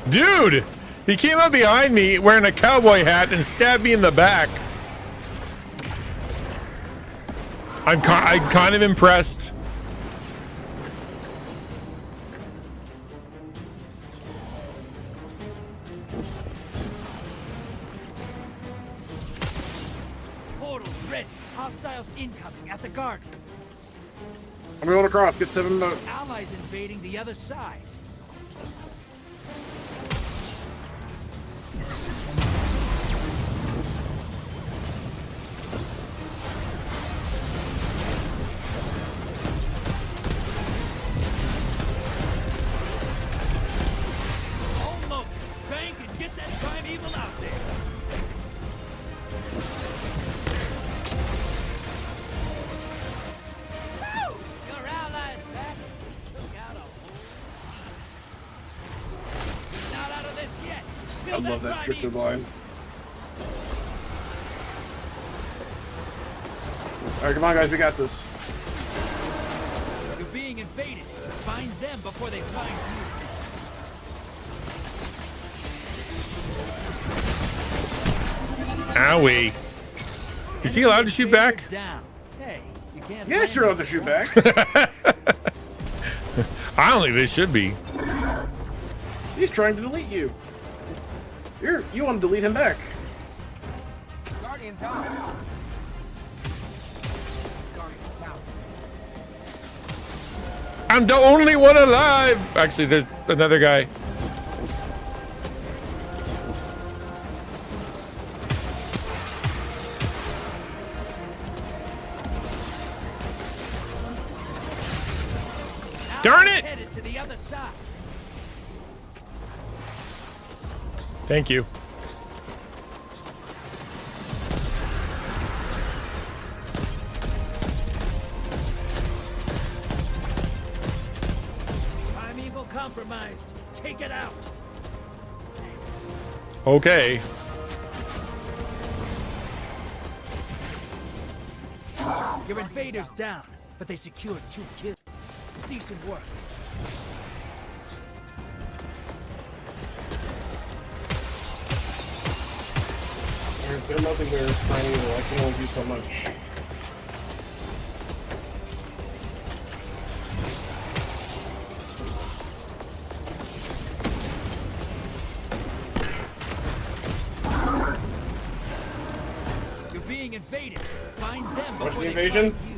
Dude! He came up behind me wearing a cowboy hat and stabbed me in the back. I'm kind of impressed. Portal's ready. Hostiles incoming at the garden. I'm going across, get 7 modes. Allies invading the other side. Almost. Bank and get that prime evil out there. Woo! Your allies back. Took out a whole lot. Not out of this yet. I Still love that prime drifter evil. line. Alright, come on guys, we got this. You're being invaded. Find them before they find you. Owie. Is he allowed to shoot back? Down. Hey, you can't Yeah, blame sure, me. I'll have to shoot back. I don't think they should be. He's trying to delete you. You want to delete him back. Guardian down. Guardian down. I'm the only one alive. Actually, there's another guy. Darn it! Headed to the other side. Thank you. Primeval compromised. Take it out. Okay. Your invaders down, but they secured 2 kills. Decent work. There's nothing there is tiny. I can only do so much. You're being invaded. Find them What's before the they invasion? find you.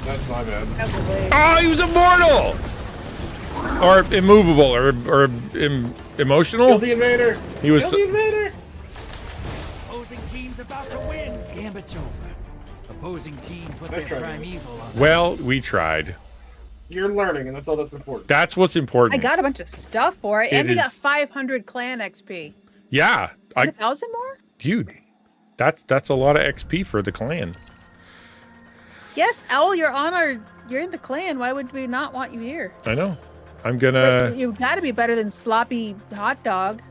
That's my bad. Oh, he was immortal! Or immovable, or emotional? Kill the invader! He was. Kill the invader! Opposing team's about to win. Gambit's over. Opposing team put their primeval on. Well, we tried. You're learning, and that's all that's important. That's what's I important. got a bunch of stuff for it, It and we got is- 500 clan XP. Yeah, 1,000 more? dude, that's a lot of XP for the clan. Yes, Owl, you're in the clan. Why would we not want you here? I know. I'm gonna. But you got to be better than sloppy hot dog.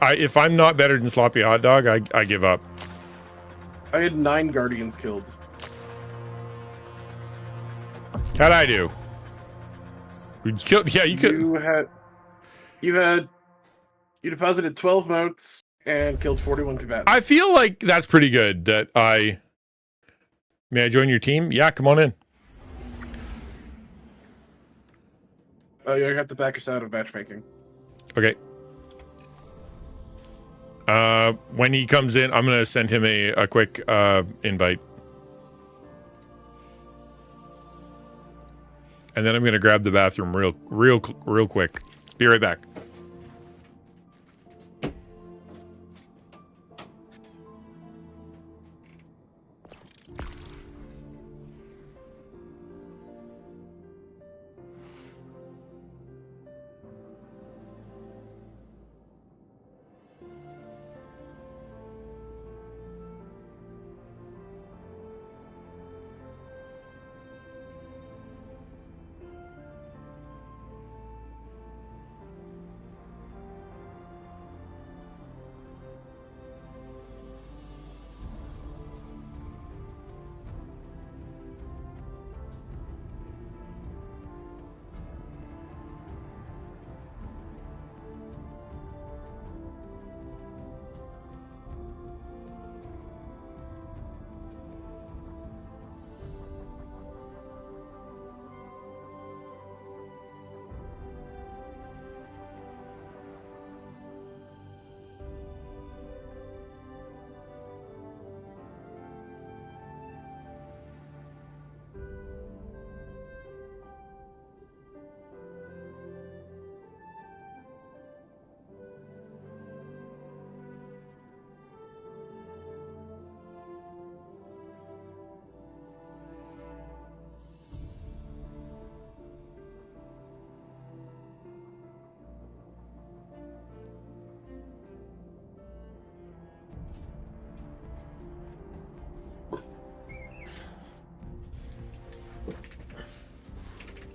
If I'm not better than sloppy hot dog, I give up. I had 9 guardians killed. How'd I do? You killed. Yeah, you could. You deposited 12 motes and killed 41 combatants. I feel like that's pretty good. May I join your team? Yeah, come on in. Oh, you have to back us out of matchmaking. Okay. When he comes in, I'm gonna send him a quick invite, and then I'm gonna grab the bathroom real quick. Be right back.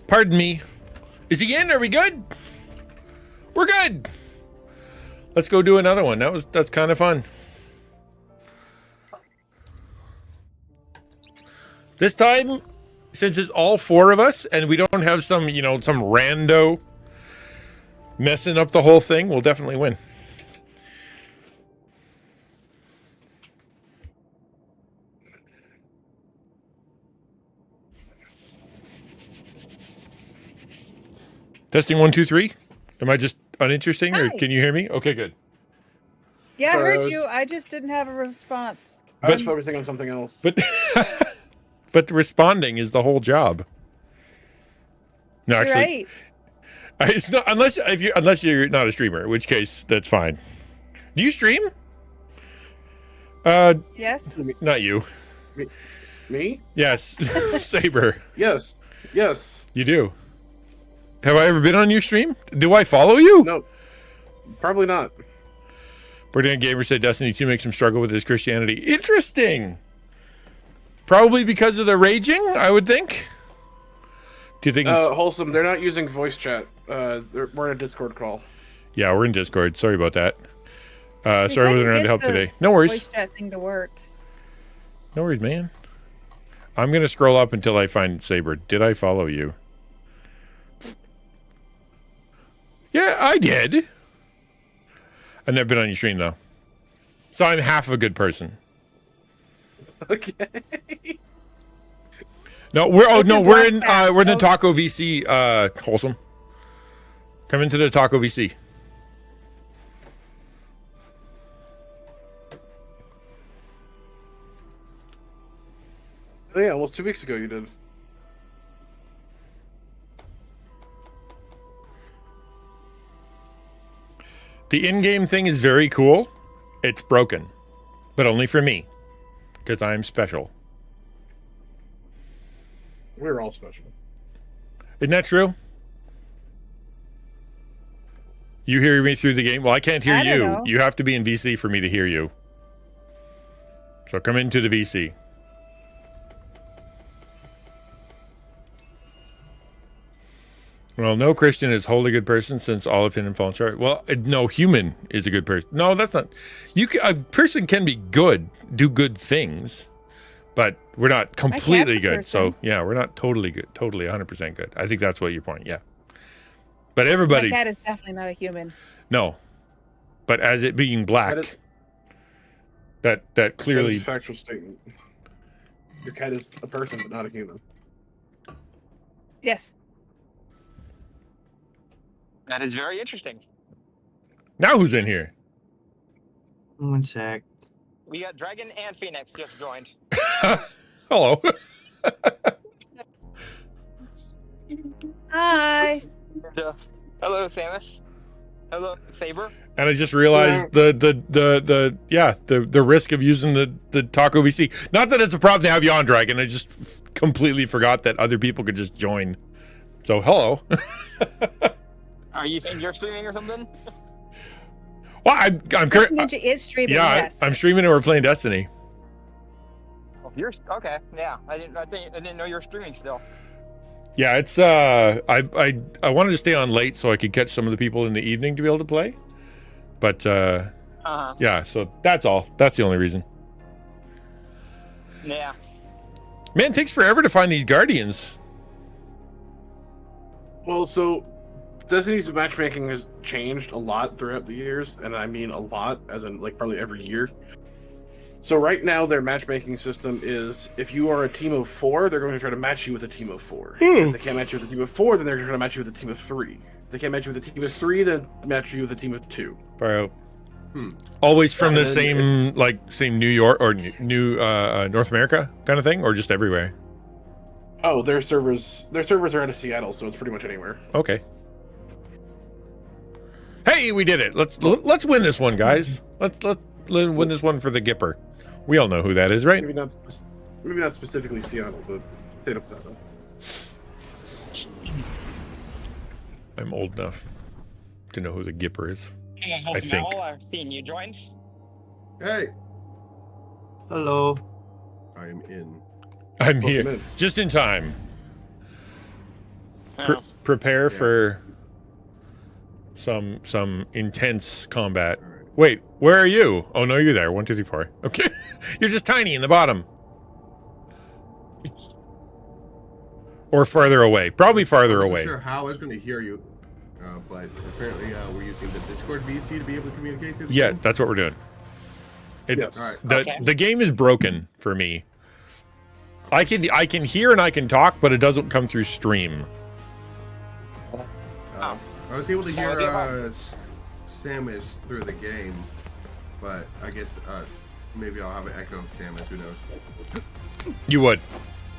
Pardon me. Is he in? Are we good? We're good. Let's go do another one. That's kind of fun. This time, since it's all 4 of us and we don't have some rando messing up the whole thing, we'll definitely win. Testing 1, 2, 3. Am I just uninteresting, or Hi. can you hear me? Okay, good. Yeah, Sorry, I I heard was- you. I just didn't have a response. I was focusing on something else. But responding is the whole job. No, You're actually, right. it's not unless you're not a streamer, in which case that's fine. Do you stream? Yes. Not you. Me? Yes, Saber. Yes. Yes. You do. Have I ever been on your stream? Do I follow you? No. Probably not. Borderline Gamer said Destiny 2 makes him struggle with his Christianity. Interesting. Probably because of the raging, I would think. Do you think? Wholesome, they're not using voice chat. We're in a Discord call. Yeah, we're in Discord. Sorry about that. Sorry I We wasn't couldn't around to get help the today. No worries. Voice chat thing to work. No worries, man. I'm going to scroll up until I find Saber. Did I follow you? Yeah, I did. I've never been on your stream, though. So I'm half a good person. Okay. No, we're It's his we're in last act. we're in the Taco VC Wholesome. Come into the Taco VC. Oh, yeah, almost 2 weeks ago you did. The in-game thing is very cool. It's broken, but only for me, because I'm special. We're all special. Isn't that true? You hear me through the game? Well, I can't hear I don't you. know. You have to be in VC for me to hear you. So come into the VC. Well, no Christian is wholly good person since all of him fallen short. Well, no human is a good person. No, that's not. A person can be good, do good things, but we're not completely good. So yeah, we're not totally good, totally 100% good. I think that's what your point. Yeah, but everybody. My cat is definitely not a human. No, but as it being black, that clearly That is a factual statement. Your cat is a person, but not a human. Yes. That is very interesting. Now who's in here? One sec. We got Dragon and Phoenix just joined. Hello. Hi. Hello, Samus. Hello, Saber. And I just realized the risk of using the Taco VC. Not that it's a problem to have you on, Dragon. I just completely forgot that other people could just join. So hello. Are you saying you're streaming or something? Well, I'm Christian Ninja is streaming. yeah, Yes. I'm streaming and we're playing Destiny. Oh, you're okay. Yeah, I didn't know you were streaming still. Yeah, it's I wanted to stay on late so I could catch some of the people in the evening to be able to play. But yeah, so that's all. That's the only reason. Yeah. Man, it takes forever to find these Guardians. Well, so Destiny's matchmaking has changed a lot throughout the years, and I mean a lot, as in like probably every year. So right now, their matchmaking system is if you are a team of 4, they're going to try to match you with a team of 4. If they can't match you with a team of 4, then they're going to try to match you with a team of 3. If they can't match you with a team of 3, then match you with a team of 2. Bro. Always from And the then same New York or new North America kind of thing, or just everywhere? Oh, their servers are out of Seattle, so it's pretty much anywhere. Okay. Hey, we did it. Let's win this one, guys. Let's win this one for the Gipper. We all know who that is, right? Maybe not specifically Seattle, but state of Nevada. I'm old enough to know who the Gipper is. I think. I've seen you joined. Hey. Hello. I am in. I'm here just in time. Prepare for some intense combat. Wait, where are you? Oh no, you're there. 1, 2, 3, 4. Okay, you're just tiny in the bottom, or farther away. Probably farther I'm away. not sure how I was going to hear you, but apparently we're using the Discord VC to be able to communicate through the Yeah, game? that's what we're doing. Yes. All right. The game is broken for me. I can hear and I can talk, but it doesn't come through stream. I was able to hear Samus through the game, but I guess maybe I'll have an echo of Samus. Who knows? You would.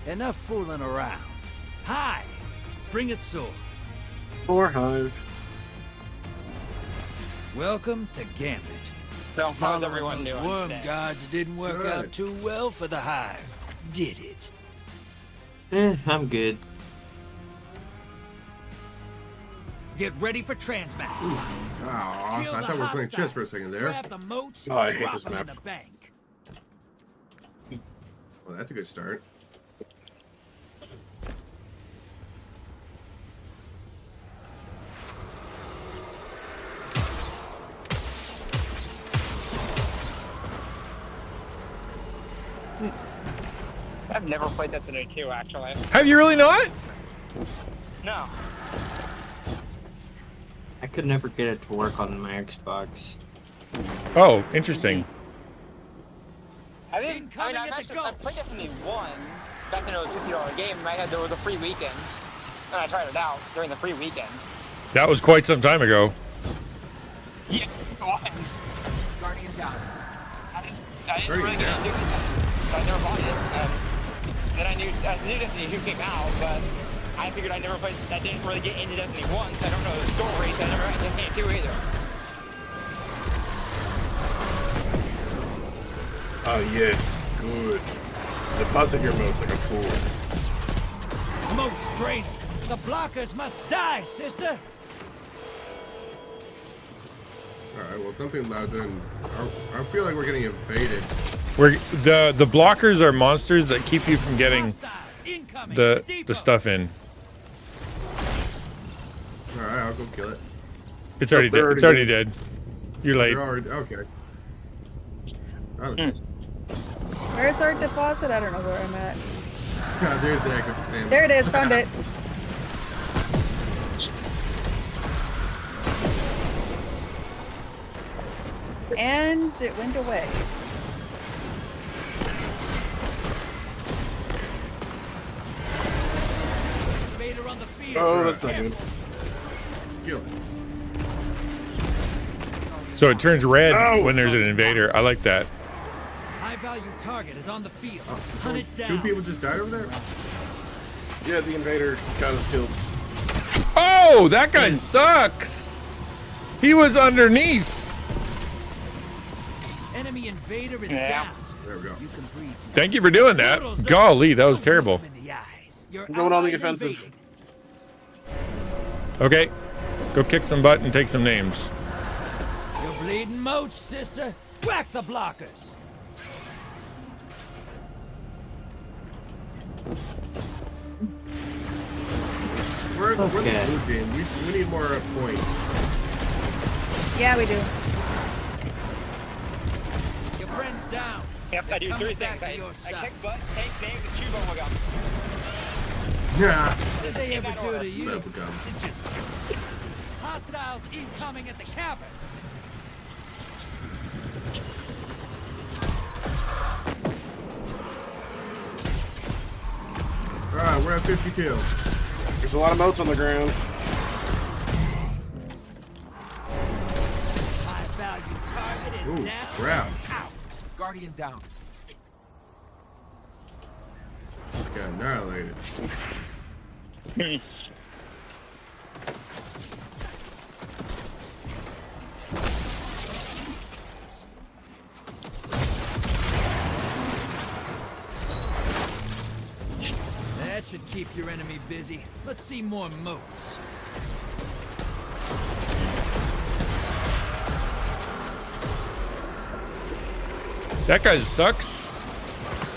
Enough fooling around. Hive, bring a sword. Or Hive. Welcome to Gambit. So how's Following everyone those doing worm today? guards didn't work out too well for the Hive, did it? I'm good. Get ready for transmat. Aw, I thought we were playing chess for a second there. Grab the moats, Oh, I hate drop this them map. in the bank. Well, that's a good start. I've never played Destiny 2, actually. Have you really not? No. I could never get it to work on my Xbox. Oh, interesting. I mean, I've played Destiny 1 back when it was a $50 game. There was a free weekend, and I tried it out during the free weekend. That was quite some time ago. Yeah, one. Guardian down. I didn't really get into it, so I never bought it. Then I knew Destiny 2 came out, but I figured I didn't really get into Destiny 1, so I don't know the story, so I never had Destiny 2 either. Oh, yes. Good. Deposit your moats like a fool. Moats draining. The blockers must die, sister. Alright, well, something loud then. I feel like we're getting invaded. The blockers are monsters that keep you from getting the stuff in. Alright, I'll go kill it. It's already dead. It's already dead. You're late. Okay. Where's our deposit? I don't know where I'm at. There's the echo for Sam. There it is. Found it. And it went away. Invader on the field. Oh, that's not good. Kill it. So it turns red when there's an invader. I like that. High value target is on the field. Hunt it down. Two people just died over there? Yeah, the invader got us killed. Oh, that guy sucks. He was underneath. Enemy invader is down. There we go. You can breathe. Thank you for doing that. Golly, that was terrible. Your I'm going on the allies offensive. invading. Okay, go kick some butt and take some names. You're bleeding moats, sister. Whack the blockers. We're the blue team. We need more points. Yeah, we do. Your friend's down. Yep, I do Coming three back things. to your I side. kick butt, take names, and chew bubblegum. Yeah. What did they ever do to you? Bubblegum. It just hostiles incoming at the cabin. Alright, we're at 50 kills. There's a lot of moats on the ground. High value target is Ooh, down. crap. Out. Guardian down. Got annihilated. That should keep your enemy busy. Let's see more moats. That guy sucks.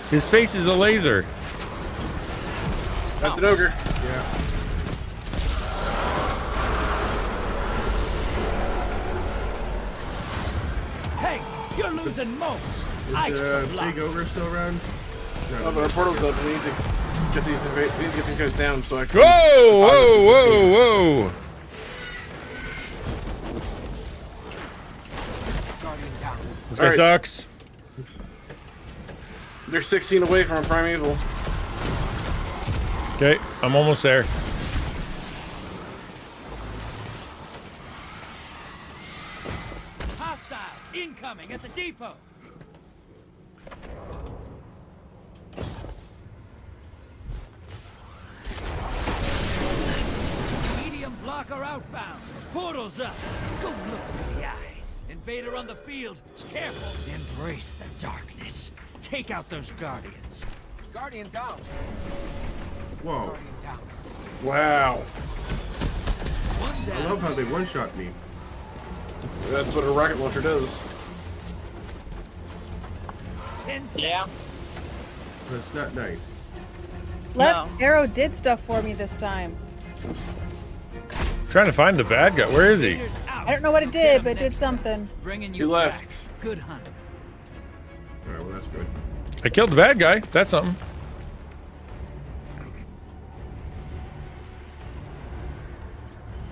His face is a laser. That's an ogre. Yeah. Hey, you're losing moats. Is Ice the the block. big ogre still around? Oh, but our portal's up. We need to get these guys down so I can. Whoa, whoa, whoa, whoa. This guy sucks. They're 16 away from a primeval. Okay, I'm almost there. Starting at the depot. Medium blocker outbound. Portals up. Go look in the eyes. Invader on the field. Careful. Embrace the darkness. Take out those guardians. Guardian down. Whoa. Guardian down. Wow. I love how they one-shot me. That's what a rocket launcher does. 10 seconds. Yeah. That's not nice. Left arrow did stuff for me this time. Trying to find the bad guy. Where is he? I don't know what it did, but it did something. Bringing He you left. back. Good hunt. Alright, well that's good. I killed the bad guy. That's something.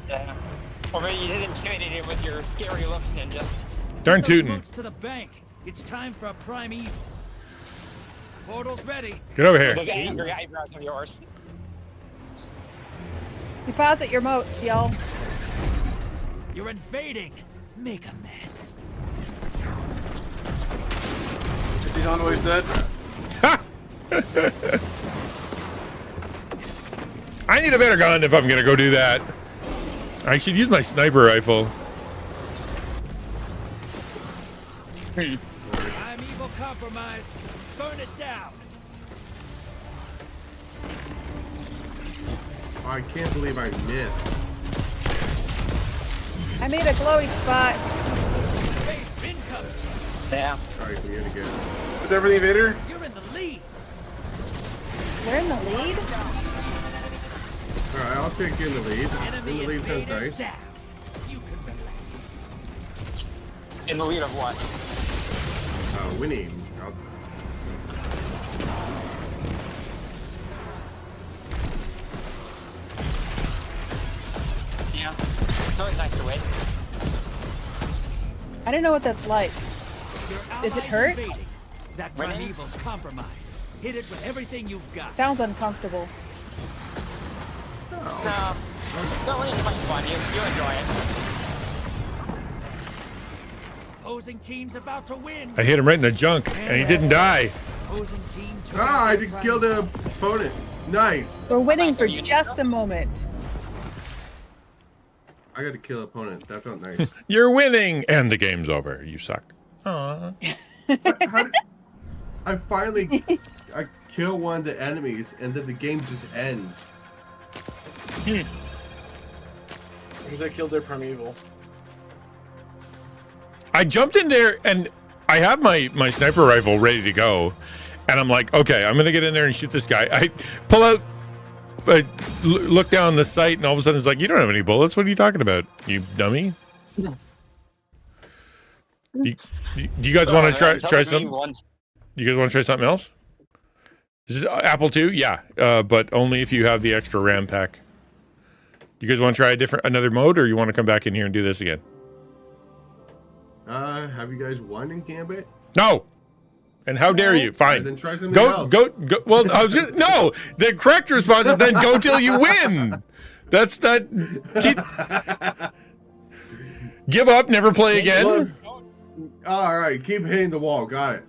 Yeah. Or maybe you did intimidate him with your scary look, ninja. Darn Those tootin'. smokes to the bank. It's time for a primeval. Portal's ready. Get over here. Those angry eyebrows of yours. Deposit your moats, y'all. You're invading. Make a mess. Is he on always dead? I need a better gun if I'm gonna go do that. I should use my sniper rifle. I'm evil compromised. Burn it down. I can't believe I missed. I made a glowy spot. Faith incoming. Yeah. Alright, we gotta get. Is that for the invader? You're in the lead. We're in the lead? Alright, I'll take in the lead. Enemy In the lead sounds invader nice. down. You can relax. In the lead of what? Winning. Yeah. It's always nice to win. I don't know what that's like. Your Does it allies hurt? invading. That Winning? primeval's compromised. Hit it with everything you've got. Sounds uncomfortable. No. No, winning's quite fun. You enjoy it. Opposing team's about to win. I hit him right in the junk, and he didn't die. Opposing team. Ah, I did kill the opponent. Nice. We're winning for just a moment. I got to kill opponent. That felt nice. You're winning, and the game's over. You suck. Aww. I finally I kill one of the enemies, and then the game just ends. Because I killed their primeval. I jumped in there, and I have my sniper rifle ready to go, and I'm like, okay, I'm gonna get in there and shoot this guy. I pull out, look down the sight, and all of a sudden it's like, you don't have any bullets. What are you talking about, you dummy? Do you guys want to try something? You guys want to try something else? This is Apple II, yeah, but only if you have the extra RAM pack. You guys want to try another mode, or you want to come back in here and do this again? Have you guys won in Gambit? No. And how dare you? Fine. Then try something Go. else. Well, I was gonna, no. The correct response is then go till you win. That's that. Give up. Never play again. All right, keep hitting the wall. Got it.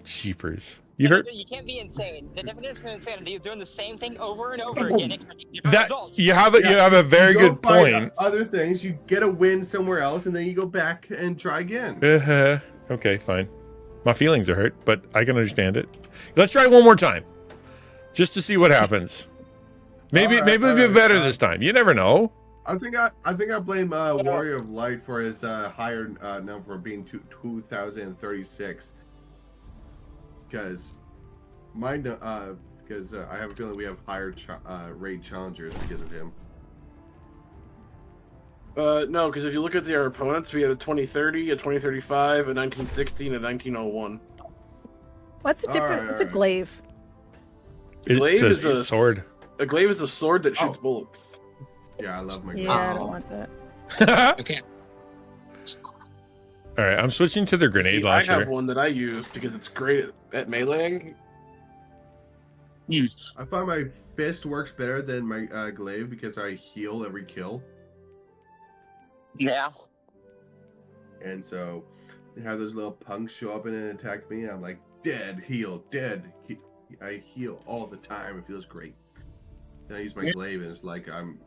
Cheapers. You heard You can't be insane. The definition of insanity is doing the same thing over and over again, expecting different that? results. You have a very You go good find point. Other things, you get a win somewhere else, and then you go back and try again. Okay, fine. My feelings are hurt, but I can understand it. Let's try one more time, just to see what happens. Maybe it'll be better this time. You never know. I think I blame Warrior of Light for his higher number being 2,036. Because I have a feeling we have higher raid challengers because of him. No, because if you look at our opponents, we had a 2030, a 2035, a 1960, and a 1901. What's the difference? It's a glaive. Glaive is a sword. A glaive is a sword that shoots bullets. Yeah, I love my Yeah, I don't want that. Okay. All right, I'm switching to the grenade launcher. I have one that I use because it's great at meleeing. I find my fist works better than my glaive because I heal every kill. Yeah. And so have those little punks show up and attack me. I'm like, dead, heal, dead. I heal all the time. It feels great. Then I use my glaive, and it's like I'm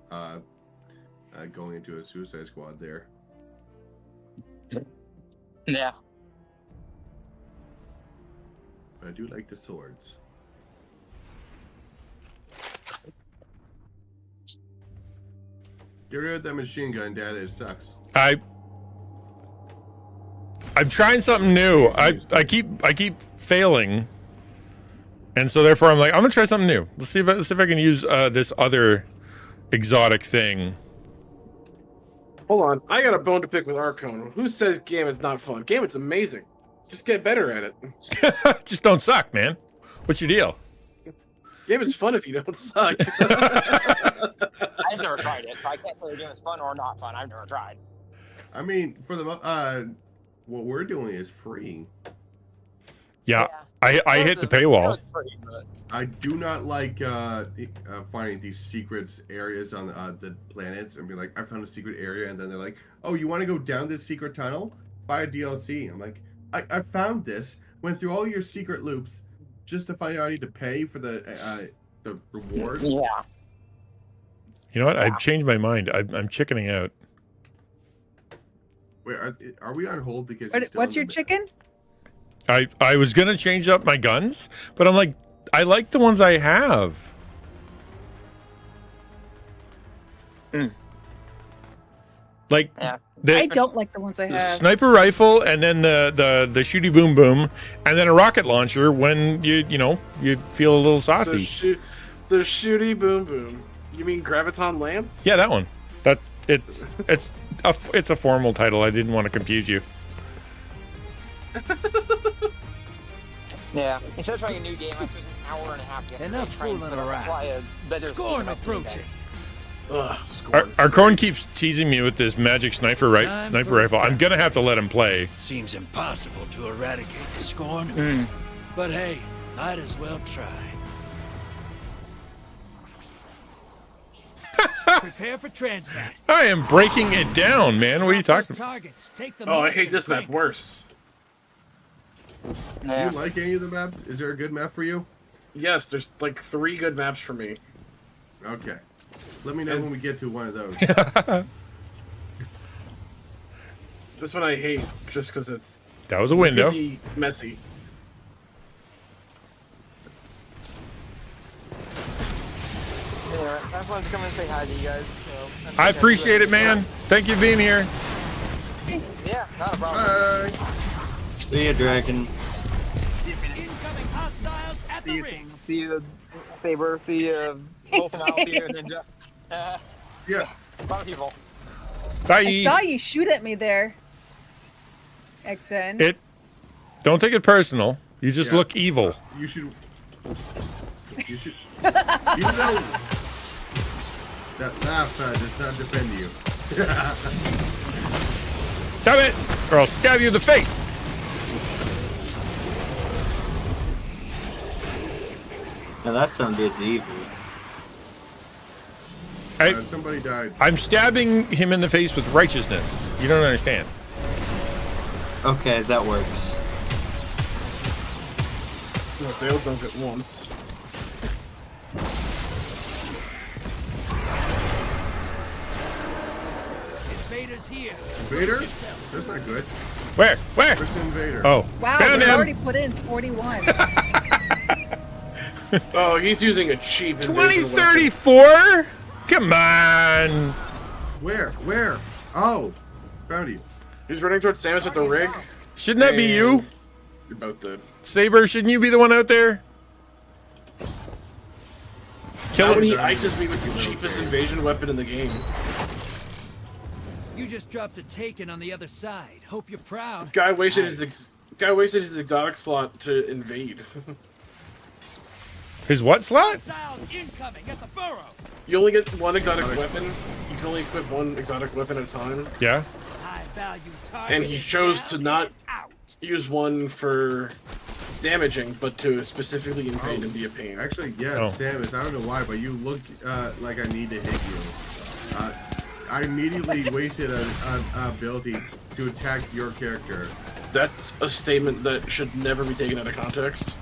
going into a Suicide Squad there. Yeah. But I do like the swords. Get rid of that machine gun, Dad. It sucks. I'm trying something new. I keep failing, and so therefore I'm like, I'm gonna try something new. Let's see if I can use this other exotic thing. Hold on, I got a bone to pick with Arcone. Who says Gambit's not fun? Gambit's amazing. Just get better at it. Just don't suck, man. What's your deal? Gambit's fun if you don't suck. I've never tried it, so I can't tell you if it's fun or not fun. I've never tried. I mean, for the what we're doing is free. Yeah. I hit the paywall. I do not like finding these secrets areas on the planets and be like, I found a secret area, and then they're like, oh, you want to go down this secret tunnel? Buy a DLC. I'm like, I found this, went through all your secret loops just to find out I need to pay for the reward. Yeah. You know what? I've changed my mind. I'm chickening out. Wait, are we on hold because What's your chicken? I was gonna change up my guns, but I'm like, I like the ones I have. Like I don't like the ones I the have. sniper rifle, and then the shooty boom boom, and then a rocket launcher when you feel a little saucy. The shooty boom boom. You mean Graviton Lance? Yeah, that one. It's a formal title. I didn't want to confuse you. Yeah. Instead of trying a new game, I spent an hour and a half getting Enough fooling around. Scorn approaching. Arcone keeps teasing me with this magic sniper rifle. I'm gonna have to let him play. Seems impossible to eradicate the Scorn, but hey, might as well try. Prepare for transmat. I am breaking it down, man. What are you talking about? Targets. Take them Oh, I hate this map worse. Do you like any of the maps? Is there a good map for you? Yes, there's like 3 good maps for me. Okay. Let me know when we get to one of those. This one I hate just because it's... That was a window. Really messy. Anyway, I just wanted to come and say hi to you guys. So I appreciate it, man. Thank you for being here. Yeah, not a problem. Bye. See ya, Dragon. Incoming hostiles at the ring. See you, Saber. See you, Wolfen out here, Ninja. Yeah. A lot of people. Bye. I saw you shoot at me there. XN. Don't take it personal. You just look evil. You should. Even though that laugh does not defend you. Stop it, or I'll stab you in the face. Now that sounded evil. Somebody died. I'm stabbing him in the face with righteousness. You don't understand. Okay, that works. No, Dale does it once. Invaders here. Invader? That's not good. Where? First Invader. Oh, Wow, found they him. already put in 41. Oh, he's using a cheap invasion weapon. 2034? Come on. Where? Oh, found you. He's running towards Samus with the rig. Shouldn't that be you? You're about to... Saber, shouldn't you be the one out there? Kill him. He ices me with the cheapest invasion weapon in the game. You just dropped a Taken on the other side. Hope you're proud. Guy wasted his exotic slot to invade. His what slot? Hostiles incoming at the burrow. You only get one exotic weapon. You can only equip one exotic weapon at a time. Yeah. High value target. And he chose to not use one for damaging, but to specifically invade and be a pain. Actually, yes, Samus. I don't know why, but you look like I need to hit you. I immediately wasted an ability to attack your character That's a statement that should never be taken out of context.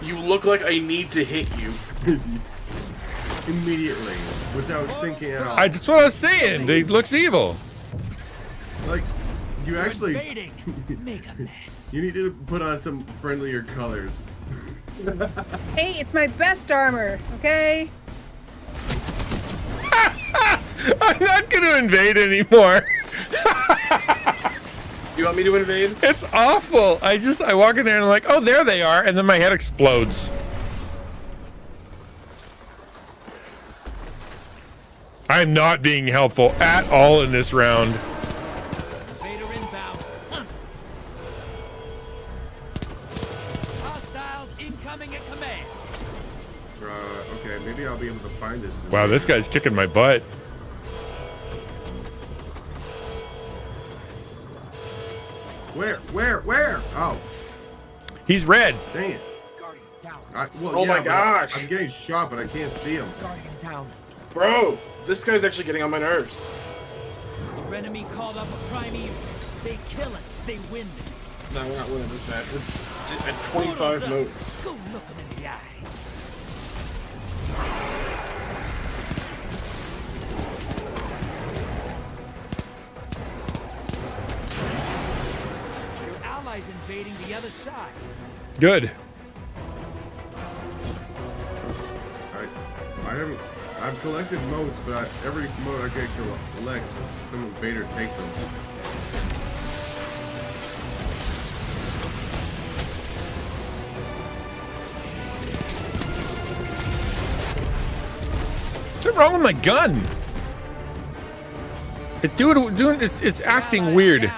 You look like I need to hit you. Immediately, without thinking at all. That's what I was saying. He looks evil. Like, you actually... Make a mess. You need to put on some friendlier colors. Hey, it's my best armor, okay? I'm not going to invade anymore. You want me to invade? It's awful. I walk in there and I'm like, oh, there they are. And then my head explodes. I'm not being helpful at all in this round. Invader inbound. Hunt. Hostiles incoming at command. Okay, maybe I'll be able to find this. Wow, this guy's kicking my butt. Where? Oh. He's red. Dang it. Oh my gosh. I'm getting shot, but I can't see him. Guardian down. Bro, this guy's actually getting on my nerves. Your enemy called up a prime evil. They kill it. They win this. No, we're not winning this match. We're at 25 motes. Go look them in the eyes. Your allies invading the other side. Good. I've collected modes, but every mode I get to collect, some invader takes them. What's wrong with my gun? It's acting weird.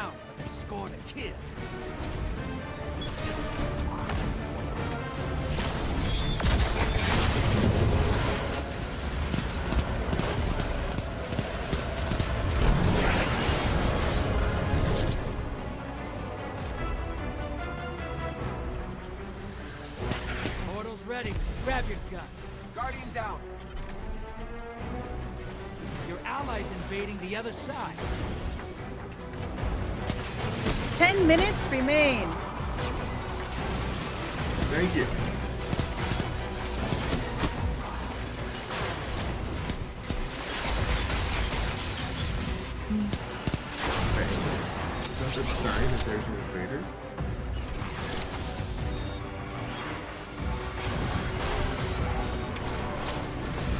Portal's ready. Grab your gun. Guardian down. Your allies invading the other side. 10 minutes remain. Thank you. Is that a sign that there's an invader?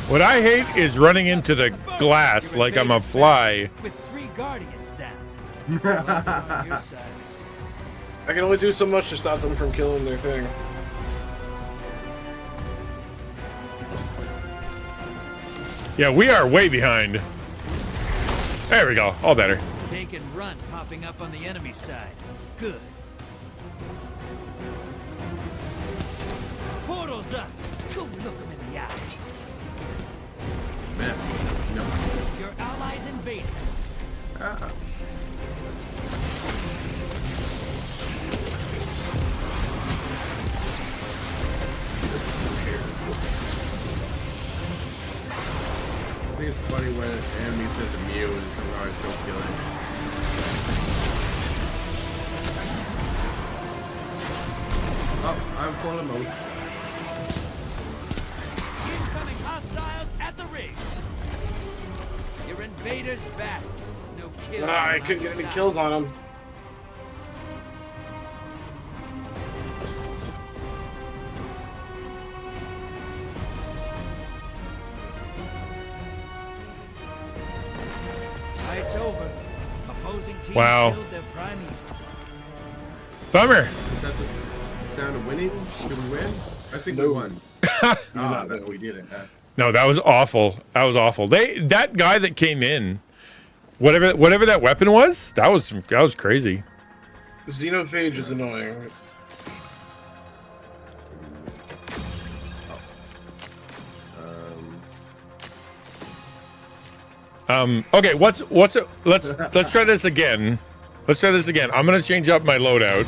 What I hate is running into the glass like I'm a fly. With 3 guardians down. I can only do so much to stop them from killing their thing. Yeah, we are way behind. There we go. All better. Take and run popping up on the enemy side. Good. Portal's up. Go look them in the eyes. Man, no. Your allies invaded. I think it's funny when an enemy says immune and somehow I still kill it. Oh, I'm full of mode. Incoming hostiles at the ring. Your invaders back. No kills. I couldn't get any kills on him. Fight's over. Opposing team Wow. killed their prime evil. Bummer. Is that the sound of winning? Did we win? I think we won. That we did it. No, that was awful. That was awful. That guy that came in, whatever that weapon was, that was crazy. Xenophage is annoying. Okay, let's try this again. Let's try this again. I'm gonna change up my loadout,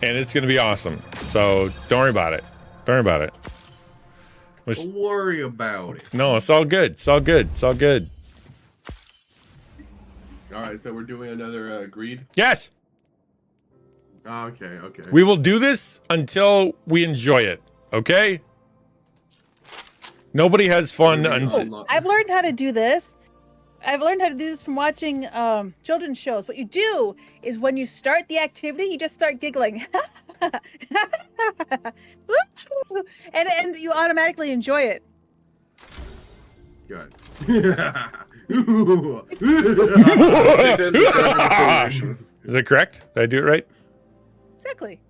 and it's gonna be awesome. So don't worry about it. Don't worry about it. Don't worry about it. No, it's all good. It's all good. It's all good. All right, so we're doing another agreed. Yes. Okay. We will do this until we enjoy it. Okay. Nobody has fun until. I've learned how to do this. I've learned how to do this from watching children's shows. What you do is when you start the activity, you just start giggling. and you automatically enjoy it. Good. Is that correct? Did I do it right? Exactly.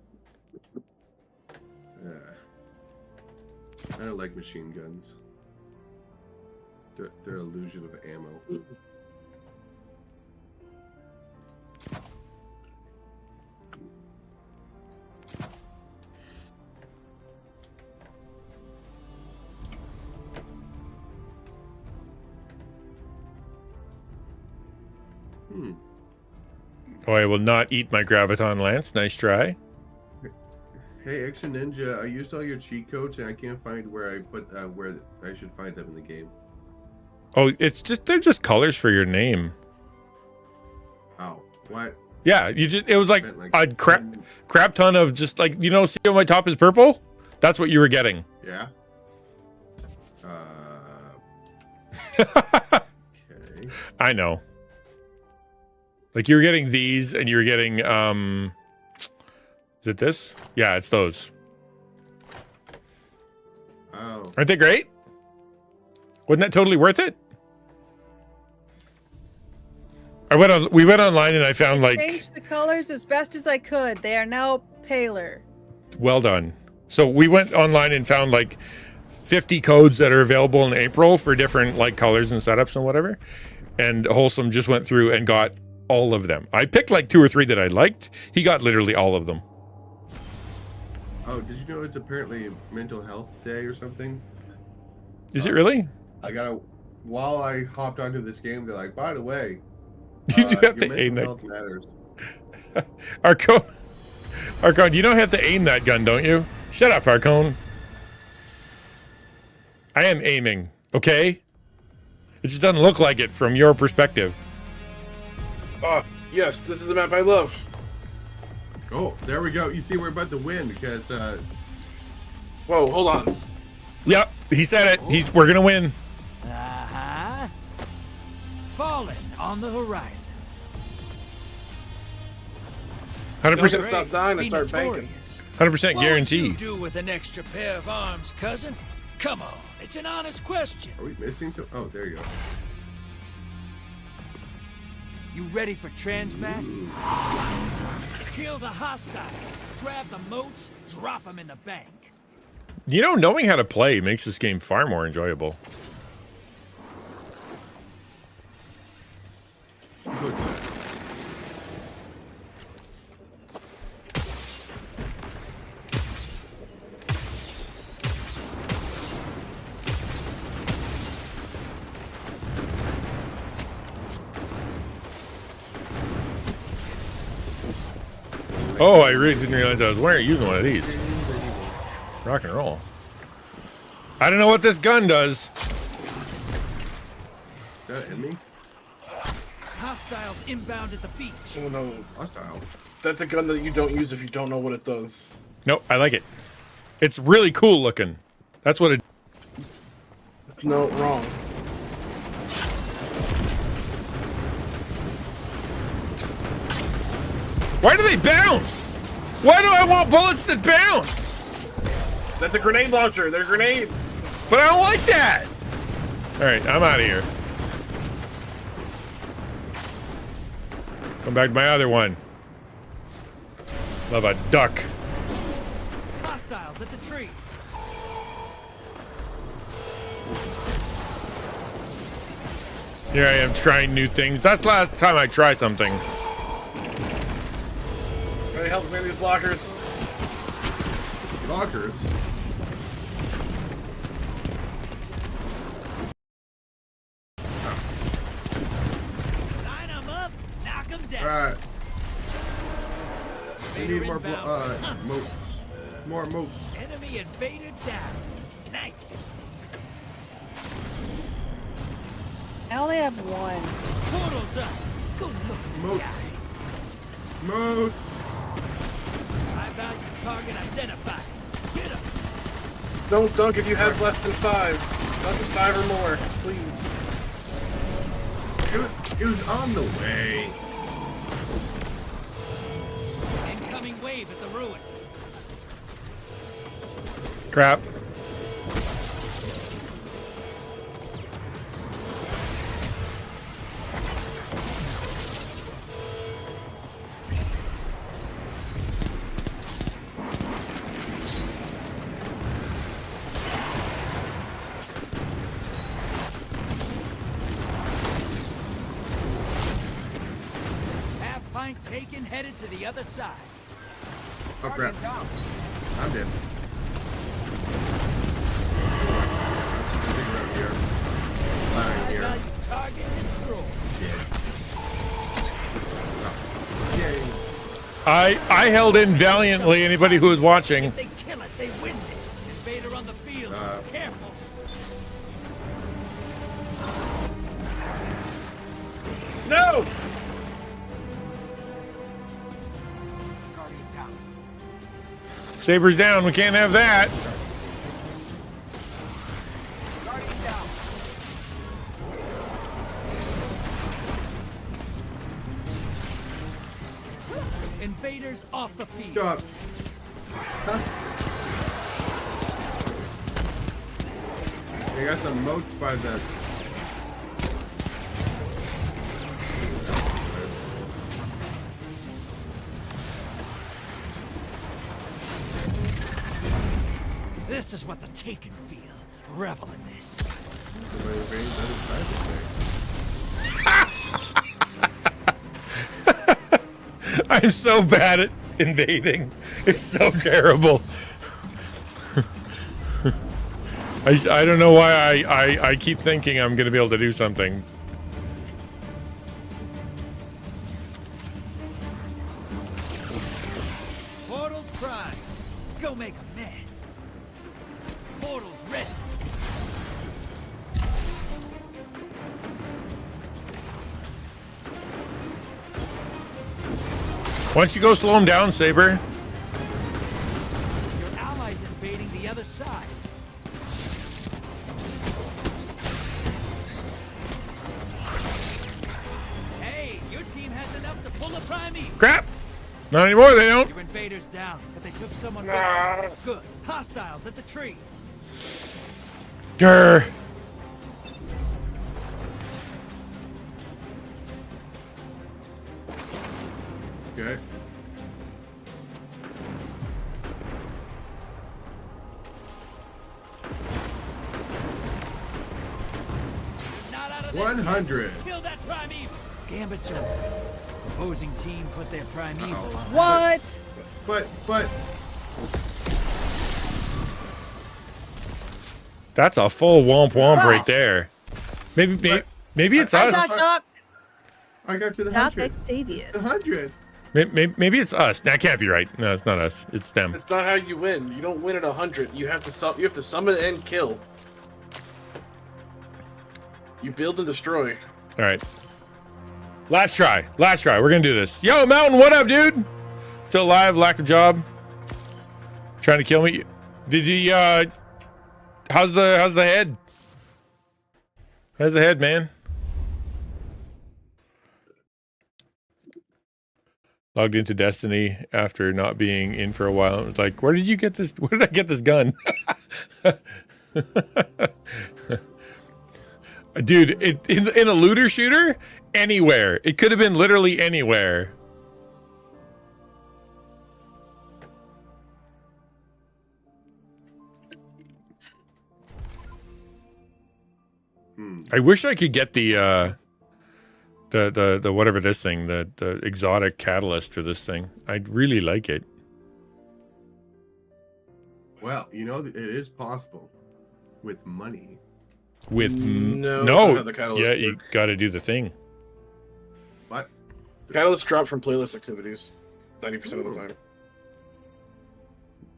I don't like machine guns. They're illusion of ammo. Oh, I will not eat my graviton lance. Nice try. Hey, XtianNinja, I used all your cheat codes and I can't find where I put where I should find them in the game. Oh, they're just colors for your name. Oh, what? Yeah, it was like a crap ton of just like, see how my top is purple? That's what you were getting. Yeah. Okay. I know. Like you were getting these and you were getting is it this? Yeah, it's those. Oh. Aren't they great? Wasn't that totally worth it? We went online and I found like Changed the colors as best as I could. They are now paler. Well done. So we went online and found like 50 codes that are available in April for different like colors and setups and whatever. And Wholesome just went through and got all of them. I picked like 2 or 3 that I liked. He got literally all of them. Oh, did you know it's apparently Mental Health Day or something? Is it really? While I hopped onto this game, they're like, by the way, you do have to aim that. Arcone, you don't have to aim that gun, don't you? Shut up, Arcone. I am aiming, okay? It just doesn't look like it from your perspective. Oh, yes, this is the map I love. Oh, there we go. You see, we're about to win because. Whoa, hold on. Yep, he said it. We're gonna win. Fallen on the horizon. 100%. Stop dying and start banking. 100% guaranteed. What would you do with an extra pair of arms, cousin? Come on, it's an honest question. Are we missing some? Oh, there you go. You ready for transmat? Kill the hostiles, grab the moats, drop them in the bank. Knowing how to play makes this game far more enjoyable. Good. Oh, I really didn't realize I was using one of these. Rock and roll. I don't know what this gun does. Is that enemy? Hostiles inbound at the beach. Oh no. Hostile. That's a gun that you don't use if you don't know what it does. Nope, I like it. It's really cool looking. That's what it... No, wrong. Why do they bounce? Why do I want bullets that bounce? That's a grenade launcher. They're grenades. But I don't like that. All right, I'm out of here. Come back to my other one. Love a duck. Hostiles at the trees. Here I am trying new things. That's the last time I try something. Can I help me with these blockers? Blockers? Line them up, knock them down. Alright. We need more moats. More moats. Enemy invader down. Nice. I only have one. Portals up. Go look at Moats. the eyes. Moats. High value target identified. Get him. Don't dunk if you have less than 5. Less than 5 or more, please. It was on the way. Incoming wave at the ruins. Crap. Half pint taken, headed to the other side. Oh crap. I'm dead. High value target destroyed. I held in valiantly. Anybody who was watching. If they kill it, they win this. Invader on the field. Careful. No! Guardian down. Saber's down. We can't have that. Guardian down. Invaders off the field. Stop. They got some moats by the. This is what the Taken feel. Revel in this. I'm so bad at invading. It's so terrible. I don't know why I keep thinking I'm going to be able to do something. Portal's prime. Go make a mess. Portal's ready. Why don't you go slow him down, Saber? Your allies invading the other side. Hey, your team has enough to pull a primeval. Crap! Not anymore, they don't. Your invaders down, but they took someone with them. Good. Hostiles at the trees. Grr. Okay. Not out of this 100. yet. Kill that primeval. Gambit's over. Opposing team put their primeval on. What? But. That's a full womp womp right there. Maybe it's us. I got to the Not 100. Octavius. The 100. Maybe it's us. That can't be right. No, it's not us. It's them. That's not how you win. You don't win at 100. You have to summon and kill. You build and destroy. All right. Last try. Last try. We're gonna do this. Yo, Mountain, what up, dude? Still alive? Lack of job? Trying to kill me? Did he? How's the head? How's the head, man? Logged into Destiny after not being in for a while. It was like, where did you get this? Where did I get this gun? Dude, in a looter shooter, anywhere. It could have been literally anywhere. I wish I could get the whatever this thing, the exotic catalyst for this thing. I'd really like it. Well, you know, it is possible with money. With No, no, not the catalyst yeah, work. you got to do the thing. What? The catalyst drop from playlist activities 90% of the time.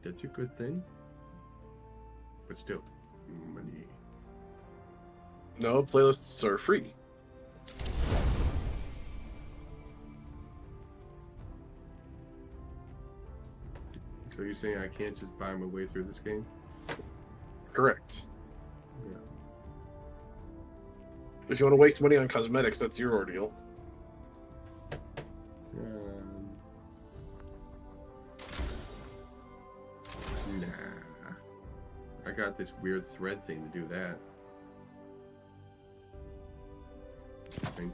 That's a good thing. But still, money. No, playlists are free. So you're saying I can't just buy my way through this game? Correct. Yeah. If you want to waste money on cosmetics, that's your ordeal. Nah. I got this weird thread thing to do that. I think.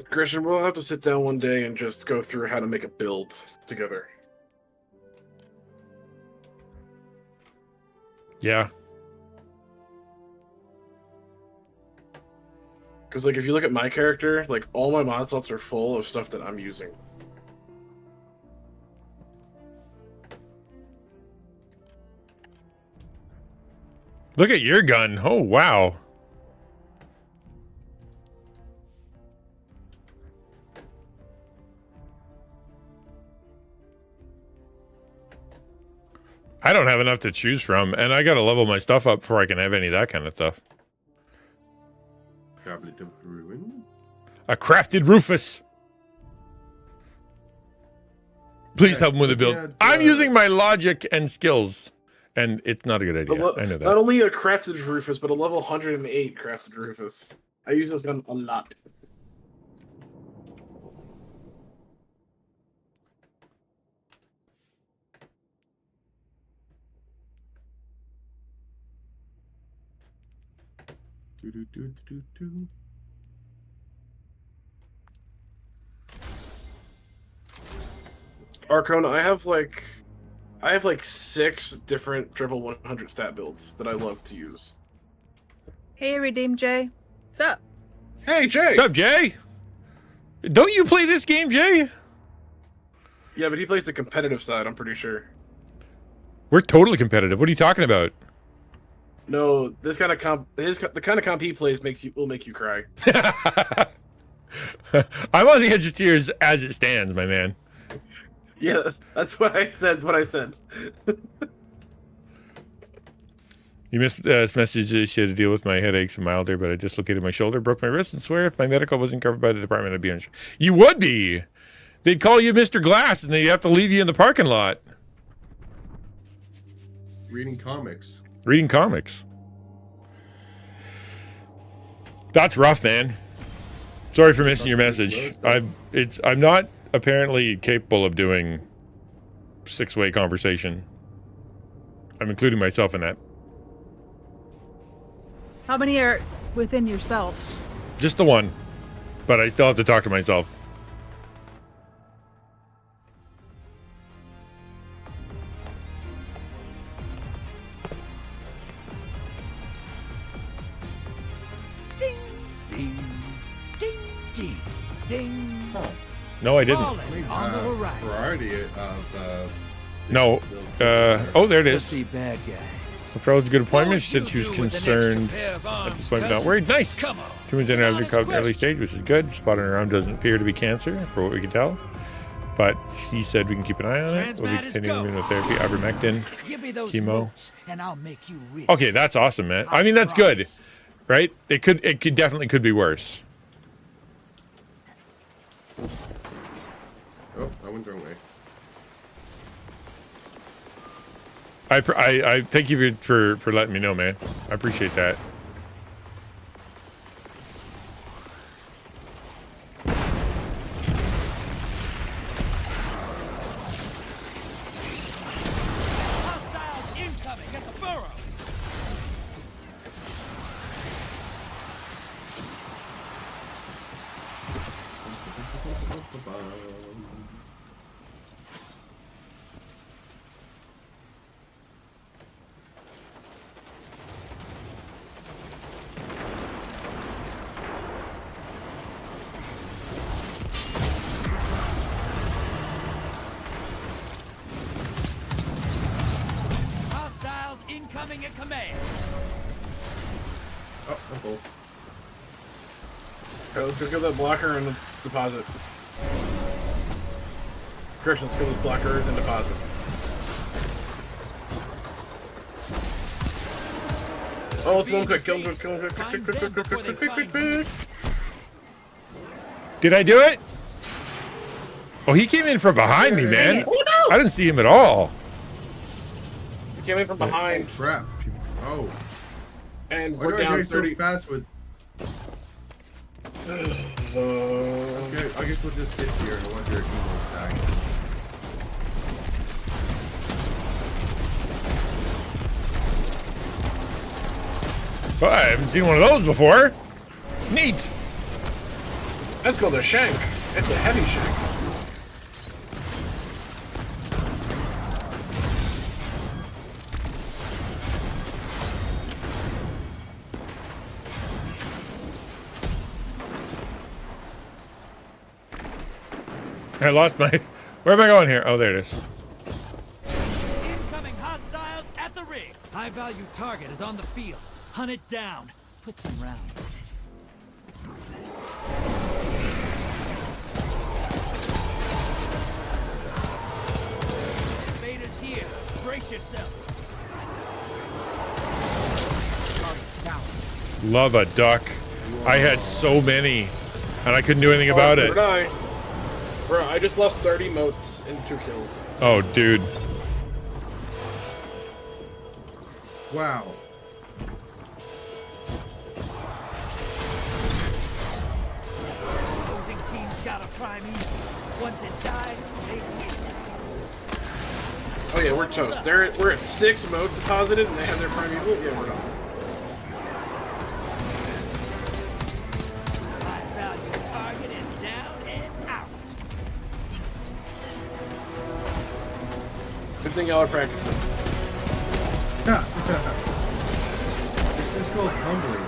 Christian, we'll have to sit down one day and just go through how to make a build together. Yeah. Because, like, if you look at my character, like, all my mod slots are full of stuff that I'm using. Look at your gun. Oh, wow. I don't have enough to choose from, and I gotta level my stuff up before I can have any of that kind of stuff. Goblet of Ruin? A crafted Rufus. Please help him with a build. I'm using my logic and skills, and it's not a good idea. I know that. Not only a crafted Rufus, but a level 108 crafted Rufus. I use this gun a lot. Arcona, I have like 6 different triple 100 stat builds that I love to use. Hey, Redeem Jay. What's up? Hey, Jay. What's up, Jay? Don't you play this game, Jay? Yeah, but he plays the competitive side, I'm pretty sure. We're totally competitive. What are you talking about? No, this kind of the kind of comp he plays will make you cry. I'm on the edge of tears as it stands, my man. Yeah, that's what I said. You missed this message. She had to deal with my headaches and milder, but I dislocated my shoulder, broke my wrist, and swear if my medical wasn't covered by the department, I'd be unsure. You would be. They'd call you Mr. Glass, and they'd have to leave you in the parking lot. Reading comics. Reading comics. That's rough, man. Sorry for missing your message. I'm not apparently capable of doing 6-way conversation. I'm including myself in that. How many are within yourself? Just the one, but I still have to talk to myself. Ding. No, I didn't. On the horizon. Variety of. No. Oh, there it is. See bad guys. The fellow was a good appointment. She said she was concerned at the appointment not worried. Nice. 2 months in after the early stage, which is good. Spot on her arm doesn't appear to be cancer, for what we can tell. But he said we can keep an eye on it. We'll be continuing immunotherapy, ivermectin, chemo. And I'll make you rich. Okay, that's awesome, man. I mean, that's good, right? It definitely could be worse. Oh, I went the wrong way. I thank you for letting me know, man. I appreciate that. Hostiles incoming at the burrow. Hostiles incoming at command. Oh, I'm full. Okay, let's go get that blocker and deposit. Christian, let's go with blockers and deposit. Oh, let's kill him quick. Did I do it? Oh, he came in from behind me, man. Oh, no! I didn't see him at all. He came in from behind. Oh, crap. Oh. And Why we're do I down go 30. so fast with... Okay, I guess we'll just sit here and watch your emotes die. Well, I haven't seen one of those before. Neat. Let's go the shank. It's a heavy shank. I lost my... Where am I going here? Oh, there it is. Incoming hostiles at the ring. High-value target is on the field. Hunt it down. Put some rounds in it. Invaders here. Brace yourself. Love a duck. I had so many, and I couldn't do anything about it. Bro, I just lost 30 motes and 2 kills. Oh, dude. Wow. Opposing team's got a prime evil. Once it dies, they win. Oh yeah, we're toast. We're at 6 motes deposited and they have their prime evil. Yeah, we're done. High-value target is down and out. Good thing y'all are practicing. It's called humbling.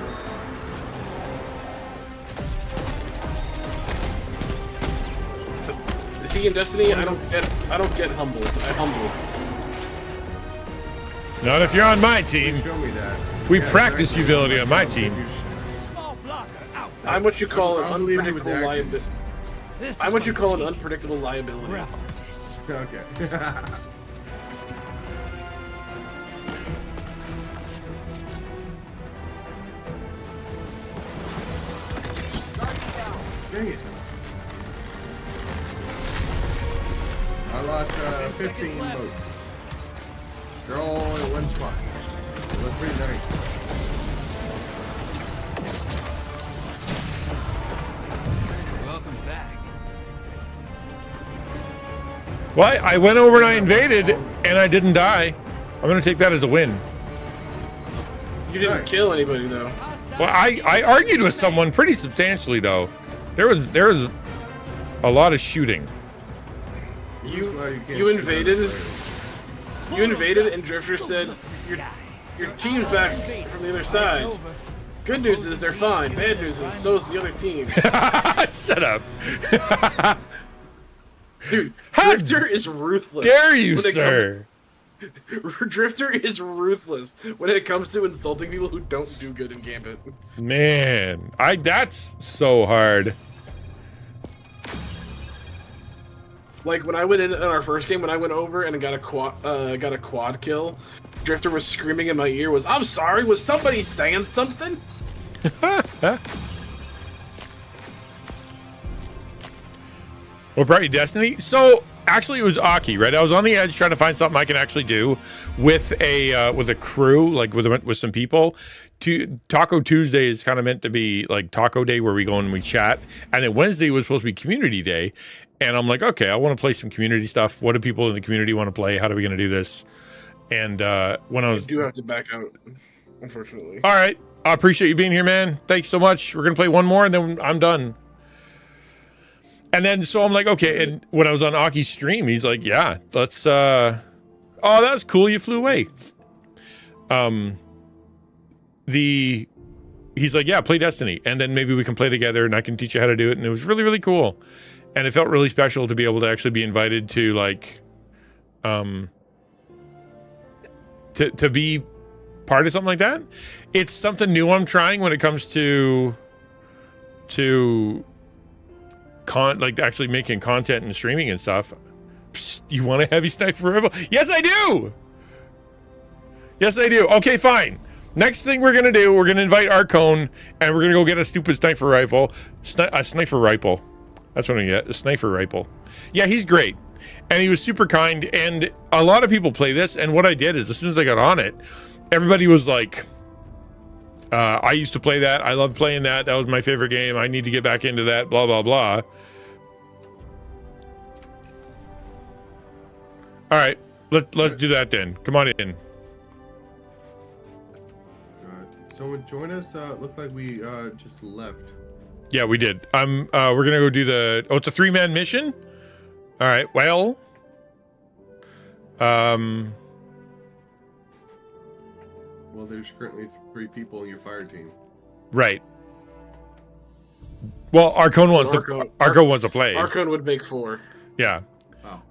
Is he in Destiny? I don't get humbled. I humble. Not if you're on my team. Show me that. We Yeah, practice exactly. humility on my team. Small blocker out. I'm what you call an I'll leave you with unpredictable the liability. This I'm is what you call an team. unpredictable liability. Grapple with this. Okay. Dang it. I lost 15 votes. They're all in one spot. It was pretty nice. Welcome back. Well, I went over and I invaded, and I didn't die. I'm going to take that as a win. You didn't kill anybody though. Well, I argued with someone pretty substantially, though. There was a lot of shooting. You invaded. You invaded, and Drifter said, "Your team's back from the other side." Good news is they're fine. Bad news is so is the other team. Shut up. Dude, Drifter is ruthless. Dare you, sir? Drifter is ruthless when it comes to insulting people who don't do good in Gambit. Man, that's so hard. Like when I went in our first game, when I went over and got a quad kill, Drifter was screaming in my ear, "I'm sorry, was somebody saying something?" What brought you Destiny? So actually, it was Aki, right? I was on the edge trying to find something I can actually do with a crew, like with some people. Taco Tuesday is kind of meant to be like Taco Day, where we go and we chat, and then Wednesday was supposed to be Community Day. And I'm like, okay, I want to play some community stuff. What do people in the community want to play? How are we going to do this? And when I was... I do have to back out, unfortunately. All right. I appreciate you being here, man. Thanks so much. We're going to play one more, and then I'm done. And then, so I'm like, okay. And when I was on Aki's stream, he's like, yeah, let's... Oh, that's cool. You flew away. He's like, yeah, play Destiny. And then maybe we can play together, and I can teach you how to do it. And it was really, really cool. And it felt really special to be able to actually be invited to like, to be part of something like that. It's something new I'm trying when it comes to like actually making content and streaming and stuff. Psst, you want a heavy sniper rifle? Yes, I do. Yes, I do. Okay, fine. Next thing we're gonna do, we're gonna invite Arcone, and we're gonna go get a stupid sniper rifle, a sniper rifle. That's what I get. A sniper rifle. Yeah, he's great. And he was super kind. And a lot of people play this. And what I did is as soon as I got on it, everybody was like, I used to play that. I love playing that. That was my favorite game. I need to get back into that. Blah, blah, blah. All right. Let's do that then. Come on in. Someone join us. Looked like we just left. Yeah, we did. We're gonna go do the. Oh, it's a 3-man mission. All right. Well. Well, there's currently 3 people in your fire team. Right. Well, Arcone wants to play. Arcone would make 4. Yeah. Oh.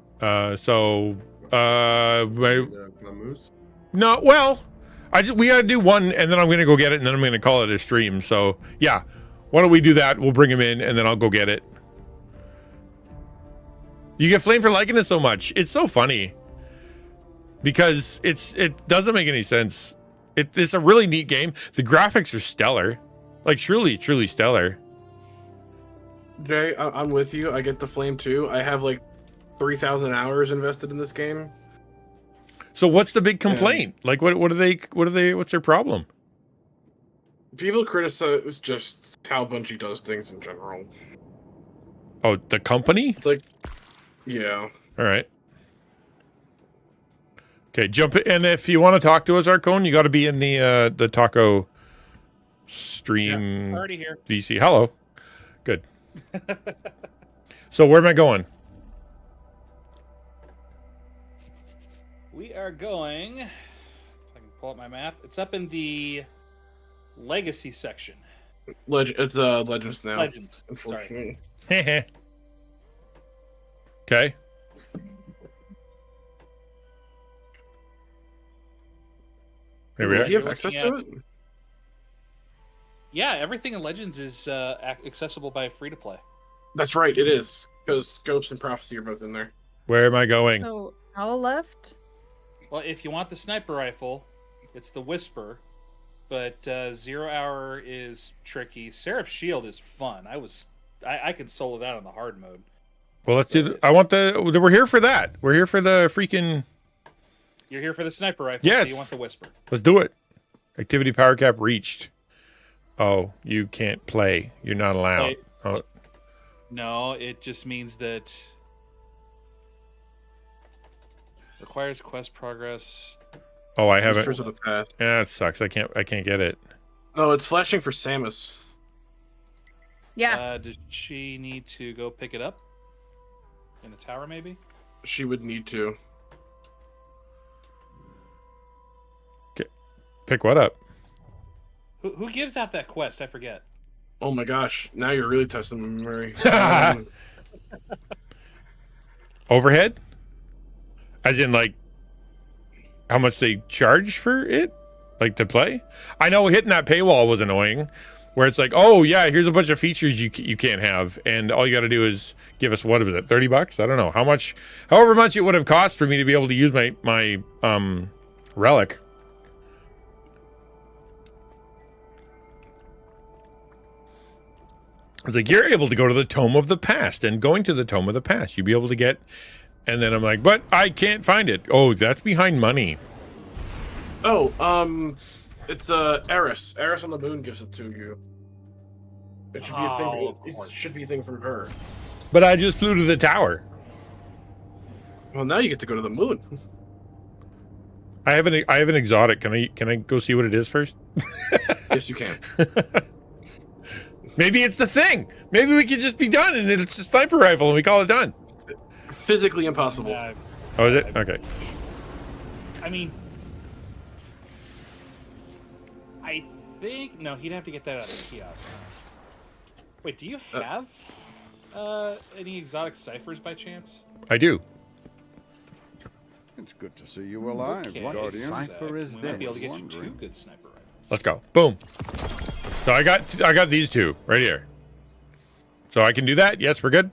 No. Well, we gotta do one, and then I'm gonna go get it, and then I'm gonna call it a stream. So yeah, why don't we do that? We'll bring him in, and then I'll go get it. You get flamed for liking it so much. It's so funny because it doesn't make any sense. It's a really neat game. The graphics are stellar, like truly stellar. Jay, I'm with you. I get the flame too. I have like 3,000 hours invested in this game. So what's the big complaint? Like what's their problem? People criticize just how Bungie does things in general. Oh, the company? It's like, yeah. All right. Okay, jump in. And if you want to talk to us, Arcone, you got to be in the taco stream. Yeah, already here. DC. Hello. Good. So where am I going? We are going. If I can pull up my map. It's up in the Legacy section. It's Legends now. Legends. Unfortunately. Sorry. Okay. Here we are. Do you have access to it? Yeah, everything in Legends is accessible by free to play. That's right, it is. Because Scopes and Prophecy are both in there. Where am I going? So, Owl left? Well, if you want the sniper rifle, it's the Whisper. But 0 Hour is tricky. Seraph Shield is fun. I can solo that on the hard mode. Well, let's do. We're here for that. We're here for the freaking. You're here for the sniper rifle. Yes. So you want the Whisper. Let's do it. Activity power cap reached. Oh, you can't play. You're not allowed. Oh. No, it just means that requires quest progress. Oh, I haven't. Whispers of the Past. Yeah, that sucks. I can't get it. Oh, it's flashing for Samus. Yeah. Does she need to go pick it up in the tower? Maybe she would need to. Pick what up? Who gives out that quest? I forget. Oh my gosh! Now you're really testing my memory. Overhead? As in, like, how much they charge for it? Like, to play? I know hitting that paywall was annoying, where it's like, oh, yeah, here's a bunch of features you can't have, and all you got to do is give us, what was it, $30? I don't know. However much it would have cost for me to be able to use my relic. It's like, you're able to go to the Tome of the Past, and going to the Tome of the Past, you'd be able to get, and then I'm like, but I can't find it. Oh, that's behind money. Oh, it's Eris. Eris on the Moon gives it to you. It should be a thing. It should be a thing from her. But I just flew to the tower. Well, now you get to go to the moon. I have an exotic. Can I go see what it is first? Yes, you can. Maybe it's the thing. Maybe we could just be done, and it's a sniper rifle, and we call it done. Physically impossible. Oh, is it? Okay. I mean, I think no. He'd have to get that out of the kiosk. Wait, do you have any exotic ciphers by chance? I do. It's good to see you alive, Okay, Guardian. Cipher is we might be able to get you 2 good sniper rifles. Let's go. Boom. So I got these 2 right here. So I can do that. Yes, we're good.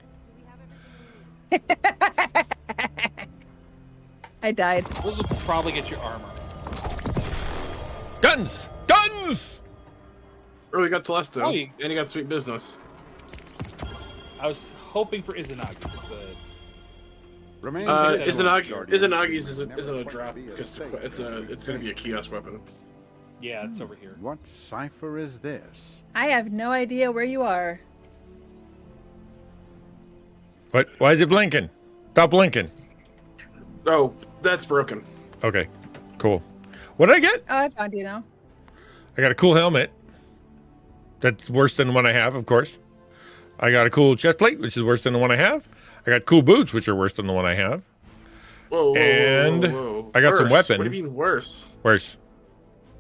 I died. Those will probably get you armor. Guns! Oh, you got Telesto, Oh, and you got Sweet Business. I was hoping for Izanagi's, but Izanagi's isn't a drop because it's going to be a kiosk weapon. Yeah, it's over here. What cipher is this? I have no idea where you are. What? Why is it blinking? Stop blinking. Oh, that's broken. Okay, cool. What did I get? Oh, I found you now. I got a cool helmet. That's worse than the one I have, of course. I got a cool chest plate, which is worse than the one I have. I got cool boots, which are worse than the one I have. Whoa, and whoa. I got some weapon. What do you mean worse? Worse.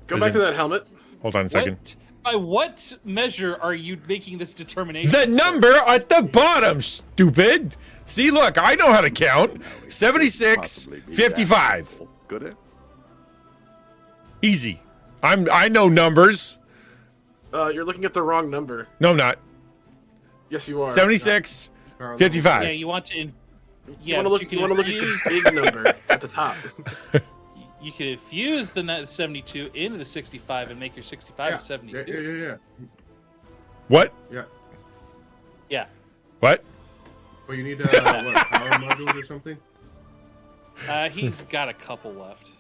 Go back to that helmet. Hold on a second. By what measure are you making this determination? The number at the bottom, stupid. See, look, I know how to count. 76, 55. Could it? Easy. I know numbers. You're looking at the wrong number. No, I'm not. Yes, you are. 76, 55. Yeah, you want to. You want to look at the big number at the top. You can infuse the 72 into the 65 and make your 65 a 72. Yeah. What? Yeah. Yeah. What? Well, you need what, power modules or something? He's got a couple left.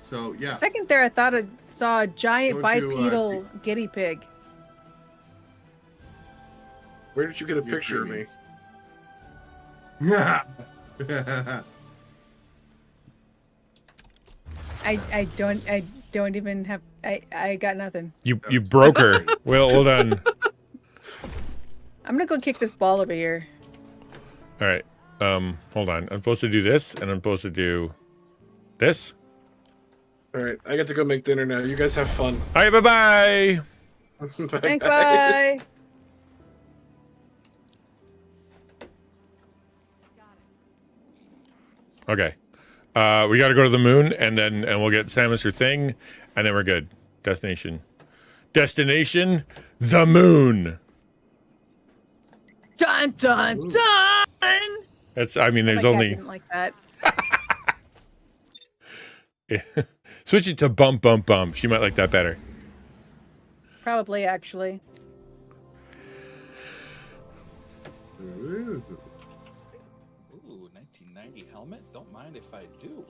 So, yeah. For a second there, I thought I saw a giant Go to, bipedal guinea pig. Where did you get a picture of me? Yeah. I don't even have. I got nothing. You broke her. Well, hold on. I'm gonna go kick this ball over here. All right. Hold on. I'm supposed to do this, and I'm supposed to do this. All right, I get to go make dinner now. You guys have fun. All right, bye-bye. Thanks, bye. Okay. We got to go to the moon, and we'll get Samus her thing, and then we're good. Destination, the moon. Dun dun dun. That's. I mean, there's My cat only. didn't like that. Switch it to bump, bump, bump. She might like that better. Probably, actually. Ooh, 1990 helmet. Don't mind if I do.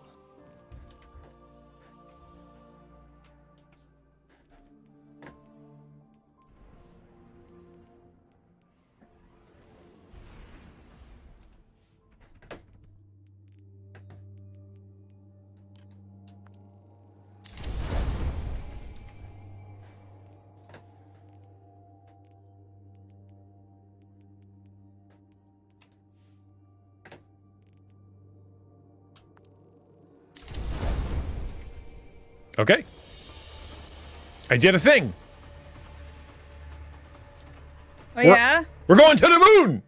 Okay. I did a thing. Oh, yeah? We're going to the moon.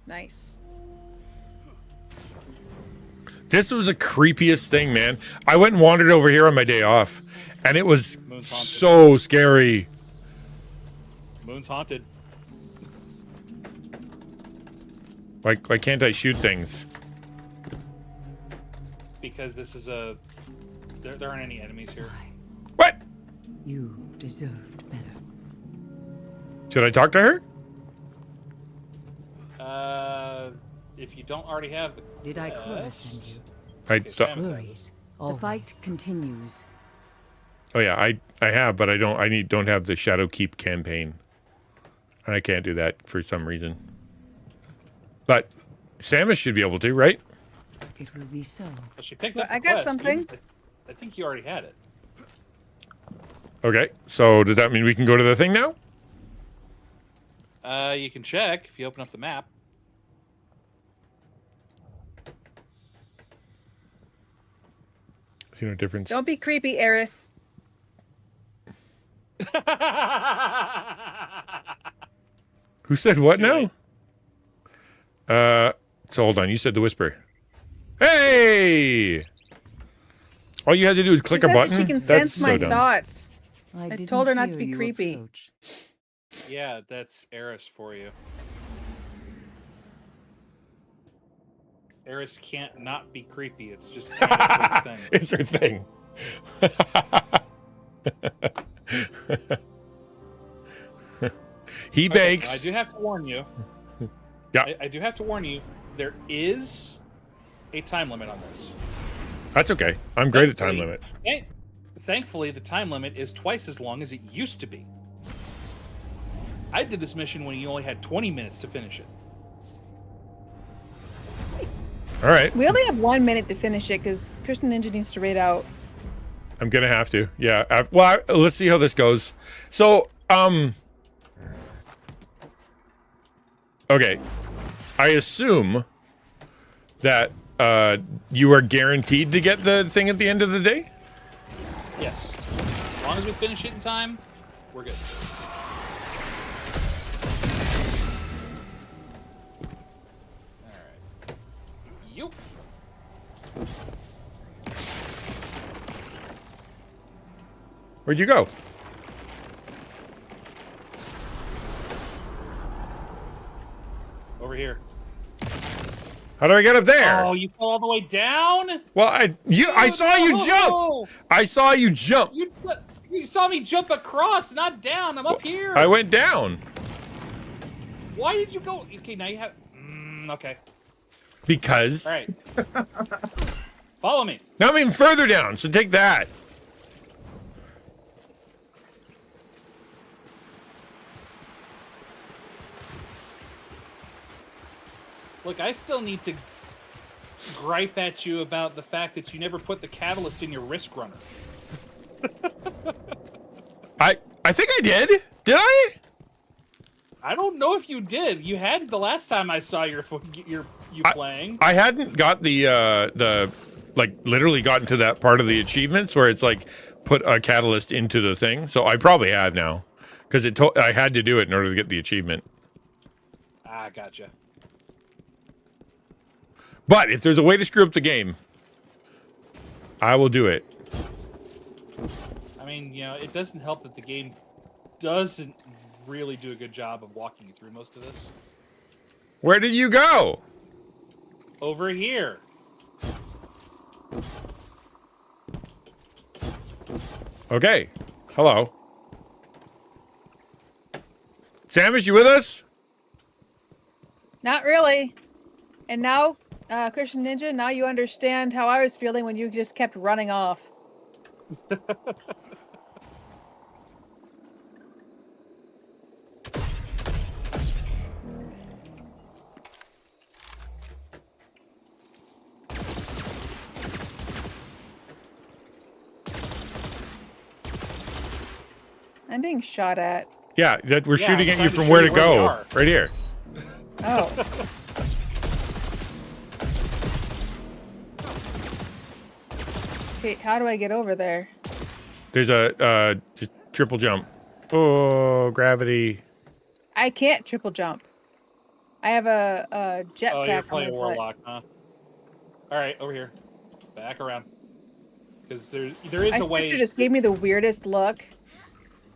Nice. This was the creepiest thing, man. I went and wandered over here on my day off, and it was so scary. Moon's haunted. Why can't I shoot things? Because this is a... There aren't any enemies here. What? You deserved better. Should I talk to her? If you don't already have the Did I send you? Worries. The fight continues. Oh yeah, I have, but I don't have the Shadow Keep campaign. And I can't do that for some reason. But Samus should be able to, right? It will be so. Well, she picked Well, up the I got quest. something. I think you already had it. Okay, so does that mean we can go to the thing now? You can check if you open up the map. See no difference. Don't be creepy, Eris. Who said what now? So hold on. You said the whisper. Hey! All you had to do is click She a said button. that she can That's sense so my dumb. thoughts. I told her not to be creepy. Yeah, that's Eris for you. Eris can't not be creepy. It's just kind of her thing. It's her thing. He bakes. I do have to warn you. Yeah. I do have to warn you. There is a time limit on this. That's okay. I'm great at time limits. Thankfully, the time limit is twice as long as it used to be. I did this mission when you only had 20 minutes to finish it. All right. We only have 1 minute to finish it because Christian Ninja needs to raid out. I'm gonna have to. Yeah. Well, let's see how this goes. So, okay. I assume that you are guaranteed to get the thing at the end of the day. Yes. As long as we finish it in time, we're good. Alright. Yup. Where'd you go? Over here. How do I get up there? Oh, you fell all the way down? Well, I saw you jump. I saw you jump. You saw me jump across, not down. I'm up here. I went down. Why did you go? Okay, now you have. Okay. Because. All right. Follow me. Now I'm even further down, so take that. Look, I still need to gripe at you about the fact that you never put the catalyst in your risk runner. I think I did. Did I? I don't know if you did. You had the last time I saw you playing. I hadn't got the like literally gotten to that part of the achievements where it's like put a catalyst into the thing. So I probably have now because I had to do it in order to get the achievement. Ah, gotcha. But if there's a way to screw up the game, I will do it. I mean, you know, it doesn't help that the game doesn't really do a good job of walking you through most of this. Where did you go? Over here. Okay. Hello. Samus, you with us? Not really. And now, Christian Ninja, now you understand how I was feeling when you just kept running off. I'm being shot at. Yeah, we're shooting at you from where to go. Right here. Oh. Okay, how do I get over there? There's a just triple jump. Oh, gravity. I can't triple jump. I have a jetpack. Oh, you're on playing my Warlock, huh? All right, over here. Back around. Because there is My a way. sister just gave me the weirdest look.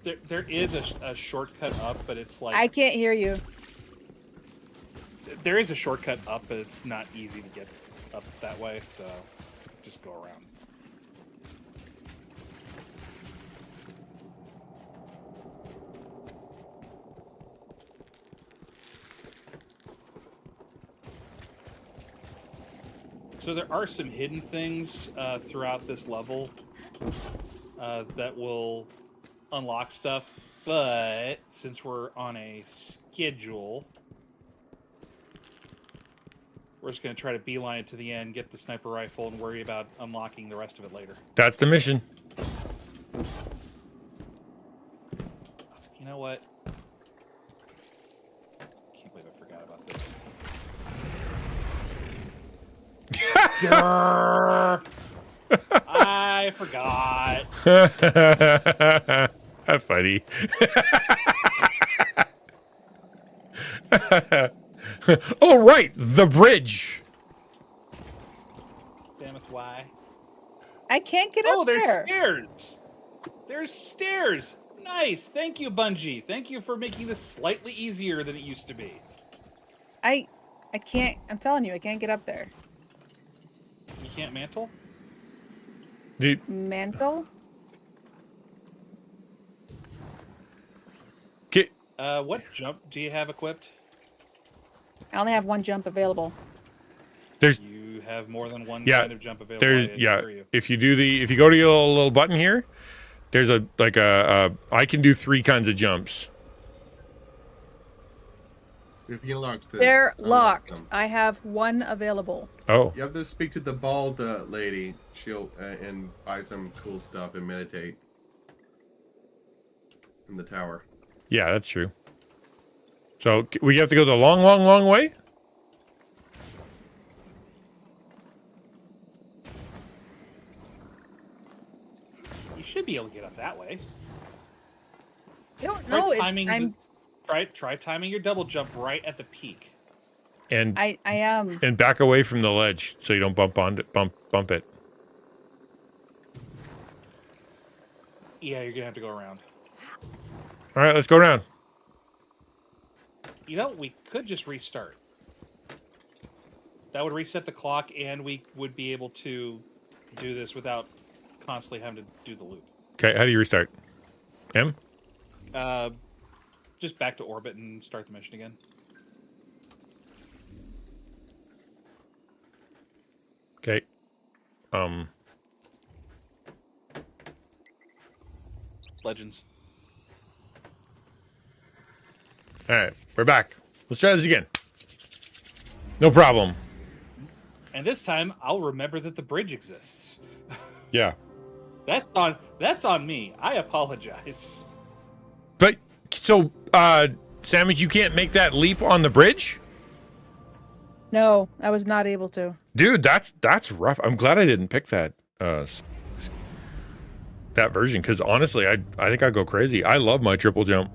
There is a shortcut up, but it's like I can't hear you. there is a shortcut up, but it's not easy to get up that way. So just go around. So there are some hidden things throughout this level that will unlock stuff, but since we're on a schedule, we're just going to try to beeline it to the end, get the sniper rifle, and worry about unlocking the rest of it later. That's the mission. You know what? Can't believe I forgot about this. I forgot. That's funny. Oh, right. The bridge. Samus, why? I can't get Oh, up there's there. stairs. There's stairs. Nice. Thank you, Bungie. Thank you for making this slightly easier than it used to be. I can't. I'm telling you, I can't get up there. You can't mantle? Dude. Mantle? What jump do you have equipped? I only have one jump available. You have more than one kind of jump available. If you go to your little button here, there's I can do 3 kinds of jumps. If you locked it, They're locked. I have one available. Oh. You have to speak to the bald lady. She'll and buy some cool stuff and meditate in the tower. Yeah, that's true. So we have to go the long way? You should be able to get up that way. I don't know. Try timing your double jump right at the peak. And I am. And back away from the ledge so you don't bump it. Yeah, you're gonna have to go around. All right, let's go around. You know, we could just restart. That would reset the clock, and we would be able to do this without constantly having to do the loop. Okay, how do you restart? M? Just back to orbit and start the mission again. Okay. Legends. All right, we're back. Let's try this again. No problem. And this time, I'll remember that the bridge exists. Yeah. That's on me. I apologize. But so, Samus, you can't make that leap on the bridge? No, I was not able to. Dude, that's rough. I'm glad I didn't pick that that version, because honestly, I think I'd go crazy. I love my triple jump.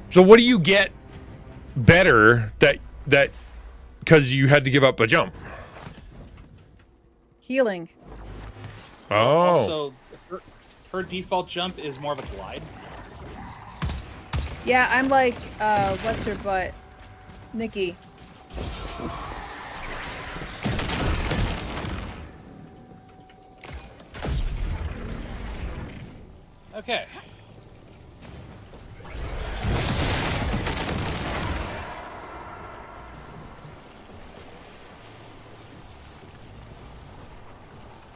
So what do you get better that because you had to give up a jump? Healing. Oh. Also, her default jump is more of a glide. Yeah, I'm like, what's her butt? Nikki. Okay.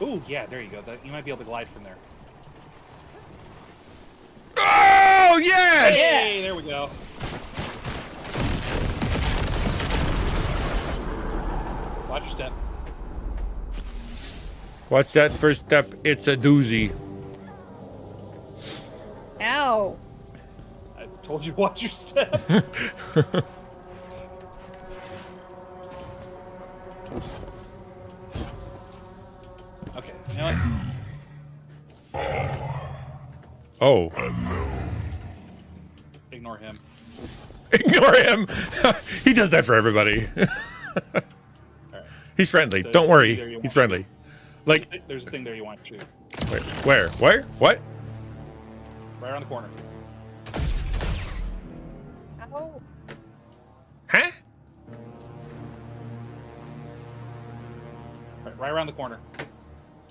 Ooh, yeah, there you go. You might be able to glide from there. Oh, yes! Hey, there we go. Watch your step. What's that first step? It's a doozy. Ow. I told you watch your step. Okay, you know what? Oh. Ignore him. Ignore him. He does that for everybody. He's friendly. So Don't worry. there you He's want friendly. Like, there's a thing there you want to. wait, where? Where? What? Right around the corner. Ow. Huh? Right around the corner.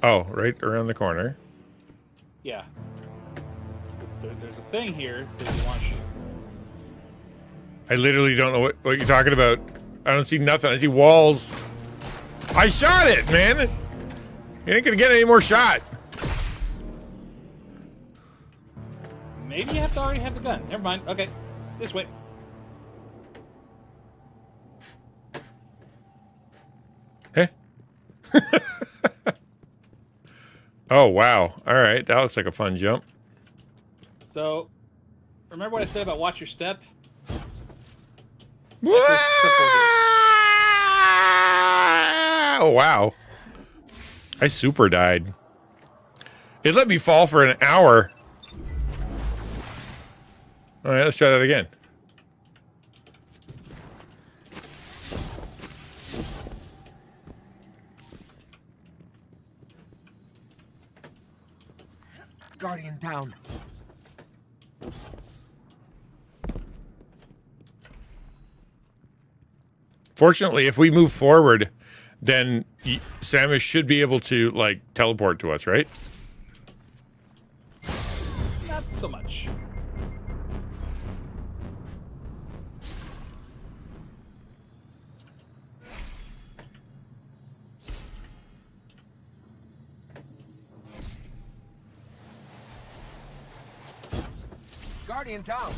Oh, right around the corner. Yeah. There's a thing here that you want to shoot. I literally don't know what you're talking about. I don't see nothing. I see walls. I shot it, man. You ain't gonna get any more shot. Maybe you have to already have the gun. Never mind. Okay. This way. Hey. Oh, wow. All right. That looks like a fun jump. So, remember what I said about watch your step? Oh, wow. I super died. It let me fall for an hour. All right, let's try that again. Guardian down. Fortunately, if we move forward, then Samus should be able to, like, teleport to us, right? Not so much. Guardian down.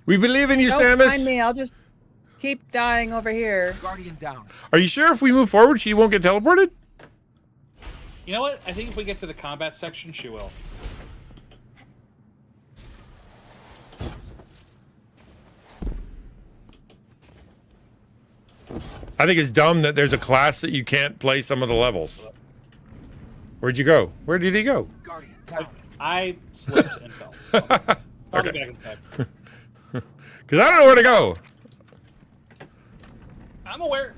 We believe in you, Don't Samus. find me. I'll just keep dying over here. Guardian down. Are you sure if we move forward, she won't get teleported? You know what? I think if we get to the combat section, she will. I think it's dumb that there's a class that you can't play some of the levels. Where'd you go? Where did he go? Guardian down. I slipped and fell. I'll be back in a sec. Because I don't know where to go. I'm aware.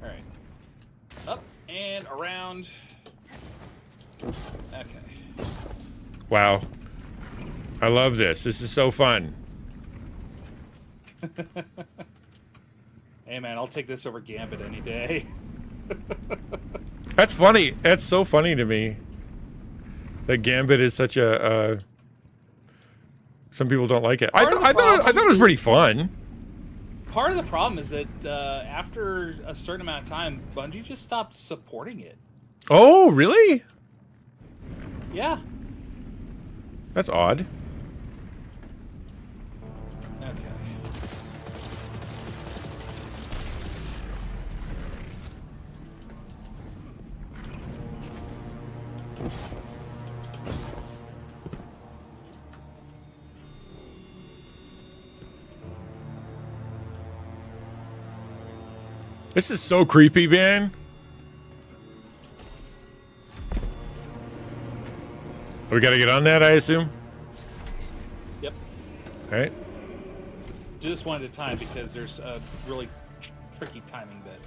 Alright. Up and around. Okay. Wow. I love this. This is so fun. Hey man, I'll take this over Gambit any day. That's funny. That's so funny to me. That Gambit is such a... some people don't like it. I thought it was pretty fun. Part of the problem is that after a certain amount of time, Bungie just stopped supporting it. Oh, really? Yeah. That's odd. Okay. This is so creepy, man. We gotta get on that, I assume? Yep. Alright. Do this one at a time because there's a really tricky timing bit.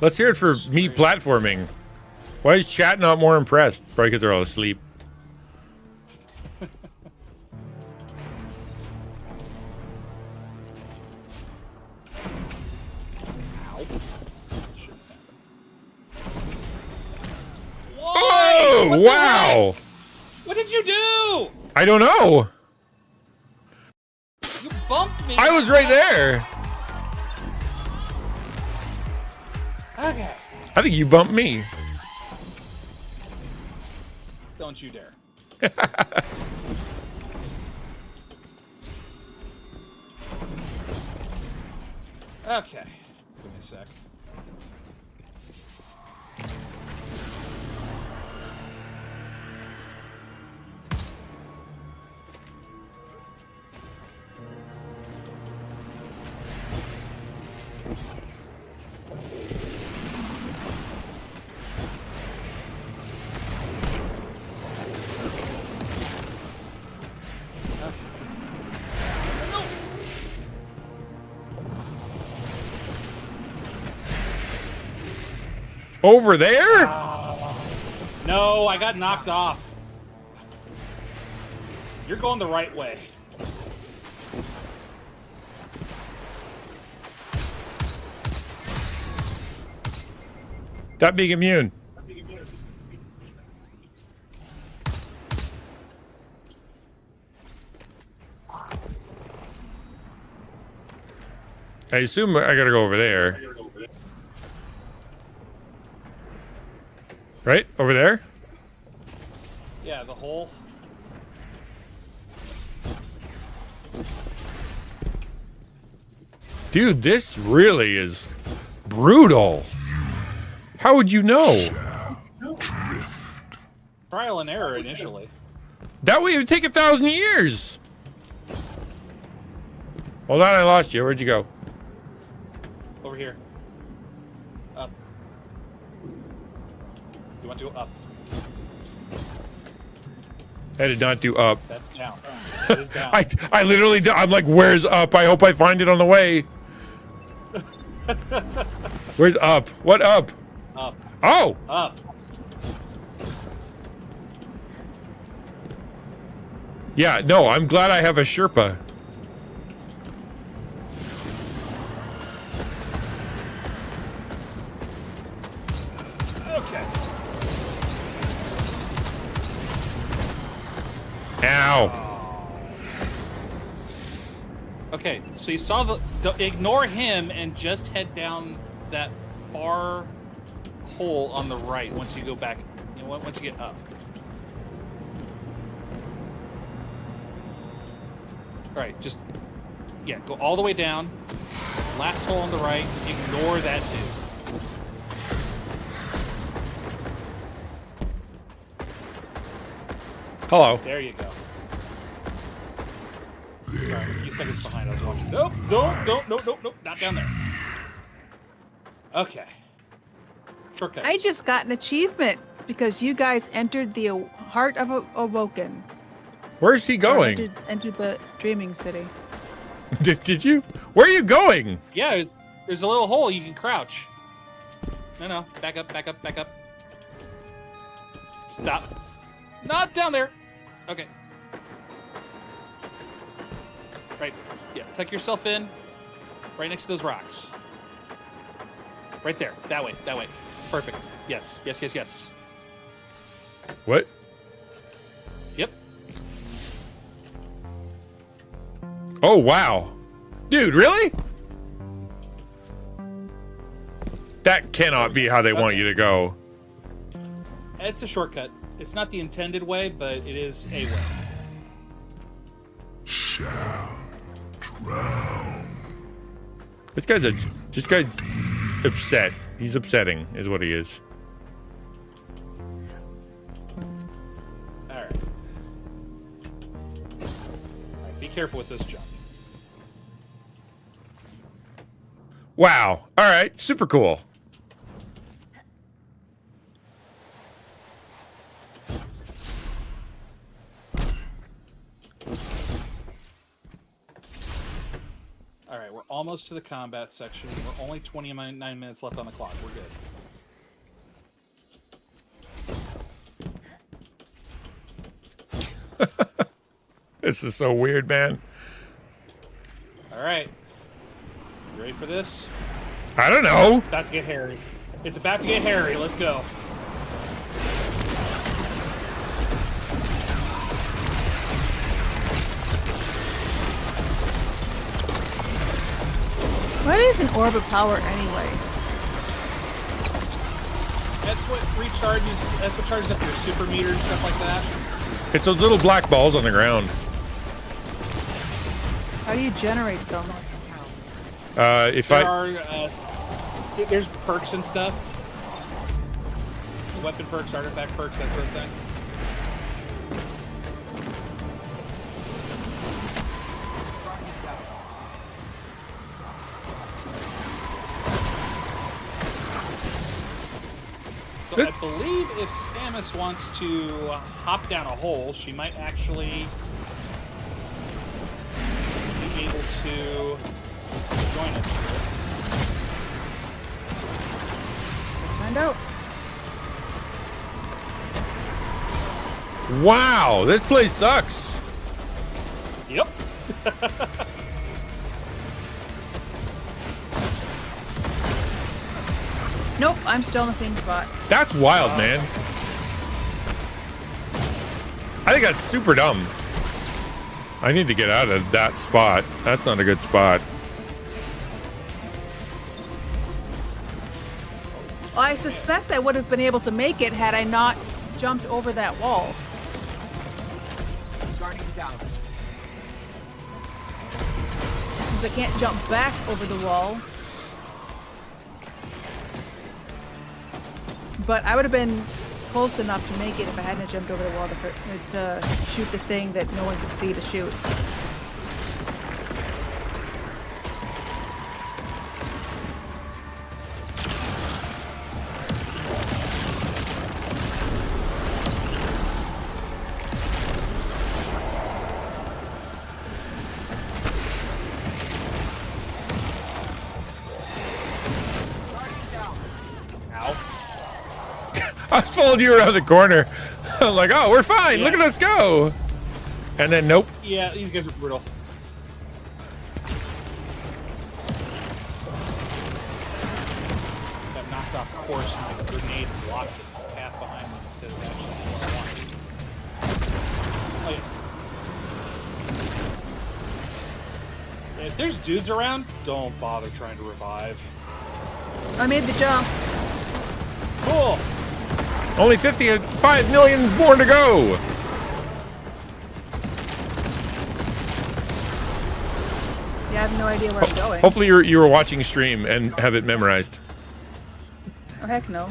Let's hear it for me platforming. Why is chat not more impressed? Probably because they're all asleep. Oh, wow. What did you do? I don't know. You bumped me. I was right there. Okay. I think you bumped me. Don't you dare. Okay. Give me a sec. Over there? No, I got knocked off. You're going the right way. Stop being immune. I assume I gotta go over there. Right? Over there? Yeah, the hole. Dude, this really is brutal. How would you know? Trial and error initially. That way it would take 1,000 years. Hold on, I lost you. Where'd you go? Over here. Up. You want to go up? I did not do up. That's down. It is down. I literally, I'm like, where's up? I hope I find it on the way. Where's up? What up? Up. Oh! Up. Yeah, no, I'm glad I have a Sherpa. Okay. Ow. Okay, so you saw the... Ignore him and just head down that far hole on the right once you go back. You know, once you get up. Alright, just... Yeah, go all the way down. Last hole on the right. Ignore that dude. Hello. There you go. Sorry, I'm a few seconds behind. I was watching. Nope, nope, not down there. Okay. Shortcut. I just got an achievement because you guys entered the heart of Awoken. Where's he going? Entered the dreaming city. Did you? Where are you going? Yeah, there's a little hole you can crouch. No, back up, back up, back up. Stop. Not down there. Okay. Right. Yeah, tuck yourself in. Right next to those rocks. Right there. That way. That way. Perfect. Yes. Yes, yes, yes. What? Yep. Oh, wow. Dude, really? That cannot be how they want you to go. It's a shortcut. It's not the intended way, but it is a way. Shall drown. This guy's upset. He's upsetting, is what he is. Alright. Alright, be careful with this jump. Wow. All right. Super cool. All right, we're almost to the combat section. We're only 29 minutes left on the clock. We're good. This is so weird, man. All right. You ready for this? I don't know. It's about to get hairy. It's about to get hairy. Let's go. What is an orb of power anyway? That's what recharges. That's what charges up your super meter and stuff like that. It's those little black balls on the ground. How do you generate them? There's perks and stuff. Weapon perks, artifact perks, that sort of thing. So I believe if Samus wants to hop down a hole, she might actually be able to join us here. Let's find out. Wow, this place sucks. Yep. Nope, I'm still in the same spot. That's wild, man. I think that's super dumb. I need to get out of that spot. That's not a good spot. Well, I suspect I would have been able to make it had I not jumped over that wall. Since I can't jump back over the wall. But I would have been close enough to make it if I hadn't jumped over the wall to shoot the thing that no one could see to shoot. I followed you around the corner. I'm like, oh, we're fine. Look at us go. And then, nope. Yeah, these guys are brutal. Got knocked off course and my grenade blocked the path behind me instead of actually what I wanted. If there's dudes around, don't bother trying to revive. I made the jump. Cool. Only 55 million more to go. Yeah, I have no idea where I'm going. Hopefully you were watching stream and have it memorized. Oh, heck no.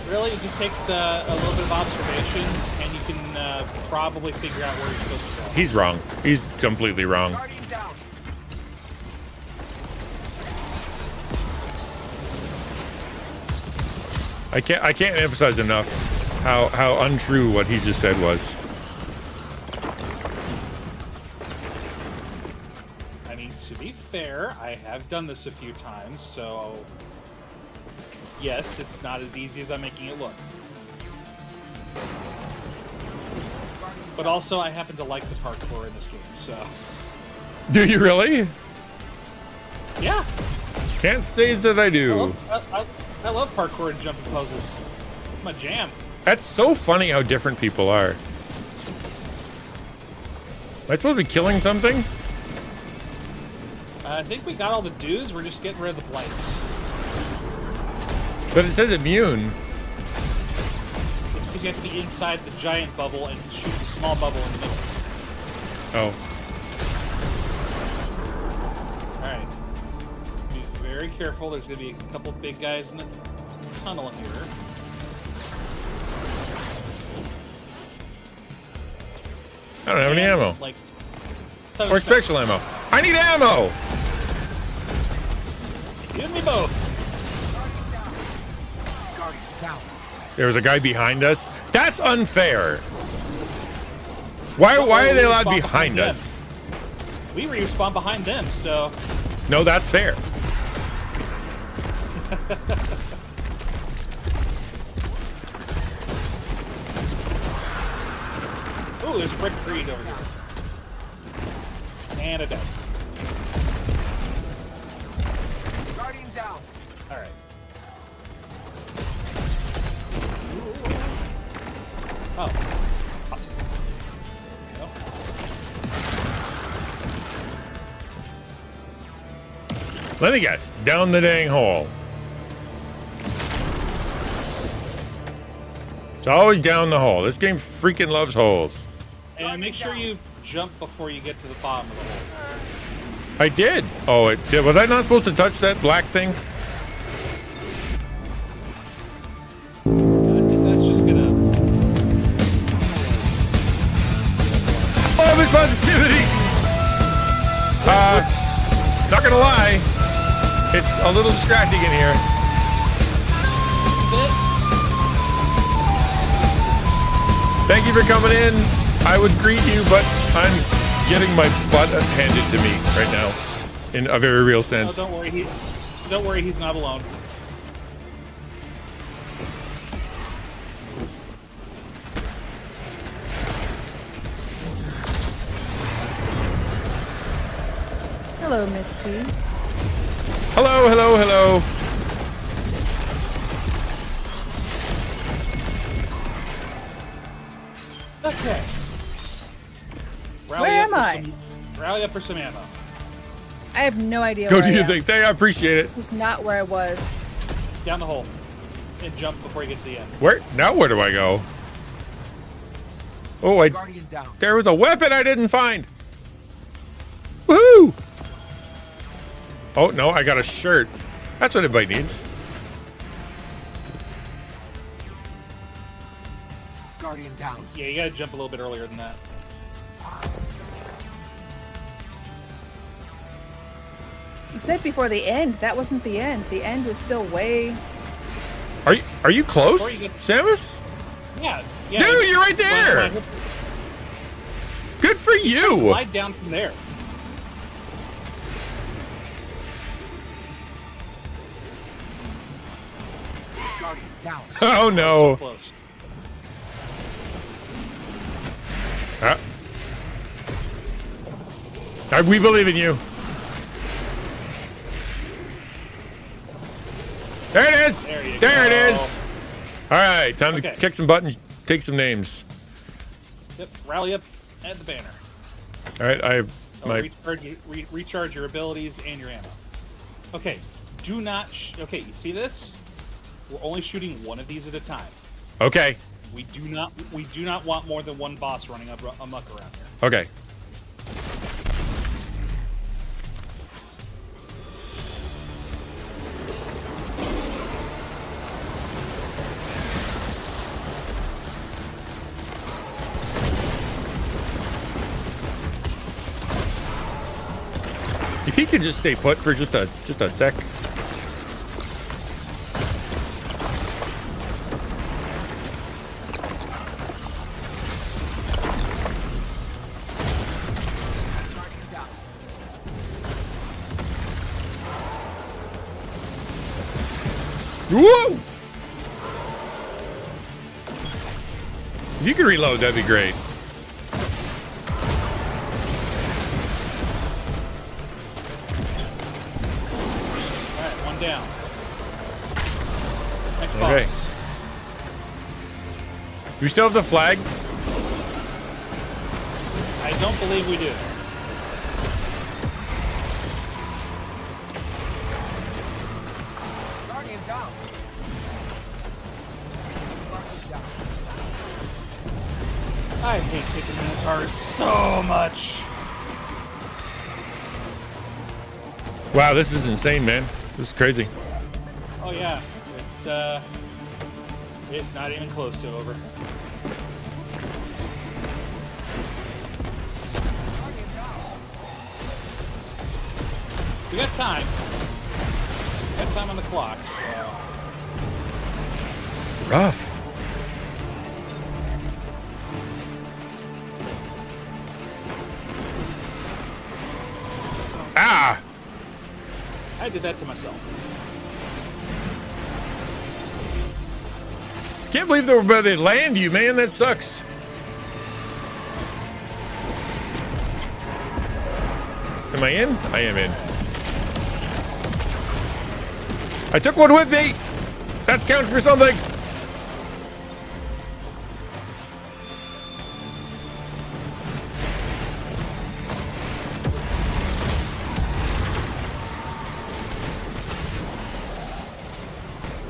Really, it just takes a little bit of observation, and you can probably figure out where you're supposed to go. He's wrong. He's completely wrong. I can't emphasize enough how untrue what he just said was. I mean, to be fair, I have done this a few times, so yes, it's not as easy as I'm making it look. But also, I happen to like the parkour in this game, so... Do you really? Yeah. Can't say that I do. I love parkour and jumping poses. It's my jam. That's so funny how different people are. Am I supposed to be killing something? I think we got all the dudes. We're just getting rid of the blights. But it says immune. It's because you have to be inside the giant bubble and shoot the small bubble in the middle. Oh. Alright. Be very careful. There's going to be a couple big guys in the tunnel here. I don't have any ammo. Like, or special ammo. I need ammo! You and me both. There was a guy behind us. That's unfair. Why are they allowed behind us? We respawn behind them, so... No, that's fair. Ooh, there's a brick creed over here. And a dead. Guardian down. Alright. Oh. Awesome. There we go. Let me guess. Down the dang hole. It's always down the hole. This game freaking loves holes. And make sure you jump before you get to the bottom of the hole. I did. Oh, it did. Was I not supposed to touch that black thing? I think that's just gonna... Love and positivity! Not gonna lie. It's a little distracting in here. Thank you for coming in. I would greet you, but I'm getting my butt handed to me right now, in a very real sense. Oh, don't worry, he's not alone. Hello, Miss P. Hello, hello, hello. Okay. Where am I? Rally up for some ammo. I have no idea Go where do I your am. thing. I appreciate it. This is not where I was. Down the hole. And jump before you get to the end. Where do I go? Oh, there was a weapon I didn't find. Woohoo! Oh no, I got a shirt. That's what everybody needs. Guardian down. Yeah, you gotta jump a little bit earlier than that. You said before the end. That wasn't the end. The end was still way... Are you close, Samus? Yeah. Dude, you're right there. Good for you. Slide down from there. Guardian down. Oh no. So close. We believe in you. There it is. There it is. All right, time to kick some buttons, take some names. Yep. Rally up at the banner. All right, I have my. Recharge your abilities and your ammo. Okay. Do not. Okay, you see this? We're only shooting one of these at a time. Okay. We do not want more than one boss running amok around here. Okay. If he could just stay put for just a sec. Whoa! If you could reload, that'd be great. Alright, one down. Next boss. Okay. Do we still have the flag? I don't believe we do. Guardian down. Guardian down. I hate taking Minotaurs so much. Wow, this is insane, man. This is crazy. Oh yeah, it's not even close to over. We got time. We got time on the clock. So. Rough. Ah! I did that to myself. Can't believe they land you, man. That sucks. Am I in? I am in. I took one with me. That's counting for something.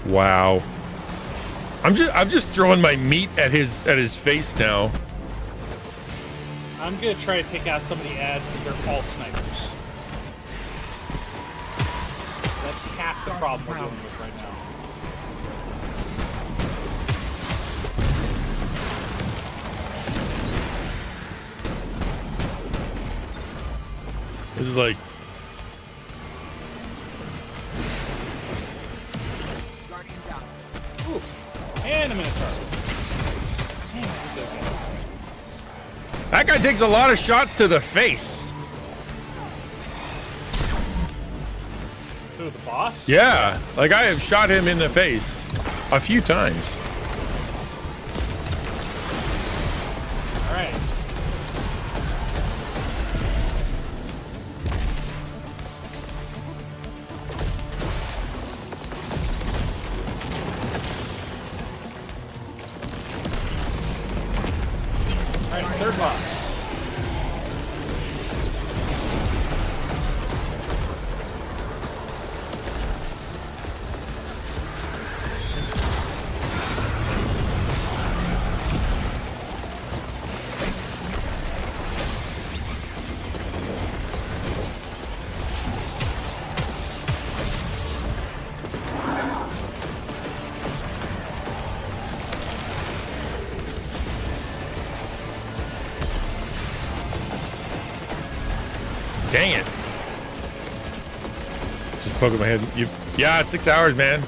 Wow. I'm just throwing my meat at his face now. I'm gonna try to take out some of the ads because they're all snipers. That's half the problem we're dealing with right now. This is like. Ooh, and a Minotaur. That guy takes a lot of shots to the face. Who, the boss? Yeah, like I have shot him in the face a few times. All right. All right, third boss. Dang it. Just poking my head. Yeah, 6 hours, man.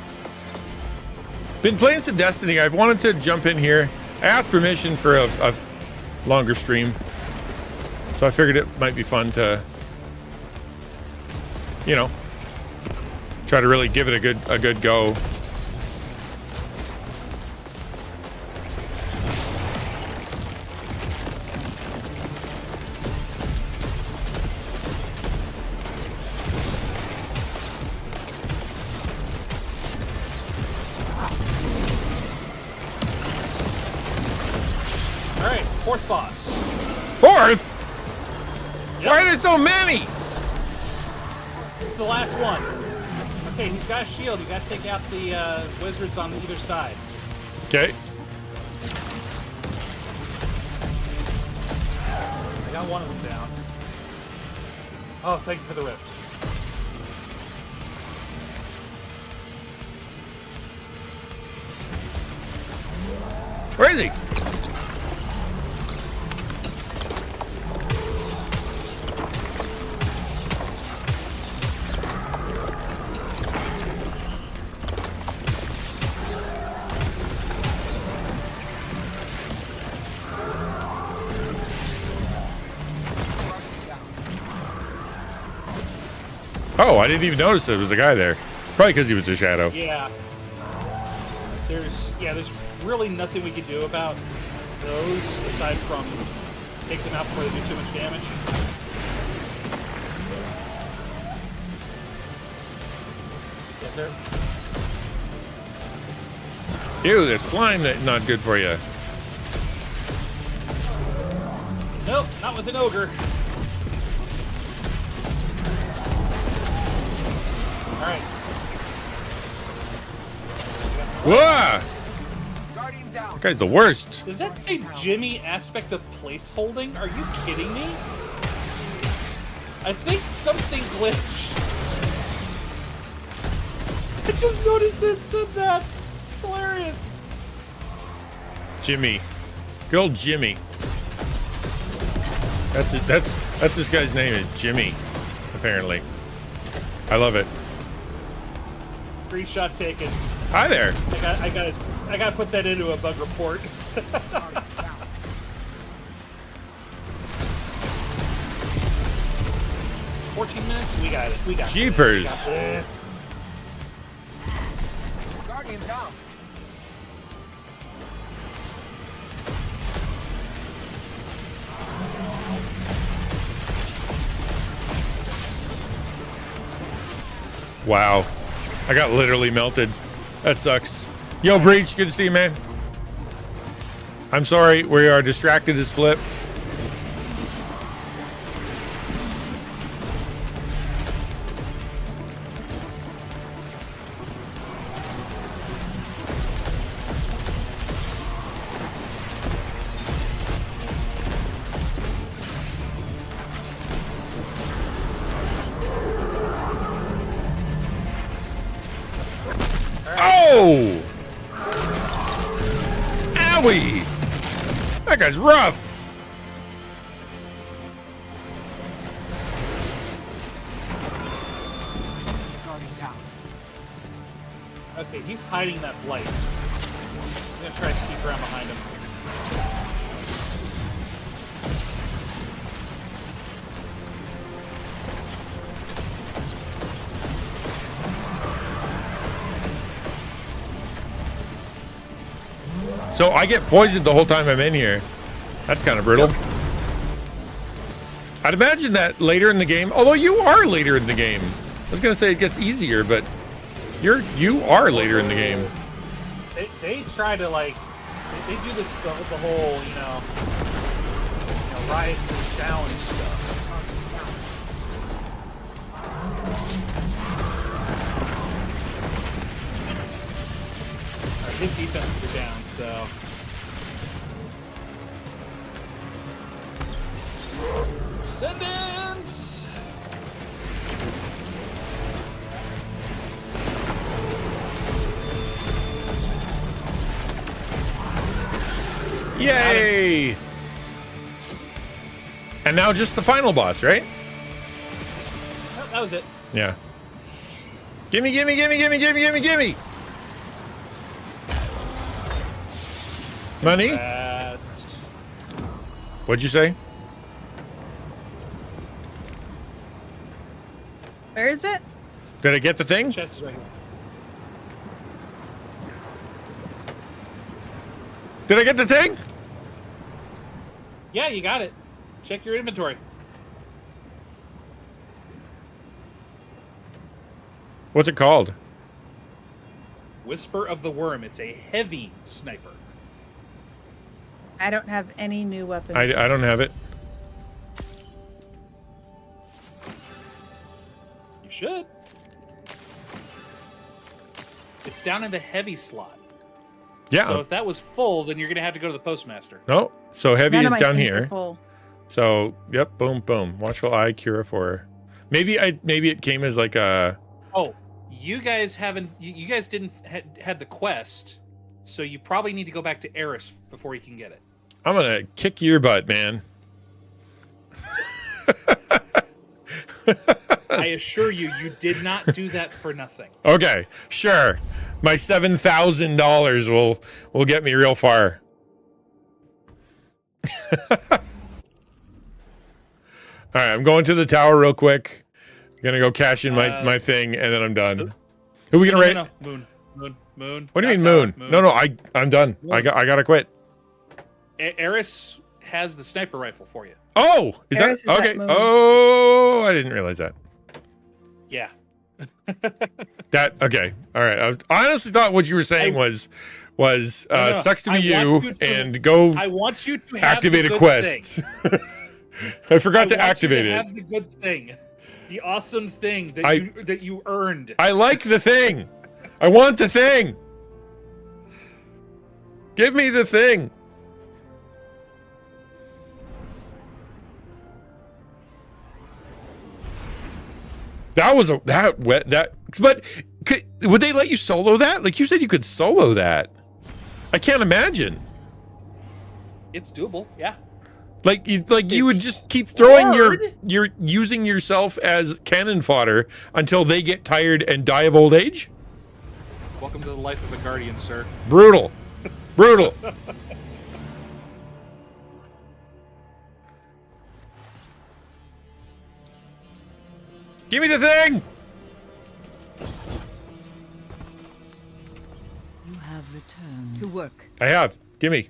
Been playing some Destiny. I've wanted to jump in here. I asked permission for a longer stream. So I figured it might be fun to, you know, try to really give it a good go. fourth boss. Fourth? Yep. Why are there so many? It's the last one. Okay, he's got a shield. You gotta take out the wizards on either side. Okay. I got one of them down. Oh, thank you for the rift. Where is he? Oh, I didn't even notice there was a guy there. Probably because he was a shadow. Yeah. There's really nothing we can do about those aside from take them out before they do too much damage. Get there. Ew, the slime that's not good for you. Nope, not with an ogre. Alright. Whoa! That guy's the worst. Does that say Jimmy aspect of place holding? Are you kidding me? I think something glitched. I just noticed it said that. It's hilarious. Jimmy. Good old Jimmy. That's this guy's name is Jimmy, apparently. I love it. Screenshot taken. Hi there. I gotta put that into a bug report. 14 minutes? We got it. We got Jeepers. it. Guardian down. Wow. I got literally melted. That sucks. Yo, Breach, good to see you, man. I'm sorry, we are distracted as flip. Oh! Owie! That guy's rough. Okay, he's hiding that blight. I'm gonna try to sneak around behind him. So I get poisoned the whole time I'm in here. That's kind of brutal. Yep. I'd imagine that later in the game, although you are later in the game. I was gonna say it gets easier, but you are later in the game. They try to like they do this the whole you know riot down stuff. His defenses are down, so. Ascendance! Yay! And now just the final boss, right? Oh, that was it. Yeah. Gimme, gimme, gimme, gimme, gimme, gimme, gimme! Money? What'd you say? Where is it? Did I get the thing? Chest is right here. Did I get the thing? Yeah, you got it. Check your inventory. What's it called? Whisper of the Worm. It's a heavy sniper. I don't have any new weapons. I don't have it. You should. It's down in the heavy slot. Yeah. So if that was full, then you're gonna have to go to the postmaster. No. So heavy None is of my down things were here. full. So yep, boom, boom. Watchful eye, cure for. Maybe it came as like a. Oh, you guys haven't. You guys didn't had the quest, so you probably need to go back to Eris before you can get it. I'm gonna kick your butt, man. I assure you, you did not do that for nothing. Okay, sure. My $7,000 will get me real far. All right, I'm going to the tower real quick. Gonna go cash in my thing, and then I'm done. Who are we gonna rate? No. Moon. What do you mean moon? No, I'm done. I gotta quit. Eris has the sniper rifle for you. Oh, is Eris that is okay? that moon. Oh, I didn't realize that. Yeah. That okay. All right. I honestly thought what you were saying was sucks to be you and go. I want you to have activate the a good quest. thing. I forgot to activate you to it. Have the good thing, the awesome thing that you earned. I like the thing. I want the thing. Give me the thing. But would they let you solo that? Like you said, you could solo that. I can't imagine. It's doable, yeah. Like you would just keep throwing you're using yourself as cannon fodder until they get tired and die of old age. Welcome to the life of a guardian, sir. Brutal. Give me the thing. You have returned to work. I have. Give me.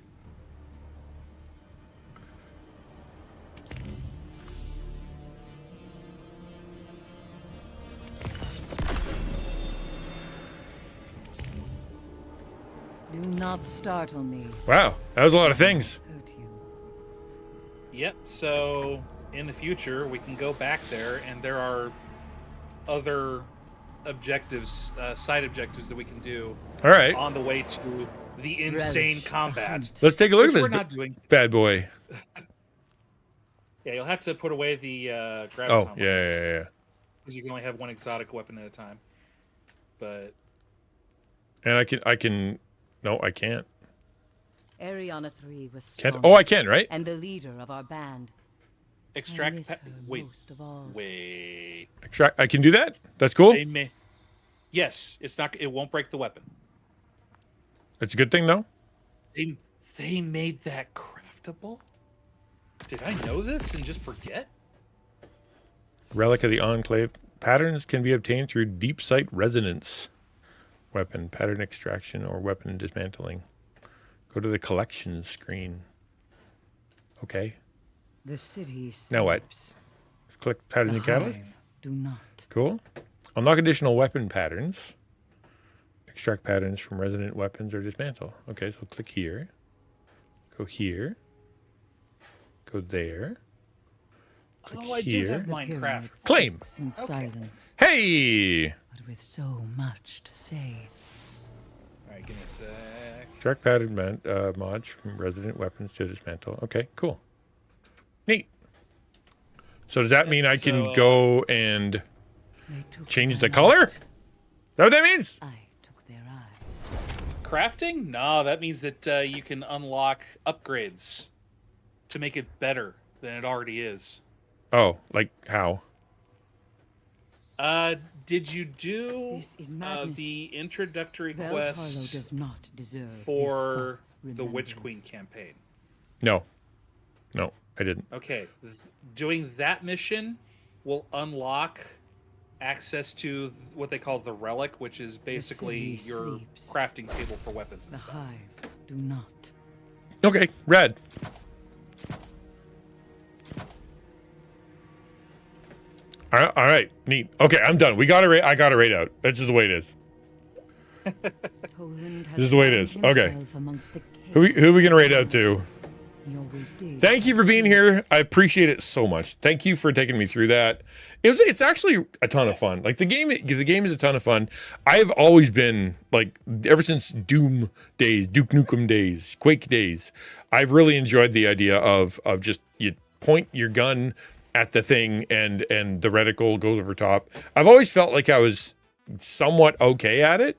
Do not startle me. Wow, that was a lot of things. Yep. So in the future, we can go back there, and there are other objectives, side objectives that we can do. All right. On the way to the insane combat. Let's take a look at Which this we're not doing. bad boy. Yeah, you'll have to put away the graviton. Oh, yeah. Because you can only have one exotic weapon at a time. But And I can. No, I can't. Ariana 3 was Can't- strongest oh, I can, right? And the leader of our band. extract. miss her Wait. most of all. Wait. Extract. I can do that. That's cool. They may. Yes, it's not. It won't break the weapon. It's a good thing, though. They made that craftable. Did I know this and just forget? Relic of the Enclave. Patterns can be obtained through deep sight resonance. Weapon, pattern extraction, or weapon dismantling. Go to the collection screen. Okay. The city Now what? sleeps. Click patterns The and catalyst. hive do not. Cool. Unlock additional weapon patterns. Extract patterns from resonant weapons or dismantle. Okay, so click here. Go here. Go there. Click Oh, I do here. have Minecraft. Claim. In silence, Hey! but with so much to say. All right, give me a sec. Extract pattern mods from resident weapons to dismantle. Okay, cool. Neat. So does that mean I can go and change the color? Is that what that means? Crafting? No, that means that you can unlock upgrades to make it better than it already is. Oh, like how? Did you do madness. the introductory Veltarlo quest does not deserve for his the false Witch Queen campaign? No, I didn't. Okay, doing that mission will unlock access to what they call the relic, which is basically city your sleeps. crafting table for weapons and The stuff. hive do not. Okay, red. All right, neat. Okay, I'm done. I got a rate out. That's just the way it is. Poland has This is the way it is. found Okay. himself amongst the Who are we gonna rate out to? Thank you for being here. I appreciate it so much. Thank you for taking me through that. It's actually a ton of fun. Like the game is a ton of fun. I've always been like, ever since Doom days, Duke Nukem days, Quake days, I've really enjoyed the idea of just you point your gun at the thing and the reticle goes over top. I've always felt like I was somewhat okay at it,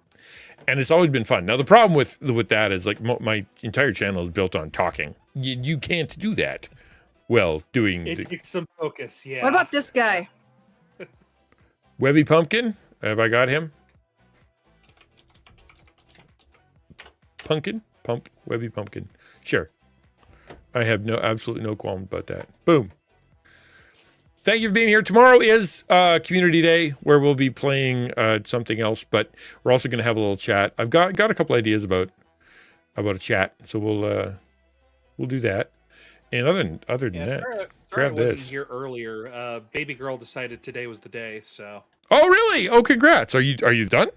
and it's always been fun. Now the problem with that is like my entire channel is built on talking. You can't do that. Well, It takes some focus, yeah. What about this guy? Webby Pumpkin? Have I got him? Webby Pumpkin. Sure. I have absolutely no qualm about that. Boom. Thank you for being here. Tomorrow is Community Day, where we'll be playing something else, but we're also going to have a little chat. I've got a couple ideas about a chat, so we'll do that. And other than that, sorry grab I wasn't this. here earlier. Baby girl decided today was the day, so. Oh, really? Oh, congrats. Are you done?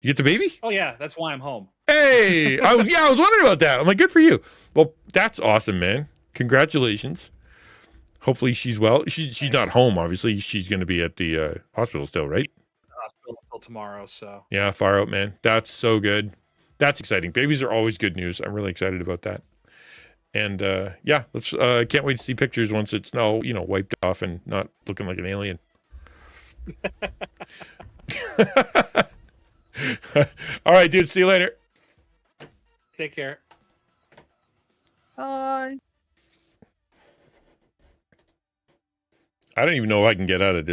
You get the baby? Oh yeah, that's why I'm home. Hey, I was wondering about that. I'm like, good for you. Well, that's awesome, man. Congratulations. Hopefully she's well. She's not home, obviously. She's going to be at the hospital still, right? Hospital until tomorrow, so. Yeah, far out, man. That's so good. That's exciting. Babies are always good news. I'm really excited about that. And yeah, let's can't wait to see pictures once it's now, wiped off and not looking like an alien. All right, dude. See you later. Take care. Bye. I don't even know if I can get out of this.